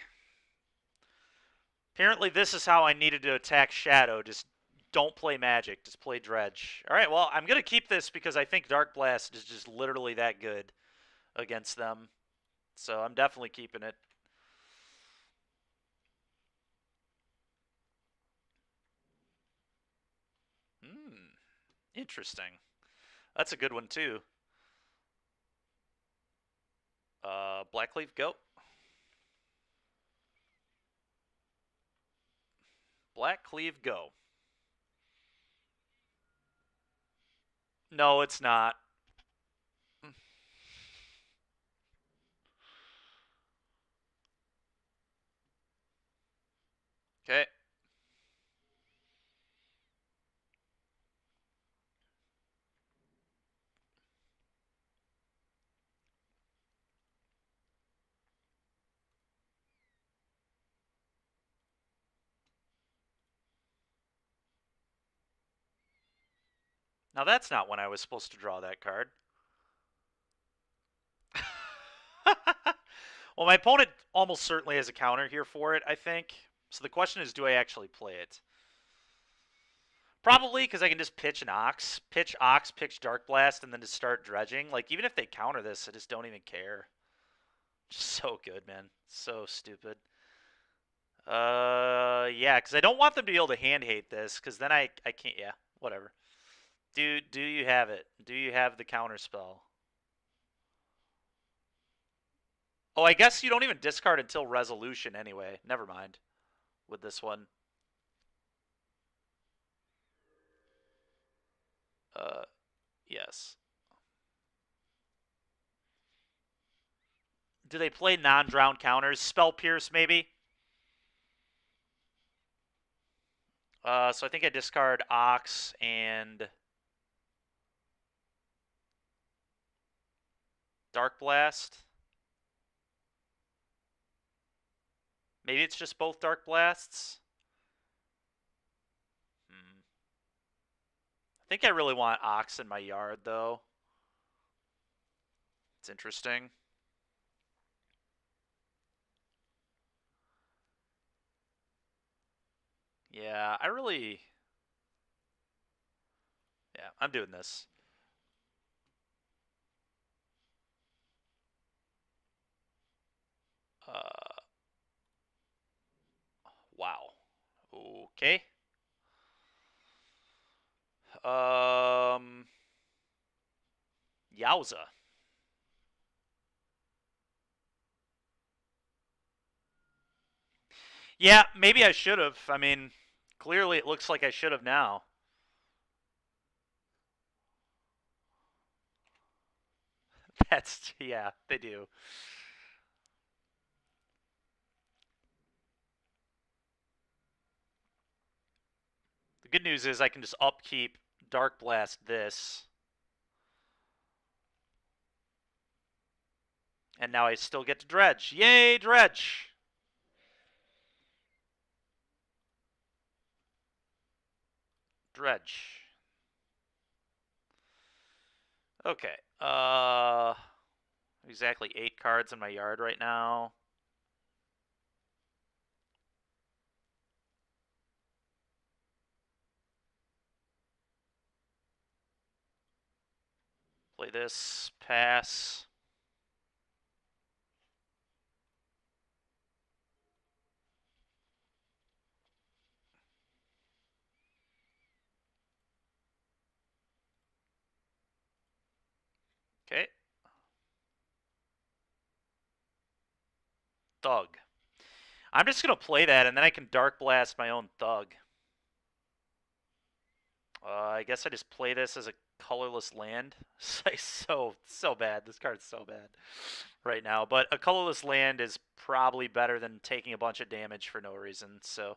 Apparently this is how I needed to attack Shadow. Just don't play Magic. Just play Dredge. All right, well, I'm going to keep this because I think Dark Blast is just literally that good against them. So I'm definitely keeping it. Interesting. That's a good one, too. Blackleaf, go. Blackleaf, go. No, it's not. Okay. Now that's not when I was supposed to draw that card. Well, my opponent almost certainly has a counter here for it, I think. So the question is, do I actually play it? Probably, because I can just pitch an Ox, pitch Dark Blast, and then just start dredging. Like, even if they counter this, I just don't even care. Just so good, man. So stupid. Yeah, because I don't want them to be able to hand hate this, because then I can't, yeah, whatever. Do you have it? Do you have the counter spell? Oh, I guess you don't even discard until resolution anyway. Never mind with this one. Yes. Do they play non-drown counters? Spell Pierce, maybe? So I think I discard Ox and Dark Blast. Maybe it's just both Dark Blasts. I think I really want Ox in my yard, though. It's interesting. Yeah, yeah, I'm doing this. Wow. Okay. Yowza. Yeah, maybe I should have. I mean, clearly it looks like I should have now. Yeah, they do. The good news is I can just upkeep Dark Blast this. And now I still get to dredge. Yay, dredge! Dredge. Okay. Exactly 8 cards in my yard right now. Play this. Pass. Okay. Thug. I'm just going to play that, and then I can Dark Blast my own Thug. I guess I just play this as a colorless land. So bad. This card's so bad right now. But a colorless land is probably better than taking a bunch of damage for no reason. So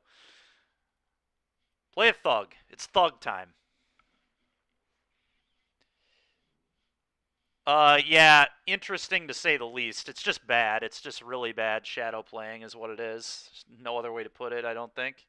play a Thug. It's Thug time. Yeah, interesting to say the least. It's just bad. It's just really bad shadow playing is what it is. There's no other way to put it, I don't think.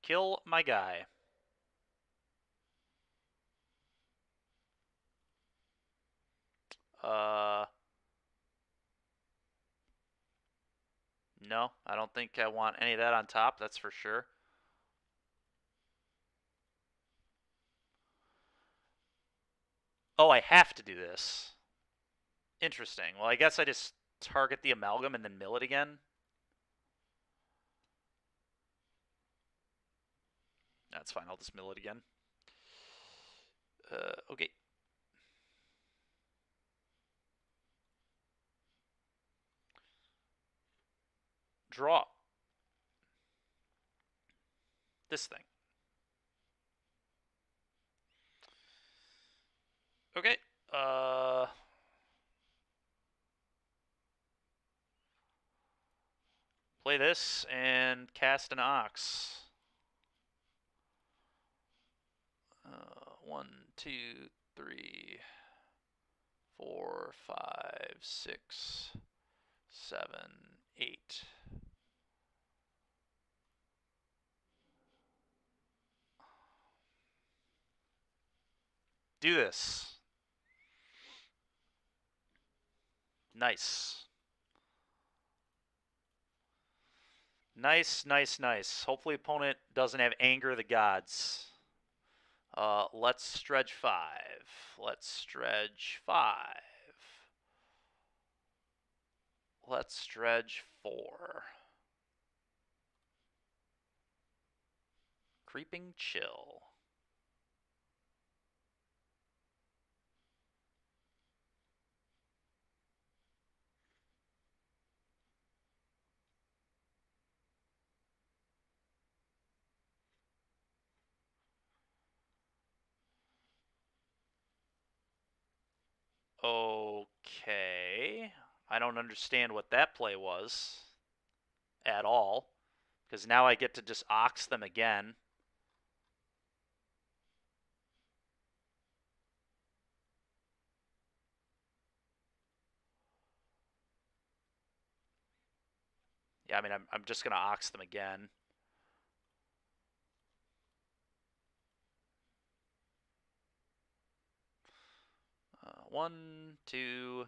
Kill my guy. No, I don't think I want any of that on top, that's for sure. Oh, I have to do this. Interesting. Well, I guess I just target the amalgam and then mill it again. That's fine, I'll just mill it again. Okay. Draw. This thing. Okay. Play this and cast an ox. 1, 2, 3, 4, 5, 6, 7, 8. Do this. Nice. Nice, nice, nice. Hopefully opponent doesn't have Anger of the Gods. Let's stretch 5. Let's stretch 5. Let's stretch 4. Creeping Chill. Okay. I don't understand what that play was at all, because now I get to just ox them again. Yeah, I mean, I'm just going to ox them again. One, 2,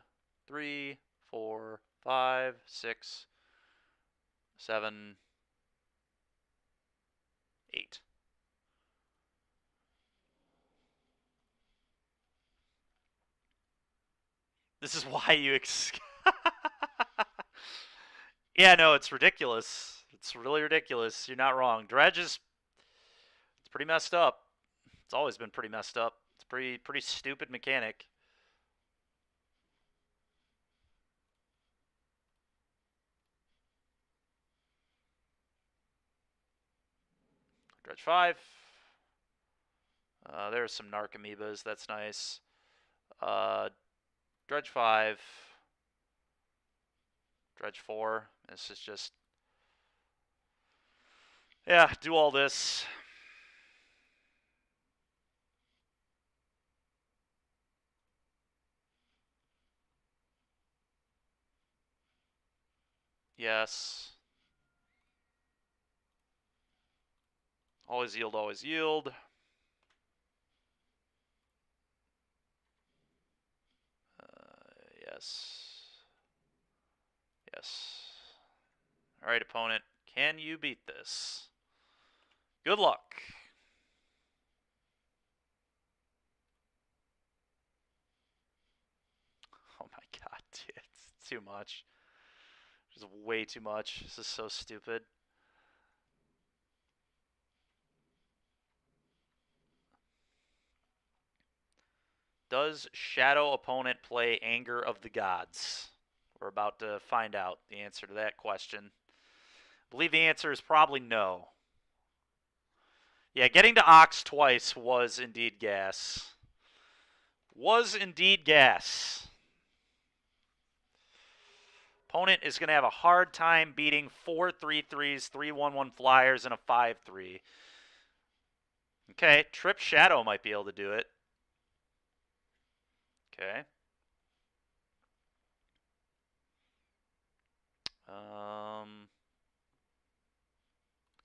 3, 4, 5, 6, 7, 8. This is why you Yeah, no, it's ridiculous. It's really ridiculous. You're not wrong. Dredge is it's pretty messed up. It's always been pretty messed up. It's pretty stupid mechanic. Dredge 5. There's some Narc amoebas. That's nice. Dredge 5. Dredge 4. This is just... Yeah, do all this. Yes. Always yield, always yield. Yes. Yes. Alright, opponent. Can you beat this? Good luck. Oh my god, dude. It's too much. Just way too much. This is so stupid. Does shadow opponent play Anger of the Gods? We're about to find out the answer to that question. I believe the answer is probably no. Yeah, getting to Ox twice was indeed gas. Was indeed gas. Opponent is going to have a hard time beating 4 3-3s, 3-1-1 flyers, and a 5-3. Okay, Trip Shadow might be able to do it. Okay.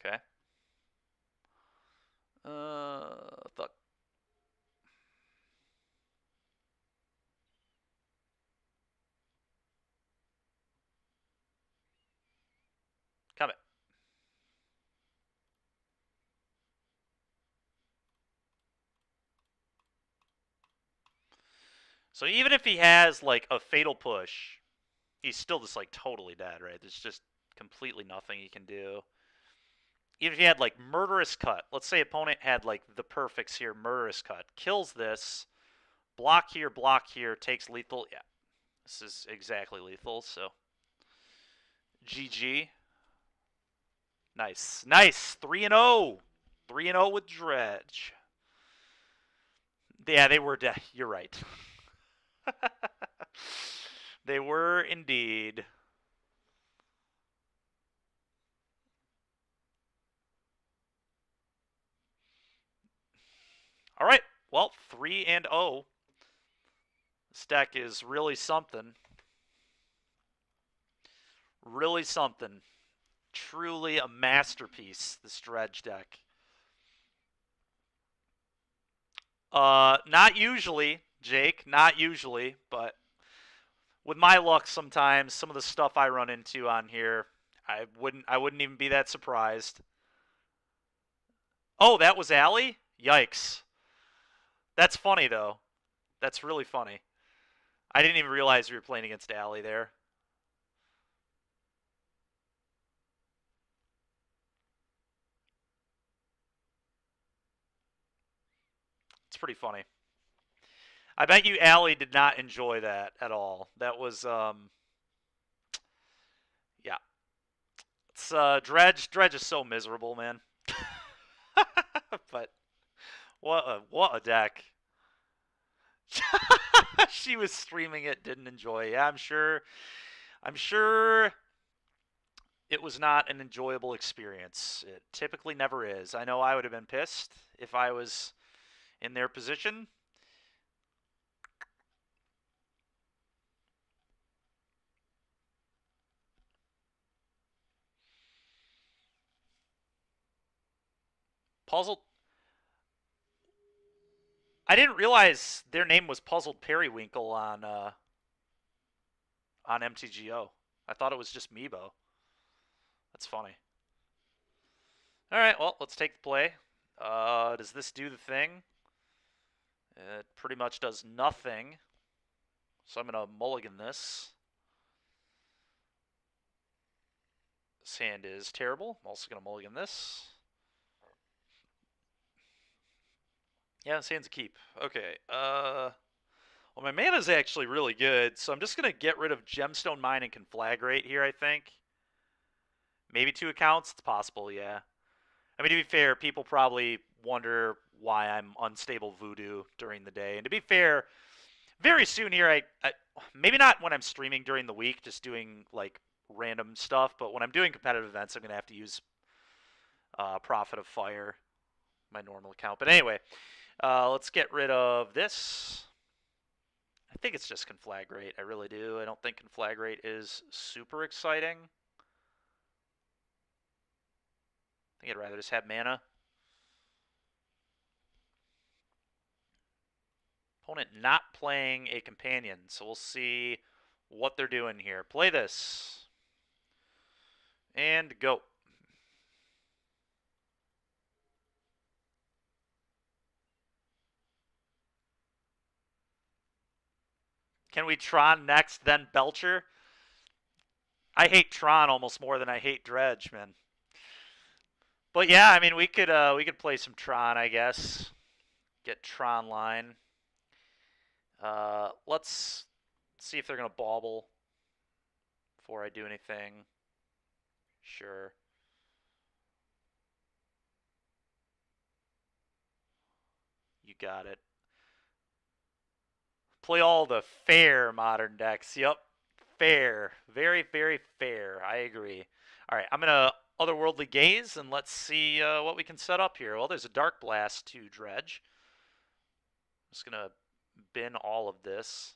Okay. Fuck. So even if he has like a fatal push, he's still just like totally dead, right? There's just completely nothing he can do. Even if he had like murderous cut, let's say opponent had like the perfects here, murderous cut, kills this, block here, takes lethal. Yeah, this is exactly lethal, so GG. Nice. Nice. 3-0. 3-0 with Dredge. Yeah, they were dead. You're right. They were indeed. All right. Well, 3-0. This deck is really something. Really something. Truly a masterpiece, this Dredge deck. Not usually, Jake. Not usually, but with my luck, sometimes some of the stuff I run into on here, I wouldn't even be that surprised. Oh, that was Allie? Yikes. That's funny though. That's really funny. I didn't even realize we were playing against Allie there. It's pretty funny. I bet you Allie did not enjoy that at all. That was yeah. It's Dredge is so miserable, man. But what a deck. She was streaming it, didn't enjoy. Yeah, I'm sure it was not an enjoyable experience. It typically never is. I know I would have been pissed if I was in their position. Puzzled. I didn't realize their name was Puzzled Periwinkle on MTGO. I thought it was just Meebo. That's funny. All right, well, let's take the play. Does this do the thing? It pretty much does nothing. So I'm going to mulligan this. This hand is terrible. I'm also going to mulligan this. Yeah, this hand's a keep. Okay. Well, my mana's actually really good, so I'm just going to get rid of Gemstone Mine and Conflagrate here, I think. Maybe 2 accounts? It's possible, yeah. I mean, to be fair, people probably wonder why I'm unstable voodoo during the day. And to be fair, very soon here, I maybe not when I'm streaming during the week, just doing like random stuff, but when I'm doing competitive events, I'm going to have to use Prophet of Fire, my normal account. But anyway, let's get rid of this. I think it's just Conflagrate. I really do. I don't think Conflagrate is super exciting. I think I'd rather just have mana. Opponent not playing a companion, so we'll see what they're doing here. Play this. And go. Can we Tron next, then Belcher? I hate Tron almost more than I hate Dredge, man. But yeah, I mean we could play some Tron, I guess. Get Tron line. Let's see if they're gonna bauble before I do anything. Sure. You got it. Play all the fair modern decks. Yep. Fair. Very, very fair. I agree. All right, I'm going to Otherworldly Gaze, and let's see what we can set up here. Well, there's a Dark Blast to Dredge. I'm just going to bin all of this.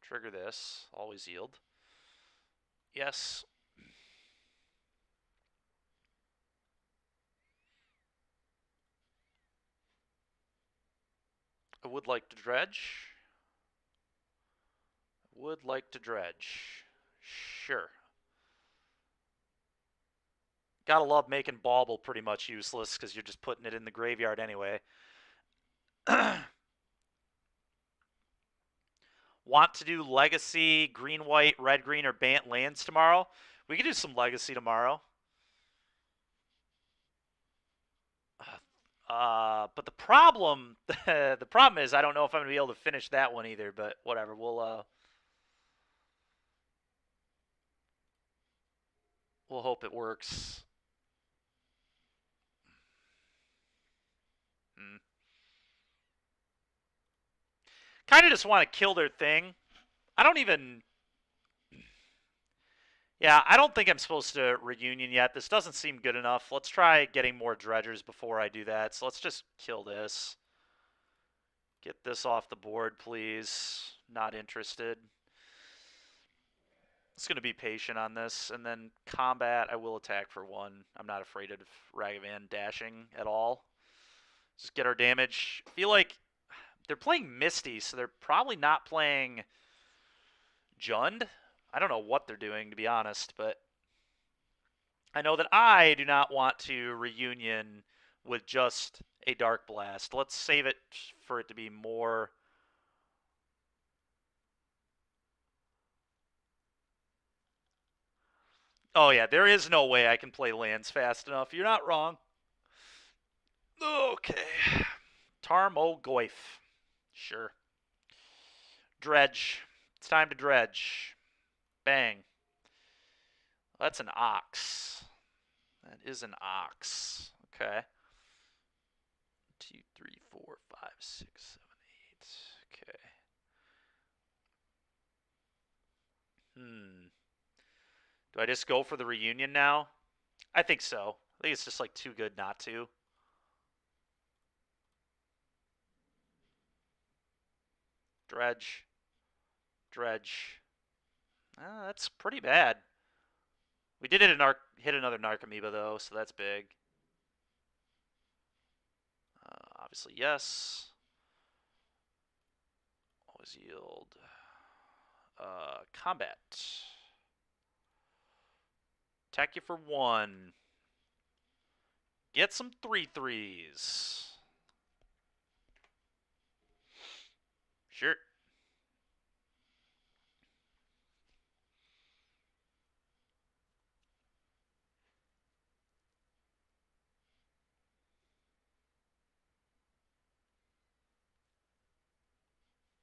Trigger this. Always yield. Yes. I would like to dredge. Would like to dredge. Sure. Gotta love making Bauble pretty much useless because you're just putting it in the graveyard anyway. Want to do Legacy, Green, White, Red, Green, or Bant lands tomorrow? We could do some Legacy tomorrow. But the problem, the problem is I don't know if I'm gonna be able to finish that one either. But whatever, we'll hope it works. Kind of just want to kill their thing. I don't even. Yeah, I don't think I'm supposed to reunion yet. This doesn't seem good enough. Let's try getting more dredgers before I do that. So let's just kill this. Get this off the board, please. Not interested. It's going to be patient on this. And then combat, I will attack for 1. I'm not afraid of Ragavan dashing at all. Just get our damage. I feel like they're playing Misty, so they're probably not playing Jund. I don't know what they're doing, to be honest, but I know that I do not want to reunion with just a Dark Blast. Let's save it for it to be more... Oh yeah, there is no way I can play lands fast enough. You're not wrong. Okay. Tarmogoyf. Sure. Dredge. It's time to dredge. Bang. That's an ox. That is an ox. Okay. 2, 3, 4, 5, 6, 7, 8. Okay. Do I just go for the reunion now? I think so. I think it's just like too good not to. Dredge. Dredge. That's pretty bad. We did hit another Narcomoeba though, so that's big. Obviously, yes. Always yield. Combat. Attack you for 1. Get some 3/3s. Sure.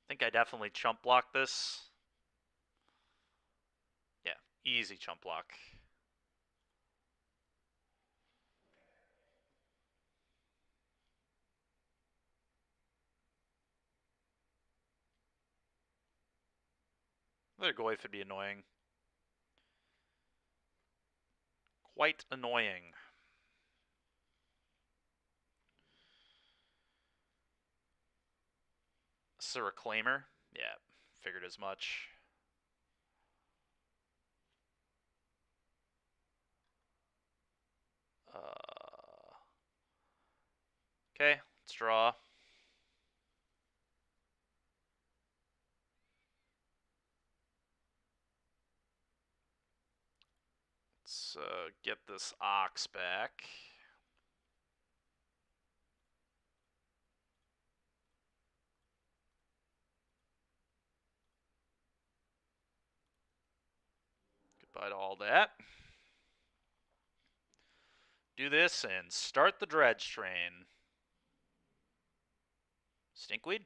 I think I definitely chump block this. Yeah, easy chump block. Another Goyf would be annoying. Quite annoying. This is a Reclaimer? Yeah, figured as much. Okay, let's draw. Let's get this ox back. Goodbye to all that. Do this and start the dredge train. Stinkweed.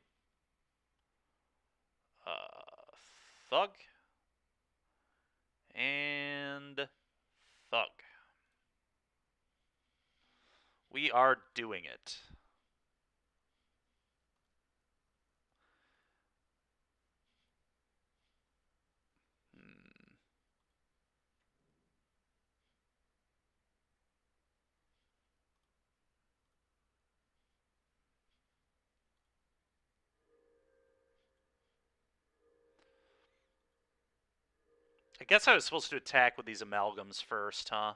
Thug. And Thug. We are doing it. I guess I was supposed to attack with these amalgams first, huh?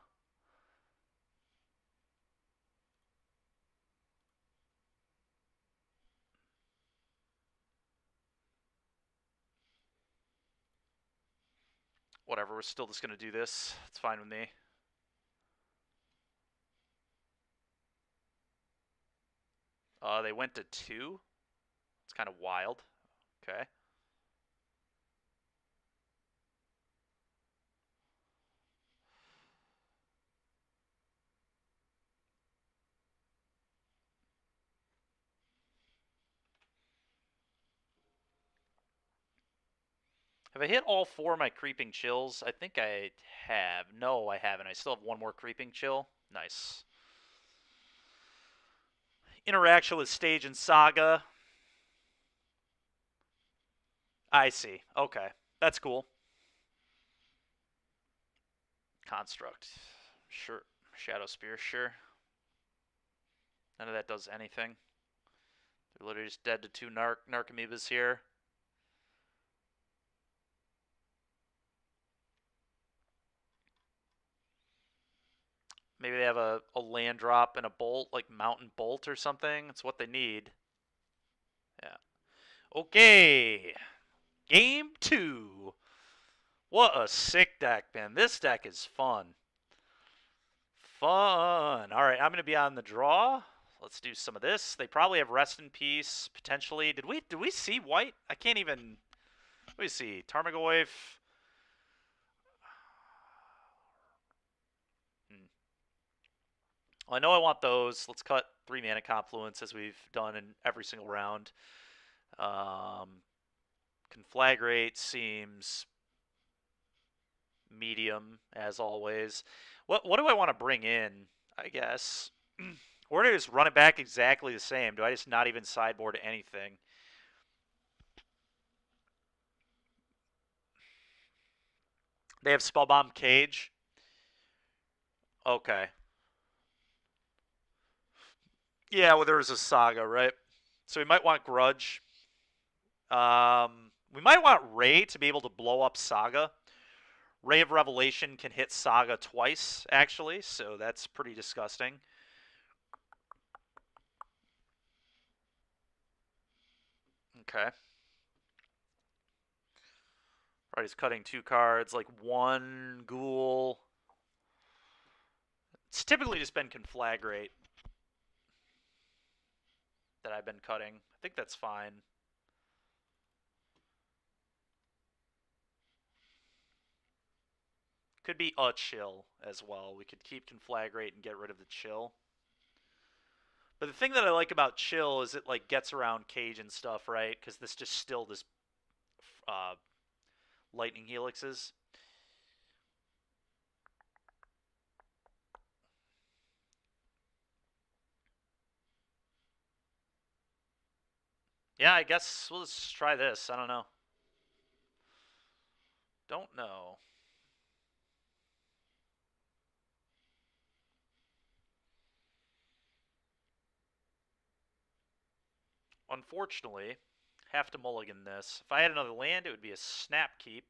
Whatever, we're still just going to do this. It's fine with me. They went to 2. It's kind of wild. Okay. Have I hit all 4 of my creeping chills? I think I have. No, I haven't. I still have 1 more creeping chill. Nice. Interaction with stage and saga. I see. Okay. That's cool. Construct. Sure. Shadow Spear, sure. None of that does anything. They're literally just dead to 2 Narcomoebas here. Maybe they have a land drop and a bolt, like Mountain Bolt or something. It's what they need. Yeah. Okay. Game 2. What a sick deck, man. This deck is fun. Fun. All right, I'm going to be on the draw. Let's do some of this. They probably have Rest in Peace, potentially. Did we see white? I can't even... Let me see. Tarmogoyf. Well, I know I want those. Let's cut 3 mana Confluence as we've done in every single round. Conflagrate seems medium, as always. What do I want to bring in, I guess? Or do I just run it back exactly the same? Do I just not even sideboard anything? They have Spellbomb Cage. Okay. Yeah, well, there's a Saga, right? So we might want Grudge. We might want Ray to be able to blow up Saga. Ray of Revelation can hit Saga twice, actually, so that's pretty disgusting. Okay. Right, he's cutting 2 cards, like 1 Ghoul. It's typically just been Conflagrate that I've been cutting. I think that's fine. Could be a chill as well. We could keep Conflagrate and get rid of the chill. But the thing that I like about chill is it like gets around cage and stuff, right? Because this just still this lightning helixes. Yeah, I guess we'll just try this. I don't know. Don't know. Unfortunately, have to mulligan this. If I had another land, it would be a snap keep.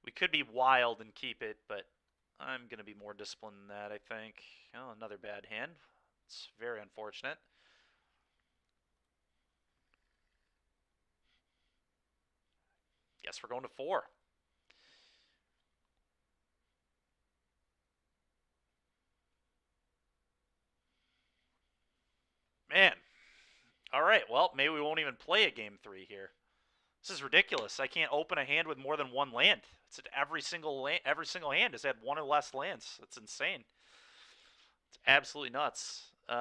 We could be wild and keep it, but I'm going to be more disciplined than that, I think. Oh, another bad hand. It's very unfortunate. Guess we're going to 4. Man. All right, well, maybe we won't even play a game 3 here. This is ridiculous. I can't open a hand with more than 1 land. It's every single hand has had 1 or less lands. That's insane. It's absolutely nuts. We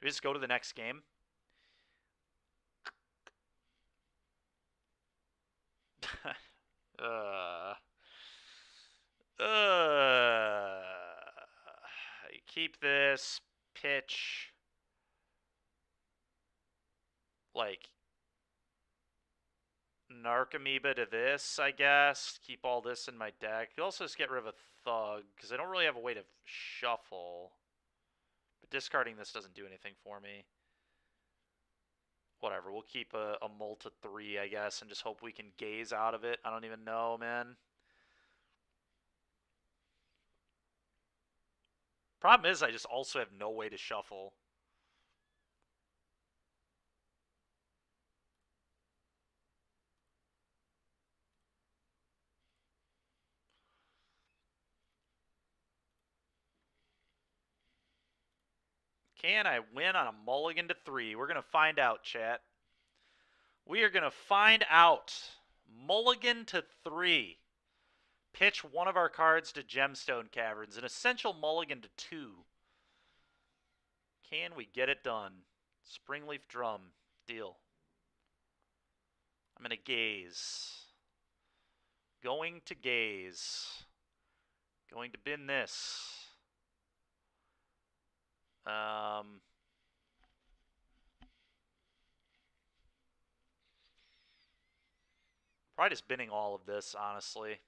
just go to the next game. Keep this pitch. Like Narcomoeba to this, I guess. Keep all this in my deck. You also just get rid of a Thug, because I don't really have a way to shuffle. But discarding this doesn't do anything for me. Whatever, we'll keep a mull to 3, I guess, and just hope we can gaze out of it. I don't even know, man. Problem is, I just also have no way to shuffle. Can I win on a mulligan to 3? We're going to find out, chat. We are going to find out. Mulligan to 3. Pitch one of our cards to Gemstone Caverns. An essential mulligan to 2. Can we get it done? Springleaf Drum. Deal. I'm going to gaze. Going to gaze. Going to bin this. Probably just binning all of this, honestly.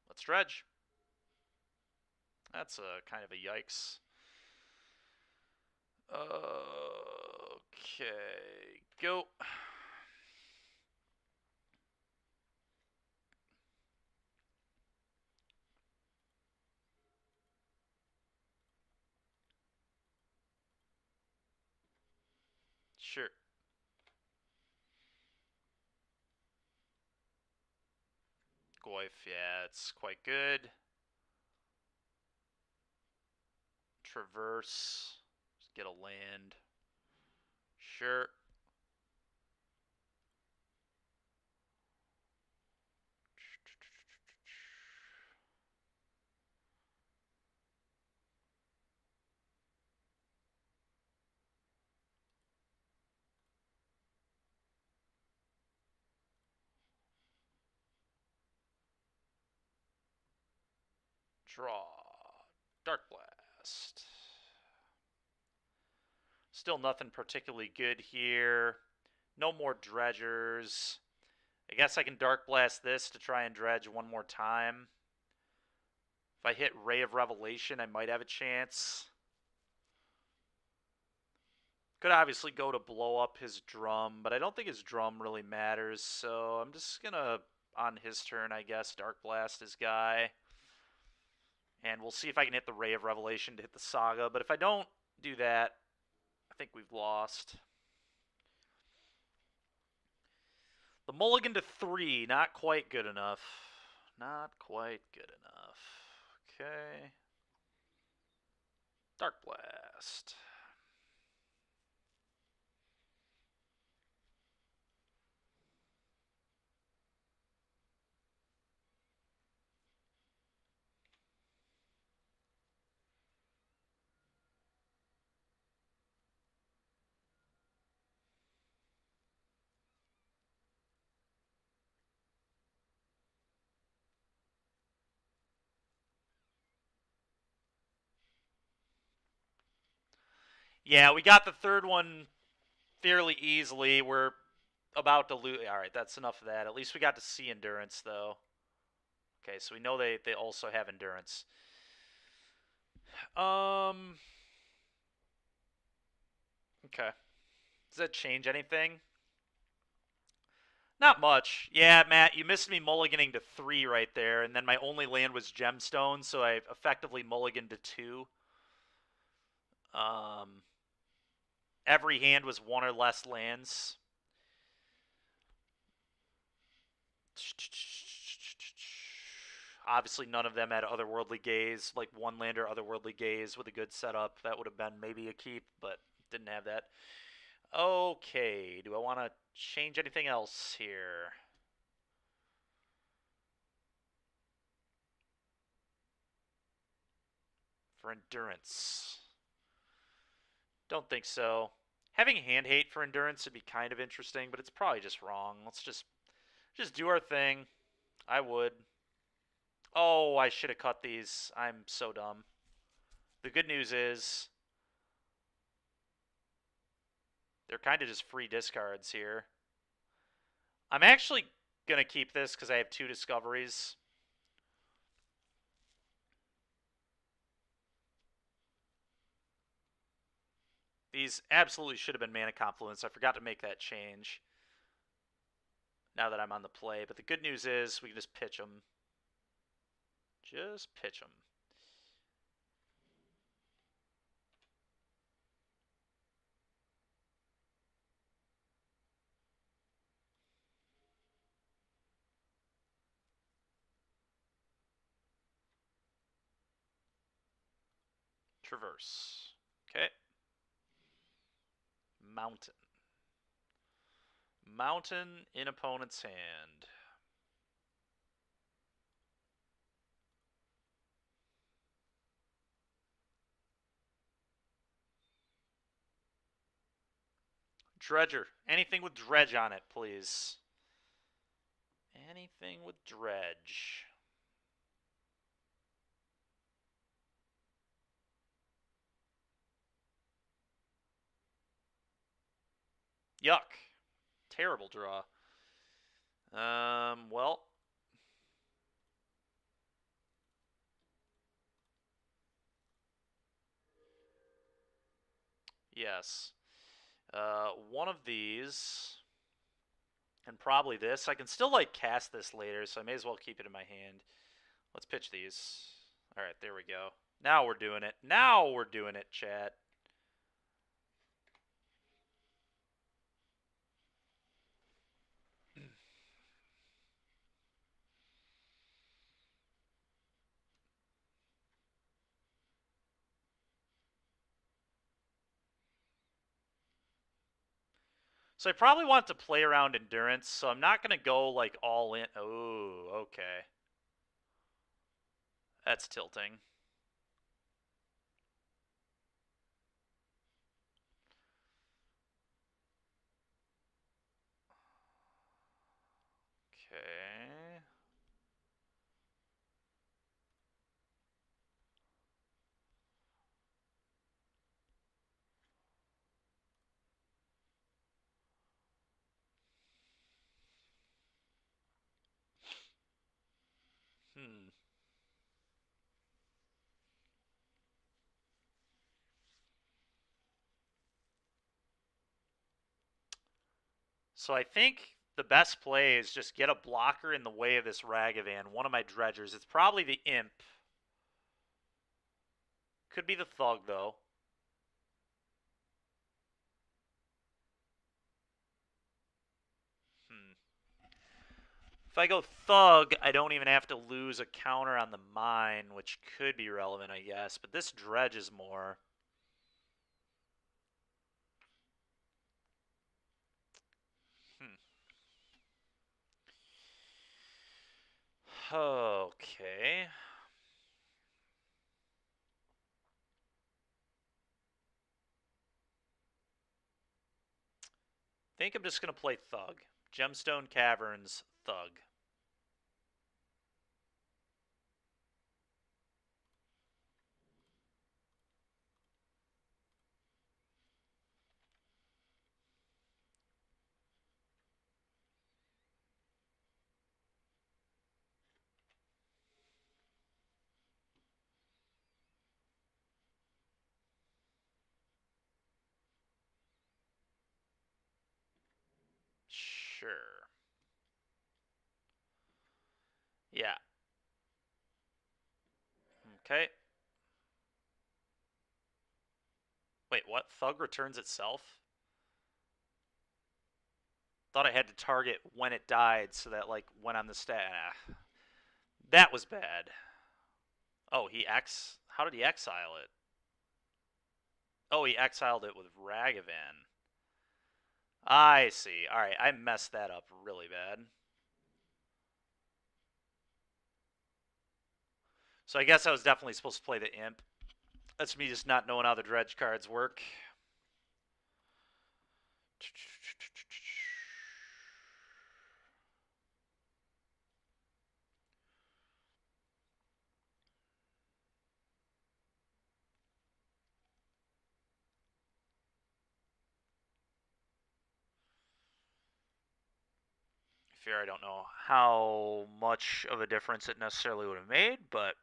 Let's dredge. That's a kind of a yikes. Okay, go. Sure. Goif, yeah, it's quite good. Traverse. Just get a land. Sure. Draw. Dark Blast. Still nothing particularly good here. No more dredgers. I guess I can Dark Blast this to try and dredge one more time. If I hit Ray of Revelation, I might have a chance. Could obviously go to blow up his drum, but I don't think his drum really matters, so I'm just going to, on his turn, I guess, Dark Blast his guy. And we'll see if I can hit the Ray of Revelation to hit the Saga, but if I don't do that, I think we've lost. The mulligan to 3, not quite good enough. Not quite good enough. Okay. Dark Blast. Yeah, we got the third one fairly easily. We're about to lose. All right, that's enough of that. At least we got to see endurance, though. Okay, so we know they also have endurance. Okay. Does that change anything? Not much. Yeah, Matt, you missed me mulliganing to 3 right there, and then my only land was gemstone, so I effectively mulliganed to 2. Every hand was 1 or less lands. Obviously, none of them had Otherworldly Gaze, like 1 lander Otherworldly Gaze with a good setup. That would have been maybe a keep, but didn't have that. Okay, do I want to change anything else here? For endurance. Don't think so. Having hand hate for endurance would be kind of interesting, but it's probably just wrong. Let's just do our thing. I would. Oh, I should have cut these. I'm so dumb. The good news is they're kind of just free discards here. I'm actually going to keep this because I have 2 discoveries. These absolutely should have been Mana Confluence. I forgot to make that change now that I'm on the play. But the good news is we can just pitch them. Just pitch them. Traverse. Okay. Mountain. Mountain in opponent's hand. Dredger. Anything with dredge on it, please. Anything with dredge. Yuck. Terrible draw. Well. Yes. One of these, and probably this. I can still, like, cast this later, so I may as well keep it in my hand. Let's pitch these. Alright, there we go. Now we're doing it. Now we're doing it, chat. So I probably want to play around endurance, so I'm not going to go, like, all in. Oh, okay. That's tilting. Okay. Hmm. So I think the best play is just get a blocker in the way of this Ragavan, one of my dredgers. It's probably the Imp. Could be the Thug, though. If I go Thug, I don't even have to lose a counter on the Mine, which could be relevant, I guess. But this Dredge is more. Okay. I think I'm just going to play Thug. Gemstone Caverns, Thug. Sure. Yeah. Okay. Wait, what? Thug returns itself? Thought I had to target when it died so that, like, went on the stat. That was bad. Oh, how did he exile it? Oh, he exiled it with Ragavan. I see. Alright, I messed that up really bad. So I guess I was definitely supposed to play the Imp. That's me just not knowing how the dredge cards work. Fear I don't know how much of a difference it necessarily would have made, but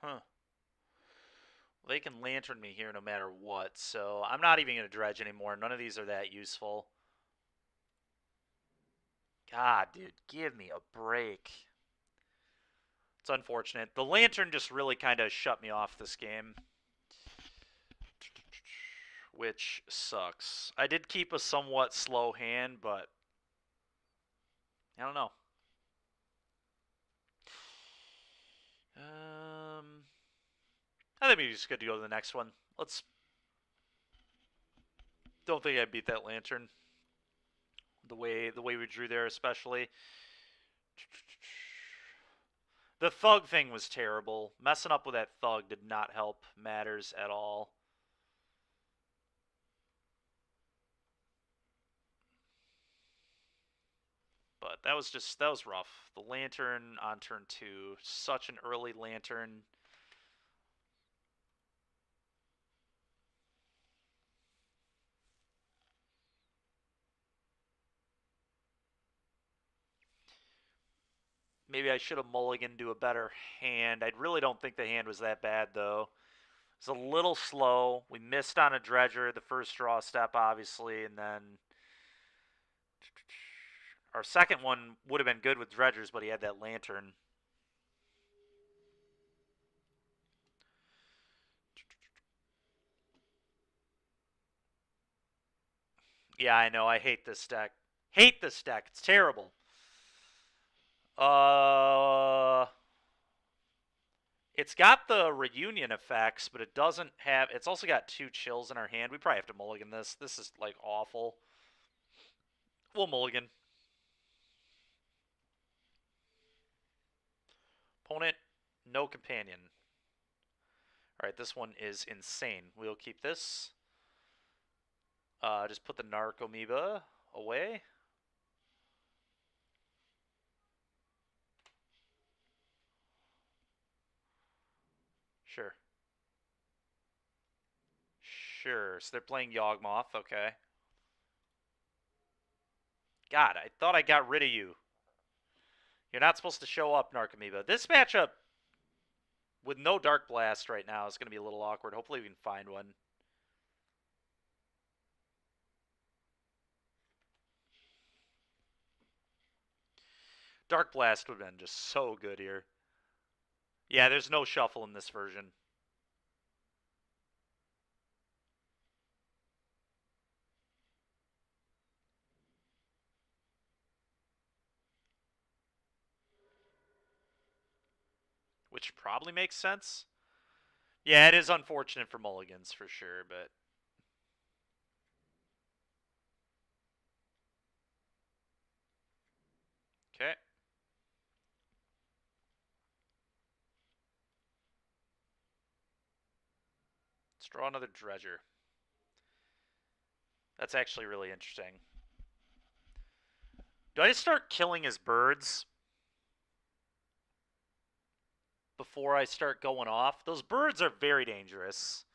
huh. They can lantern me here no matter what, so I'm not even going to dredge anymore. None of these are that useful. God, dude, give me a break. It's unfortunate. The lantern just really kind of shut me off this game, which sucks. I did keep a somewhat slow hand, but I don't know. I think maybe it's good to go to the next one. Let's. Don't think I beat that lantern. The way we drew there, especially. The thug thing was terrible. Messing up with that thug did not help matters at all. But that was rough. The lantern on turn 2, such an early lantern. Maybe I should have mulliganed to a better hand. I really don't think the hand was that bad, though. It's a little slow. We missed on a dredger the first draw step, obviously, and then our second one would have been good with dredgers, but he had that lantern. Yeah, I know. I hate this deck. Hate this deck. It's terrible. It's got the reunion effects, but it doesn't have. It's also got 2 chills in our hand. We probably have to mulligan this. This is like awful. We'll mulligan. Opponent, no companion. Alright, this one is insane. We'll keep this. Just put the Narc Amoeba away. Sure. Sure. So they're playing Yawgmoth. Okay. God, I thought I got rid of you. You're not supposed to show up, Narc Amoeba. This matchup with no Dark Blast right now is going to be a little awkward. Hopefully we can find one. Dark Blast would have been just so good here. Yeah, there's no shuffle in this version. Which probably makes sense. Yeah, it is unfortunate for mulligans for sure, but... Okay. Let's draw another dredger. That's actually really interesting. Do I just start killing his birds before I start going off? Those birds are very dangerous.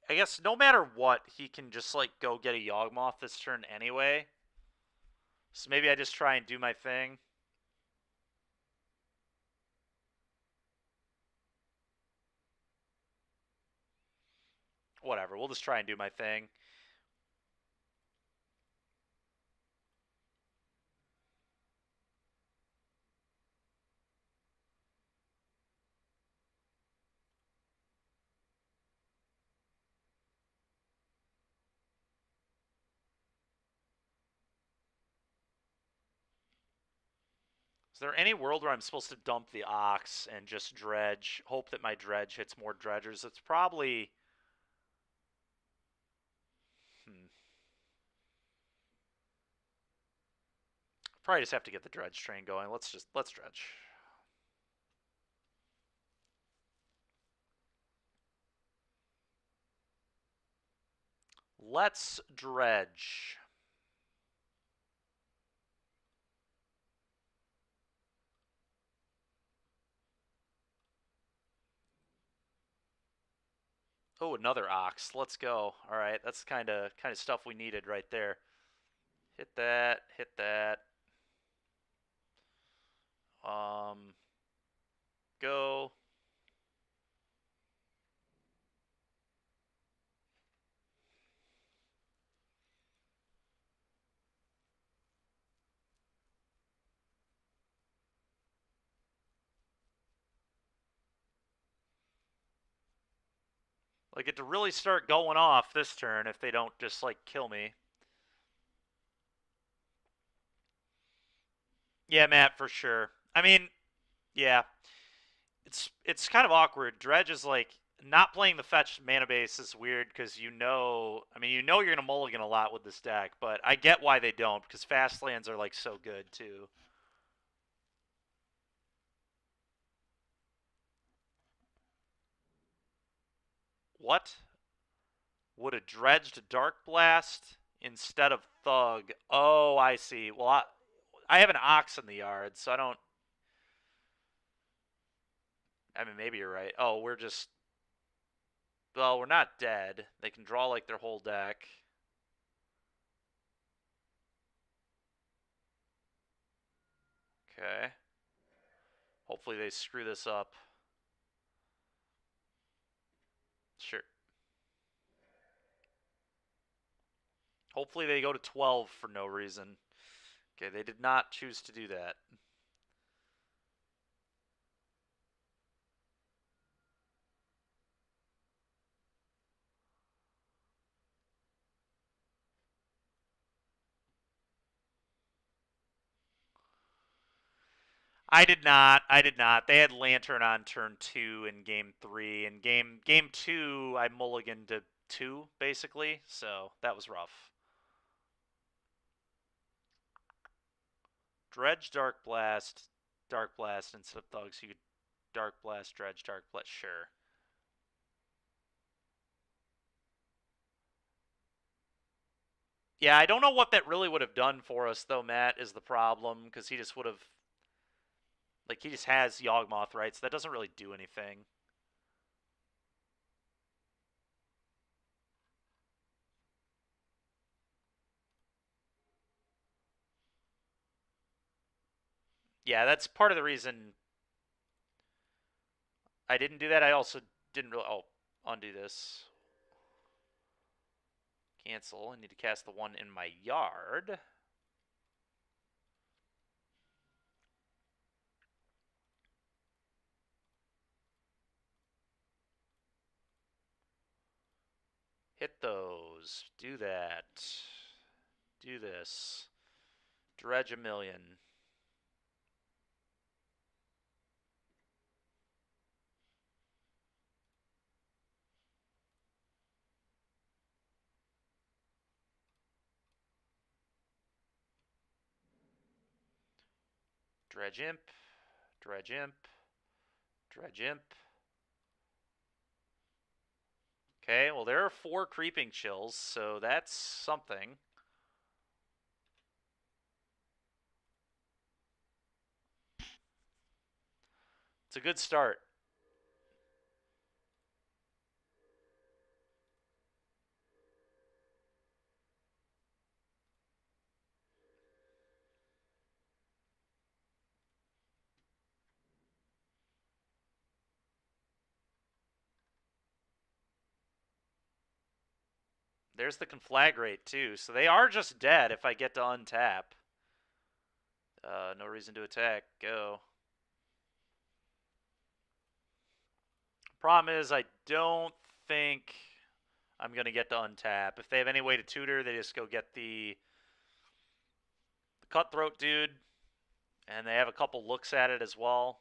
I guess no matter what, he can just like go get a Yawgmoth this turn anyway. So maybe I just try and do my thing. Whatever, we'll just try and do my thing. Is there any world where I'm supposed to dump the Ox and just dredge, hope that my dredge hits more dredgers? It's probably... Probably just have to get the dredge train going. Let's dredge. Let's dredge. Oh, another Ox. Let's go. All right, that's kind of stuff we needed right there. Hit that. Hit that. Go. I get to really start going off this turn if they don't just, like, kill me. Yeah, Matt, for sure. I mean, yeah. It's kind of awkward. Dredge is, like, not playing the fetch mana base is weird because you know you're going to mulligan a lot with this deck, but I get why they don't because fast lands are, like, so good, too. What? Would a dredged Dark Blast instead of Thug? Oh, I see. Well, I have an Ox in the yard, so I don't... I mean, maybe you're right. Oh, we're just... Well, we're not dead. They can draw, like, their whole deck. Okay. Hopefully they screw this up. Sure. Hopefully they go to 12 for no reason. Okay, they did not choose to do that. I did not. I did not. They had Lantern on turn 2 in game 3. And game 2, I mulliganed to 2, basically. So that was rough. Dredge, Dark Blast instead of Thug. So you could Dark Blast, Dredge, Dark Blast. Sure. Yeah, I don't know what that really would have done for us, though, Matt, is the problem. Because he just would have... Like, he just has Yawgmoth, right? So that doesn't really do anything. Yeah, that's part of the reason I didn't do that. I also didn't really... Oh, undo this. Cancel. I need to cast the one in my yard. Hit those. Do that. Do this. Dredge a million. Dredge Imp. Dredge Imp. Dredge Imp. Okay, well, there are 4 creeping chills, so that's something. It's a good start. There's the Conflagrate, too, so they are just dead if I get to untap. No reason to attack. Go. Problem is, I don't think I'm going to get to untap. If they have any way to tutor, they just go get the Cutthroat dude, and they have a couple looks at it as well.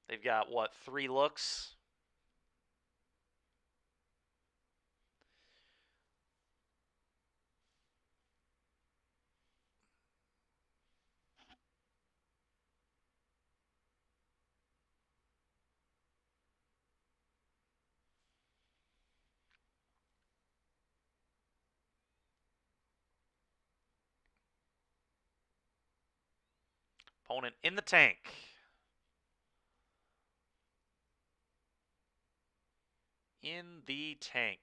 They've got, what, 3 looks? Opponent in the tank. In the tank.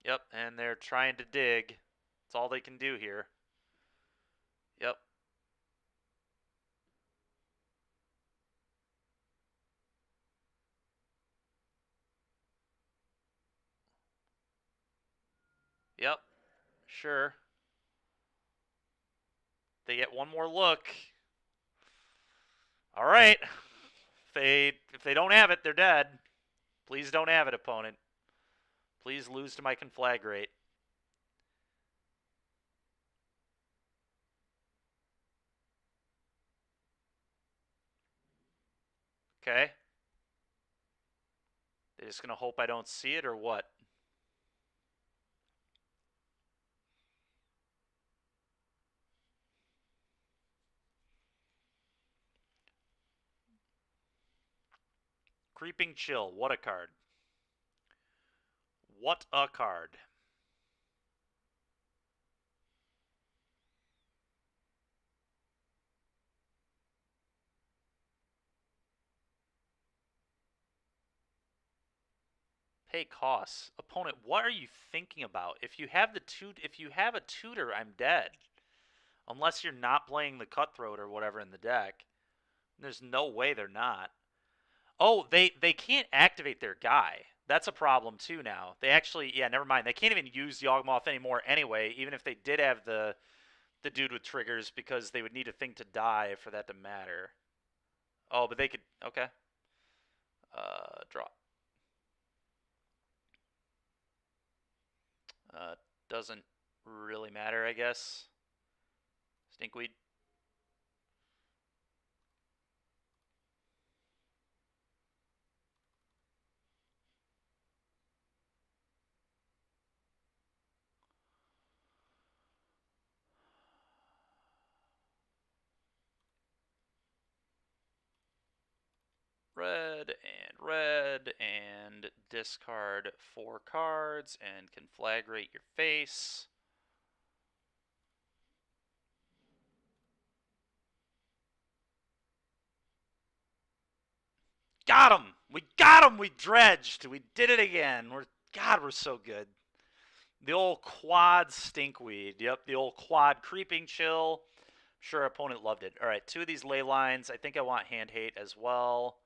Yep, and they're trying to dig. That's all they can do here. Yep. Yep. Sure. They get one more look. All right. If they don't have it, they're dead. Please don't have it, opponent. Please lose to my conflagrate. Okay. They're just going to hope I don't see it or what? Creeping Chill. What a card. What a card. Pay costs. Opponent, what are you thinking about? If you have a tutor, I'm dead. Unless you're not playing the cutthroat or whatever in the deck. There's no way they're not. Oh, they can't activate their guy. That's a problem too now. They actually, yeah, never mind. They can't even use Yawgmoth anymore anyway, even if they did have the dude with triggers, because they would need a thing to die for that to matter. Oh, but they could, okay. Draw. Doesn't really matter, I guess. Stinkweed. Red, and discard 4 cards and conflagrate your face. Got him! We got him! We dredged! We did it again! We're so good. The old quad stinkweed. Yep, the old quad creeping chill. Sure, opponent loved it. Alright, 2 of these ley lines. I think I want hand hate as well.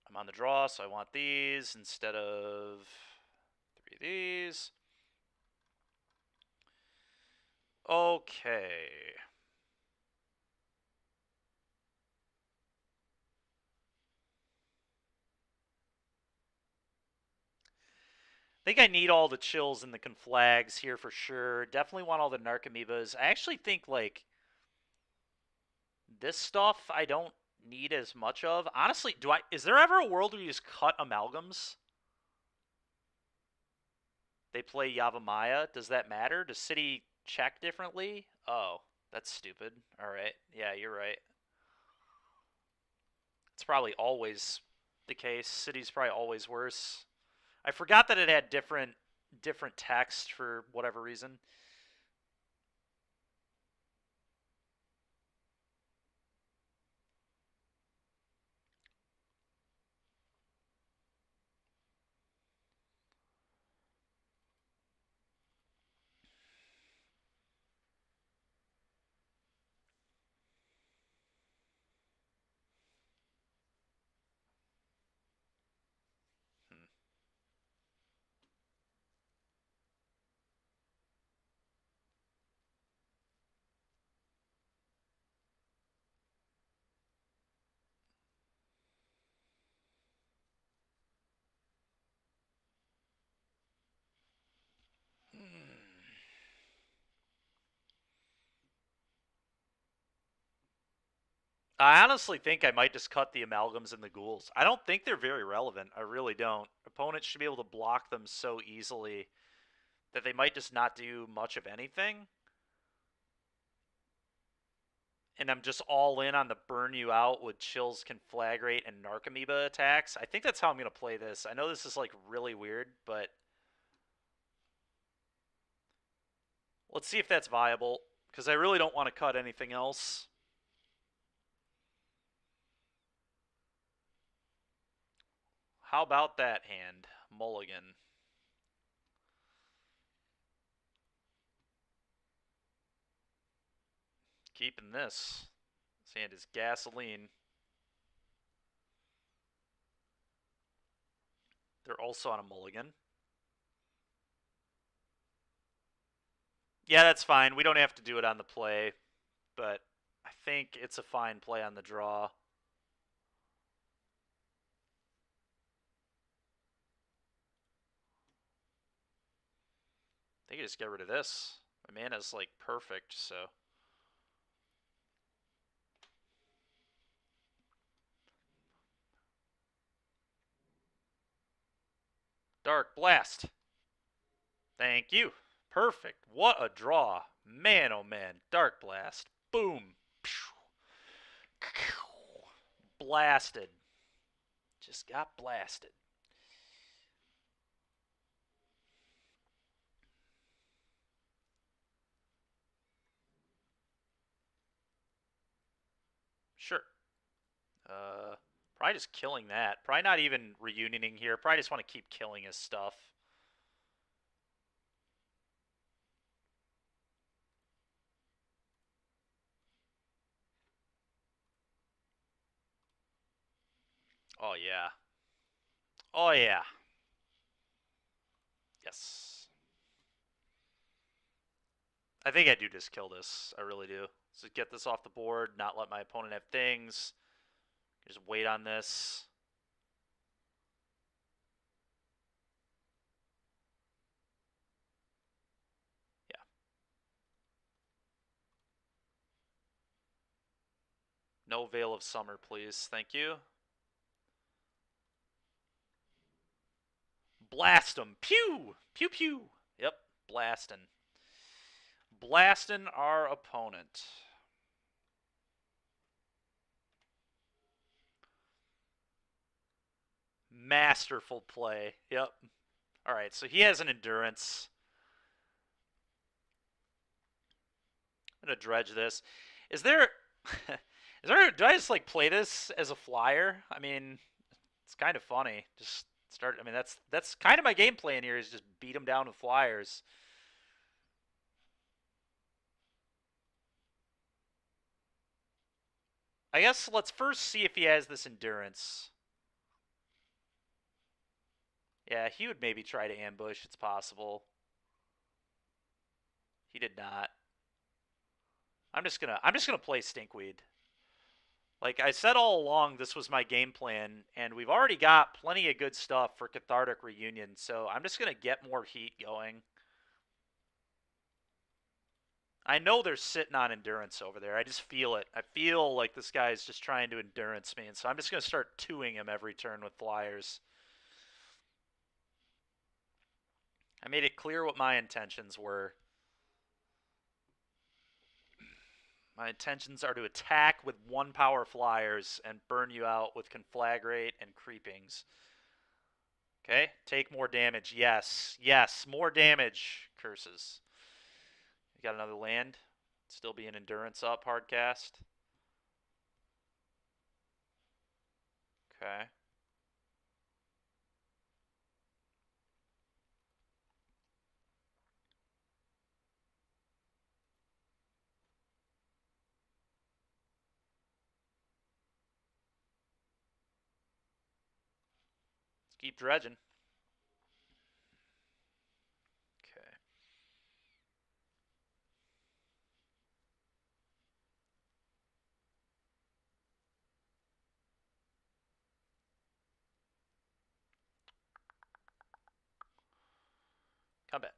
I'm on the draw, so I want these instead of 3 of these. Okay. I think I need all the chills and the conflags here for sure. Definitely want all the Narcomoebas. I actually think, like, this stuff I don't need as much of. Honestly, is there ever a world where you just cut amalgams? They play Yavimaya. Does that matter? Does City check differently? Oh, that's stupid. Alright. Yeah, you're right. It's probably always the case. City's probably always worse. I forgot that it had different text for whatever reason. I honestly think I might just cut the amalgams and the ghouls. I don't think they're very relevant. I really don't. Opponents should be able to block them so easily that they might just not do much of anything. And I'm just all in on the burn you out with chills, conflagrate, and Narcomoeba attacks. I think that's how I'm going to play this. I know this is like really weird, but let's see if that's viable, because I really don't want to cut anything else. How about that hand? Mulligan. Keeping this. This hand is gasoline. They're also on a mulligan. Yeah, that's fine. We don't have to do it on the play, but I think think it's a fine play on the draw. I think I just get rid of this. My mana's like perfect, so. Dark Blast. Thank you. Perfect. What a draw. Man, oh man. Dark Blast. Boom. Blasted. Just got blasted. Sure. Probably just killing that. Probably not even reunioning here. Probably just want to keep killing his stuff. Oh, yeah. Oh, yeah. Yes. I think I do just kill this. I really do. So get this off the board, not let my opponent have things. Just wait on this. Yeah. No Veil of Summer, please. Thank you. Blast him. Pew! Pew pew. Yep. Blasting. Blasting our opponent. Masterful play. Yep. Alright, so he has an endurance. I'm gonna dredge this. Is there do I just like play this as a flyer? I mean, it's kind of funny. Just start. I mean, that's kind of my game plan here is just beat him down with flyers. I guess let's first see if he has this endurance. Yeah, he would maybe try to ambush. It's possible. He did not. I'm just gonna play Stinkweed. Like I said all along, this was my game plan, and we've already got plenty of good stuff for Cathartic Reunion, so I'm just gonna get more heat going. I know they're sitting on endurance over there. I just feel it. I feel like this guy is just trying to endurance me, and so I'm just gonna start 2-ing him every turn with flyers. I made it clear what my intentions were. My intentions are to attack with 1-power flyers and burn you out with Conflagrate and Creepings. Okay, take more damage. Yes, yes, more damage. Curses. You got another land. Still be an endurance up, hard cast. Okay. Let's keep dredging. Okay. Combat.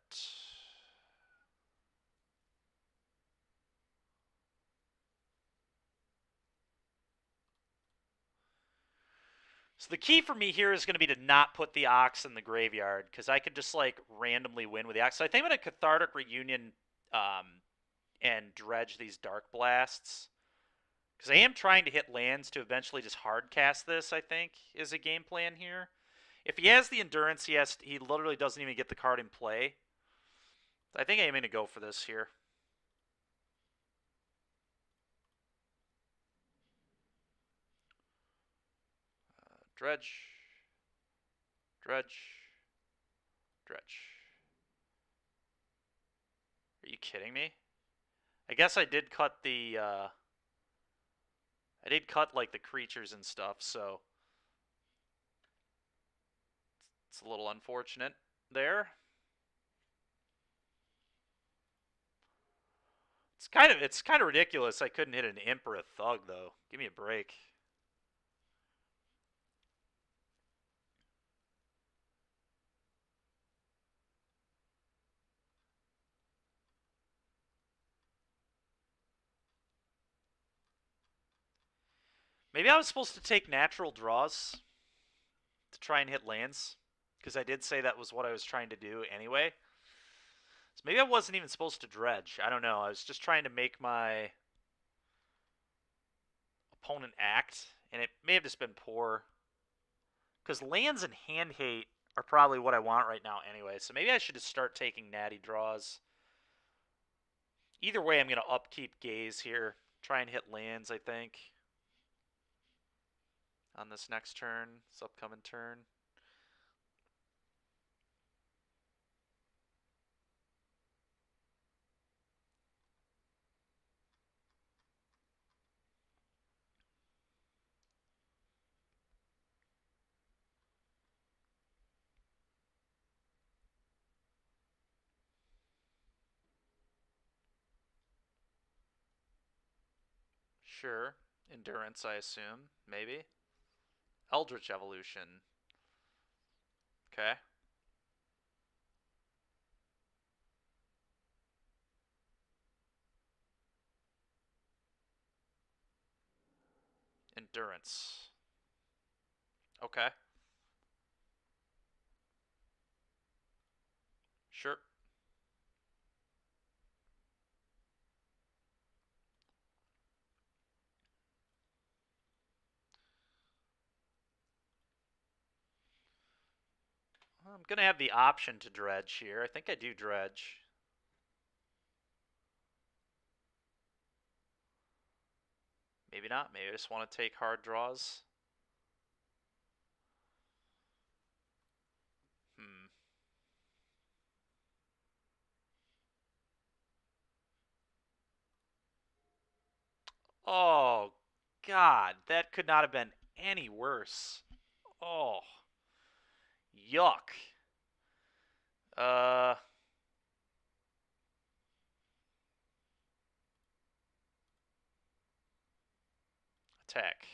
So the key for me here is going to be to not put the Ox in the graveyard, because I could just like randomly win with the Ox. So I think I'm going to Cathartic Reunion and dredge these Dark Blasts. Because I am trying to hit lands to eventually just hard cast this, I think, is a game plan here. If he has the endurance, he literally doesn't even get the card in play. I think I'm going to go for this here. Dredge. Dredge. Dredge. Are you kidding me? I guess I did cut the, I did cut, like, the creatures and stuff, so it's a little unfortunate there. It's kind of ridiculous I couldn't hit an imp or a thug though. Give me a break. Maybe I was supposed to take natural draws to try and hit lands, because I did say that was what I was trying to do anyway. So maybe I wasn't even supposed to dredge. I don't know. I was just trying to make my opponent act, and it may have just been poor. Because lands and hand hate are probably what I want right now anyway. So maybe I should just start taking natty draws. Either way, I'm going to upkeep gaze here. Try and hit lands, I think, on this next turn, this upcoming turn. Sure. Endurance, I assume. Maybe. Eldritch Evolution. Okay. Endurance. Okay. Sure. I'm going to have the option to dredge here. I think I do dredge. Maybe not. Maybe I just want to take hard draws. Hmm. Oh, God. That could not have been any worse. Oh. Yuck. Uh. Attack.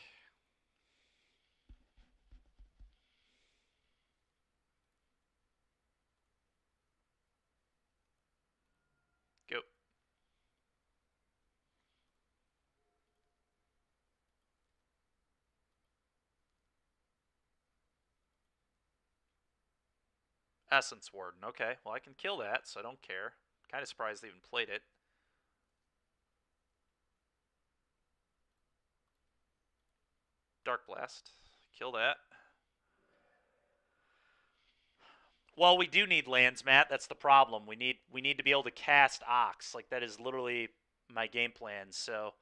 Go. Essence Warden. Okay. Well, I can kill that, so I don't care. Kind of surprised they even played it. Dark Blast. Kill that. Well, we do need lands, Matt. That's the problem. We need to be able to cast Ox. Like, that is literally my game plan. So,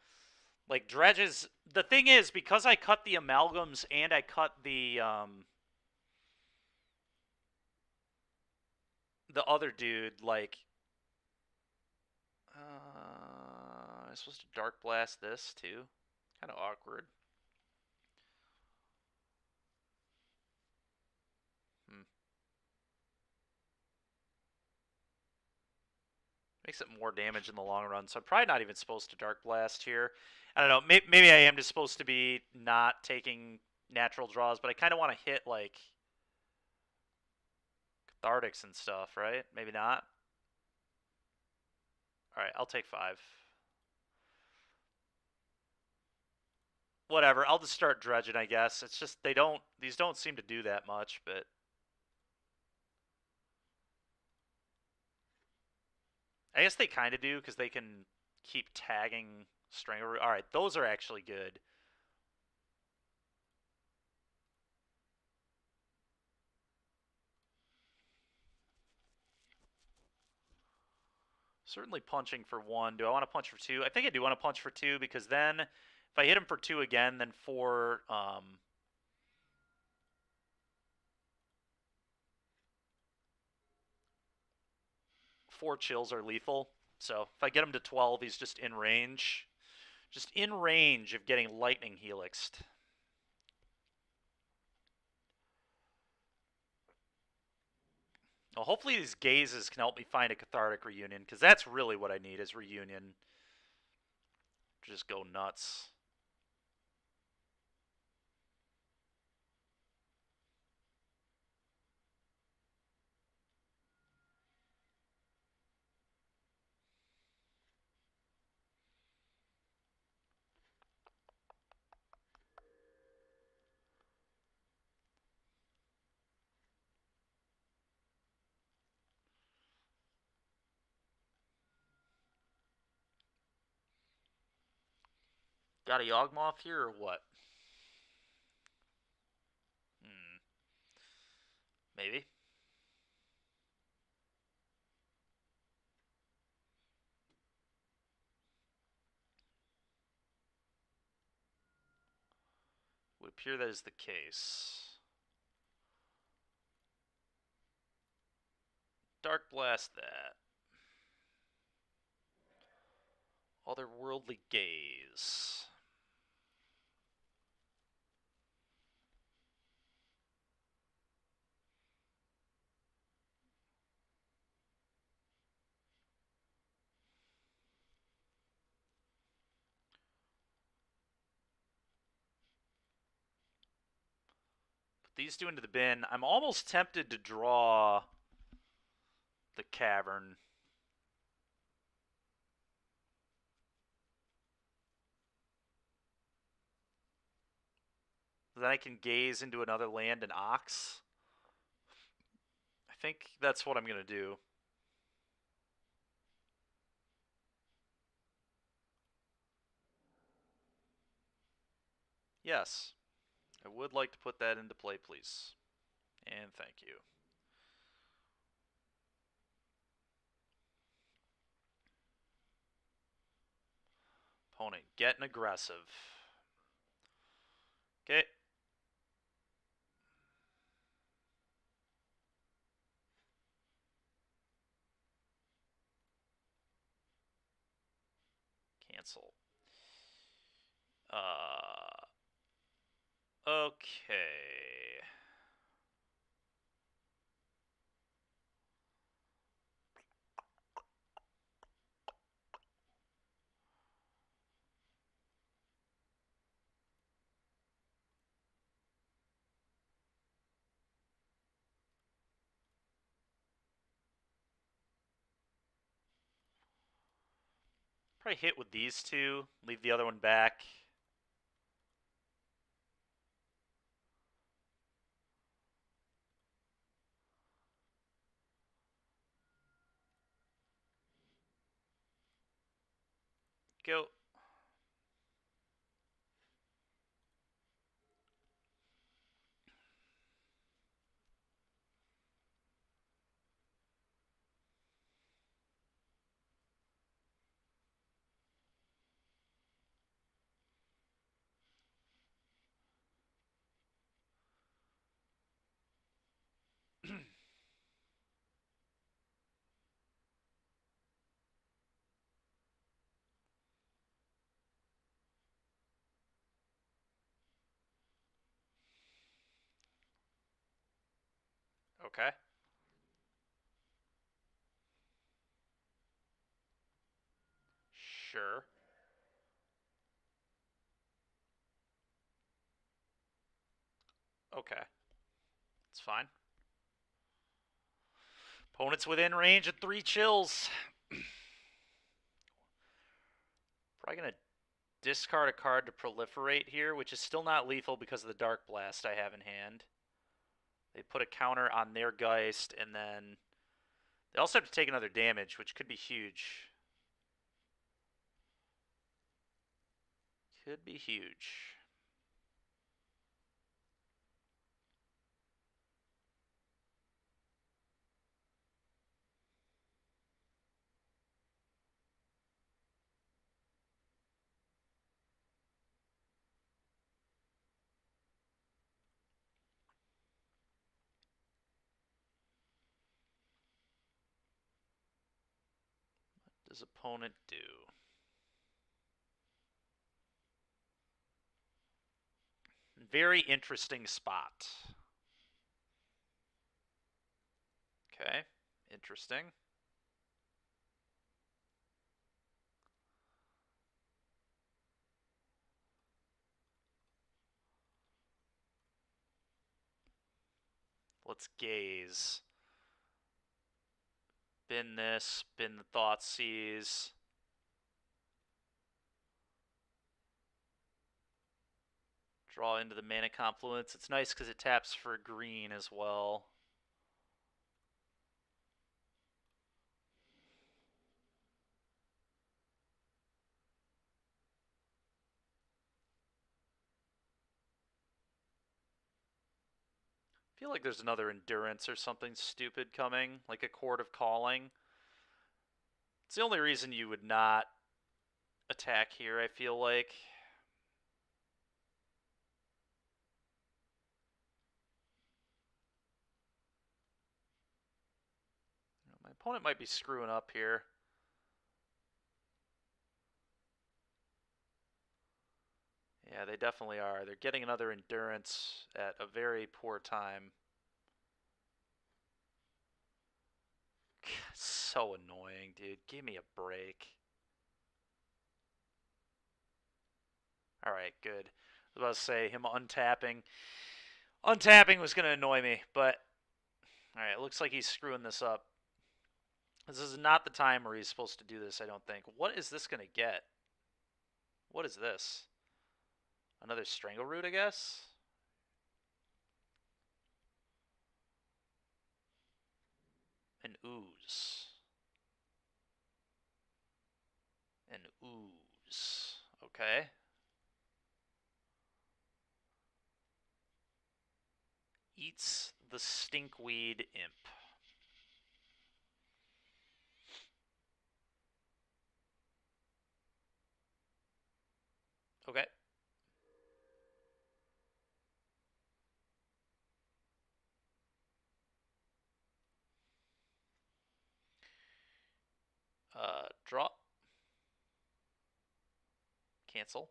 like, dredges. The thing is, because I cut the amalgams and I cut the other dude, like, I'm supposed to Dark Blast this too. Kind of awkward. Makes it more damage in the long run, so I'm probably not even supposed to Dark Blast here. I don't know. Maybe I am just supposed to be not taking natural draws, but I kind of want to hit, like, Cathartics and stuff, right? Maybe not. All right, I'll take 5. Whatever. I'll just start dredging, I guess. It's just these don't seem to do that much, but I guess they kind of do because they can keep tagging Strangler. All right, those are actually good. Certainly punching for 1. Do I want to punch for 2? I think I do want to punch for 2 because then if I hit him for 2 again, then 4 4 chills are lethal. So if I get him to 12, he's just in range. Just in range of getting lightning helixed. Well, hopefully these gazes can help me find a cathartic reunion, because that's really what I need is reunion. Just go nuts. Got a Yawgmoth here or what? Maybe. Would appear that is the case. Dark Blast that. Otherworldly Gaze. Put these two into the bin. I'm almost tempted to draw the Cavern. Then I can gaze into another land and Ox. I think that's what I'm going to do. Yes. I would like to put that into play, please. And thank you. Opponent getting aggressive. Okay. Cancel. Okay. Probably hit with these two. Leave the other one back. Go. Okay. Sure. Okay. It's fine. Opponent's within range of 3 chills. Probably going to discard a card to proliferate here, which is still not lethal because of the Dark Blast I have in hand. They put a counter on their Geist, and then they also have to take another damage, which could be huge. Could be huge. What does opponent do? Very interesting spot. Okay, interesting. Let's gaze. Bin this, bin the Thoughtseize. Draw into the Mana Confluence. It's nice because it taps for green as well. I feel like there's another Endurance or something stupid coming, like a Chord of Calling. It's the only reason you would not attack here, I feel like. My opponent might be screwing up here. Yeah, they definitely are. They're getting another Endurance at a very poor time. So annoying, dude. Give me a break. Alright, good. I was about to say, him untapping. Untapping was going to annoy me, but... Alright, it looks like he's screwing this up. This is not the time where he's supposed to do this, I don't think. What is this going to get? What is this? Another Strangleroot, I guess? An Ooze. An Ooze. Okay. Eats the Stinkweed Imp. Okay. Draw. Cancel.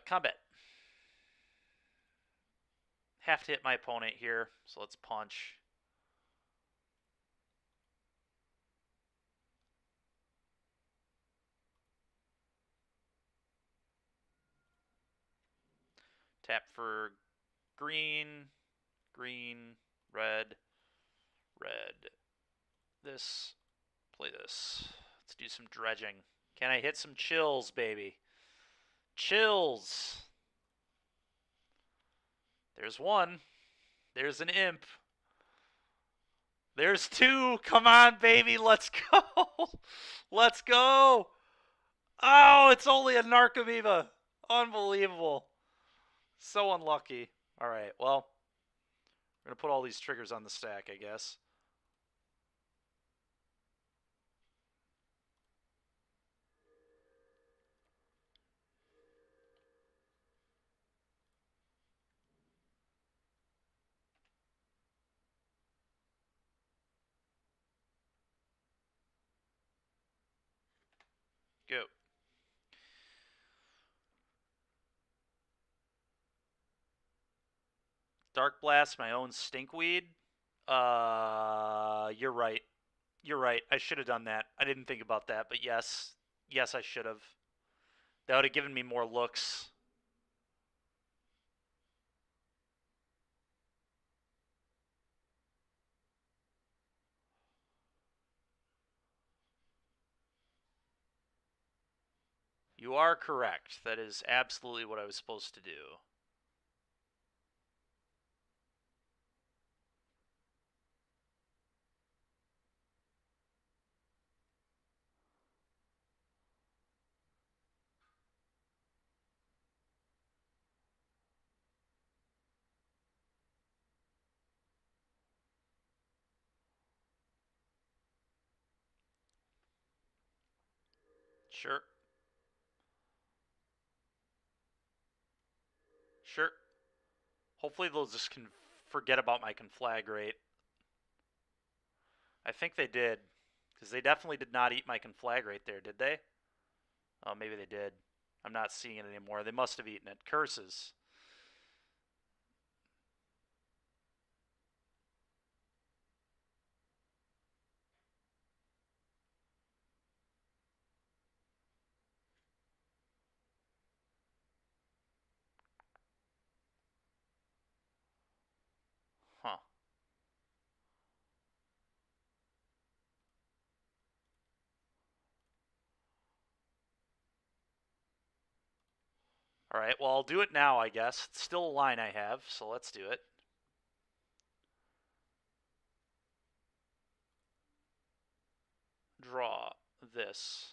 Combat. Have to hit my opponent here, so let's punch. Tap for green, green, red, red. This, play this. Let's do some dredging. Can I hit some chills, baby? Chills. There's one. There's an imp. There's two. Come on, baby. Let's go. Let's go. Oh, it's only a Narcomoeba. Unbelievable. So unlucky. All right, well, we're going to put all these triggers on the stack, I guess. Go. Dark Blast, my own Stinkweed. You're right. You're right. I should have done that. I didn't think about that, but yes. Yes, I should have. That would have given me more looks. You are correct. That is absolutely what I was supposed to do. Sure. Sure. Hopefully they'll just forget about my Conflagrate. I think they did. Because they definitely did not eat my Conflagrate there, did they? Oh, maybe they did. I'm not seeing it anymore. They must have eaten it. Curses. All right, well, I'll do it now, I guess. It's still a line I have, so let's do it. Draw this.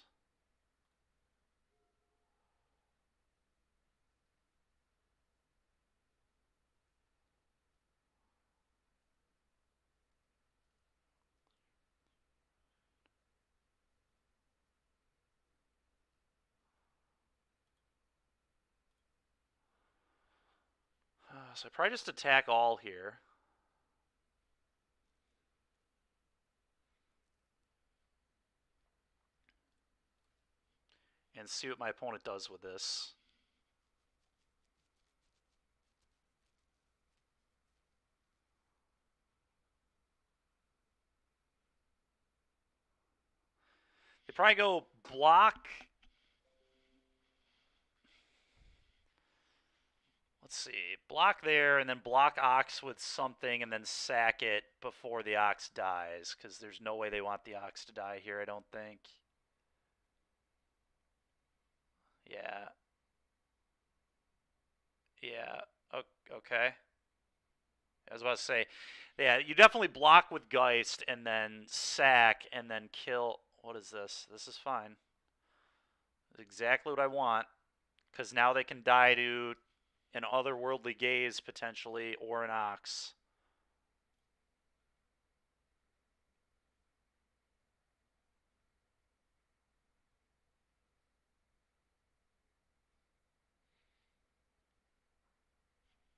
So I probably just attack all here. And see what my opponent does with this. They probably go block. Let's see. Block there, and then block Ox with something, and then sack it before the Ox dies, because there's no way they want the Ox to die here, I don't think. Yeah. Yeah. Okay. I was about to say, yeah, you definitely block with Geist, and then sack, and then kill. What is this? This is fine. Exactly what I want, because now they can die to an otherworldly gaze, potentially, or an Ox.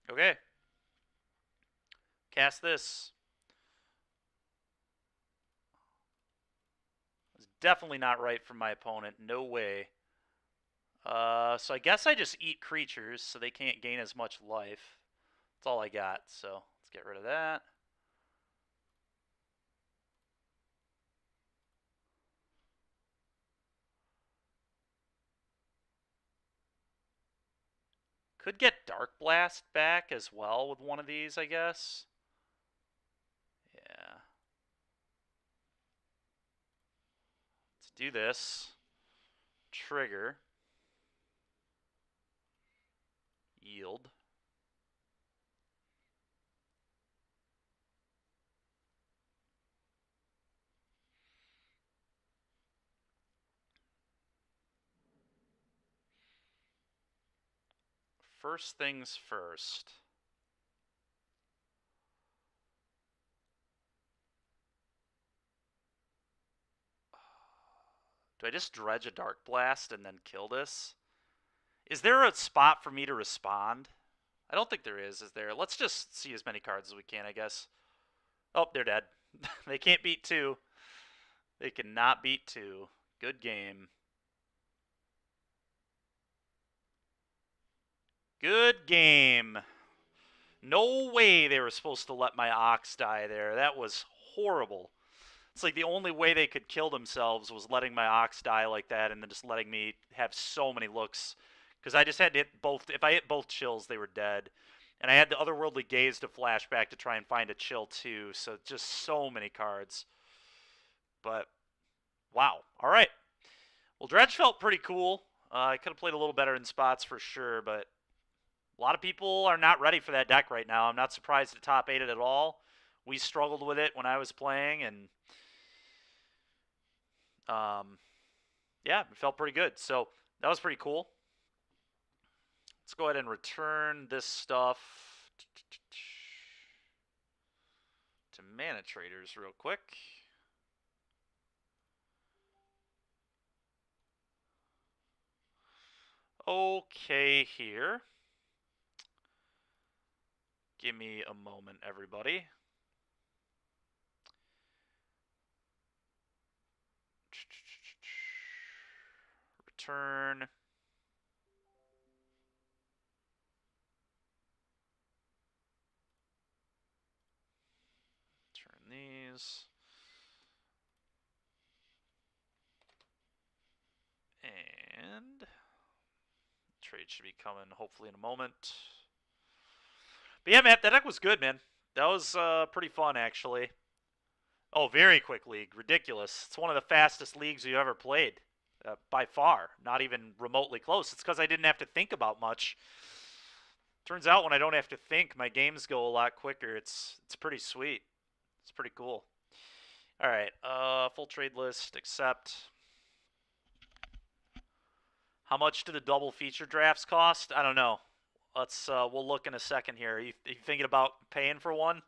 Okay. Cast this. It's definitely not right for my opponent. No way. So I guess I just eat creatures so they can't gain as much life. That's all I got, so let's get rid of that. Could get Dark Blast back as well with one of these, I guess. Yeah. Let's do this. Trigger. Yield. First things first. Do I just dredge a Dark Blast and then kill this? Is there a spot for me to respond? I don't think there is there? Let's just see as many cards as we can, I guess. Oh, they're dead. They can't beat 2. They cannot beat 2. Good game. Good game. No way they were supposed to let my Ox die there. That was horrible. It's like the only way they could kill themselves was letting my Ox die like that and then just letting me have so many looks. Because I just had to hit both. If I hit both chills, they were dead. And I had the Otherworldly Gaze to flash back to try and find a chill too. So just so many cards. But, wow. All right. Well, Dredge felt pretty cool. I could have played a little better in spots for sure, but a lot of people are not ready for that deck right now. I'm not surprised it top 8'd at all. We struggled with it when I was playing, and yeah, it felt pretty good. So that was pretty cool. Let's go ahead and return this stuff to Mana Traders real quick. Okay, here. Give me a moment, everybody. Return. Turn these. And trade should be coming hopefully in a moment. But yeah, Matt, that deck was good, man. That was pretty fun, actually. Oh, very quick league. Ridiculous. It's one of the fastest leagues you ever played. by far. Not even remotely close. It's because I didn't have to think about much. Turns out when I don't have to think, my games go a lot quicker. It's pretty sweet. It's pretty cool. All right, full trade list, accept. How much do the double feature drafts cost? I don't know. We'll look in a second here. Are you thinking about paying for one?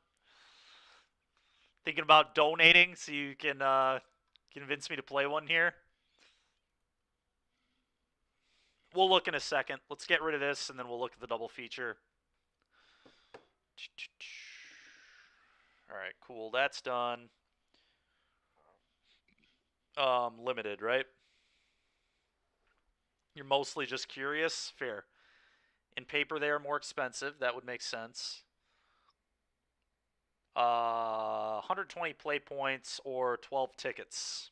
Thinking about donating so you can convince me to play one here? We'll look in a second. Let's get rid of this, and then we'll look at the double feature. All right, cool. That's done. Limited, right? You're mostly just curious? Fair. In paper, they are more expensive. That would make sense. 120 play points or 12 tickets.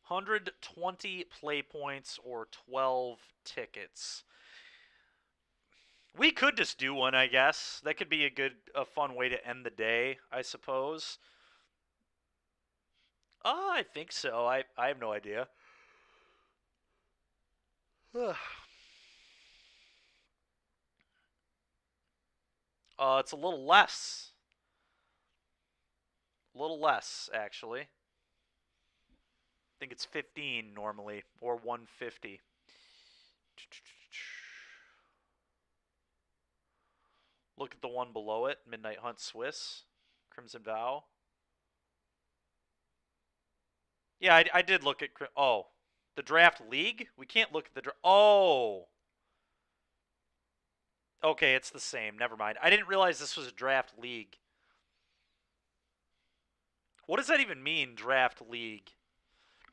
120 play points or 12 tickets. We could just do one, I guess. That could be a fun way to end the day, I suppose. I think so. I have no idea. It's a little less. A little less, actually. I think it's 15 normally, or 150. Look at the one below it, Midnight Hunt Swiss, Crimson Vow. Yeah, I did look at... Oh, the Draft League? We can't look at the... Oh! Okay, it's the same. Never mind. I didn't realize this was a Draft League. What does that even mean, Draft League?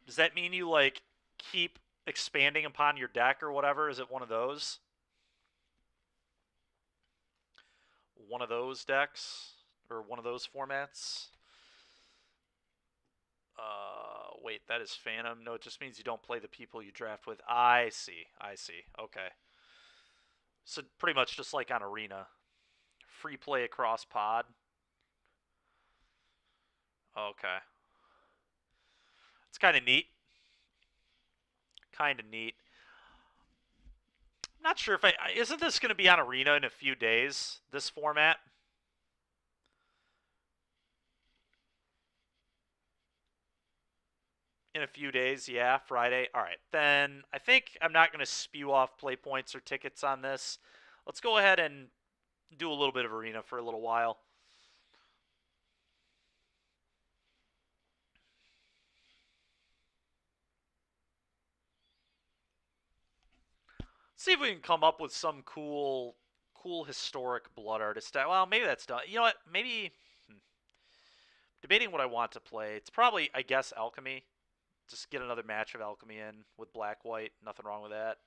Does that mean you, like, keep expanding upon your deck or whatever? Is it one of those? One of those decks? Or one of those formats? Wait, that is Phantom. No, it just means you don't play the people you draft with. I see. I see. Okay. So pretty much just like on Arena. Free play across pod. Okay. It's kind of neat. Kind of neat. I'm not sure if isn't this going to be on Arena in a few days, this format? In a few days, yeah, Friday. All right, then I think I'm not going to spew off play points or tickets on this. Let's go ahead and do a little bit of Arena for a little while. See if we can come up with some cool historic blood artist. Well, maybe that's done. You know what? Maybe debating what I want to play. It's probably, I guess, Alchemy. Just get another match of Alchemy in with black-white. Nothing wrong with that.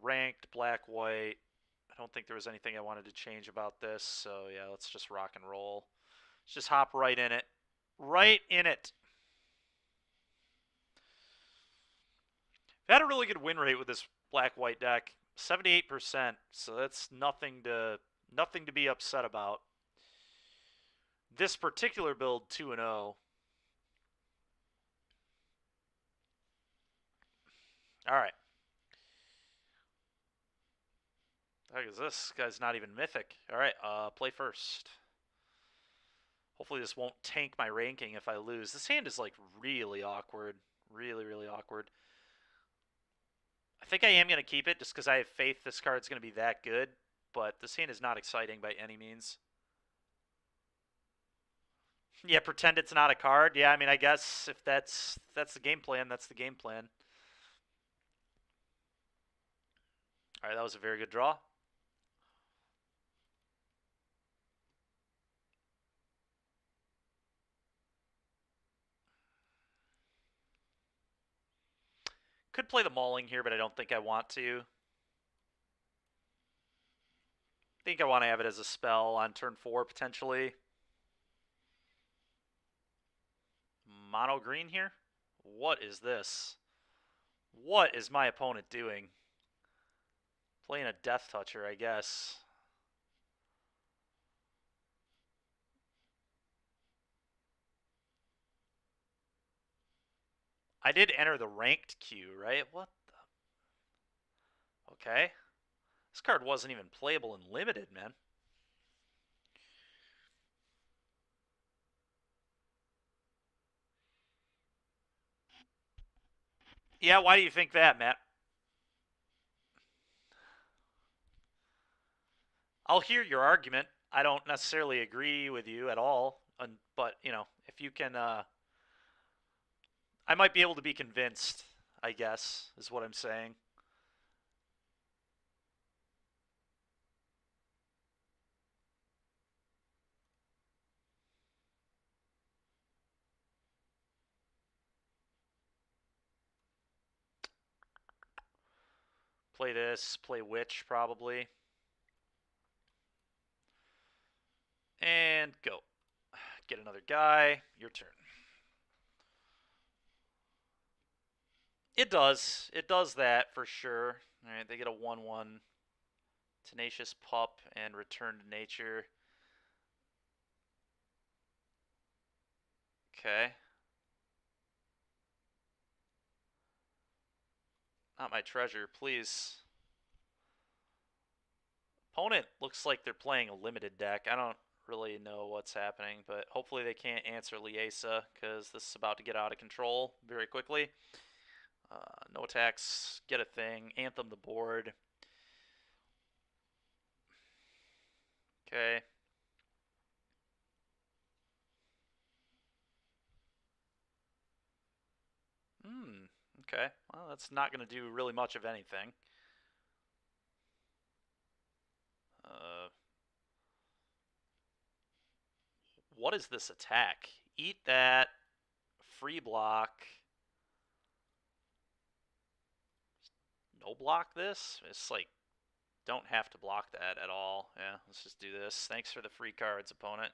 Ranked, black-white. I don't think there was anything I wanted to change about this. So, yeah, let's just rock and roll. Let's just hop right in it. Right in it. I've had a really good win rate with this black-white deck. 78%. So that's nothing to be upset about. This particular build, 2-0. All right. The heck is this? Guy's not even mythic. All right, play first. Hopefully this won't tank my ranking if I lose. This hand is, like, really awkward. Really, really awkward. I think I am going to keep it just because I have faith this card's going to be that good. But this hand is not exciting by any means. Yeah, pretend it's not a card. Yeah, I mean, I guess if that's the game plan, that's the game plan. All right, that was a very good draw. Could play the Mauling here, but I don't think I want to. I think I want to have it as a spell on turn 4, potentially. Mono green here? What is this? What is my opponent doing? Playing a Death Toucher, I guess. I did enter the ranked queue, right? What the? Okay. This card wasn't even playable in limited, man. Yeah, why do you think that, Matt? I'll hear your argument. I don't necessarily agree with you at all, but you know, if you can, I might be able to be convinced. I guess is what I'm saying. Play this. Play Witch probably, and go. Get another guy. Your turn. It does. It does that for sure. All right, they get a 1/1. Tenacious Pup and Return to Nature. Okay. Not my treasure, please. Opponent looks like they're playing a limited deck. I don't really know what's happening, but hopefully they can't answer Liesa because this is about to get out of control very quickly. No attacks, get a thing, Anthem the board. Okay. Okay. Well, that's not going to do really much of anything. What is this attack? Eat that. Free block. No block this? It's like, don't have to block that at all. Yeah, let's just do this. Thanks for the free cards, opponent.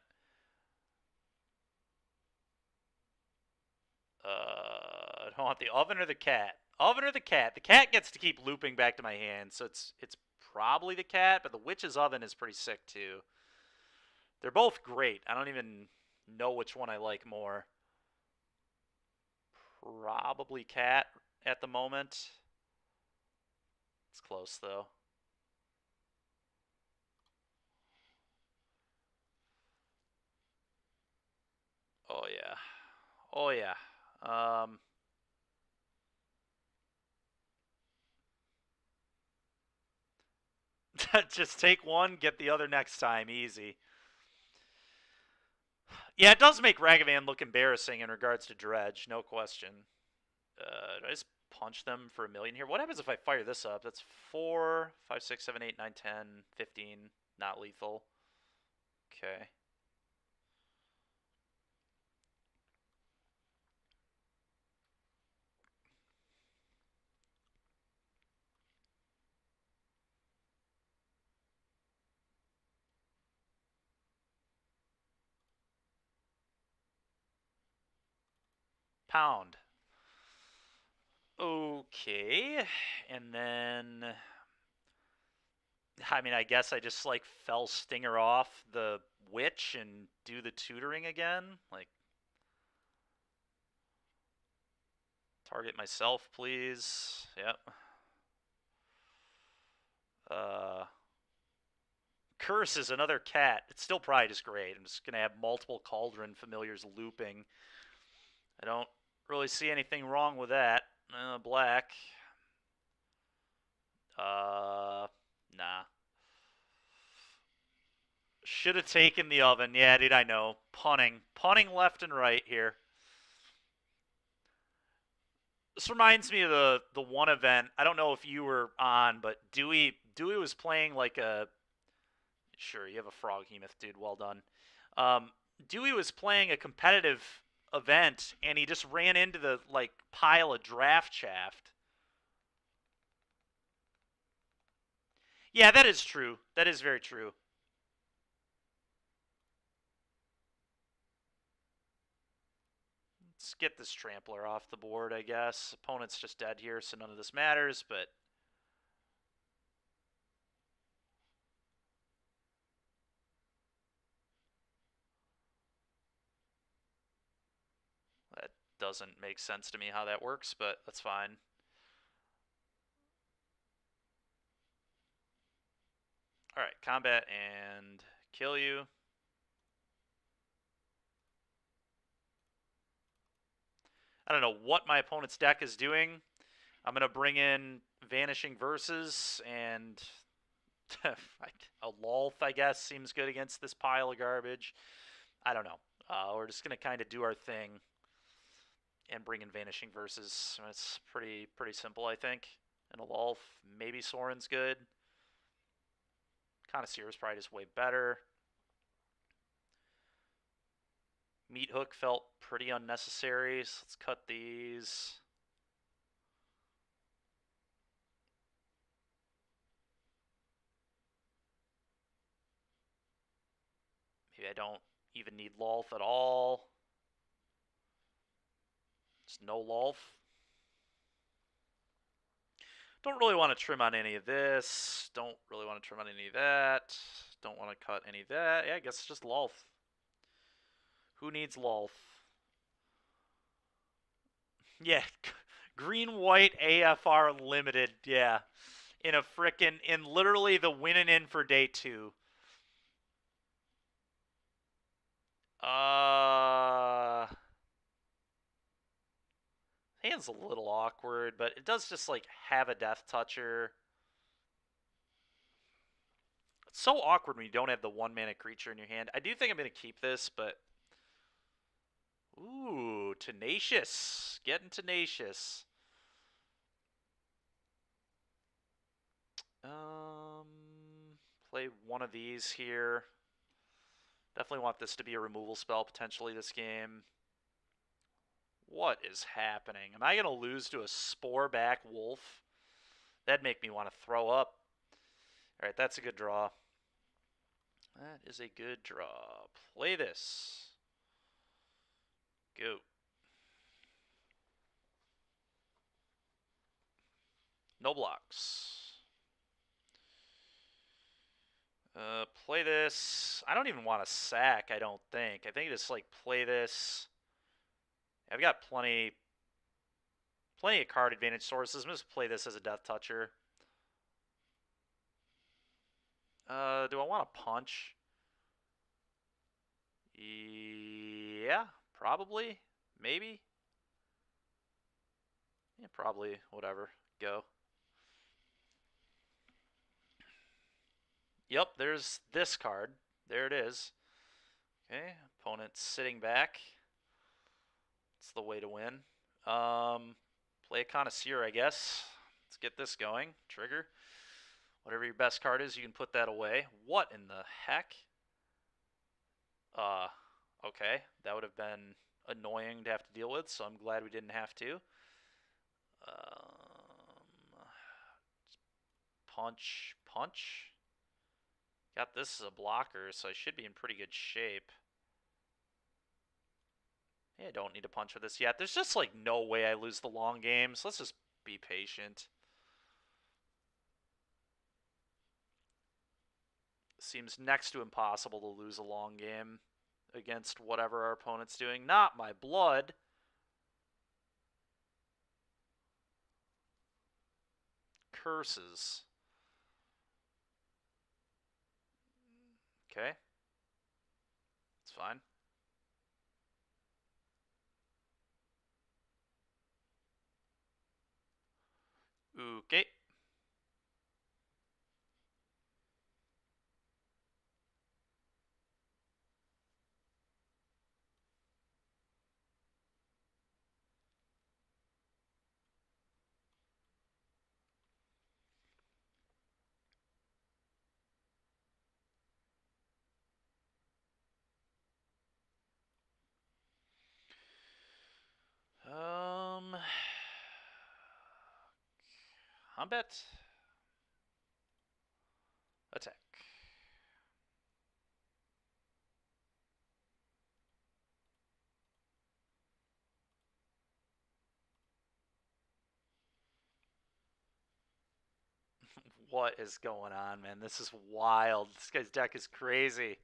I don't want the oven or the cat. Oven or the cat. The cat gets to keep looping back to my hand, so it's probably the cat, but the witch's oven is pretty sick too. They're both great. I don't even know which one I like more. Probably cat at the moment. It's close though. Oh yeah. Oh yeah. Just take one, get the other next time. Easy. Yeah, it does make Ragavan look embarrassing in regards to Dredge, no question. Do I just punch them for 1,000,000 here? What happens if I fire this up? That's 4, 5, 6, 7, 8, 9, 10, 15. Not lethal. Okay. Pound. Okay. And then, I mean, I guess I just like fell Stinger off the witch and do the tutoring again. Like, target myself, please. Yep. Curse is another cat. It's still probably just great. I'm just going to have multiple Cauldron familiars looping. I don't really see anything wrong with that. Black. Nah. Should have taken the oven. Yeah, did I know? Punning. Punning left and right here. This reminds me of the one event. I don't know if you were on, but Dewey was playing like a. Sure, you have a frog hemoth, dude. Well done. Dewey was playing a competitive event, and he just ran into the like pile of draft shaft. Yeah, that is true. That is very true. Let's get this trampler off the board, I guess. Opponent's just dead here, so none of this matters, but that doesn't make sense to me how that works, but that's fine. Alright, combat and kill you. I don't know what my opponent's deck is doing. I'm going to bring in Vanishing Verses and a Lolth, I guess, seems good against this pile of garbage. I don't know. We're just going to kind of do our thing and bring in Vanishing Verses. It's pretty simple, I think. And a Lolth, maybe Soren's good. Connoisseur is probably just way better. Meat Hook felt pretty unnecessary, so let's cut these. Maybe I don't even need Lolth at all. Just no Lolth. Don't really want to trim on any of this. Don't really want to trim on any of that. Don't want to cut any of that. Yeah, I guess it's just Lolth. Who needs Lolth? Yeah, green-white AFR limited, yeah. In literally the winning in for day 2. Hand's a little awkward, but it does just, like, have a Death Toucher. It's so awkward when you don't have the 1-mana creature in your hand. I do think I'm going to keep this, but... Ooh, Tenacious. Getting Tenacious. Play one of these here. Definitely want this to be a removal spell, potentially, this game. What is happening? Am I going to lose to a Spore-back Wolf? That'd make me want to throw up. Alright, that's a good draw. That is a good draw. Play this. Go. No blocks. Play this. I don't even want to sack, I don't think. I think just, like, play this. I've got plenty of card advantage sources. I'm just play this as a Death Toucher. Do I want to punch? Yeah, probably. Maybe. Yeah, probably. Whatever. Go. Yep, there's this card. There it is. Okay, opponent sitting back. It's the way to win. Play a Connoisseur, I guess. Let's get this going. Trigger. Whatever your best card is, you can put that away. What in the heck? Okay. That would have been annoying to have to deal with, so I'm glad we didn't have to. Punch. Got this as a blocker, so I should be in pretty good shape. Yeah, I don't need to punch for this yet. There's just, like, no way I lose the long game, so let's just be patient. Seems next to impossible to lose a long game against whatever our opponent's doing. Not my blood. Curses. Okay. It's fine. Okay. Combat. Attack. What is going on, man? This is wild. This guy's deck is crazy.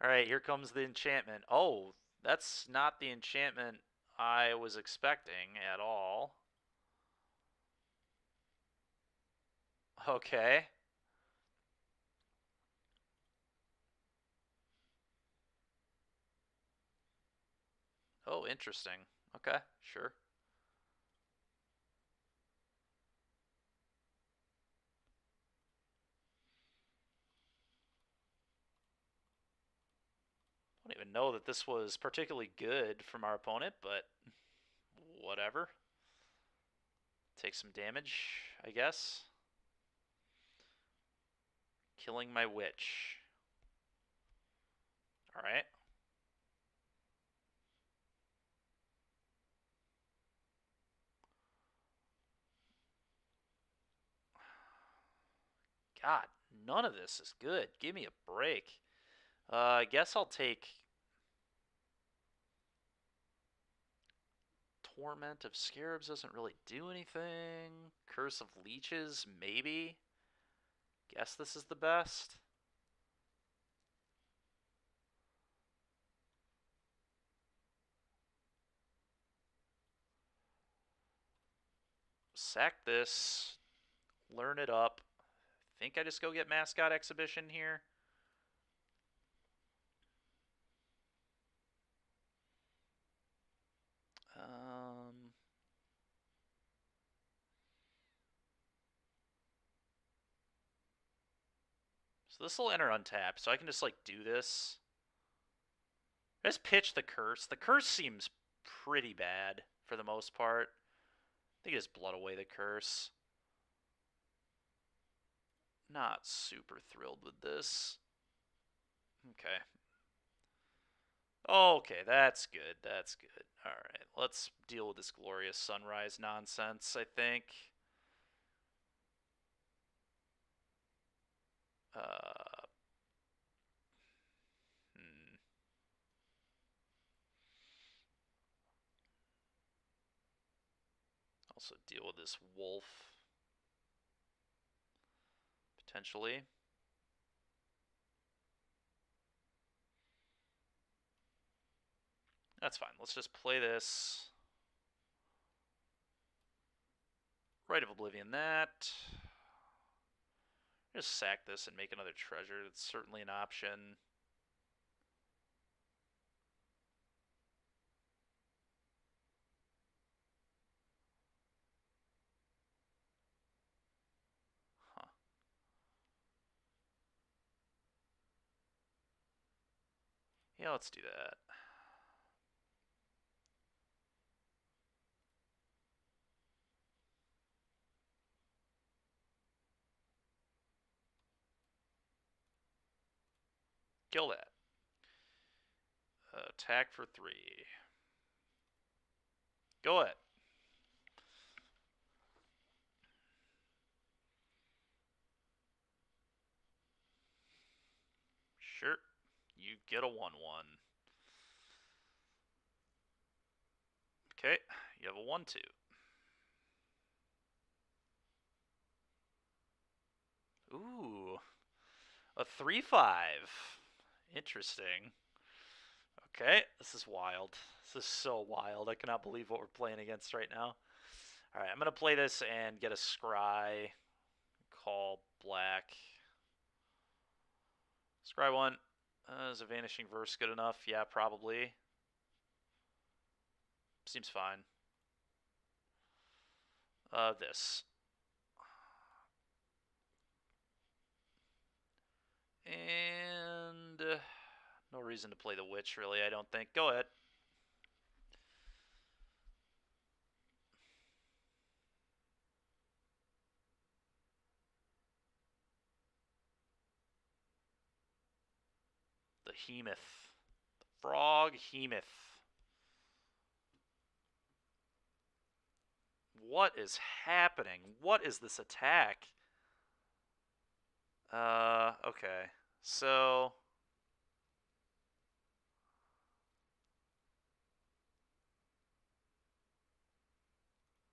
Alright, here comes the enchantment. Oh, that's not the enchantment I was expecting at all. Okay. Oh, interesting. Okay, sure. I don't even know that this was particularly good from our opponent, but whatever. Take some damage, I guess. Killing my witch. Alright. God, none of this is good. Give me a break. I guess I'll take Torment of Scarabs doesn't really do anything. Curse of Leeches, maybe. Guess this is the best. Sack this. Learn it up. Think I just go get Mascot Exhibition here. Um, so this will enter untapped, so I can just like do this. Just pitch the curse. The curse seems pretty bad for the most part. I think just blood away the curse. Not super thrilled with this. Okay. Okay, that's good. That's good. Alright, let's deal with this glorious sunrise nonsense, I think. Uh, hmm. Also deal with this wolf. Potentially. That's fine. Let's just play this. Rite of Oblivion that. Just sack this and make another treasure. That's certainly an option. Huh. Yeah, let's do that. Kill that. Attack for 3. Go ahead. Sure. You get a 1/1. Okay, you have a 1/2. Ooh, a 3/5. Interesting. Okay, this is wild. This is so wild. I cannot believe what we're playing against right now. Alright, I'm going to play this and get a scry. Call black. Scry 1. Is a Vanishing Verse good enough? Yeah, probably. Seems fine. This. And no reason to play the witch, really, I don't think. Go ahead. The Hemoth. The Frog Hemoth. What is happening? What is this attack? Okay. So...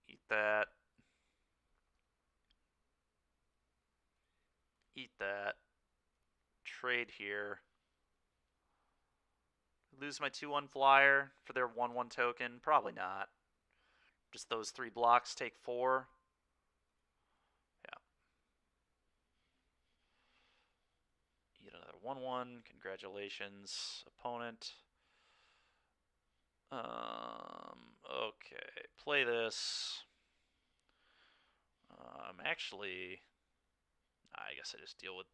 eat that. Eat that. Trade here. lose my 2/1 flyer for their 1/1 token? Probably not. Just those 3 blocks take 4. Yeah. Eat another 1/1. Congratulations, opponent. Okay. Play this. Actually, I guess I just deal with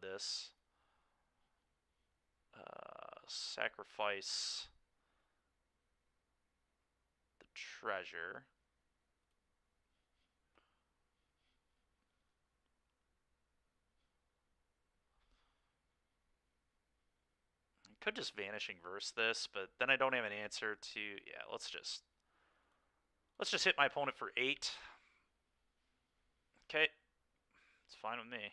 this. Sacrifice the treasure. I could just Vanishing Verse this, but then I don't have an answer to. Yeah, let's just hit my opponent for 8. Okay, it's fine with me.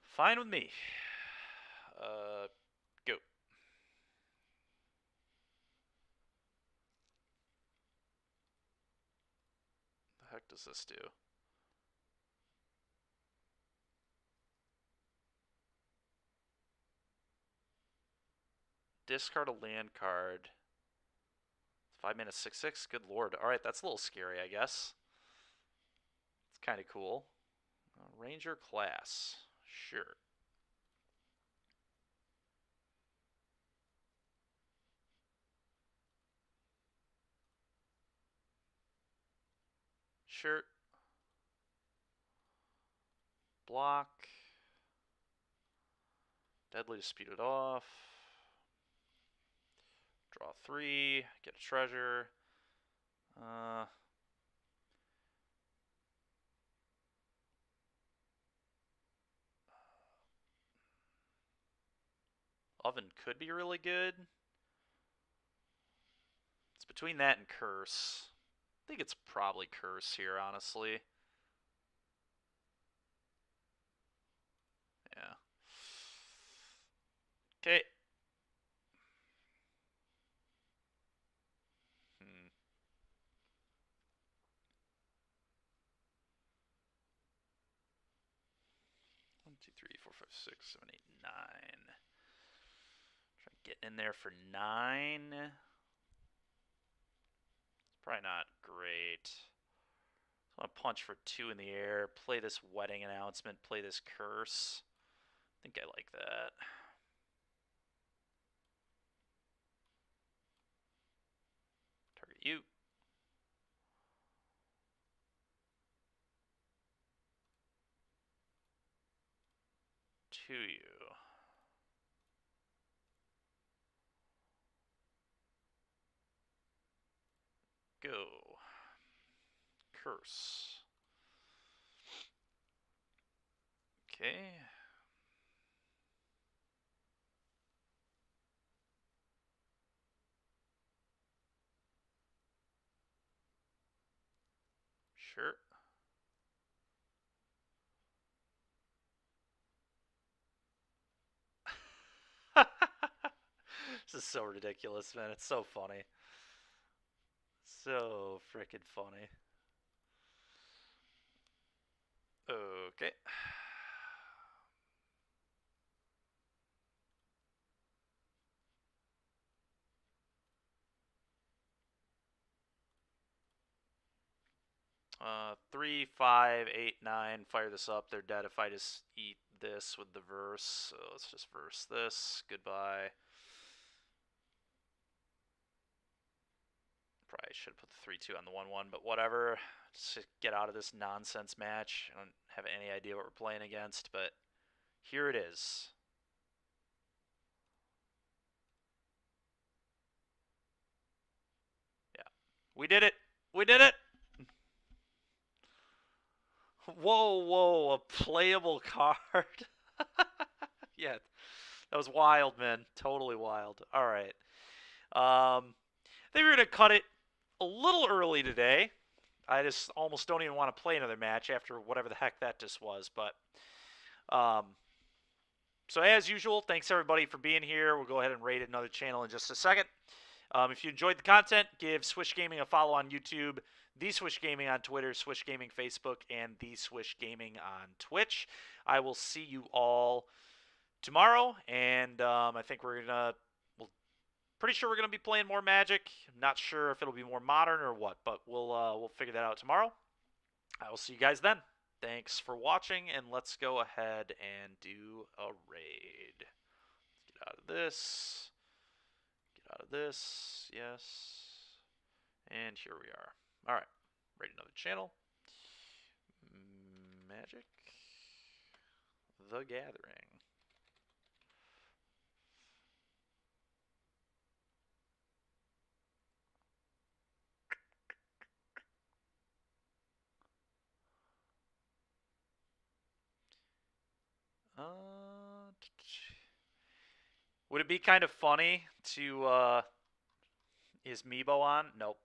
Fine with me. Go. The heck does this do? Discard a land card. 5 mana 6/6. Good lord. Alright, that's a little scary, I guess. It's kind of cool. Ranger class. Sure. Sure. Block. Deadly Disputed off. Draw 3. Get a treasure. Oven could be really good. It's between that and Curse. I think it's probably Curse here, honestly. Yeah. Okay. 1, 2, 3, 4, 5, 6, 7, 8, 9. Try getting in there for 9. It's probably not great. I want to punch for 2 in the air, play this Wedding Announcement, play this Curse. I think I like that. Target you. To you. Go. Curse. Okay. Sure. This is so ridiculous, man. It's so funny. So freaking funny. Okay. Uh, 3, 5, 8, 9. Fire this up. They're dead if I just eat this with the verse. So let's just verse this. Goodbye. Probably should have put the 3-2 on the 1-1, but whatever. Just get out of this nonsense match. I don't have any idea what we're playing against, but here it is. Yeah. We did it! We did it! Whoa, whoa, a playable card. Yeah, that was wild, man. Totally wild. All right. I think we're going to cut it a little early today. I just almost don't even want to play another match after whatever the heck that just was. But so as usual, thanks everybody for being here. We'll go ahead and rate another channel in just a second. If you enjoyed the content, give Swish Gaming a follow on YouTube, The Swish Gaming on Twitter, Swish Gaming Facebook, and The Swish Gaming on Twitch. I will see you all tomorrow, and I think we're gonna. Well, pretty sure we're gonna be playing more Magic. I'm not sure if it'll be more modern or what, but we'll figure that out tomorrow. I will see you guys then. Thanks for watching, and let's go ahead and do a raid. Let's get out of this. Get out of this. Yes. And here we are. All right. Raid another channel. Magic the Gathering. Would it be kind of funny to is Meebo on? Nope.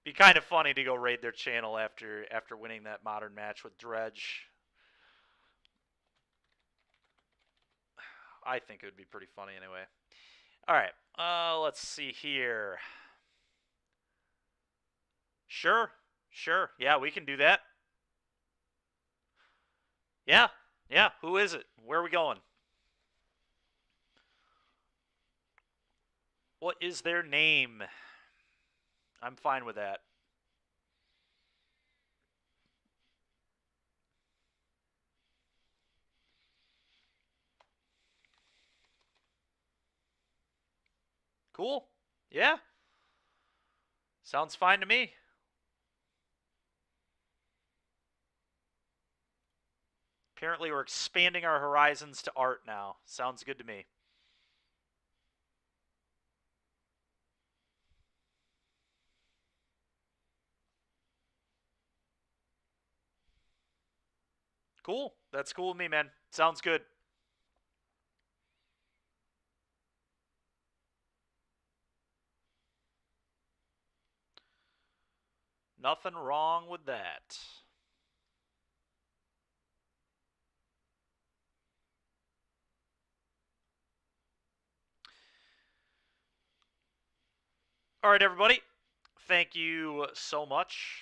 Be kind of funny to go raid their channel after winning that modern match with Dredge. I think it would be pretty funny anyway. All right. Let's see here. Sure. Yeah, we can do that. Yeah. Who is it? Where are we going? What is their name? I'm fine with that. Cool. Yeah. Sounds fine to me. Apparently we're expanding our horizons to art now. Sounds good to me. Cool. That's cool with me, man. Sounds good. Nothing wrong with that. All right, everybody. Thank you so much